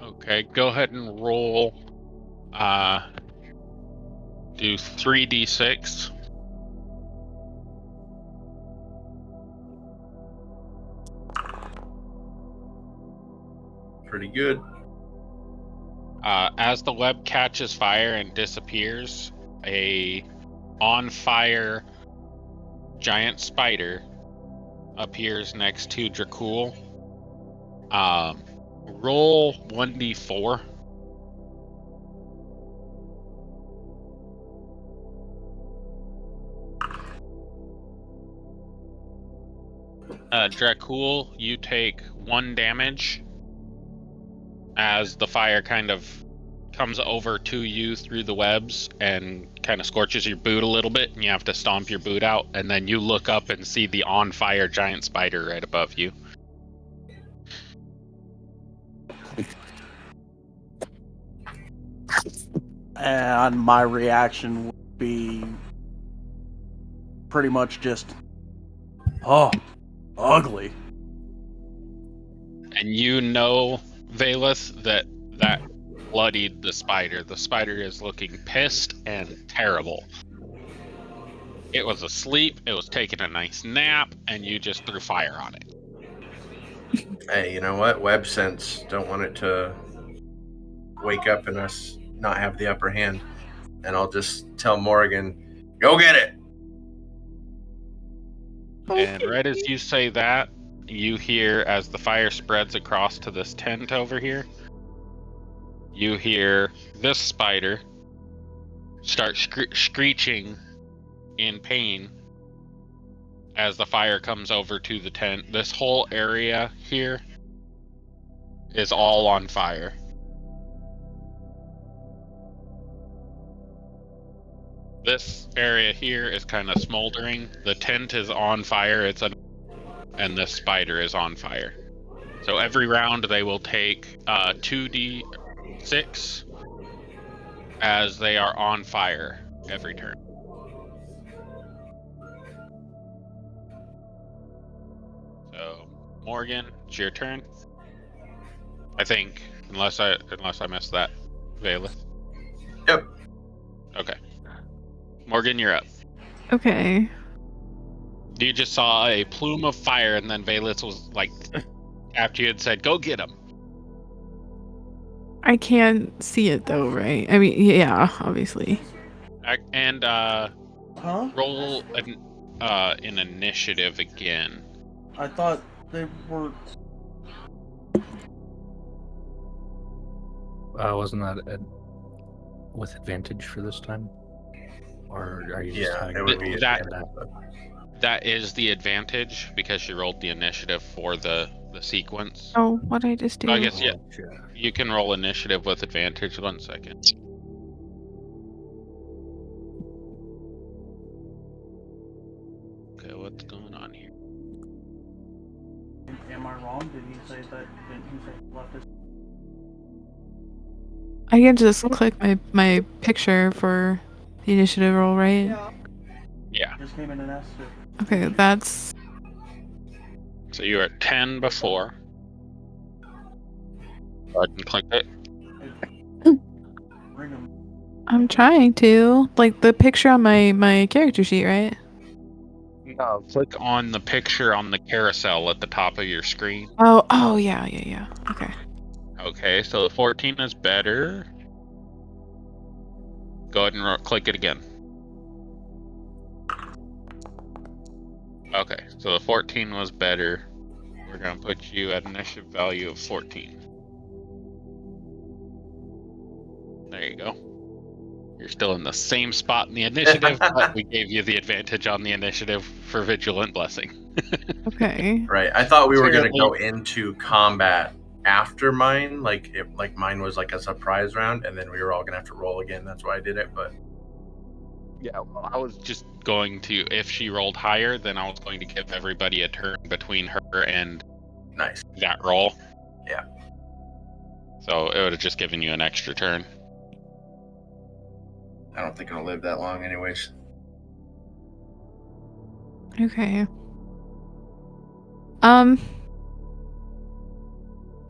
Okay, go ahead and roll. Do 3d6. Pretty good. As the web catches fire and disappears, a on-fire giant spider appears next to Dracul. Roll 1d4. Dracul, you take 1 damage as the fire kind of comes over to you through the webs and kind of scorches your boot a little bit, and you have to stomp your boot out, and then you look up and see the on-fire giant spider right above you. And my reaction would be pretty much just, oh, ugly. And you know, Valus, that bloodied the spider. The spider is looking pissed and terrible. It was asleep, it was taking a nice nap, and you just threw fire on it. Hey, you know what? Web sense. Don't want it to wake up and us not have the upper hand. And I'll just tell Morgan, go get it! And right as you say that, you hear, as the fire spreads across to this tent over here, you hear this spider start screeching in pain as the fire comes over to the tent. This whole area here is all on fire. This area here is kind of smoldering. The tent is on fire. And this spider is on fire. So every round they will take 2d6 as they are on fire every turn. So Morgan, it's your turn. I think, unless I missed that, Valeth. Yep. Okay. Morgan, you're up. Okay. You just saw a plume of fire, and then Valeth was like, after you had said, "Go get him." I can't see it though, right? I mean, yeah, obviously. And Huh? roll an initiative again. I thought they were. Wasn't that with advantage for this time? Or are you just Yeah, having it would be that? advantage. That is the advantage because she rolled the initiative for the sequence. Oh, what did I just do? So I guess yeah, Oh, sure. you can roll initiative with advantage. 1 second. Okay, what's going on here? Am I wrong? Did he say that? Didn't he say left his? I can just click my picture for the initiative roll, right? Yeah. Just came in and asked if. Okay, that's. So you were at 10 before. Go ahead and click it. Bring him. I'm trying to. Like the picture on my character sheet, right? No, click on the picture on the carousel at the top of your screen. Oh, yeah. Okay. Okay, so the 14 is better. Go ahead and click it again. Okay, so the 14 was better. We're going to put you at initiative value of 14. There you go. You're still in the same spot in the initiative, but we gave you the advantage on the initiative for Vigilant Blessing. Okay. Right. I thought we were going to Apparently- go into combat after mine, like mine was like a surprise round, and then we were all going to have to roll again. That's why I did it. But Yeah, well, I was just going to, if she rolled higher, then I was going to give everybody a turn between her and nice. that roll. Yeah. So it would have just given you an extra turn. I don't think it'll live that long, anyways. Okay.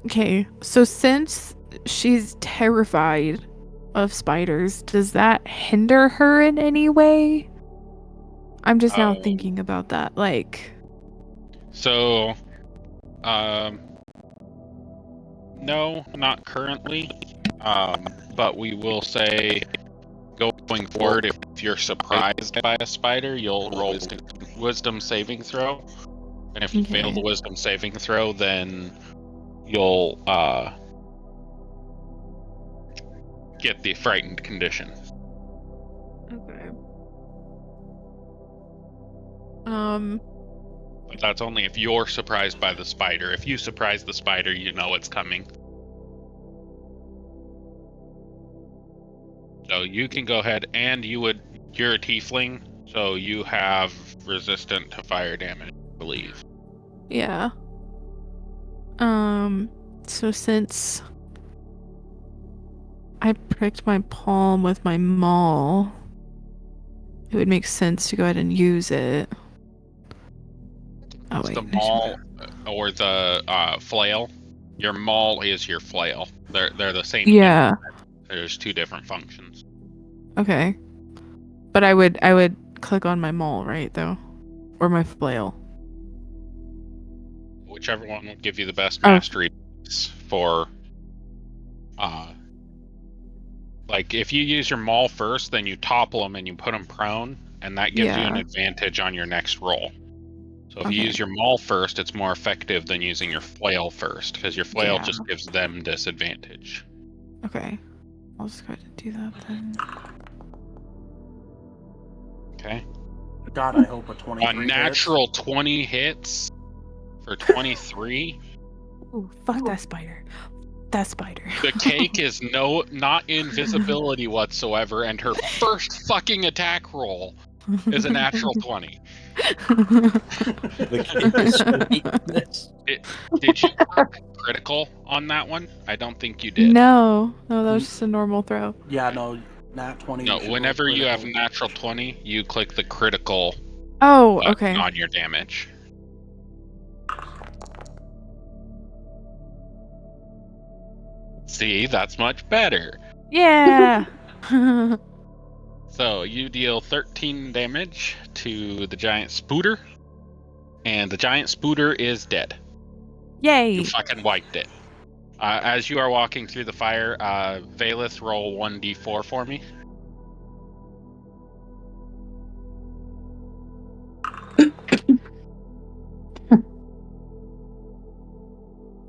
Okay, so since she's terrified of spiders, does that hinder her in any way? I'm just now thinking about that. Like, So, no, not currently. But we will say, going forward, if you're surprised by a spider, you'll roll wisdom saving throw. And if you fail the wisdom saving throw, then you'll get the frightened condition. okay. But that's only if you're surprised by the spider. If you surprise the spider, you know it's coming. So you can go ahead and you're a tiefling, so you have resistant to fire damage, I believe. Yeah. So since I pricked my palm with my maul, it would make sense to go ahead and use it. Oh, wait. The maul or the flail. Your maul is your flail. They're the same. Yeah. There's two different functions. Okay. But I would click on my maul, right, though? Or my flail. Whichever one will give you the best mastery for like if you use your maul first, then you topple them and you put them prone, and that gives you an advantage on your next roll. So if you use your maul first, it's more effective than using your flail first, because your flail just gives them disadvantage. Okay. I'll just go ahead and do that then. Okay. God, I hope a 23 A natural 20 hits for 23. Ooh, fuck that spider. That spider. The cake is not invisibility whatsoever, and her first fucking attack roll is a natural 20. Did you critical on that one? I don't think you did. No, that was just a normal throw. Yeah, no, nat 20. No, whenever you have natural 20, you click the critical okay. on your damage. See, that's much better. Yeah. So you deal 13 damage to the giant spooter, and the giant spooter is dead. Yay. You fucking wiped it. As you are walking through the fire, Valith, roll 1d4 for me.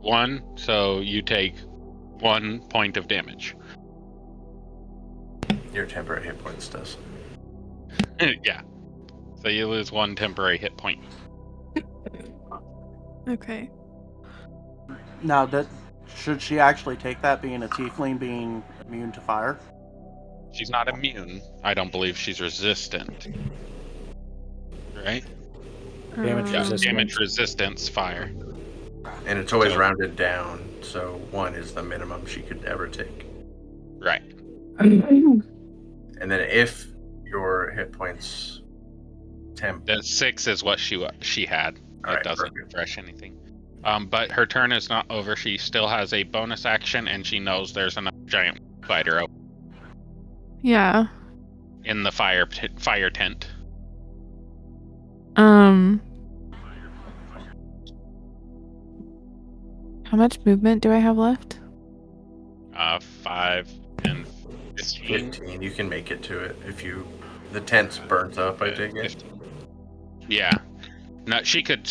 One, so you take 1 point of damage. Your temporary hit points does. Yeah. So you lose 1 temporary hit point. Okay. Now, should she actually take that, being a tiefling, being immune to fire? She's not immune. I don't believe she's resistant. Right? Damage Yeah, resistance. damage resistance, fire. And it's always So- rounded down, so 1 is the minimum she could ever take. Right. And then if your hit points temp, The 6 is what she had. Alright, It doesn't perfect. refresh anything. But her turn is not over. She still has a bonus action, and she knows there's another giant spider out Yeah. in the fire tent. How much movement do I have left? 5 and 15. 15, you can make it to it if you. The tent's burnt up, I take it. 15. Yeah. No, she could.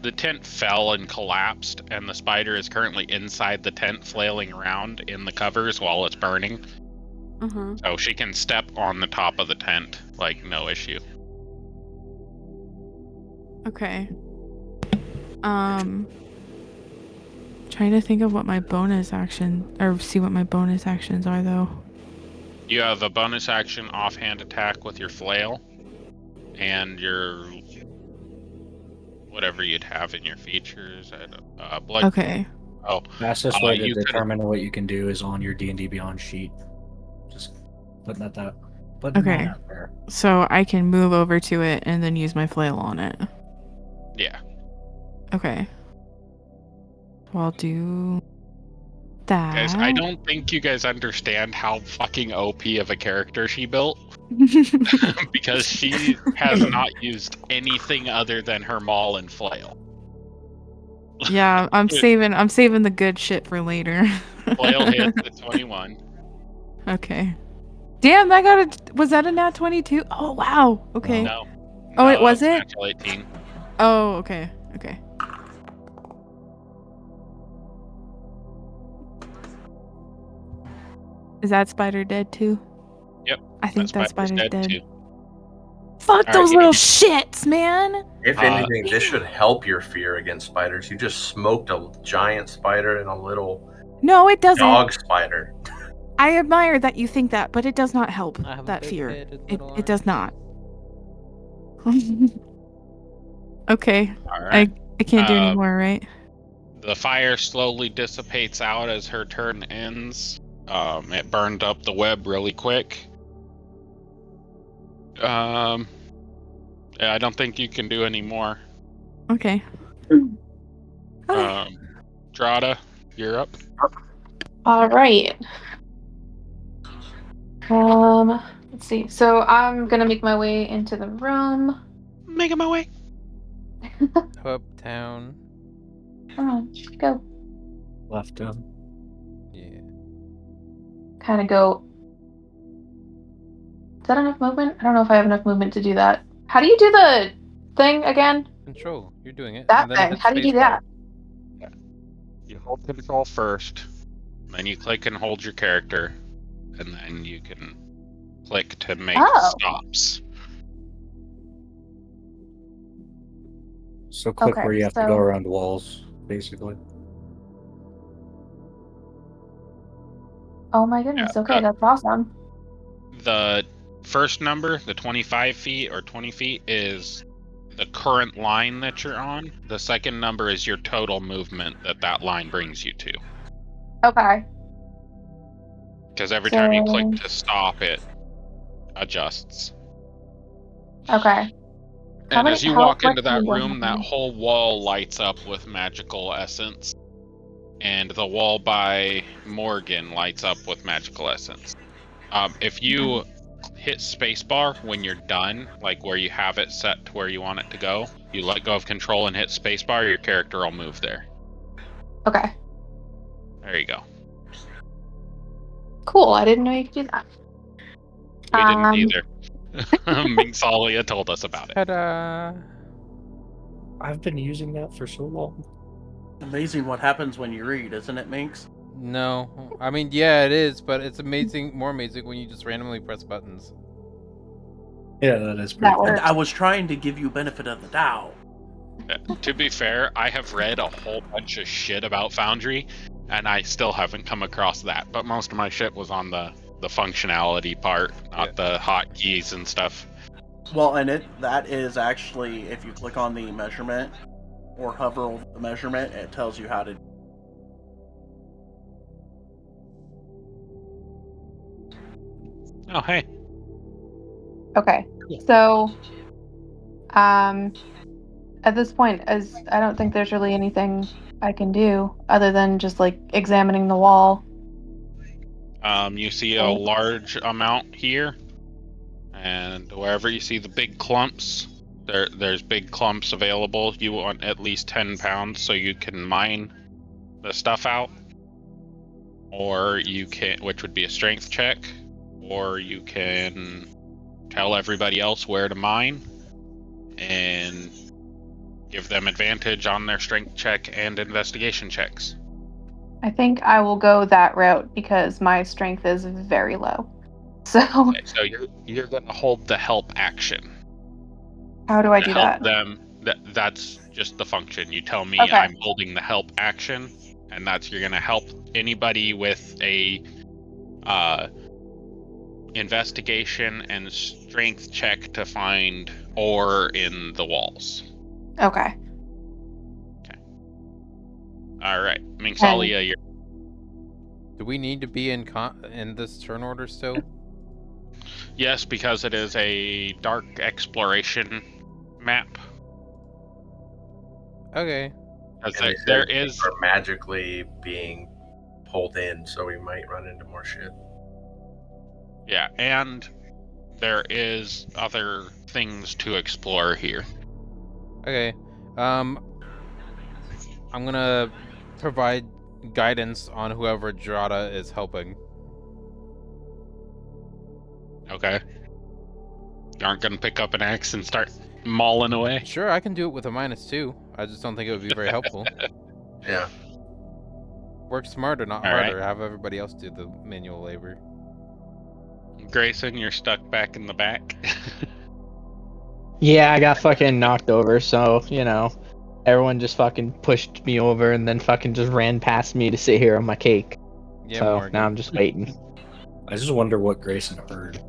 The tent fell and collapsed, and the spider is currently inside the tent, flailing around in the covers while it's burning. Uh-huh. So she can step on the top of the tent, like, no issue. Okay. Trying to think of what my bonus action, or see what my bonus actions are, though. You have a bonus action offhand attack with your flail, and your whatever you'd have in your features. Blood. Okay. Oh, Fastest way to you could- determine what you can do is on your D&D Beyond sheet. Just putting that out. Okay. Out there. So I can move over to it and then use my flail on it. Yeah. Okay. So I'll do that. Guys, I don't think you guys understand how fucking OP of a character she built. Because she has not used anything other than her maul and flail. Yeah, I'm saving the good shit for later. Flail hits the 21. Okay. Damn, was that a nat 22? Oh wow. Okay. No. Oh, it was it? Natural 18. Oh, okay. Okay. Is that spider dead too? Yep. I think that spider's dead. too. Fuck All those right, little shits, man! If anything, this should help your fear against spiders. You just smoked a giant spider and a little No, it doesn't. dog spider. I admire that you think that, but it does not help I have a that big fear. head with It little does eyes. not. Okay. All right. I can't do anymore, right? The fire slowly dissipates out as her turn ends. It burned up the web really quick. Yeah, I don't think you can do any more. Okay. Drada, you're up. All right. Let's see. So I'm gonna make my way into the room. Making my way. Uptown. Come on, go. Left down. Yeah. Kind of go. Is that enough movement? I don't know if I have enough movement to do that. How do you do the thing again? Control. You're doing it. That and then thing. hit How do you do spacebar. that? You hold control first, then you click and hold your character, and then you can click to make Oh. stops. So click Okay, where you have to so- go around walls, basically. Oh my goodness. Yeah, Okay, that's awesome. The first number, the 25 feet or 20 feet, is the current line that you're on. The second number is your total movement that line brings you to. Okay. Because every time you click So- to stop, it adjusts. Okay. And many- as you how walk into that much room, that movement? whole wall lights up with magical essence. and the wall by Morgan lights up with magical essence. If you hit spacebar when you're done, like where you have it set to where you want it to go, you let go of control and hit spacebar, your character will move there. Okay. There you go. Cool. I didn't know you could do that. We didn't either. Mingsalia told us about it. Ta-da! I've been using that for so long. Amazing what happens when you read, isn't it, Minx? No, I mean, yeah, it is, but it's amazing, more amazing when you just randomly press buttons. Yeah, that is pretty That cool. works. I was trying to give you benefit of the doubt. To be fair, I have read a whole bunch of shit about Foundry, and I still haven't come across that. But most of my shit was on the functionality part, not the hotkeys and stuff. Well, and that is actually, if you click on the measurement or hover over the measurement, it tells you how to. Oh, hey. Okay. So, at this point, as I don't think there's really anything I can do other than just like examining the wall. You see a large amount here, and wherever you see the big clumps, there's big clumps available. You want at least 10 pounds so you can mine the stuff out, or you can, which would be a strength check, or you can tell everybody else where to mine and give them advantage on their strength check and investigation checks. I think I will go that route because my strength is very low. So, okay, so you're gonna hold the help action. How do I do that? That's just the function. You tell me Okay. I'm holding the help action, and that's you're gonna help anybody with a investigation and strength check to find ore in the walls. Okay. All right, Mingsalia, you're. Do we need to be in this turn order still? Yes, because it is a dark exploration map. Okay. There is are magically being pulled in, so we might run into more shit. Yeah, and there is other things to explore here. Okay. I'm gonna provide guidance on whoever Drada is helping. Okay. You aren't gonna pick up an axe and start mauling away? Sure, I can do it with a -2. I just don't think it would be very helpful. Yeah. Work smarter, not All harder. right. Have everybody else do the manual labor. Grayson, you're stuck back in the back. Yeah, I got fucking knocked over, so, everyone just fucking pushed me over and then fucking just ran past me to sit here on my cake. Yeah, so Morgan. now I'm just waiting. I just wonder what Grayson heard.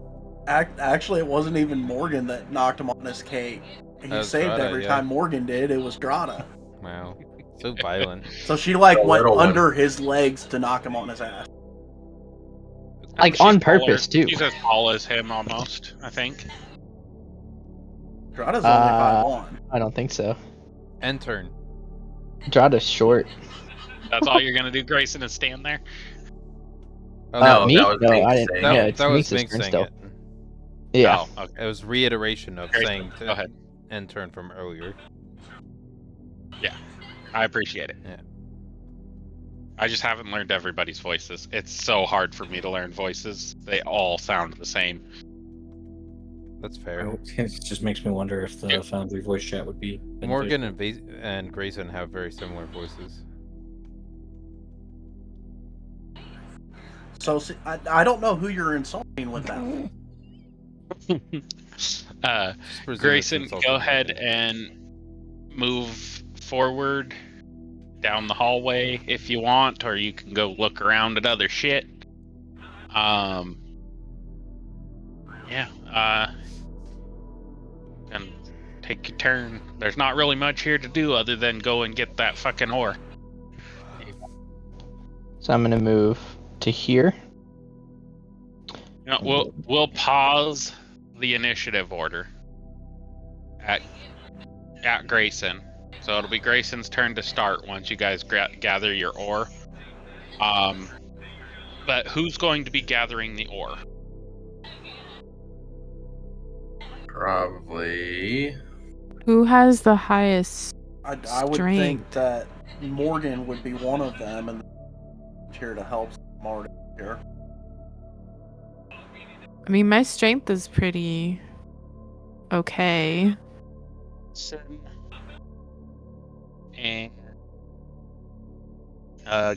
Actually, it wasn't even Morgan that knocked him on his cake. He saved Drada, every yeah. time Morgan did. It was Drada. Wow. So violent. So she went little one. under his legs to knock him on his ass. Like, She's on purpose, taller. too. She's as tall as him, almost, I think. Drada's only 5'1". I don't think so. End turn. Drada's short. That's all you're gonna do, Grayson, is stand there? Oh, No, me? that was No, Minx I didn't. saying Yeah, it. it's that was Minx's Mink turn saying still. it. Yeah. Oh, okay. It was reiteration of Grayson, saying go ahead. end turn from earlier. I appreciate it. Yeah. I just haven't learned everybody's voices. It's so hard for me to learn voices. They all sound the same. That's fair. It just makes me wonder if the Foundry voice chat would be Morgan and Grayson have very similar voices. So see, I don't know who you're insulting with that. Grayson, go ahead and move forward down the hallway if you want, or you can go look around at other shit. And take your turn. There's not really much here to do other than go and get that fucking ore. So I'm gonna move to here. We'll pause the initiative order at Grayson. So it'll be Grayson's turn to start once you guys gather your ore. But who's going to be gathering the ore? Probably. Who has the highest I would think that Morgan would be one of them, and here to help Marty here. I mean, my strength is pretty okay. And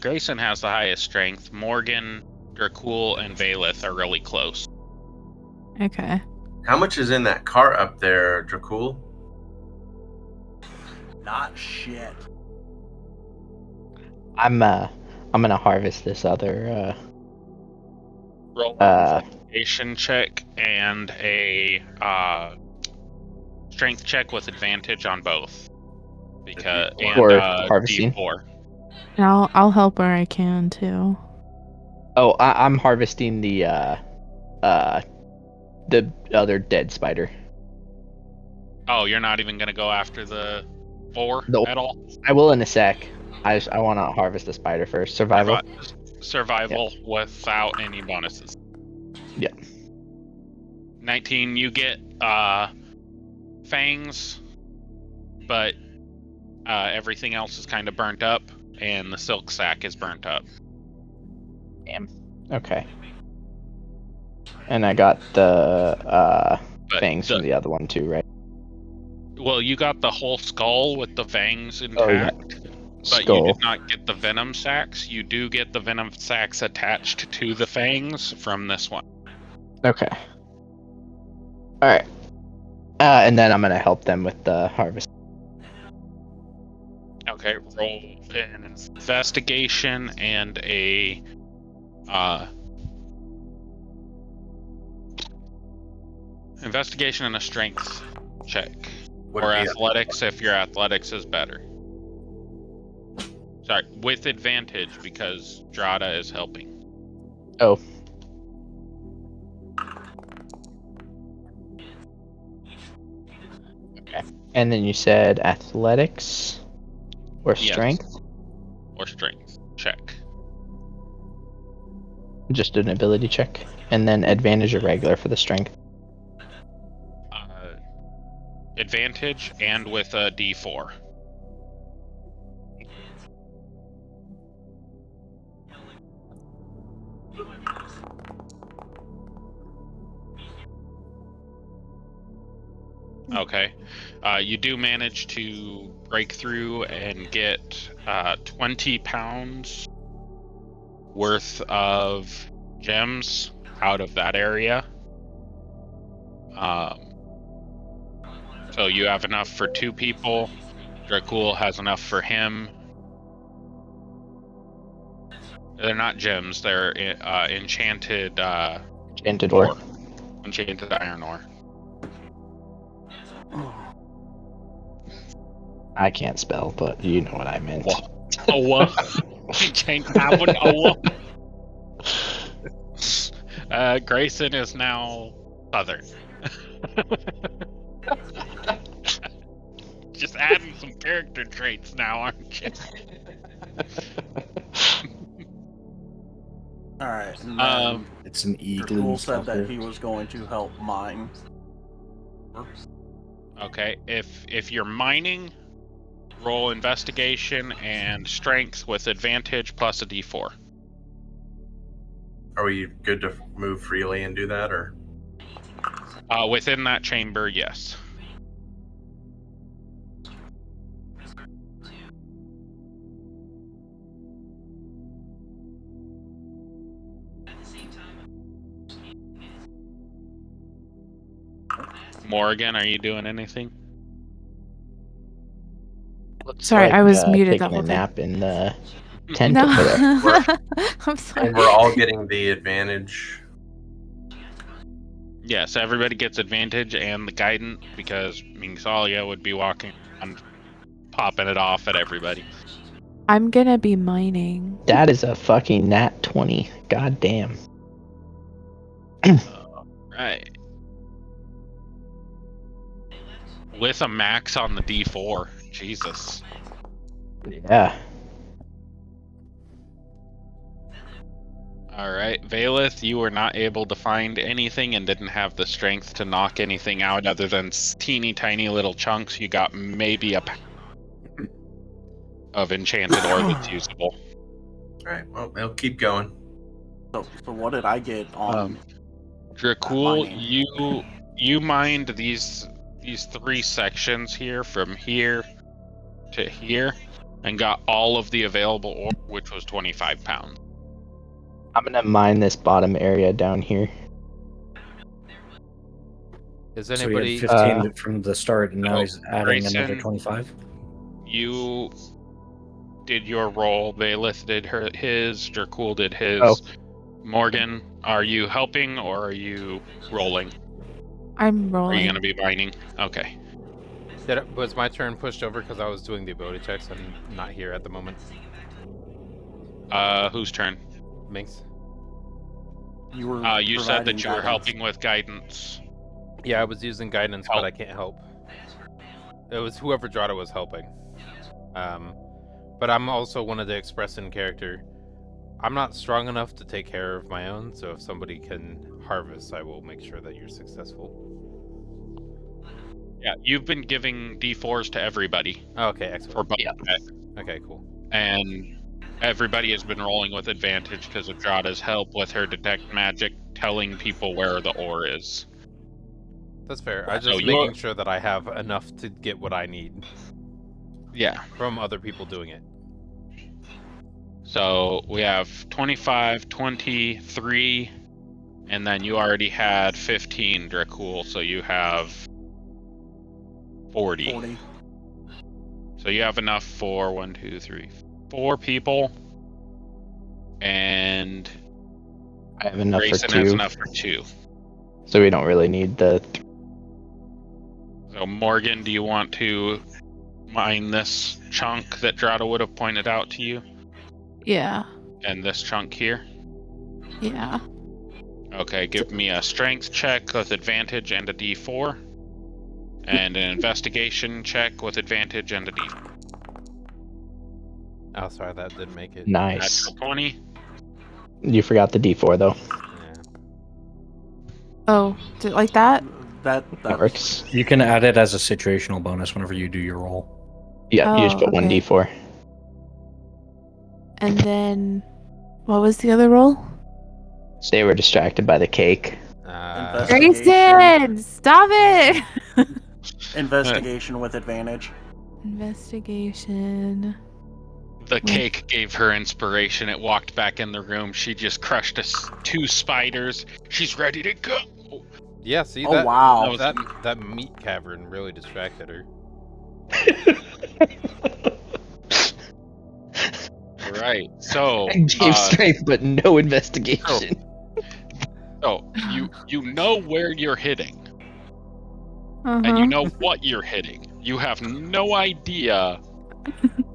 Grayson has the highest strength. Morgan, Dracul, and Valeth are really close. Okay. How much is in that cart up there, Dracul? Not shit. I'm gonna harvest this other Roll an investigation check and a strength check with advantage on both. Because Or and harvesting. D4. And I'll help where I can too. Oh, I'm harvesting the other dead spider. Oh, you're not even gonna go after the ore at all? I will in a sec. I want to harvest the spider first. Survival. Survival without any bonuses. Yeah. 19. You get fangs, but everything else is kind of burnt up, and the silk sack is burnt up. Damn. Okay. And I got the fangs from the other one too, right? Well, you got the whole skull with the fangs intact. Oh, yeah. But you did not get the venom sacs. You do get the venom sacs attached to the fangs from this one. Okay. Alright. And then I'm going to help them with the harvest. Okay, roll an investigation and a investigation and a strength check. Or athletics if your athletics is better. Sorry, with advantage because Drada is helping. Oh. Okay. And then you said athletics or strength? Yes. Or strength check. Just an ability check. And then advantage or regular for the strength. Advantage and with a D4. Okay. You do manage to break through and get 20 pounds worth of gems out of that area. So you have enough for 2 people. Dracul has enough for him. They're not gems, they're enchanted enchanted ore. Enchanted iron ore. I can't spell, but you know what I meant. Grayson is now Southern. Just adding some character traits now, aren't you? Alright. It's an eagle. Dracul said that he was going to help mine. Okay, if you're mining, roll investigation and strength with advantage plus a d4. Are we good to move freely and do that, or? Within that chamber, yes. Morgan, are you doing anything? Sorry, I was muted the taking whole a time. nap in the tent No. over there. I'm sorry. And we're all getting the advantage. Yes, everybody gets advantage and the guidance because Mingsalia would be walking and popping it off at everybody. I'm gonna be mining. That is a fucking nat 20. God damn. Right. With a max on the D4. Jesus. Yeah. Alright, Valeth, you were not able to find anything and didn't have the strength to knock anything out other than teeny tiny little chunks. You got maybe a of enchanted ore that's usable. Alright, well, they'll keep going. So what did I get on? Dracul, mining? you mined these 3 sections here from here to here and got all of the available ore, which was 25 pounds. I'm gonna mine this bottom area down here. Is So he anybody? had 15 from the start, and now oh, he's adding another Grayson, 25. You did your roll. Valeth did his. Dracul did his. Oh. Morgan, are you helping or are you rolling? I'm Are rolling. you going to be mining? Okay. Was my turn pushed over because I was doing the ability checks and not here at the moment? Whose turn? Minx. You were. You said that providing you were guidance. helping with guidance. Yeah, I was using guidance, but I can't help. It was whoever Drata was helping. But I'm also wanted to express in character. I'm not strong enough to take care of my own, so if somebody can harvest, I will make sure that you're successful. Yeah, you've been giving D4s to everybody. Okay, excellent. For both. Okay, cool. And everybody has been rolling with advantage because of Drata's help with her detect magic, telling people where the ore is. That's fair. I'm So just making sure that I have enough to get what I need. Yeah. From other people doing it. So we have 25, 23, and then you already had 15, Dracul, so you have 40. So you have enough for 1, 2, 3, 4 people. And I have enough Grayson for 2. has enough for 2. So we don't really need the. So Morgan, do you want to mine this chunk that Drata would have pointed out to you? Yeah. And this chunk here? Yeah. Okay, give me a strength check with advantage and a D4. And an investigation check with advantage and a D4. Oh, sorry, that didn't make it. Nice. Natural 20. You forgot the D4 though. Yeah. Oh, like that? That works. You can add it as a situational bonus whenever you do your roll. Yeah, you just put one okay. D4. And then, what was the other roll? They were distracted by the cake. Grayson, stop it! Investigation with advantage. Investigation. The cake gave her inspiration. It walked back in the room. She just crushed 2 spiders. She's ready to go. Yeah, see Oh, that? wow. That meat cavern really distracted her. Right. So I gave strength, but no investigation. So you know where you're hitting, and Uh-huh. you know what you're hitting. You have no idea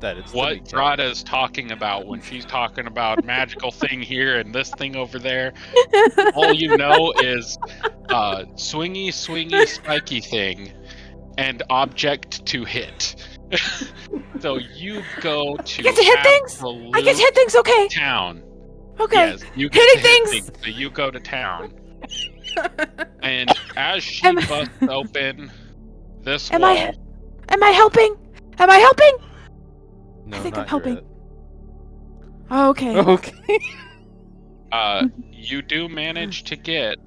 that it's what Drata's talking about when she's talking about magical thing here and this thing over there. All you know is swingy, spiky thing and object to hit. So you go to I get to hit things? I get to hit things, okay. Town. Okay. Yes, you get Hitting to hit things. So you go to town. And as she busts open this Am wall... Am I helping? Am I helping? No, I think not I'm helping. yet. Oh, okay. Okay. You do manage to get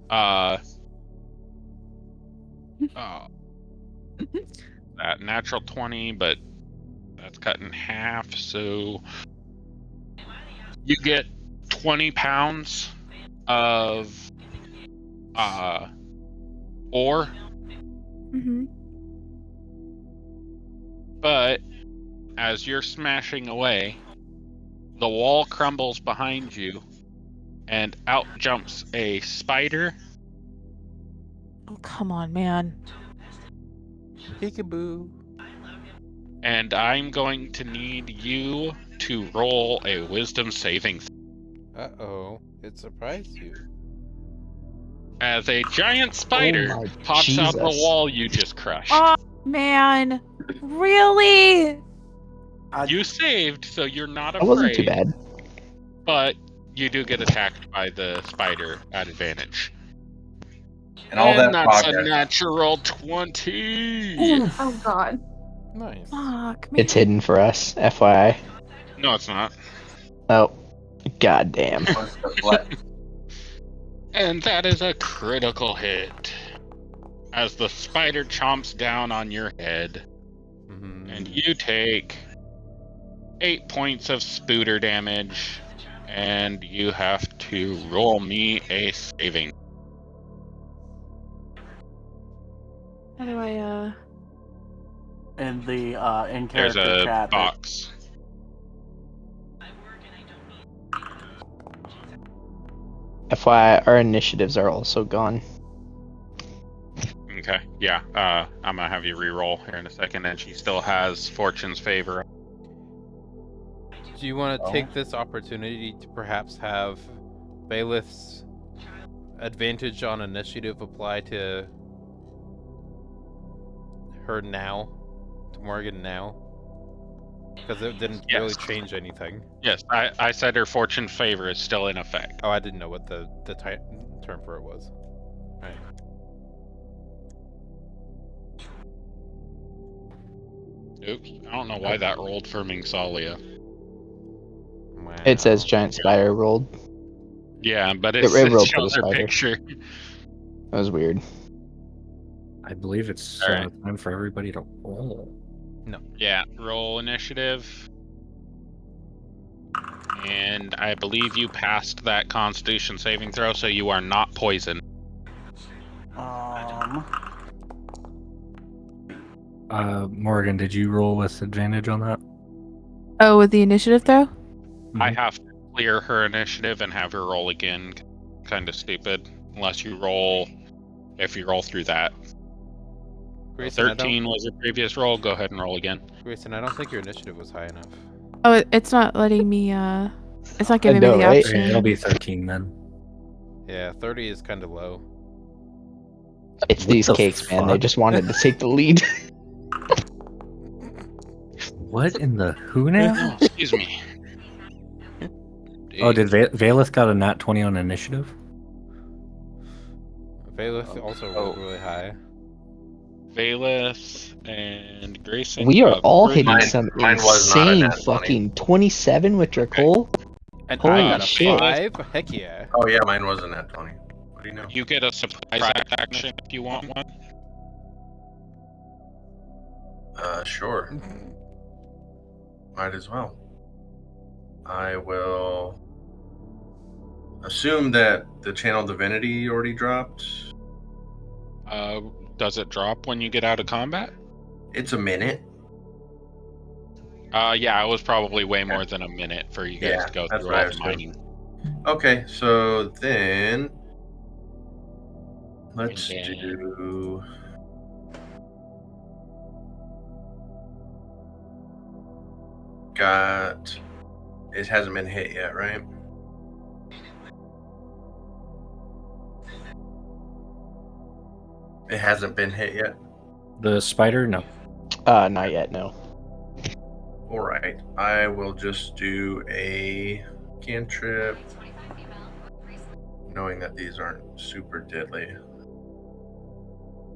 that natural 20, but that's cut in half, so you get 20 pounds of ore. Mm-hmm. But as you're smashing away, the wall crumbles behind you, and out jumps a spider. Oh, come on, man. Peekaboo. And I'm going to need you to roll a wisdom saving Uh-oh. It surprised you. as a giant spider Oh my pops out the Jesus. wall you just crushed. Oh, man. Really? You saved, so you're not That afraid. wasn't too bad. But you do get attacked by the spider at advantage. And all that that's a progress. natural 20. Oh god. Nice. Fuck, man. It's hidden for us, FYI. No, it's not. Oh, goddamn. Plus the flex. And that is a critical hit. As the spider chomps down on your head, and you take 8 points of spooter damage, and you have to roll me a saving. How do I, In the in There's character a chat. box. FYI, our initiatives are also gone. Okay, yeah. I'm gonna have you re-roll here in a second, and she still has Fortune's favor. Do you want to take this opportunity to perhaps have Bailiff's advantage on initiative apply to her now? To Morgan now? Because it didn't really change anything. Yes, I said her Fortune favor is still in effect. Oh, I didn't know what the term for it was. Right. Oops, I don't know why that rolled for Mingsalia. Wow. It says giant spider rolled. Yeah, but It it rolled for shows the her spider. picture. That was weird. I believe it's All right. time for everybody to roll. No. Yeah, roll initiative. And I believe you passed that Constitution saving throw, so you are not poisoned. Morgan, did you roll with advantage on that? Oh, with the initiative throw? I have to clear her initiative and have her roll again. Kind of stupid. Unless you roll... If you roll through that. Grayson, 13 was your previous roll. Go ahead and roll again. Grayson, I don't think your initiative was high enough. Oh, it's not letting me, it's not giving me the right? option. It'll be 13 then. Yeah, 30 is kind of low. It's What these the cakes, man. They fuck? just wanted to take the lead. What in the who now? Oh, excuse me. Oh, did Valeth got a nat 20 on initiative? Bailiff also rolled really high. Valeth and Grayson. We are all pretty- hitting some mine was not a insane nat 20. fucking 27 with Dracole. And Holy I got a shit. 5? Heck yeah. Oh yeah, mine wasn't at 20. What do you know? You get a surprise action if you want one. Sure. Might as well. I will assume that the channel divinity already dropped. Does it drop when you get out of combat? It's a minute. Yeah, it was probably way more than a minute for you guys Yeah, to go that's through what I all the assumed. mining. Okay, so then let's And then- do. Got. It hasn't been hit yet, right? It hasn't been hit yet. The spider? No. Not yet, no. All right, I will just do a cantrip, knowing that these aren't super deadly.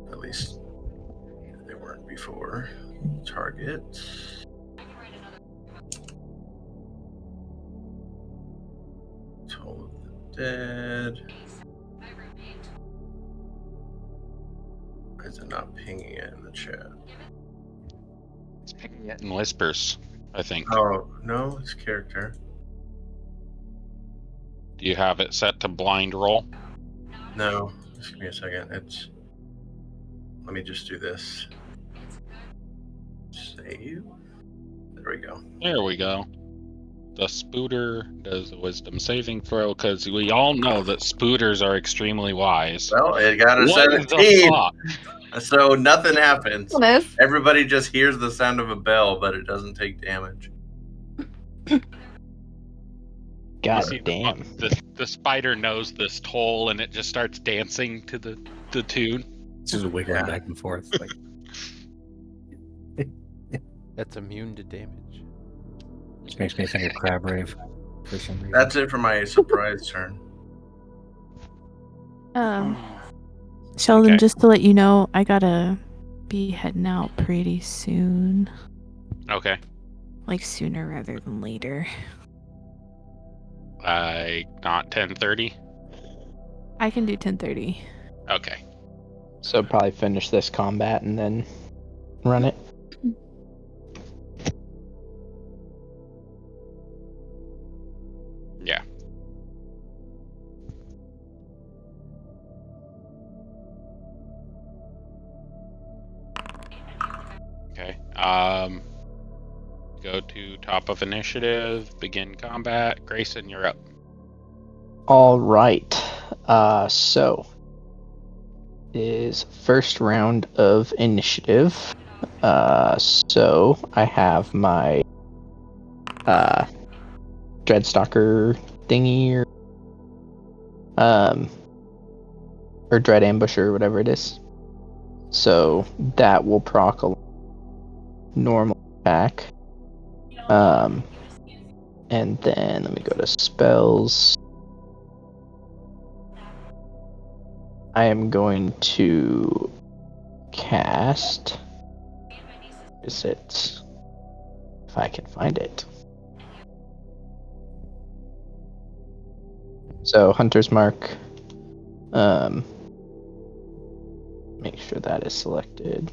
At least they weren't before. Target. Toll of the Dead. Why is it not pinging it in the chat? It's picking it in whispers, I think. Oh, no, it's character. Do you have it set to blind roll? No, just give me a second. Let me just do this. Save. There we go. There we go. The Spooter does a wisdom saving throw, because we all know that Spooters are extremely wise. Well, it got a What the 17. fuck? So nothing happens. This. Everybody just hears the sound of a bell, but it doesn't take damage. God You see damn. The spider knows this toll, and it just starts dancing to the tune. It's just wiggling back and forth. Like, That's immune to damage. just makes me think of Crab Rave. for some reason. That's it for my surprise turn. Sheldon, Okay. just to let you know, I gotta be heading out pretty soon. Okay. Like sooner rather than later. Not 10:30. I can do 10:30. Okay. So probably finish this combat and then run it. Yeah. Okay. Go to top of initiative, begin combat. Grayson, you're up. All right. So is first round of initiative. So I have my Dreadstalker thingy or Dread Ambusher or whatever it is. So that will proc a normal attack. And then let me go to spells. I am going to cast. Is it? If I can find it. So Hunter's Mark. Make sure that is selected.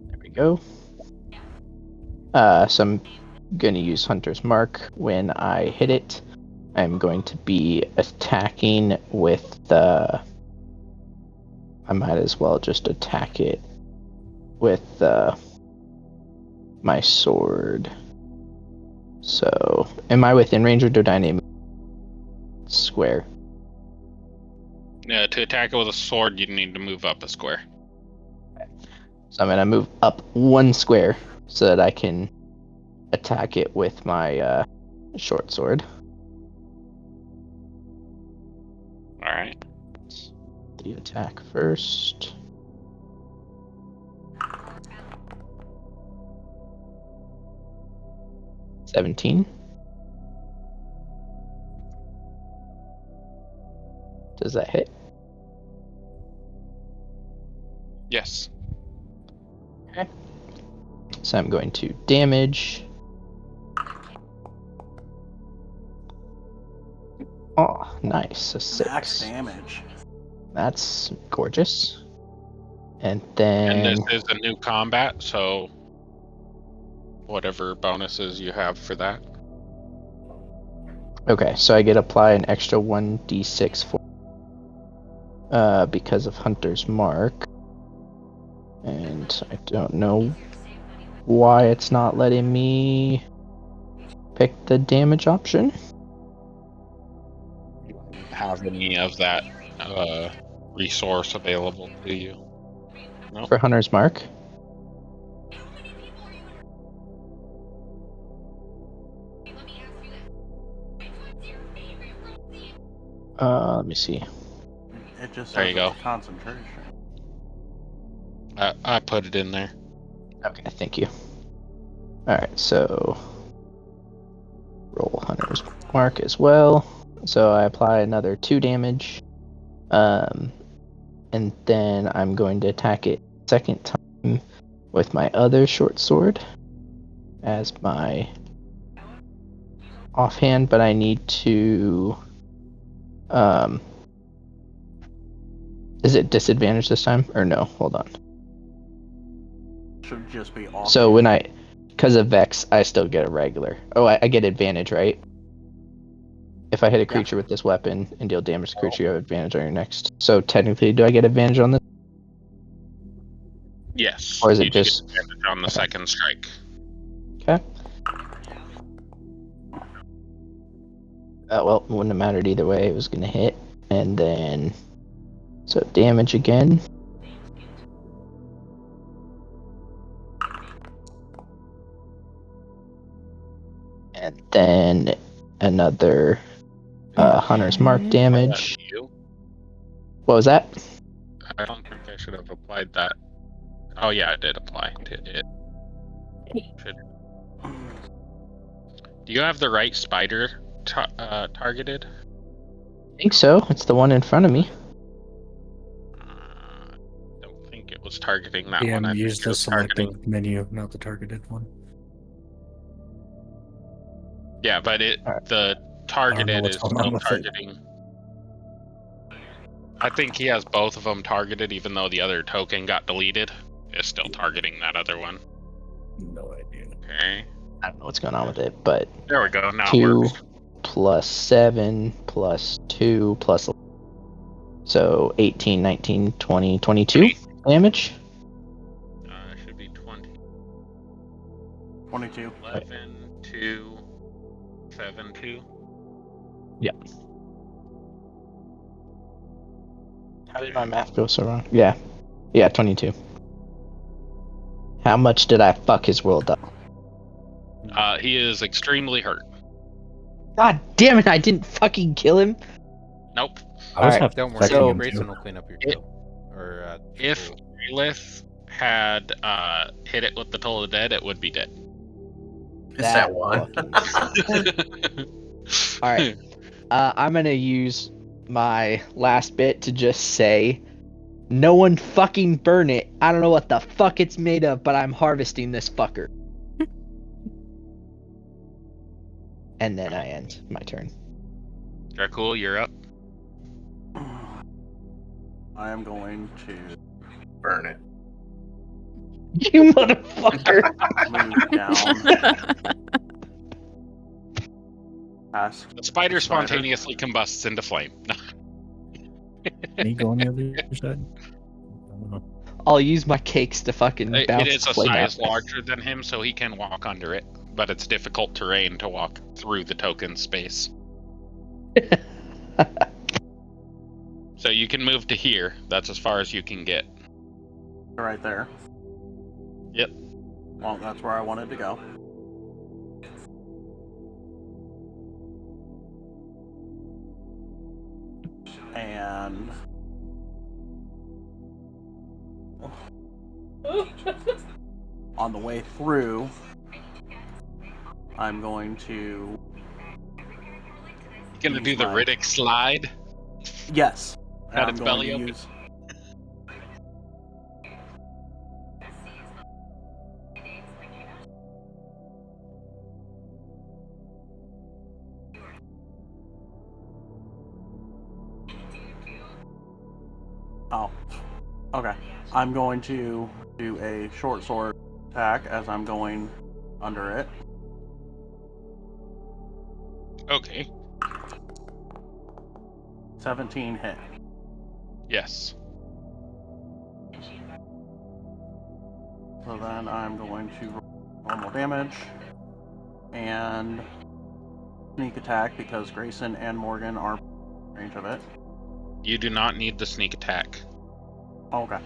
There we go. So I'm going to use Hunter's Mark. When I hit it, I'm going to be attacking with the... I might as well just attack it with my sword. So, am I within range or do I need square? To attack it with a sword, you need to move up a square. So I'm going to move up one square so that I can attack it with my short sword. Alright. The attack first. $17. Does that hit? Yes. Okay. So I'm going to damage. Oh, nice. A 6. Max damage. That's gorgeous. And then... And this is a new combat, so whatever bonuses you have for that. Okay, so I get to apply an extra 1d6 for because of Hunter's Mark. And I don't know why it's not letting me pick the damage option. You don't have any of that resource available to you. No? For Hunter's Mark. Let me see. It just There says you go. it's concentration. I put it in there. Okay, thank you. Alright, so roll Hunter's Mark as well. So I apply another 2 damage. And then I'm going to attack it second time with my other short sword as my offhand, but I need to is it disadvantage this time or no? Hold on. Should just be off. So when because of Vex, I still get a regular. Oh, I get advantage, right? If I hit a creature with this weapon and deal damage to the creature, you have advantage on your next. So technically, do I get advantage on this? Yes. Or is you it just get advantage on the second strike? Okay. Well, it wouldn't have mattered either way. It was going to hit. And then... So damage again. And then another Hunter's Mark damage. You? What was that? I don't think I should have applied that Oh yeah, it did apply to it. Should. Do you have the right spider targeted? I think so. It's the one in front of me. Don't think it was targeting that Yeah, one. I use think it the was targeting. selected menu, not the targeted one. Yeah, but the targeted what's is going on still with it. targeting. I think he has both of them targeted, even though the other token got deleted. It's still targeting that other one. No idea. Okay. I don't know what's going on with it, but There we go. Now it 2 works. plus 7 plus 2 plus. So 18, 19, 20, 22 damage. It should be 20. 22. 11, 2, 7, 2. Yeah. How did my math go so wrong? Yeah. Yeah, 22. How much did I fuck his world up? He is extremely hurt. God damn it, I didn't fucking kill him. Nope. Alright, Don't worry, so- Grayson will clean up your kill. If Lilith had hit it with the Toll of the Dead, it would be dead. It's that one. Alright. I'm gonna use my last bit to just say, no one fucking burn it. I don't know what the fuck it's made of, but I'm harvesting this fucker. And then I end my turn. Cool, you're up. I am going to burn it. You motherfucker! Move down. Past The spider spontaneously combusts into flame. Can he go on the other side? I don't know. I'll use my cakes to fucking bounce It is a flame size out. larger than him, so he can walk under it. But it's difficult terrain to walk through the token space. So you can move to here. That's as far as you can get. right there. Yep. Well, that's where I wanted to go. And on the way through, I'm going to. You gonna do the my- Riddick slide? Yes. Got I'm its going belly to open? use. Oh, okay. I'm going to do a short sword attack as I'm going under it. Okay. 17 hit. Yes. So then I'm going to roll normal damage and sneak attack because Grayson and Morgan are in range of it. You do not need the sneak attack. Okay.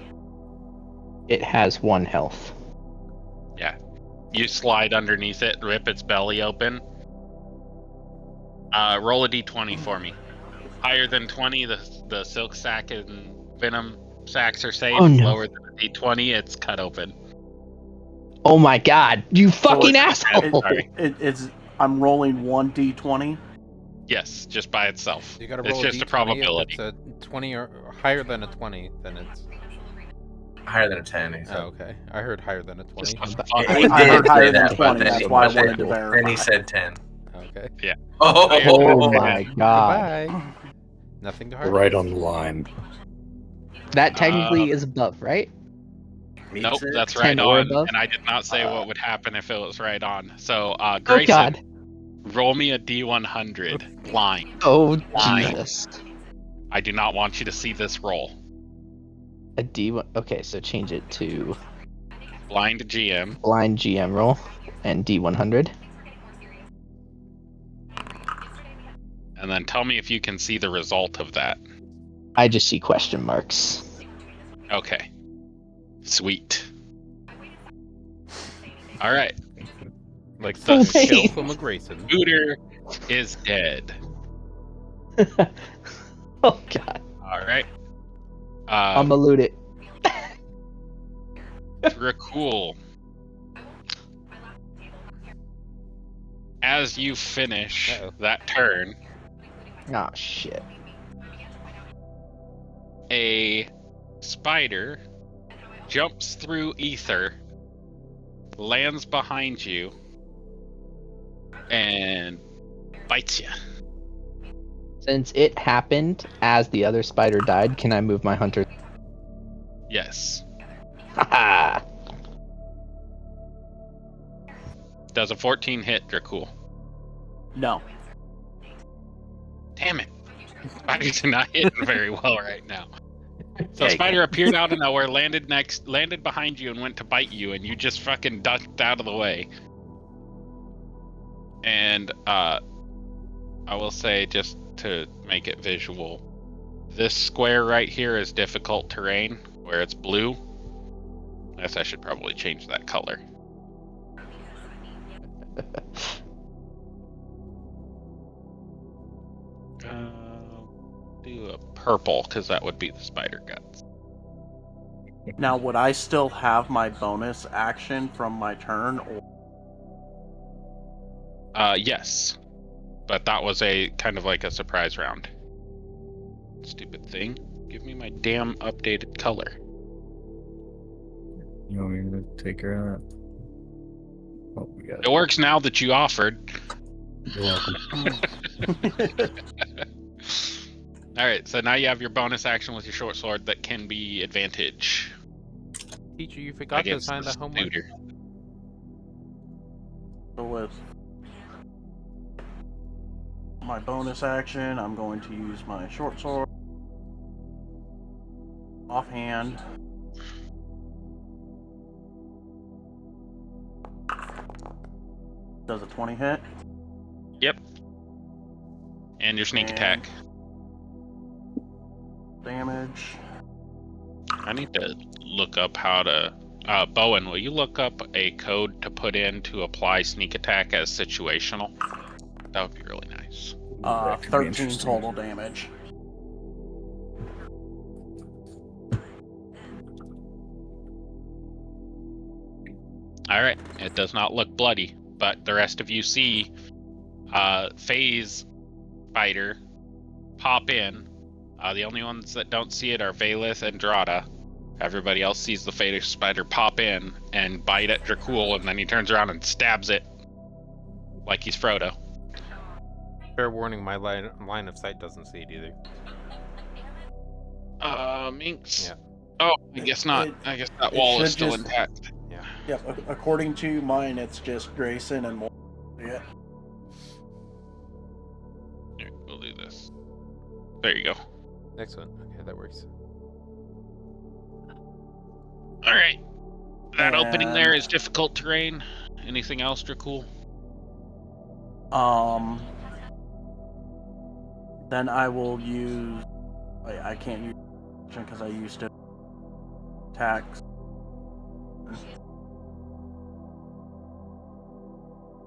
It has 1 health. Yeah. You slide underneath it, rip its belly open. Roll a d20 for me. Higher than 20, the silk sac and venom sacs are safe. Oh, no. Lower than a d20, it's cut open. Oh my god, you fucking it- asshole! sorry. I'm rolling 1d20. Yes, just by itself. You gotta It's roll just a a d20. probability. If it's a 20 or higher than a 20, then it's... Higher than a 10, he said. Oh, okay. I heard higher than a 20. He I heard did higher say than that, 20, but that's then, why I but wanted to then, verify. then he said 10. Okay. Yeah. Oh, Oh my god. Goodbye. Nothing to harvest. Right on the line. That technically is above, right? Nope, it. that's 10 right or on. above? And I did not say what would happen if it was right on. So, Oh Grayson, god. roll me a d100 blind. Oh Blind. Jesus. I do not want you to see this roll. A D1. Okay, so change it to Blind GM. blind GM roll and D100. And then tell me if you can see the result of that. I just see question marks. Okay. Sweet. Alright. Like The such a kill Wait. from a Grayson. Scooter is dead. Oh god. Alright. I'ma loot it. Dracul. As you finish that turn, Oh shit. a spider jumps through ether, lands behind you, and bites you. Since it happened as the other spider died, can I move my hunter? Yes. Haha. Does a 14 hit, Dracul? No. Damn it. Spiders are not hitting very well right now. So spider appeared out of nowhere, landed behind you and went to bite you, and you just fucking ducked out of the way. And I will say, just to make it visual, this square right here is difficult terrain, where it's blue. I guess I should probably change that color. Do a purple, because that would be the spider guts. Now, would I still have my bonus action from my turn? Or... Yes. But that was a kind of like a surprise round. Stupid thing. Give me my damn updated color. You want me to take care of that? Oh, we got It works now that you offered. You're welcome. Alright, so now you have your bonus action with your short sword that can be advantage. Teacher, you forgot to assign the homework. So with my bonus action, I'm going to use my short sword. Offhand. Does a 20 hit? Yep. And your sneak attack. Damage. I need to look up how to... Bowen, will you look up a code to put in to apply sneak attack as situational? That would be really nice. 13 total damage. Alright, it does not look bloody, but the rest of you see Phase Spider pop in. The only ones that don't see it are Valith and Drada. Everybody else sees the Phase Spider pop in and bite at Dracul, and then he turns around and stabs it like he's Frodo. Fair warning, my line of sight doesn't see it either. Minx? Yeah. Oh, I guess not. I guess that wall is still intact. Yeah. Yep, according to mine, it's just Grayson and more. Yeah. Here, we'll do this. There you go. Excellent. Okay, that works. Alright. That opening there is difficult terrain. Anything else, Dracul? Then I will use... I can't use because I used to attacks.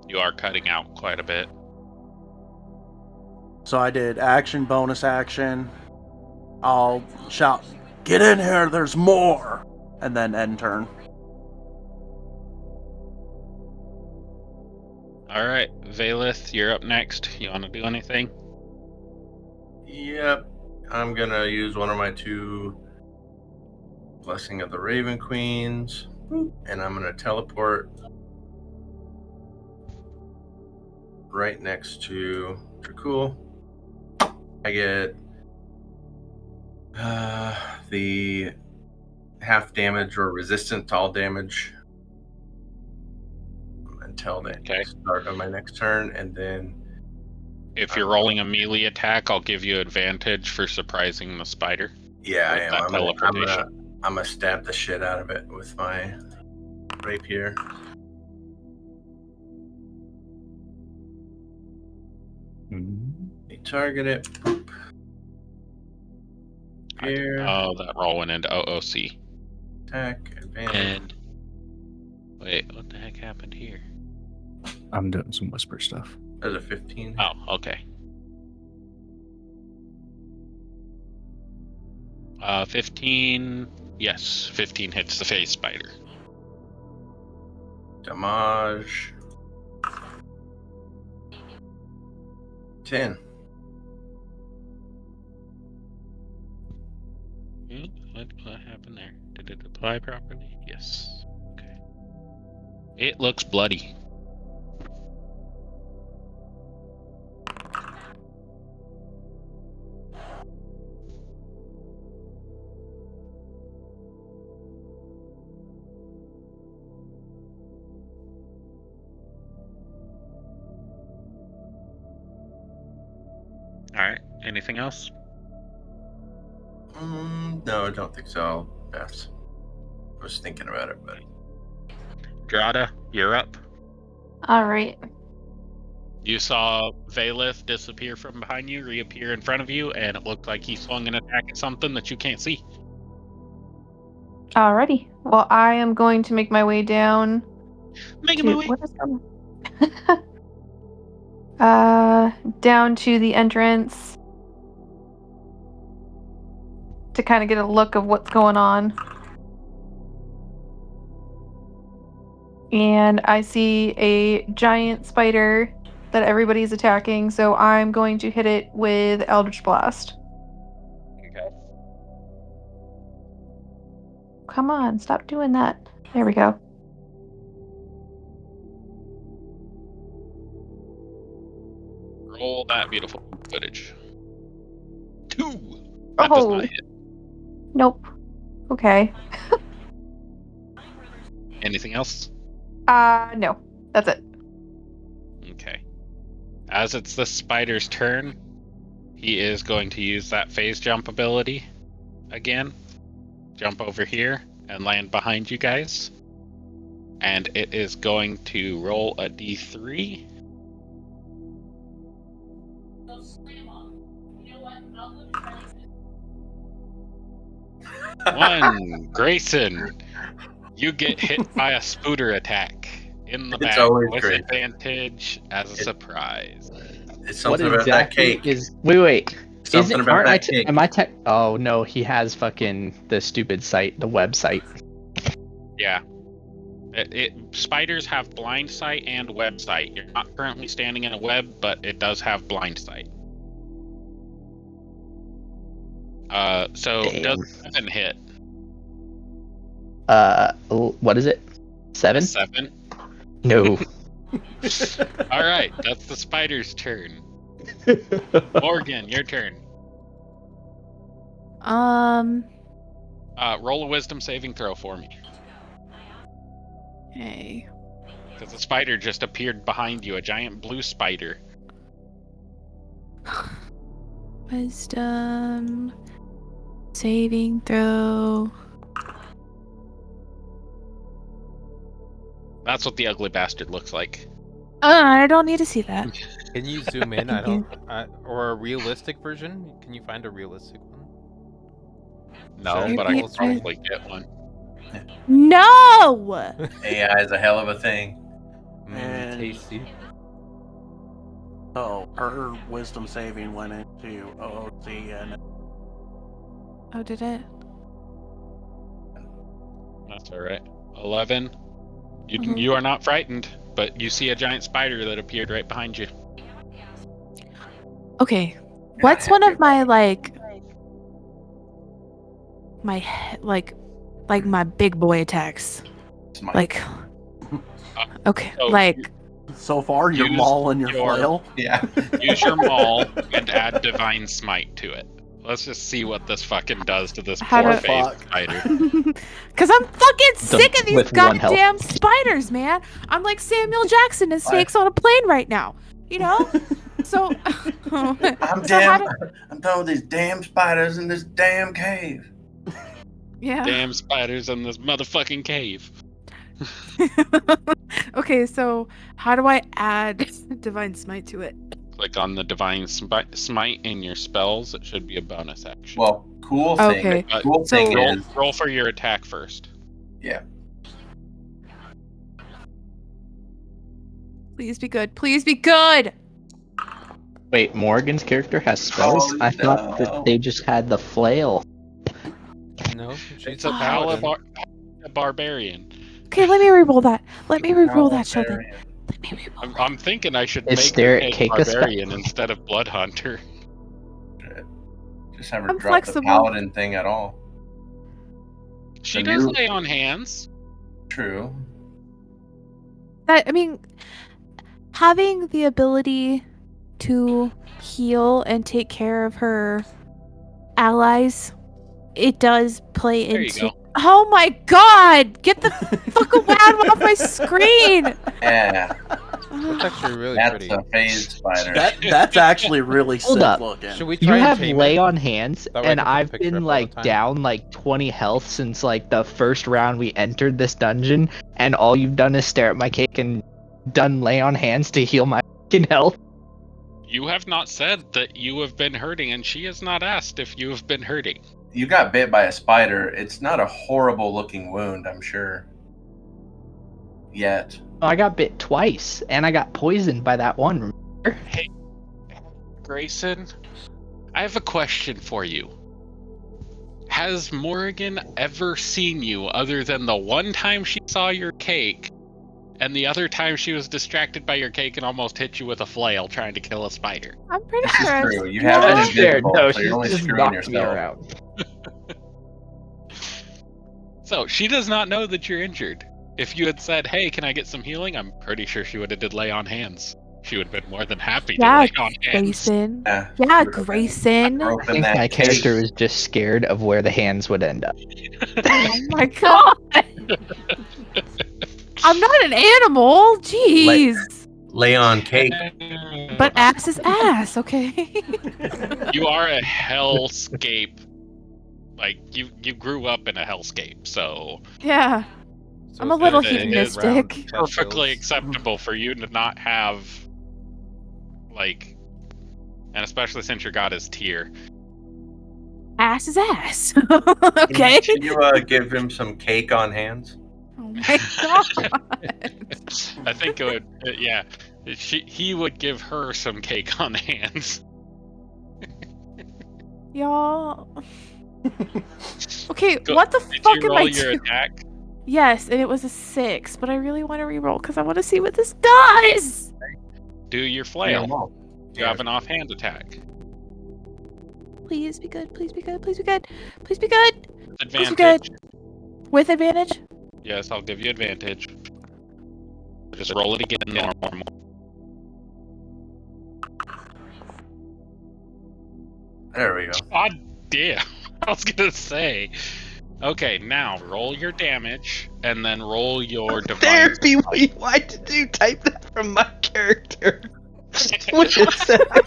You are cutting out quite a bit. So I did action, bonus action. I'll shout, "Get in here, there's more!" And then end turn. Alright, Valith, you're up next. You want to do anything? Yep. I'm going to use one of my 2 Blessing of the Raven Queens. And I'm going to teleport right next to Dracul. I get the half damage or resistant to all damage until the start of my next turn, and then if you're rolling a melee attack, I'll give you advantage for surprising the spider. Yeah, I am. I'm gonna stab the shit out of it with my rapier. You target it. Here. Oh, that roll went into OOC. Attack, advantage. And wait, what the heck happened here? I'm doing some whisper stuff. There's a 15. Oh, okay. 15. Yes, 15 hits the Phase Spider. Damage. 10. What happened there? Did it apply properly? Yes. Okay. It looks bloody. Alright, anything else? No, I don't think so. I'll pass. I was thinking about it, but... Drada, you're up. All right. You saw Valith disappear from behind you, reappear in front of you, and it looked like he swung an attack at something that you can't see. Alrighty. Well, I am going to make my way down. Making my way. What is down to the entrance to kind of get a look of what's going on. And I see a giant spider that everybody's attacking, so I'm going to hit it with Eldritch Blast. Okay. Come on, stop doing that. There we go. Roll that beautiful footage. 2. That does not hit. Nope. Okay. Anything else? No. That's it. Okay. As it's the spider's turn, he is going to use that phase jump ability again. Jump over here and land behind you guys. And it is going to roll a d3. One, Grayson, you get hit by a spooter attack in the back with great. advantage as a surprise. It's something about that cake. Wait. Something about that cake. Am I Oh no, he has fucking the stupid site, the website. Yeah. Spiders have blind sight and web sight. You're not currently standing in a web, but it does have blind sight. So Damn. does 7 hit? What is it? 7? 7? No. Alright, that's the spider's turn. Morgan, your turn. Roll a wisdom saving throw for me. Okay. Because the spider just appeared behind you, a giant blue spider. Wisdom saving throw. That's what the ugly bastard looks like. I don't need to see that. Can you zoom in? Or a realistic version? Can you find a realistic one? No, Sure. but I can probably get one. No! AI is a hell of a thing. And- Tasty. Oh, her wisdom saving went into OOC and Oh, did it? That's alright. 11. You are not frightened, but you see a giant spider that appeared right behind you. Okay. What's one of my my big boy attacks? Smite. Like okay, so so far your use maul and your your- flail. Yeah. Use your maul and add divine smite to it. Let's just see what this fucking does to this How poor to- face Fuck. spider. Cause I'm fucking sick of these with 1 health. goddamn spiders, man. I'm like Samuel Jackson and snakes on a plane right now. You know? So I'm so how damn. I'm done with these damn spiders in this damn cave. yeah. Damn spiders in this motherfucking cave. Okay, so how do I add divine smite to it? Click on the divine smite in your spells. It should be a bonus action. Well, cool thing. Okay. The cool So- thing roll, is, roll for your attack first. yeah. Please be good. Please be good. Wait, Morgan's character has spells? Oh, I thought no. that they just had the flail. No, It's she's a a paladin. barbarian. Okay, let me re-roll that. Let me re-roll that, Sheldon. Let me re-roll I'm thinking I should Is make there her a take cake a Barbarian instead of Blood Hunter. Just have her I'm drop the flexible. paladin thing at all. She The does new- lay on hands. True. I mean, having the ability to heal and take care of her allies, it does play There you into. go. Oh my god! Get the fucking wow off my screen! Yeah, That's actually really that's pretty. a phase spider. That's actually really Hold sick up. looking. Should we You try and have tame lay it? on hands, That way I and can put the I've picture been up all the like time. down like 20 health since like the first round we entered this dungeon, and all you've done is stare at my cake and done lay on hands to heal my fucking health. You have not said that you have been hurting, and she has not asked if you have been hurting. You got bit by a spider. It's not a horrible looking wound, I'm sure. Yet. I got bit twice, and I got poisoned by that one. Remember? Hey, Grayson, I have a question for you. Has Morrigan ever seen you other than the one time she saw your cake, and the other time she was distracted by your cake and almost hit you with a flail trying to kill a spider? I'm pretty This is sure. true. You No, have been I'm scared. invisible, No, so you're she's only just screwing knocked me yourself. around. So she does not know that you're injured. If you had said, "Hey, can I get some healing?" I'm pretty sure she would have did lay on hands. She would have been more than happy to Yeah, lay on hands. Grayson. Yeah, Yeah, you would've Grayson. Oh broken I think that my cake. character was just scared of where the hands would end up. my god! I'm not an animal. Jeez. Lay on cake. But ass is ass, okay? You are a hellscape. Like you grew up in a hellscape, so Yeah. So I'm a it's little gonna take hedonistic. round to cast perfectly shields. acceptable for you to not have, like, and especially since your god is Tyr. Ass is ass. Okay. Can you give him some cake on hands? Oh my god. I think it would, yeah. He would give her some cake on hands. Y'all. Okay, Go- what the Did fuck you am I roll your doing? attack? Yes, and it was a 6, but I really want to reroll because I want to see what this does. Do your flail. You have an offhand attack. Please be good. Please be good. Please be good. Please be good. Please be Advantage. good. With advantage? Yes, I'll give you advantage. Just roll it again normal. There we go. God damn. I was gonna say. Okay, now roll your damage and then roll your divine. Therapy, why did you type that from my character? What is that?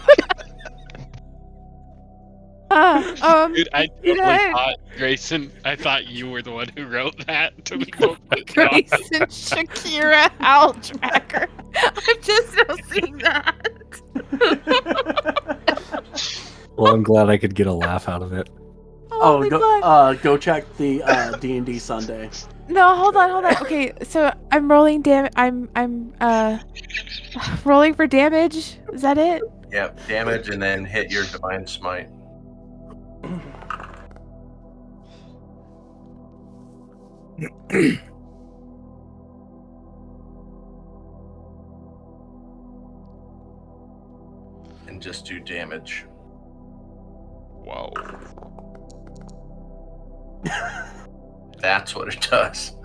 Dude, I totally thought, Grayson, I thought you were the one who wrote that. To be completely honest. Grayson Shakira Owl Tracker. I'm just now seeing that. Well, I'm glad I could get a laugh out of it. Oh, go check the D&D Sunday. No, hold on. Okay, so I'm rolling I'm rolling for damage. Is that it? Yep, damage and then hit your divine smite. And just do damage. Whoa. That's what it does.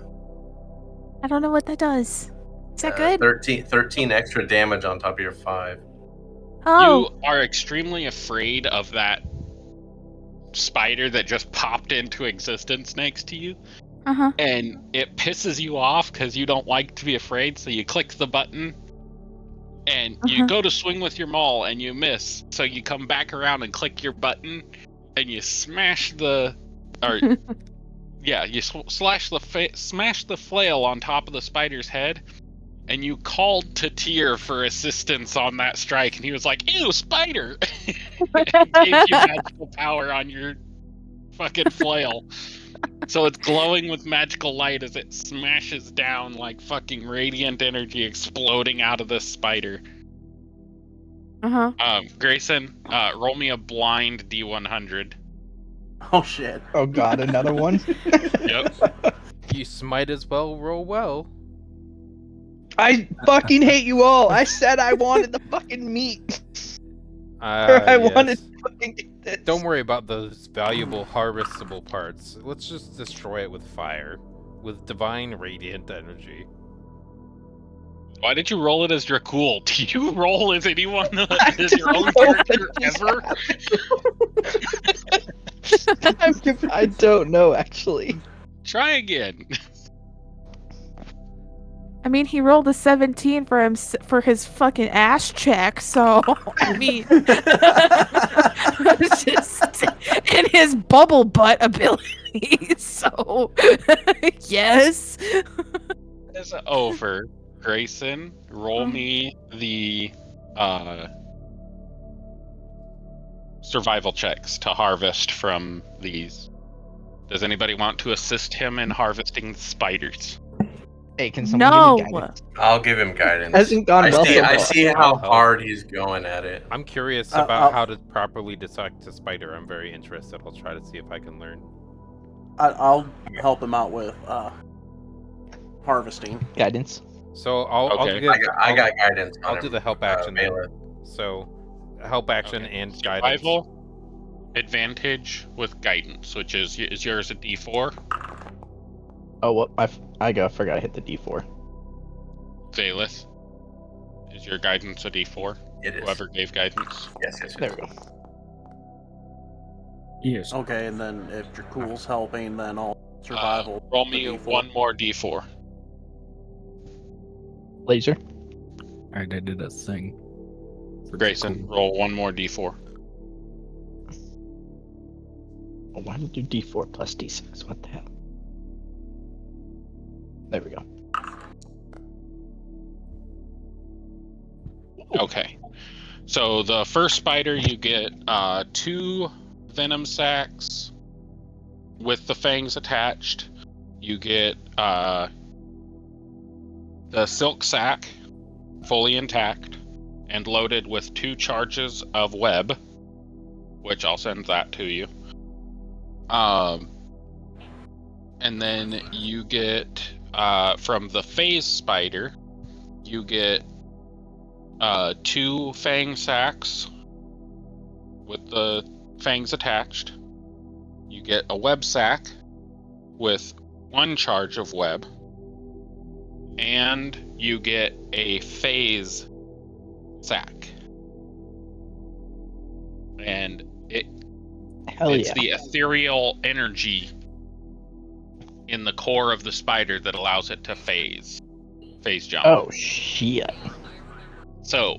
I don't know what that does. Is that good? 13 extra damage on top of your 5. Oh. You are extremely afraid of that spider that just popped into existence next to you. Uh-huh. And it pisses you off because you don't like to be afraid, so you click the button and you go to swing with your maul and you miss. So you come back around and click your button and you smash the smash the flail on top of the spider's head, and you called to Tyr for assistance on that strike, and he was like, "Ew, spider!" It gave you magical power on your fucking flail. So it's glowing with magical light as it smashes down like fucking radiant energy exploding out of this spider. Grayson, roll me a blind D100. Oh shit. Oh god, another one? Yep. You might as well roll well. I fucking hate you all. I said I wanted the fucking meat. I wanted Yes. to fucking get this. Don't worry about those valuable harvestable parts. Let's just destroy it with fire. With divine radiant energy. Why did you roll it as Dracul? Do you roll as anyone as your own character ever? I don't know, actually. Try again. I mean, he rolled a 17 for his fucking ass check, so I mean, it's just in his bubble butt ability. So yes. It's over. Grayson, roll me the survival checks to harvest from these. Does anybody want to assist him in harvesting the spiders? Hey, can someone give me guidance? I'll give him guidance. Hasn't gone well so I far. see how hard he's going at it. I'm curious about how to properly dissect a spider. I'm very interested. I'll try to see if I can learn. I'll help him out with harvesting. Guidance. So I'll I got guidance. I'll do the help action. Bailiff. So help action and guidance. Survival advantage with guidance, which is yours a D4? Oh, well, I forgot I hit the D4. Zaylith, is your guidance a D4? It is. Whoever gave guidance. Yes. There we go. Yes. Okay, and then if Dracul's helping, then I'll survival. Roll me one more D4. Laser. Alright, I did a thing. Grayson, roll one more D4. Oh, why did you do D4 plus D6? What the hell? There we go. Okay. So the first spider, you get 2 venom sacs with the fangs attached. You get the silk sac fully intact and loaded with 2 charges of web, which I'll send that to you. And then you get from the phase spider, you get 2 fang sacs with the fangs attached. You get a web sac with 1 charge of web, and you get a phase sac. And it's the ethereal energy in the core of the spider that allows it to phase jump. Oh shit. So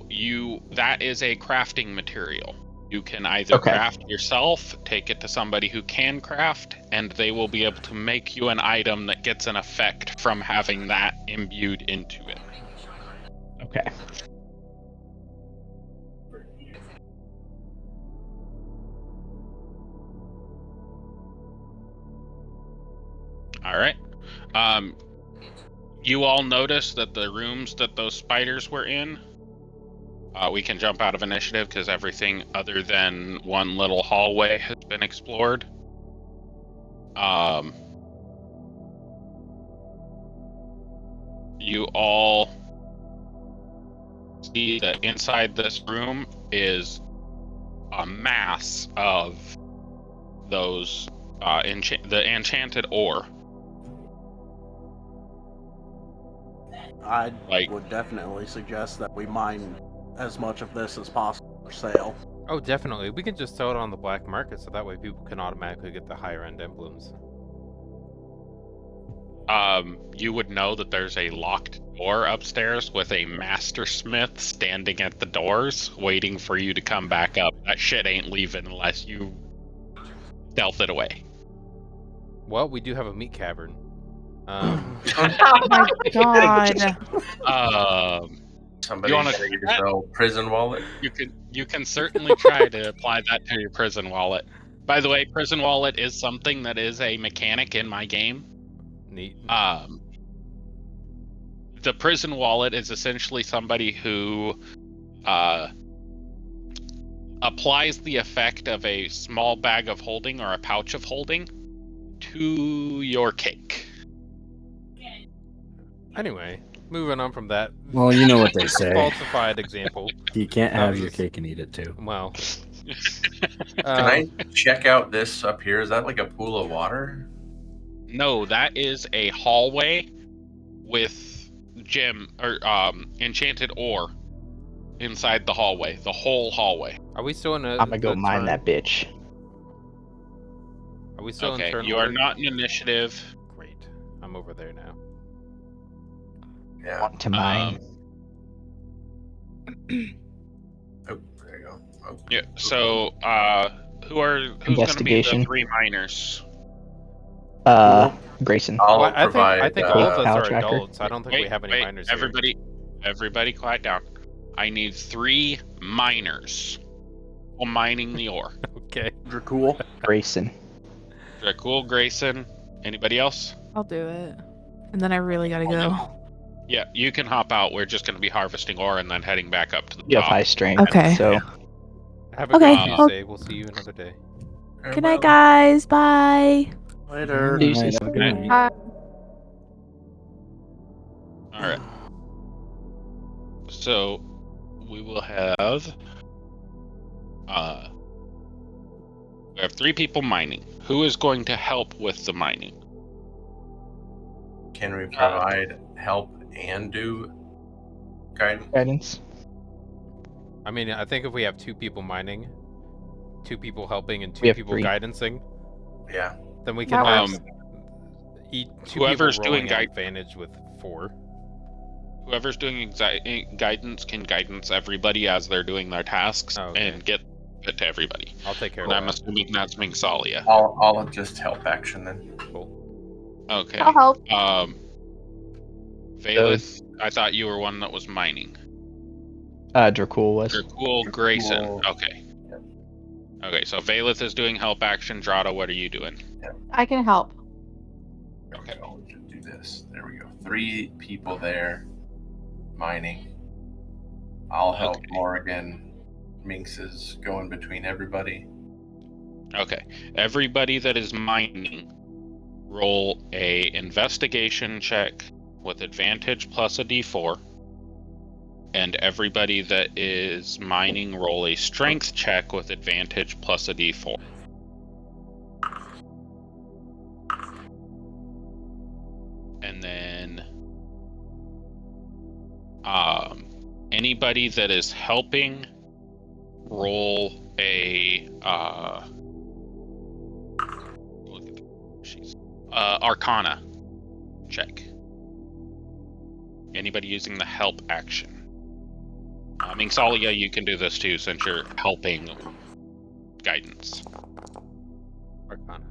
that is a crafting material. You can either craft yourself, take it to somebody who can craft, and they will be able to make you an item that gets an effect from having that imbued into it. Okay. All right. You all notice that the rooms that those spiders were in, we can jump out of initiative because everything other than one little hallway has been explored. You all see that inside this room is a mass of those the enchanted ore. I would definitely suggest that we mine as much of this as possible for sale. Oh, definitely. We can just sell it on the black market, so that way people can automatically get the higher end emblems. You would know that there's a locked door upstairs with a master smith standing at the doors, waiting for you to come back up. That shit ain't leaving unless you stealth it away. Well, we do have a meat cavern. Oh my god. Somebody want to sell prison wallet? You can certainly try to apply that to your prison wallet. By the way, prison wallet is something that is a mechanic in my game. Neat. The prison wallet is essentially somebody who applies the effect of a small bag of holding or a pouch of holding to your cake. Anyway, moving on from that. Well, you know what they say. Falsified example. You can't have your Yes. cake and eat it too. Well. Can I check out this up here? Is that like a pool of water? No, that is a hallway with enchanted ore inside the hallway. The whole hallway. Are we still in a? I'm gonna go mine that bitch. Are we still in turn you order? are not in initiative. Great. I'm over there now. Yeah. Want to mine. Oh, there you go. Oh. Yeah. So, who's going to be the Investigation. 3 miners? Grayson. I'll I provide. think all of us Cow are tracker. adults. I don't think we have any minors here. Everybody, quiet down. I need 3 miners. Mining the ore. Okay. Dracul. Grayson. Dracul, Grayson. Anybody else? I'll do it. And then I really gotta go. Yeah, you can hop out. We're just going to be harvesting ore and then heading back up to the You have top. high strength. Okay. So Have a Okay, good well- Tuesday. We'll see you another day. Good night, guys. Bye. Later. Deuces. Have a good night. Hi. All right. So we will have we have 3 people mining. Who is going to help with the mining? Can we provide help and do guidance. I mean, I think if we have 2 people mining, 2 people helping, and We 2 have people 3. guidancing, Yeah. then we can That have each 2 whoever's people rolling doing at advantage with 4. Whoever's doing guidance can guidance everybody as they're doing their tasks and get it to everybody. I'll take care of And I'm that. assuming that's Mingsalia. I'll just help action then. Cool. Okay. I'll help. Valith, I thought you were one that was mining. Dracul was. Dracul, Grayson. Okay. Okay, so Valith is doing help action. Drada, what are you doing? I can help. Okay, I'll just do this. There we go. 3 people there mining. I'll help Morgan. Minx is going between everybody. Okay. Everybody that is mining, roll a investigation check with advantage plus a d4. And everybody that is mining, roll a strength check with advantage plus a d4. And then anybody that is helping, roll a Arcana check. Anybody using the help action. Mingsalia, you can do this too since you're helping guidance. Arcana.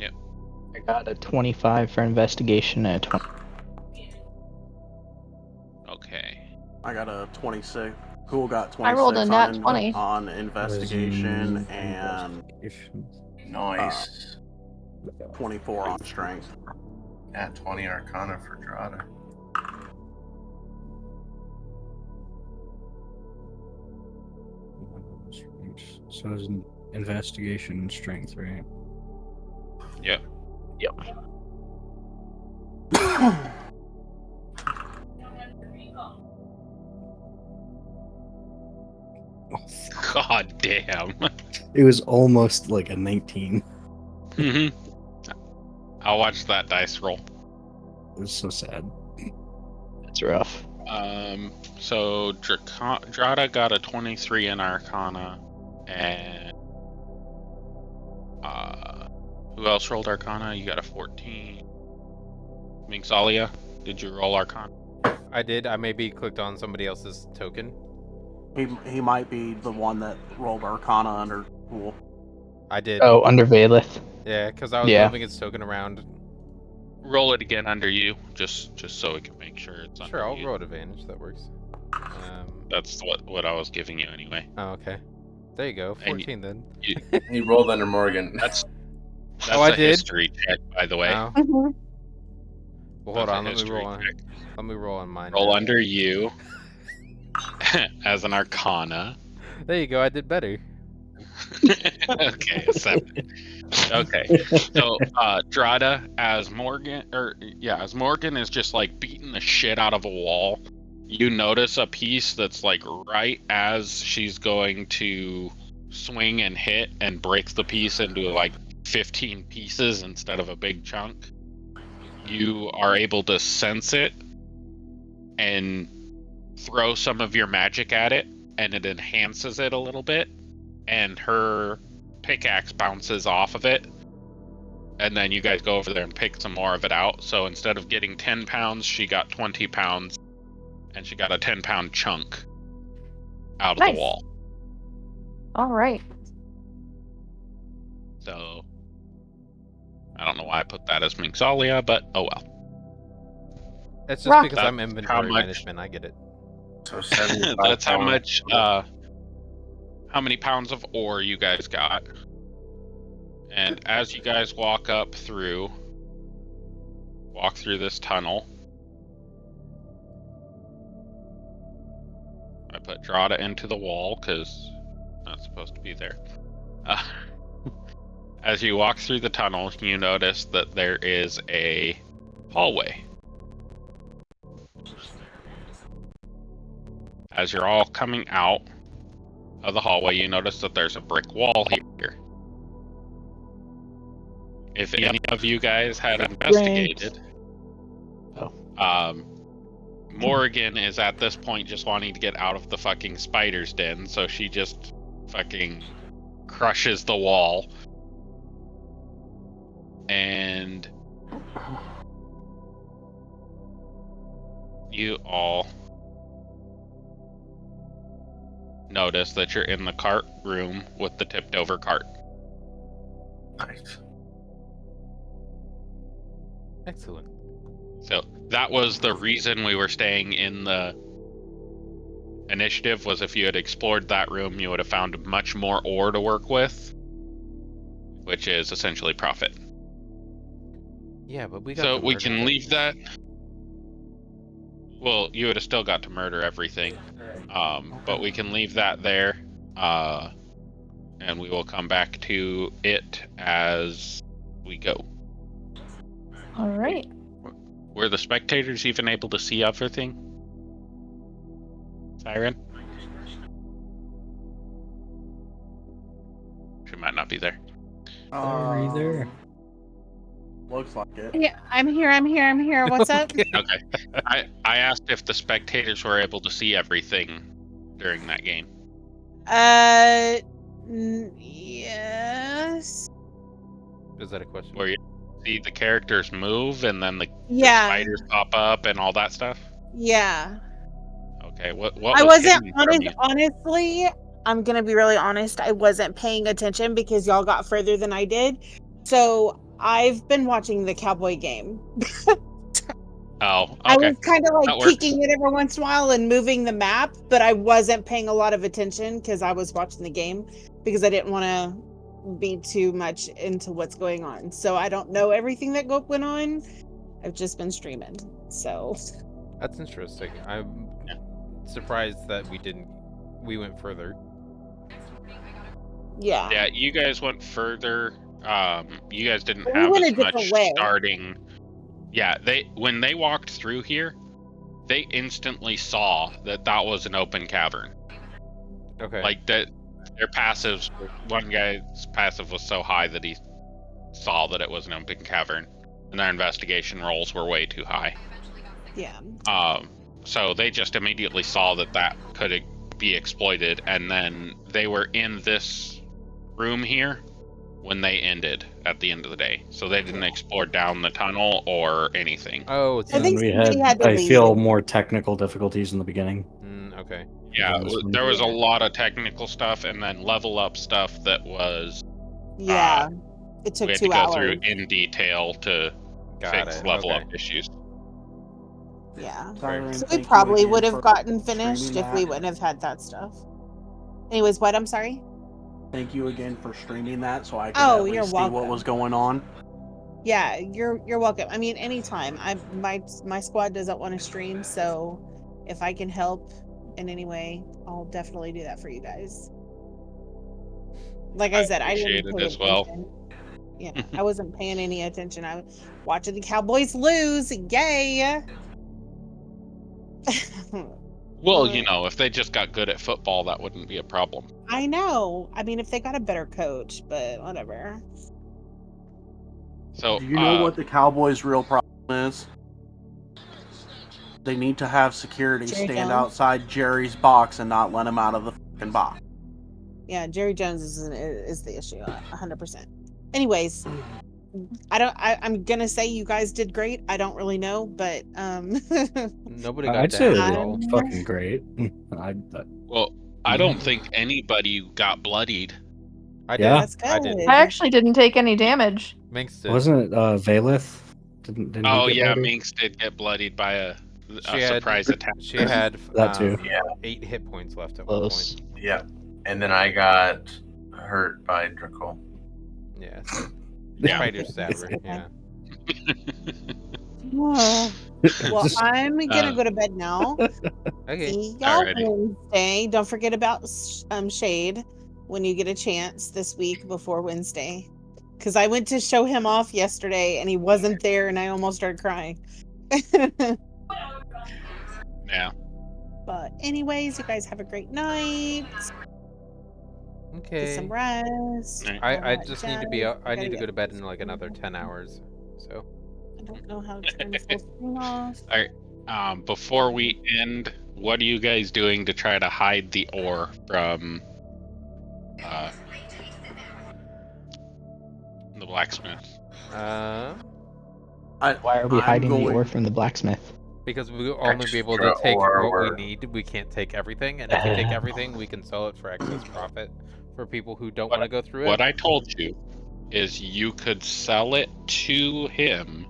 Yep. I got a 25 for investigation and a 20. Okay. I got a 26. Cool got 26 I rolled a nat 20. on investigation and Nice. 24 on strength. At 20 Arcana for Drada. So it's an investigation and strength, right? Yep. Yep. God damn. It was almost like a 19. I'll watch that dice roll. It was so sad. That's rough. So Drada got a 23 in Arcana, and who else rolled Arcana? You got a 14. Mingsalia, did you roll Arcana? I did. I maybe clicked on somebody else's token. He might be the one that rolled Arcana under Cool. I did. Oh, under Valith. Yeah, because I was Yeah. moving its token around. Roll it again under you, just so we can make sure it's under Sure, I'll you. roll at advantage. That works. That's what I was giving you anyway. Oh, okay. There you go. And 14 then. He rolled under Morgan. That's Oh, I a did? history check, by the way. Oh. Mhm. Well, hold That's a on. Let me history roll on. check. Let me roll on mine. Roll now. under you as an Arcana. There you go. I did better. Okay, a 7. Okay, so Drada, as Morgan is just like beating the shit out of a wall. You notice a piece that's like right as she's going to swing and hit, and breaks the piece into like 15 pieces instead of a big chunk. You are able to sense it and throw some of your magic at it, and it enhances it a little bit, and her pickaxe bounces off of it, and then you guys go over there and pick some more of it out. So instead of getting 10 pounds, she got 20 pounds, and she got a 10-pound chunk out of the wall. All right. So I don't know why I put that as Mixalia, but oh well. It's just because I'm inventory much- management. I get it. So 75 That's how pounds. much. How many pounds of ore you guys got? And as you guys walk through this tunnel, I put Drada into the wall because not supposed to be there. As you walk through the tunnel, you notice that there is a hallway. As you're all coming out of the hallway, you notice that there's a brick wall here. If any of you guys had investigated, Morgan is at this point just wanting to get out of the fucking spider's den, so she just fucking crushes the wall. And you all notice that you're in the cart room with the tipped over cart. Nice. Excellent. So that was the reason we were staying in the initiative, was if you had explored that room, you would have found much more ore to work with, which is essentially profit. Yeah, but we got So to we murder can them. leave that. Well, you would have still got to murder everything. But we can leave that there. And we will come back to it as we go. All right. Were the spectators even able to see everything? Siren? She might not be there. Sorry there. Looks like it. Yeah, I'm here. What's up? Okay. I asked if the spectators were able to see everything during that game. Yes. Is that a question? Where you see the characters move and then the spiders pop up and all that stuff? Yeah. Okay, what I was wasn't hidden from you? honestly, I'm gonna be really honest. I wasn't paying attention because y'all got further than I did. So I've been watching the Cowboy game. Oh, okay. I was kind of like That works. peeking it every once in a while and moving the map, but I wasn't paying a lot of attention because I was watching the game because I didn't want to be too much into what's going on. So I don't know everything that went on. I've just been streaming. So That's interesting. I'm surprised that we went further. yeah. Yeah, you guys went further. You guys didn't But we have went as a different much way. starting. Yeah, when they walked through here, they instantly saw that was an open cavern. Okay. Like that, their passives. One guy's passive was so high that he saw that it was an open cavern, and their investigation rolls were way too high. Yeah. So they just immediately saw that could be exploited, and then they were in this room here when they ended at the end of the day. So they didn't explore down the tunnel or anything. Oh, it's I think we somebody had to I leave. feel more technical difficulties in the beginning. okay. Yeah, This one. there was a lot of technical stuff, and then level up stuff that was Yeah. It took we had 2 to go hours. through in detail to fix level up issues. Yeah. Siren, So we thank you probably again would have for gotten finished streaming if we that. wouldn't have had that stuff. Anyways, what? I'm sorry? Thank you again for streaming that so I could Oh, at you're least see what welcome. was going on. Yeah, you're welcome. I mean, anytime. My squad doesn't want to stream, so if I can help in any way, I'll definitely do that for you guys. Like I said, I appreciate didn't it pay as well. attention. Yeah, I wasn't paying any attention. I was watching the Cowboys lose. Yay! Well, you know, if they just got good at football, that wouldn't be a problem. I know. I mean, if they got a better coach, but whatever. So, Do you know what the Cowboys' real problem is? They need to have security Jerry stand Jones? outside Jerry's box and not let him out of the fucking box. Yeah, Jerry Jones is the issue, 100%. Anyways, I'm gonna say you guys did great. I don't really know, but Nobody got I'd say damaged they at all. did fucking great. Well, I don't think anybody got bloodied. I did. Yeah. That's good. I did. I actually didn't take any damage. Minx did. Wasn't it Valith? Didn't Oh he get yeah, bloodied? Minx did get bloodied by a She had surprise attack. She had That too. 8 hit points left at Close. one point. Yeah. And then I got hurt by Draco. Yeah. So Yeah. Spider stabber. Yeah. Well, I'm gonna go to bed now. Okay. See y'all Alrighty. Wednesday. Don't forget about Shade when you get a chance this week before Wednesday. Because I went to show him off yesterday and he wasn't there and I almost started crying. Yeah. But anyways, you guys have a great night. Get some Okay. rest. Alright. all I that just need to jazz. be. I gotta need to get go to bed in like another 10 hours. So. I don't know how to turn full screen off. Before we end, what are you guys doing to try to hide the ore from the blacksmith? Why are we hiding the ore from the blacksmith? Because we will only be able to Extra take ore what we or- need. We can't take everything, and if we take everything, we can sell it for excess profit for people who don't want to go through it. What I told you is you could sell it to him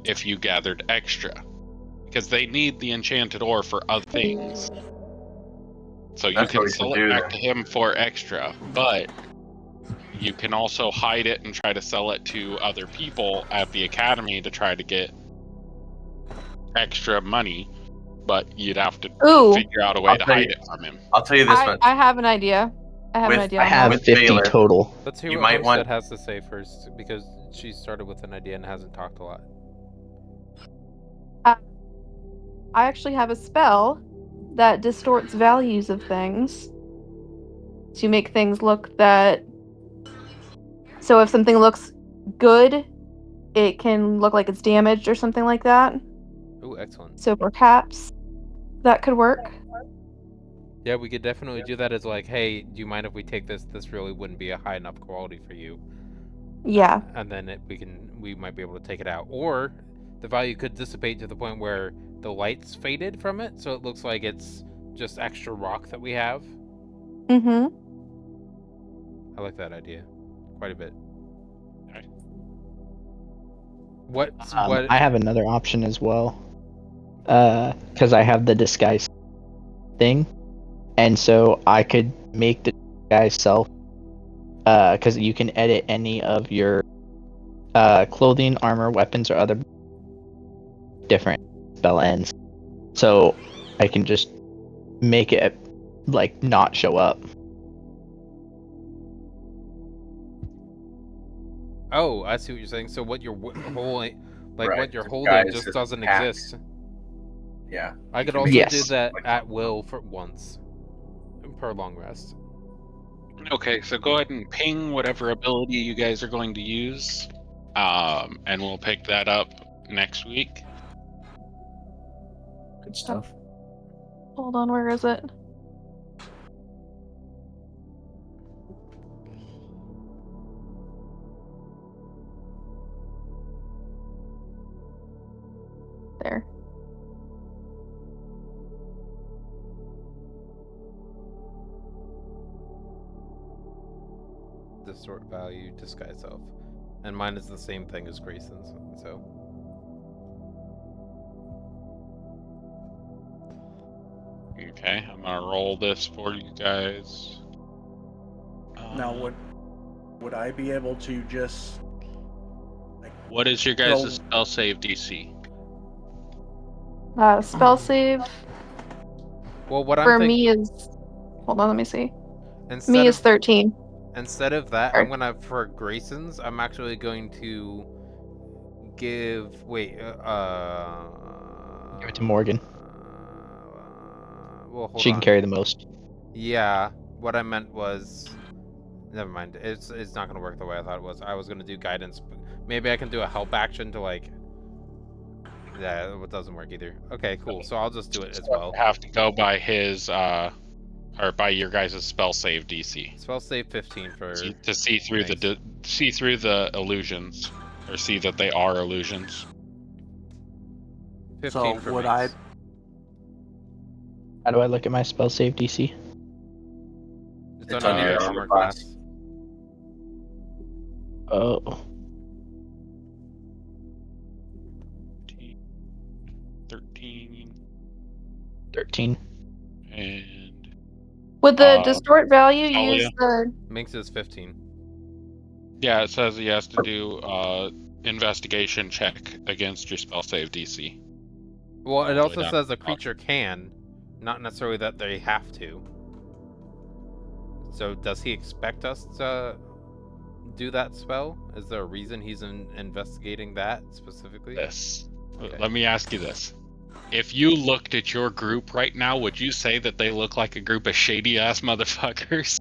if you gathered extra, because they need the enchanted ore for other things. So you That's what can we sell should it do back then. to him for extra, but you can also hide it and try to sell it to other people at the academy to try to get extra money, but you'd have to Ooh. figure out a way I'll to tell hide you- it from him. I'll tell you this I much. have an idea. I have an With- idea. I on have that. With 50 Baylor, total. Let's hear You what might Homestead want- has to say first, because she started with an idea and hasn't talked a lot. I actually have a spell that distorts values of things to make things look that. So if something looks good, it can look like it's damaged or something like that. Oh, excellent. So perhaps that could work. Yeah, we could definitely do that as like, hey, do you mind if we take this? This really wouldn't be a high enough quality for you. Yeah. And then we might be able to take it out. Or the value could dissipate to the point where the light's faded from it, so it looks like it's just extra rock that we have. Mm-hmm. I like that idea quite a bit. Okay. What? I have another option as well. Because I have the disguise thing. And so I could make the disguise self. Because you can edit any of your clothing, armor, weapons, or other different spell ends. So I can just make it like not show up. Oh, I see what you're saying. So what you're holding, like Right, what you're the holding, guys just just doesn't act. exist. Yeah. I could You also can make- do Yes. that at will for once, per long rest. Okay, so go ahead and ping whatever ability you guys are going to use, and we'll pick that up next week. Good stuff. Hold on, where is it? There. Distort value, disguise self. And mine is the same thing as Grayson's, so. Okay, I'm gonna roll this for you guys. Now, would I be able to just What is your guys' Go- spell save DC? Spell save Well, what I'm for thinking. me is. Hold on, let me see. Me is 13. Instead of that, Or- I'm gonna for Grayson's. I'm actually going to give. Wait. Give it to Morgan. Well, hold She on. can carry the most. Yeah. What I meant was. Never mind. It's not gonna work the way I thought it was. I was gonna do guidance. But maybe I can do a help action to like. Yeah, it doesn't work either. Okay, cool. So I'll just do it as well. Have to go by his or by your guys' spell save DC. Spell save 15 for To see through see through the illusions, or see that they are illusions. 15 So for would mace. How do I look at my spell save DC? It's under your armor class. Oh. 13. And Would the distort value Talia? use the... Minx is 15. Yeah, it says he has to do investigation check against your spell save DC. Well, it All the way also down. says a creature can, not necessarily that they have to. So does he expect us to do that spell? Is there a reason he's investigating that specifically? This. Okay. Let me ask you this. If you looked at your group right now, would you say that they look like a group of shady-ass motherfuckers?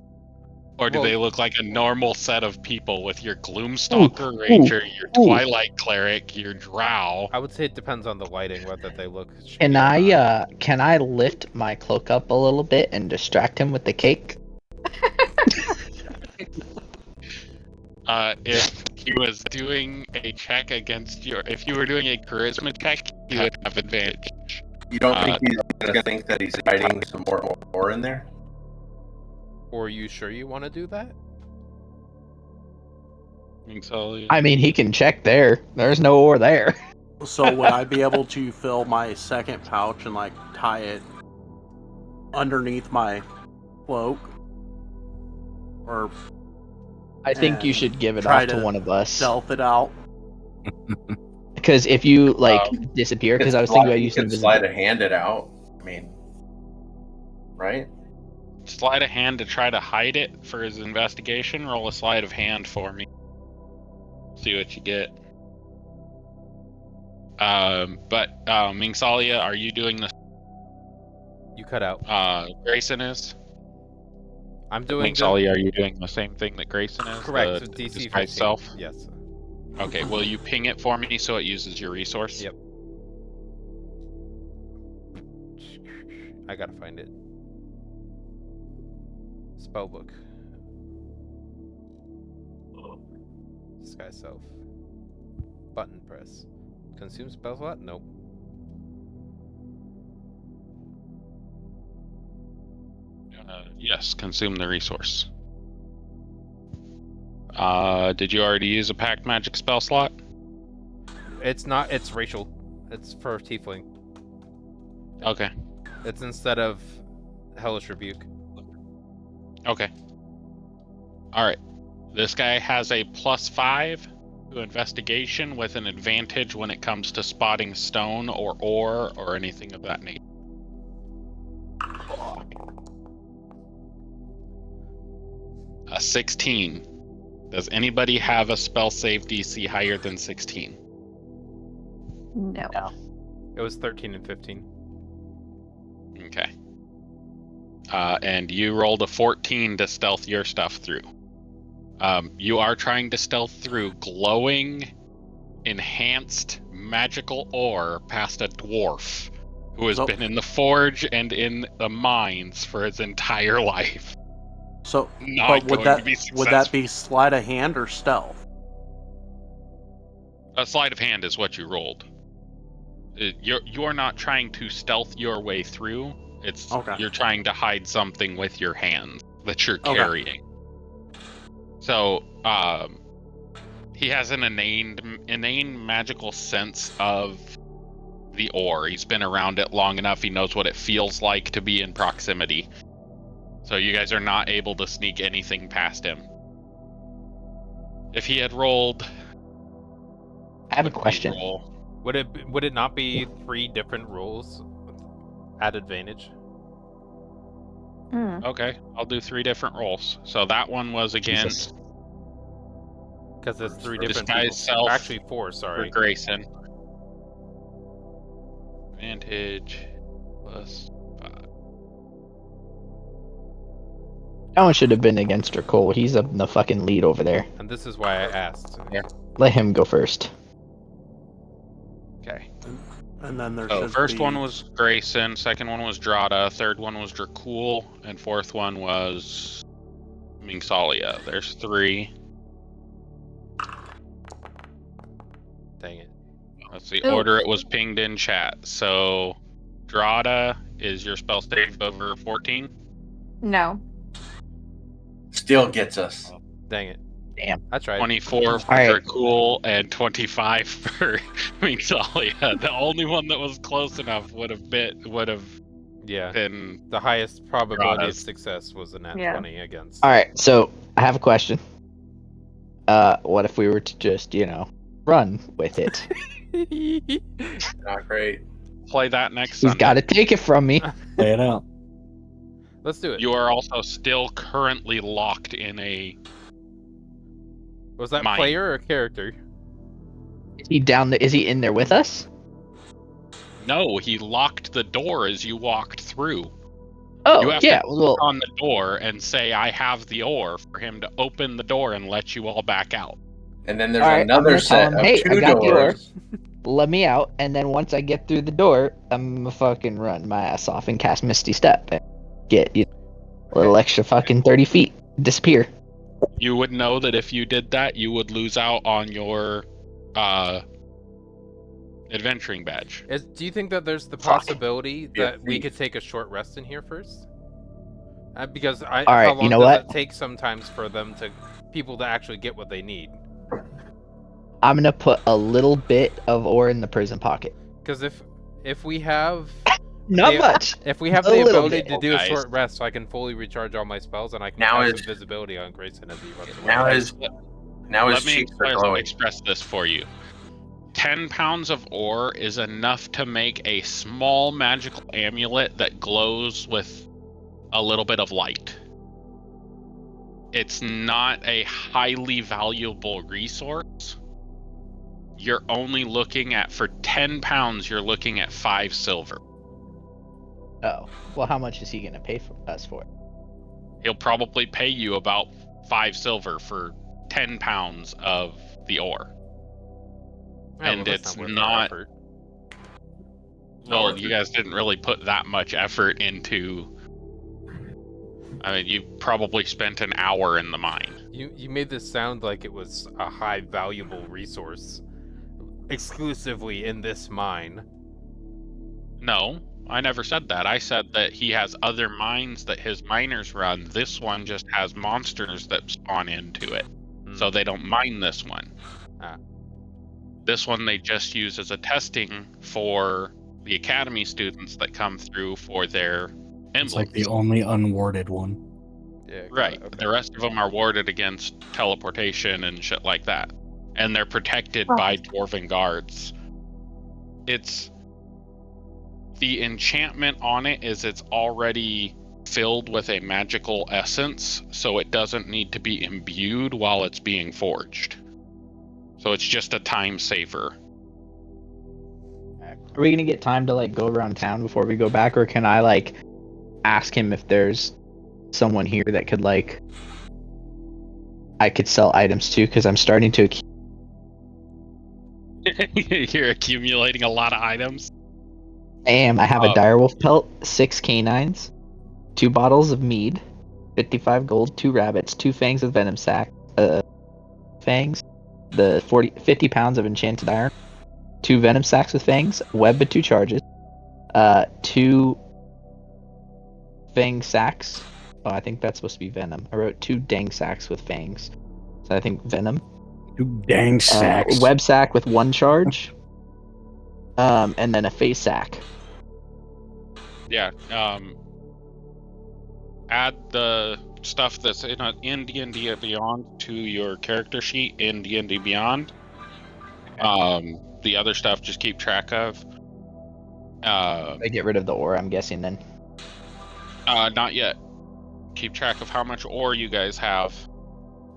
Or do they look like a normal set of people with your Gloomstalker Ranger, your Twilight Cleric, your Drow? I would say it depends on the lighting, whether they look shady Can or not. can I lift my cloak up a little bit and distract him with the cake? If he was doing a check against if you were doing a charisma check, you would have advantage. You don't think he's gonna think that he's hiding some more ore in there? Or are you sure you want to do that? I mean, he can check there. There's no ore there. So would I be able to fill my second pouch and like tie it underneath my cloak? Or I think you should give it try off to one of us. Stealth it out. Because if you disappear, because I was thinking about you using could slide a hand it out. I mean, right? Sleight of hand to try to hide it for his investigation. Roll a sleight of hand for me. See what you get. But Mingsalia, are you doing this? You cut out. Grayson is. I'm doing. Mingsalia, are you doing the same thing that Grayson is? Correct. The DC 15. disguise self. Yes. Okay. Will you ping it for me so it uses your resource? Yep. I gotta find it. Spellbook. Disguise self. Button press. Consume spell slot? Nope. Yes, consume the resource. Did you already use a packed magic spell slot? It's not. It's racial. It's for tiefling. Okay. It's instead of hellish rebuke. Okay. Alright. This guy has a +5 to investigation with an advantage when it comes to spotting stone or ore or anything of that nature. A 16. Does anybody have a spell save DC higher than 16? No. It was 13 and 15. Okay. And you rolled a 14 to stealth your stuff through. You are trying to stealth through glowing, enhanced magical ore past a dwarf who has been in the forge and in the mines for his entire life. So, Not but would that be sleight of hand or stealth? A sleight of hand is what you rolled. You're not trying to stealth your way through. It's You're trying to hide something with your hands that you're carrying. So, he has an inane magical sense of the ore. He's been around it long enough. He knows what it feels like to be in proximity. So you guys are not able to sneak anything past him. If he had rolled... I have a question. Would it not be 3 different rolls at advantage? Okay, I'll do 3 different rolls. So that one was against Because there's 3 different disguise people. self. Actually, 4. For Sorry. Grayson. Advantage plus 5. That one should have been against Cole. He's up in the fucking lead over there. And this is why I asked. Yeah. Let him go first. Okay. And then there So should first be... one was Grayson, second one was Drada, third one was Dracul, and fourth one was Mingsalia. There's 3. Dang it. That's the Ooh. order it was pinged in chat. So Drada, is your spell save over 14? No. Still gets us. Dang it. Damn. I tried. 24 for Alright. Dracul and 25 for Mingsalia. The only one that was close enough would have Yeah. been The highest probability of Drada's. success was a nat Yeah. 20 against. Alright, so I have a question. What if we were to just, run with it? Not great. play that next He's Sunday. got to take it from me. Play it out. Let's do it. You are also still currently locked in a... Was that Mine. player or character? Is he down there? Is he in there with us? No, he locked the door as you walked through. Oh, You have yeah. to Well, on the door and say, I have the ore, for him to open the door and let you all back out. And then there's All right, I'm another gonna tell set him, of "Hey, I 2 got the ore." doors. let me out, and then once I get through the door, I'm gonna fucking run my ass off and cast Misty Step and get a little extra fucking 30 feet. Disappear. You would know that if you did that, you would lose out on your adventuring badge. Do you think that there's the Fuck. possibility Yeah, that we thief. could take a short rest in here first? Because how Alright, long you know does what? it take sometimes for people to actually get what they need? I'm gonna put a little bit of ore in the prison pocket. Because if we have Not the- much. if we have A the little ability bit. to do a Guys. short rest, so I can fully recharge all my spells and I can Now cast is- invisibility on Grayson as he runs away. Now his Let me cheeks are glowing. express this for you. 10 pounds of ore is enough to make a small magical amulet that glows with a little bit of light. It's not a highly valuable resource. You're only looking at, for 10 pounds, you're looking at 5 silver. Oh, well, how much is he gonna pay for us for it? He'll probably pay you about 5 silver for 10 pounds of the ore. Yeah, And well, that's it's worth our not- effort. Well, you guys didn't really put that much effort into... I mean, you probably spent an hour in the mine. You made this sound like it was a high valuable resource exclusively in this mine. No, I never said that. I said that he has other mines that his miners run. This one just has monsters that spawn into it. So they don't mine this one. Ah. This one they just use as a testing for the academy students that come through for their emblems. It's like the only unwarded one. Yeah, got Right. it, okay. The rest of them are warded against teleportation and shit like that. And they're protected by dwarven guards. It's... The enchantment on it is it's already filled with a magical essence, so it doesn't need to be imbued while it's being forged. So it's just a time saver. Are we gonna get time to go around town before we go back, or can I ask him if there's someone here that could I could sell items to? Because I'm starting to. You're accumulating a lot of items. I am. I have a direwolf pelt, 6 canines, 2 bottles of mead, 55 gold, 2 rabbits, 2 fangs of venom sac, fangs, the 50 pounds of enchanted iron, 2 venom sacks with fangs, web with 2 charges, 2 fang sacks. Oh, I think that's supposed to be venom. I wrote 2 dang sacks with fangs, so I think venom. 2 dang sacks. Web sack with 1 charge, and then a face sack. Yeah. Add the stuff that's in D&D Beyond to your character sheet in D&D Beyond. The other stuff just keep track of. I get rid of the ore, I'm guessing then. Not yet. keep track of how much ore you guys have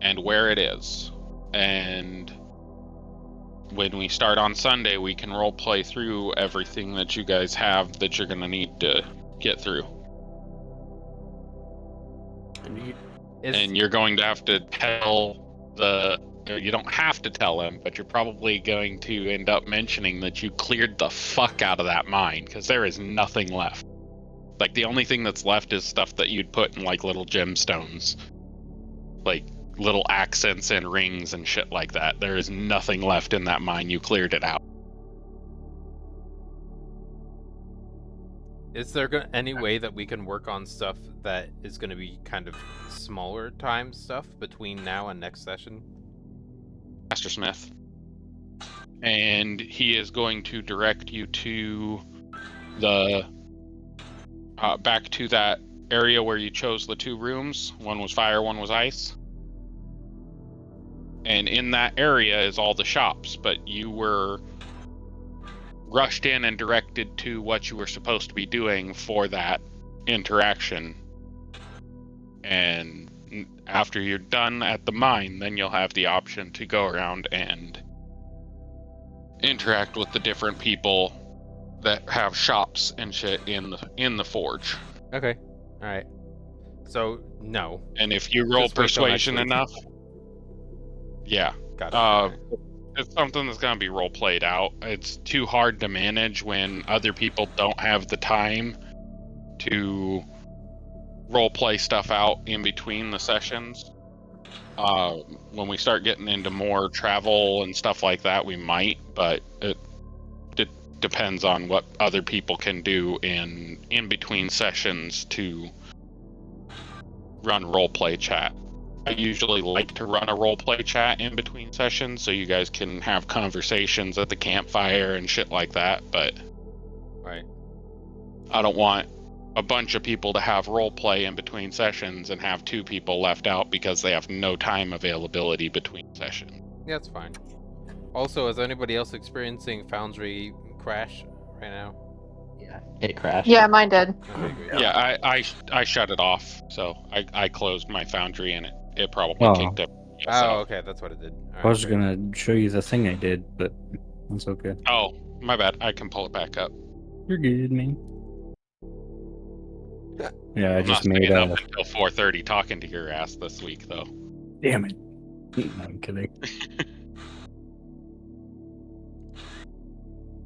and where it is. And when we start on Sunday, we can role play through everything that you guys have that you're going to need to get through. And you're going to have to tell you don't have to tell him, but you're probably going to end up mentioning that you cleared the fuck out of that mine, because there is nothing left. Like, the only thing that's left is stuff that you'd put in, like, little gemstones. Like, little accents and rings and shit like that. There is nothing left in that mine. You cleared it out. Is there any way that we can work on stuff that is going to be kind of smaller time stuff between now and next session? Master Smith. And he is going to direct you to the back to that area where you chose the 2 rooms. One was fire, one was ice. And in that area is all the shops, but you were rushed in and directed to what you were supposed to be doing for that interaction. And after you're done at the mine, then you'll have the option to go around and interact with the different people that have shops and shit in the forge. Okay. All right. So no. And if you roll persuasion enough, yeah. Got it. It's something that's going to be role played out. It's too hard to manage when other people don't have the time to role play stuff out in between the sessions. When we start getting into more travel and stuff like that, we might, but it depends on what other people can do in between sessions to run role play chat. I usually like to run a role play chat in between sessions so you guys can have conversations at the campfire and shit like that, but right. I don't want a bunch of people to have role play in between sessions and have 2 people left out because they have no time availability between sessions. Yeah, that's fine. Also, is anybody else experiencing Foundry crash right now? Yeah, it crashed. Yeah, mine did. Okay, great. Yeah, I shut it off, so I closed my Foundry and it probably Oh. kicked up. Oh, okay, that's what it did. All I was right, great. gonna show you the thing I did, but that's okay. Oh, my bad. I can pull it back up. You're good, man. Yeah, I I'm just not made staying a. up until 4:30 talking to your ass this week, though. Damn it! I'm kidding.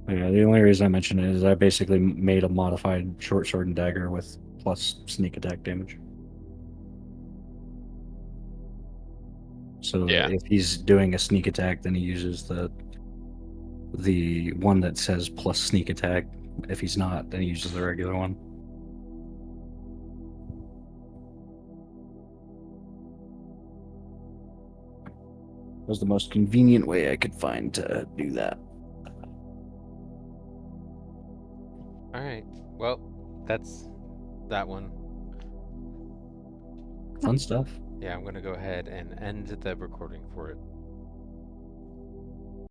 Yeah, the only reason I mentioned it is I basically made a modified short sword and dagger with plus sneak attack damage. So Yeah. if he's doing a sneak attack, then he uses the one that says plus sneak attack. If he's not, then he uses the regular one. That was the most convenient way I could find to do that. All right. Well, that's that one. Fun stuff. Yeah, I'm gonna go ahead and end the recording for it.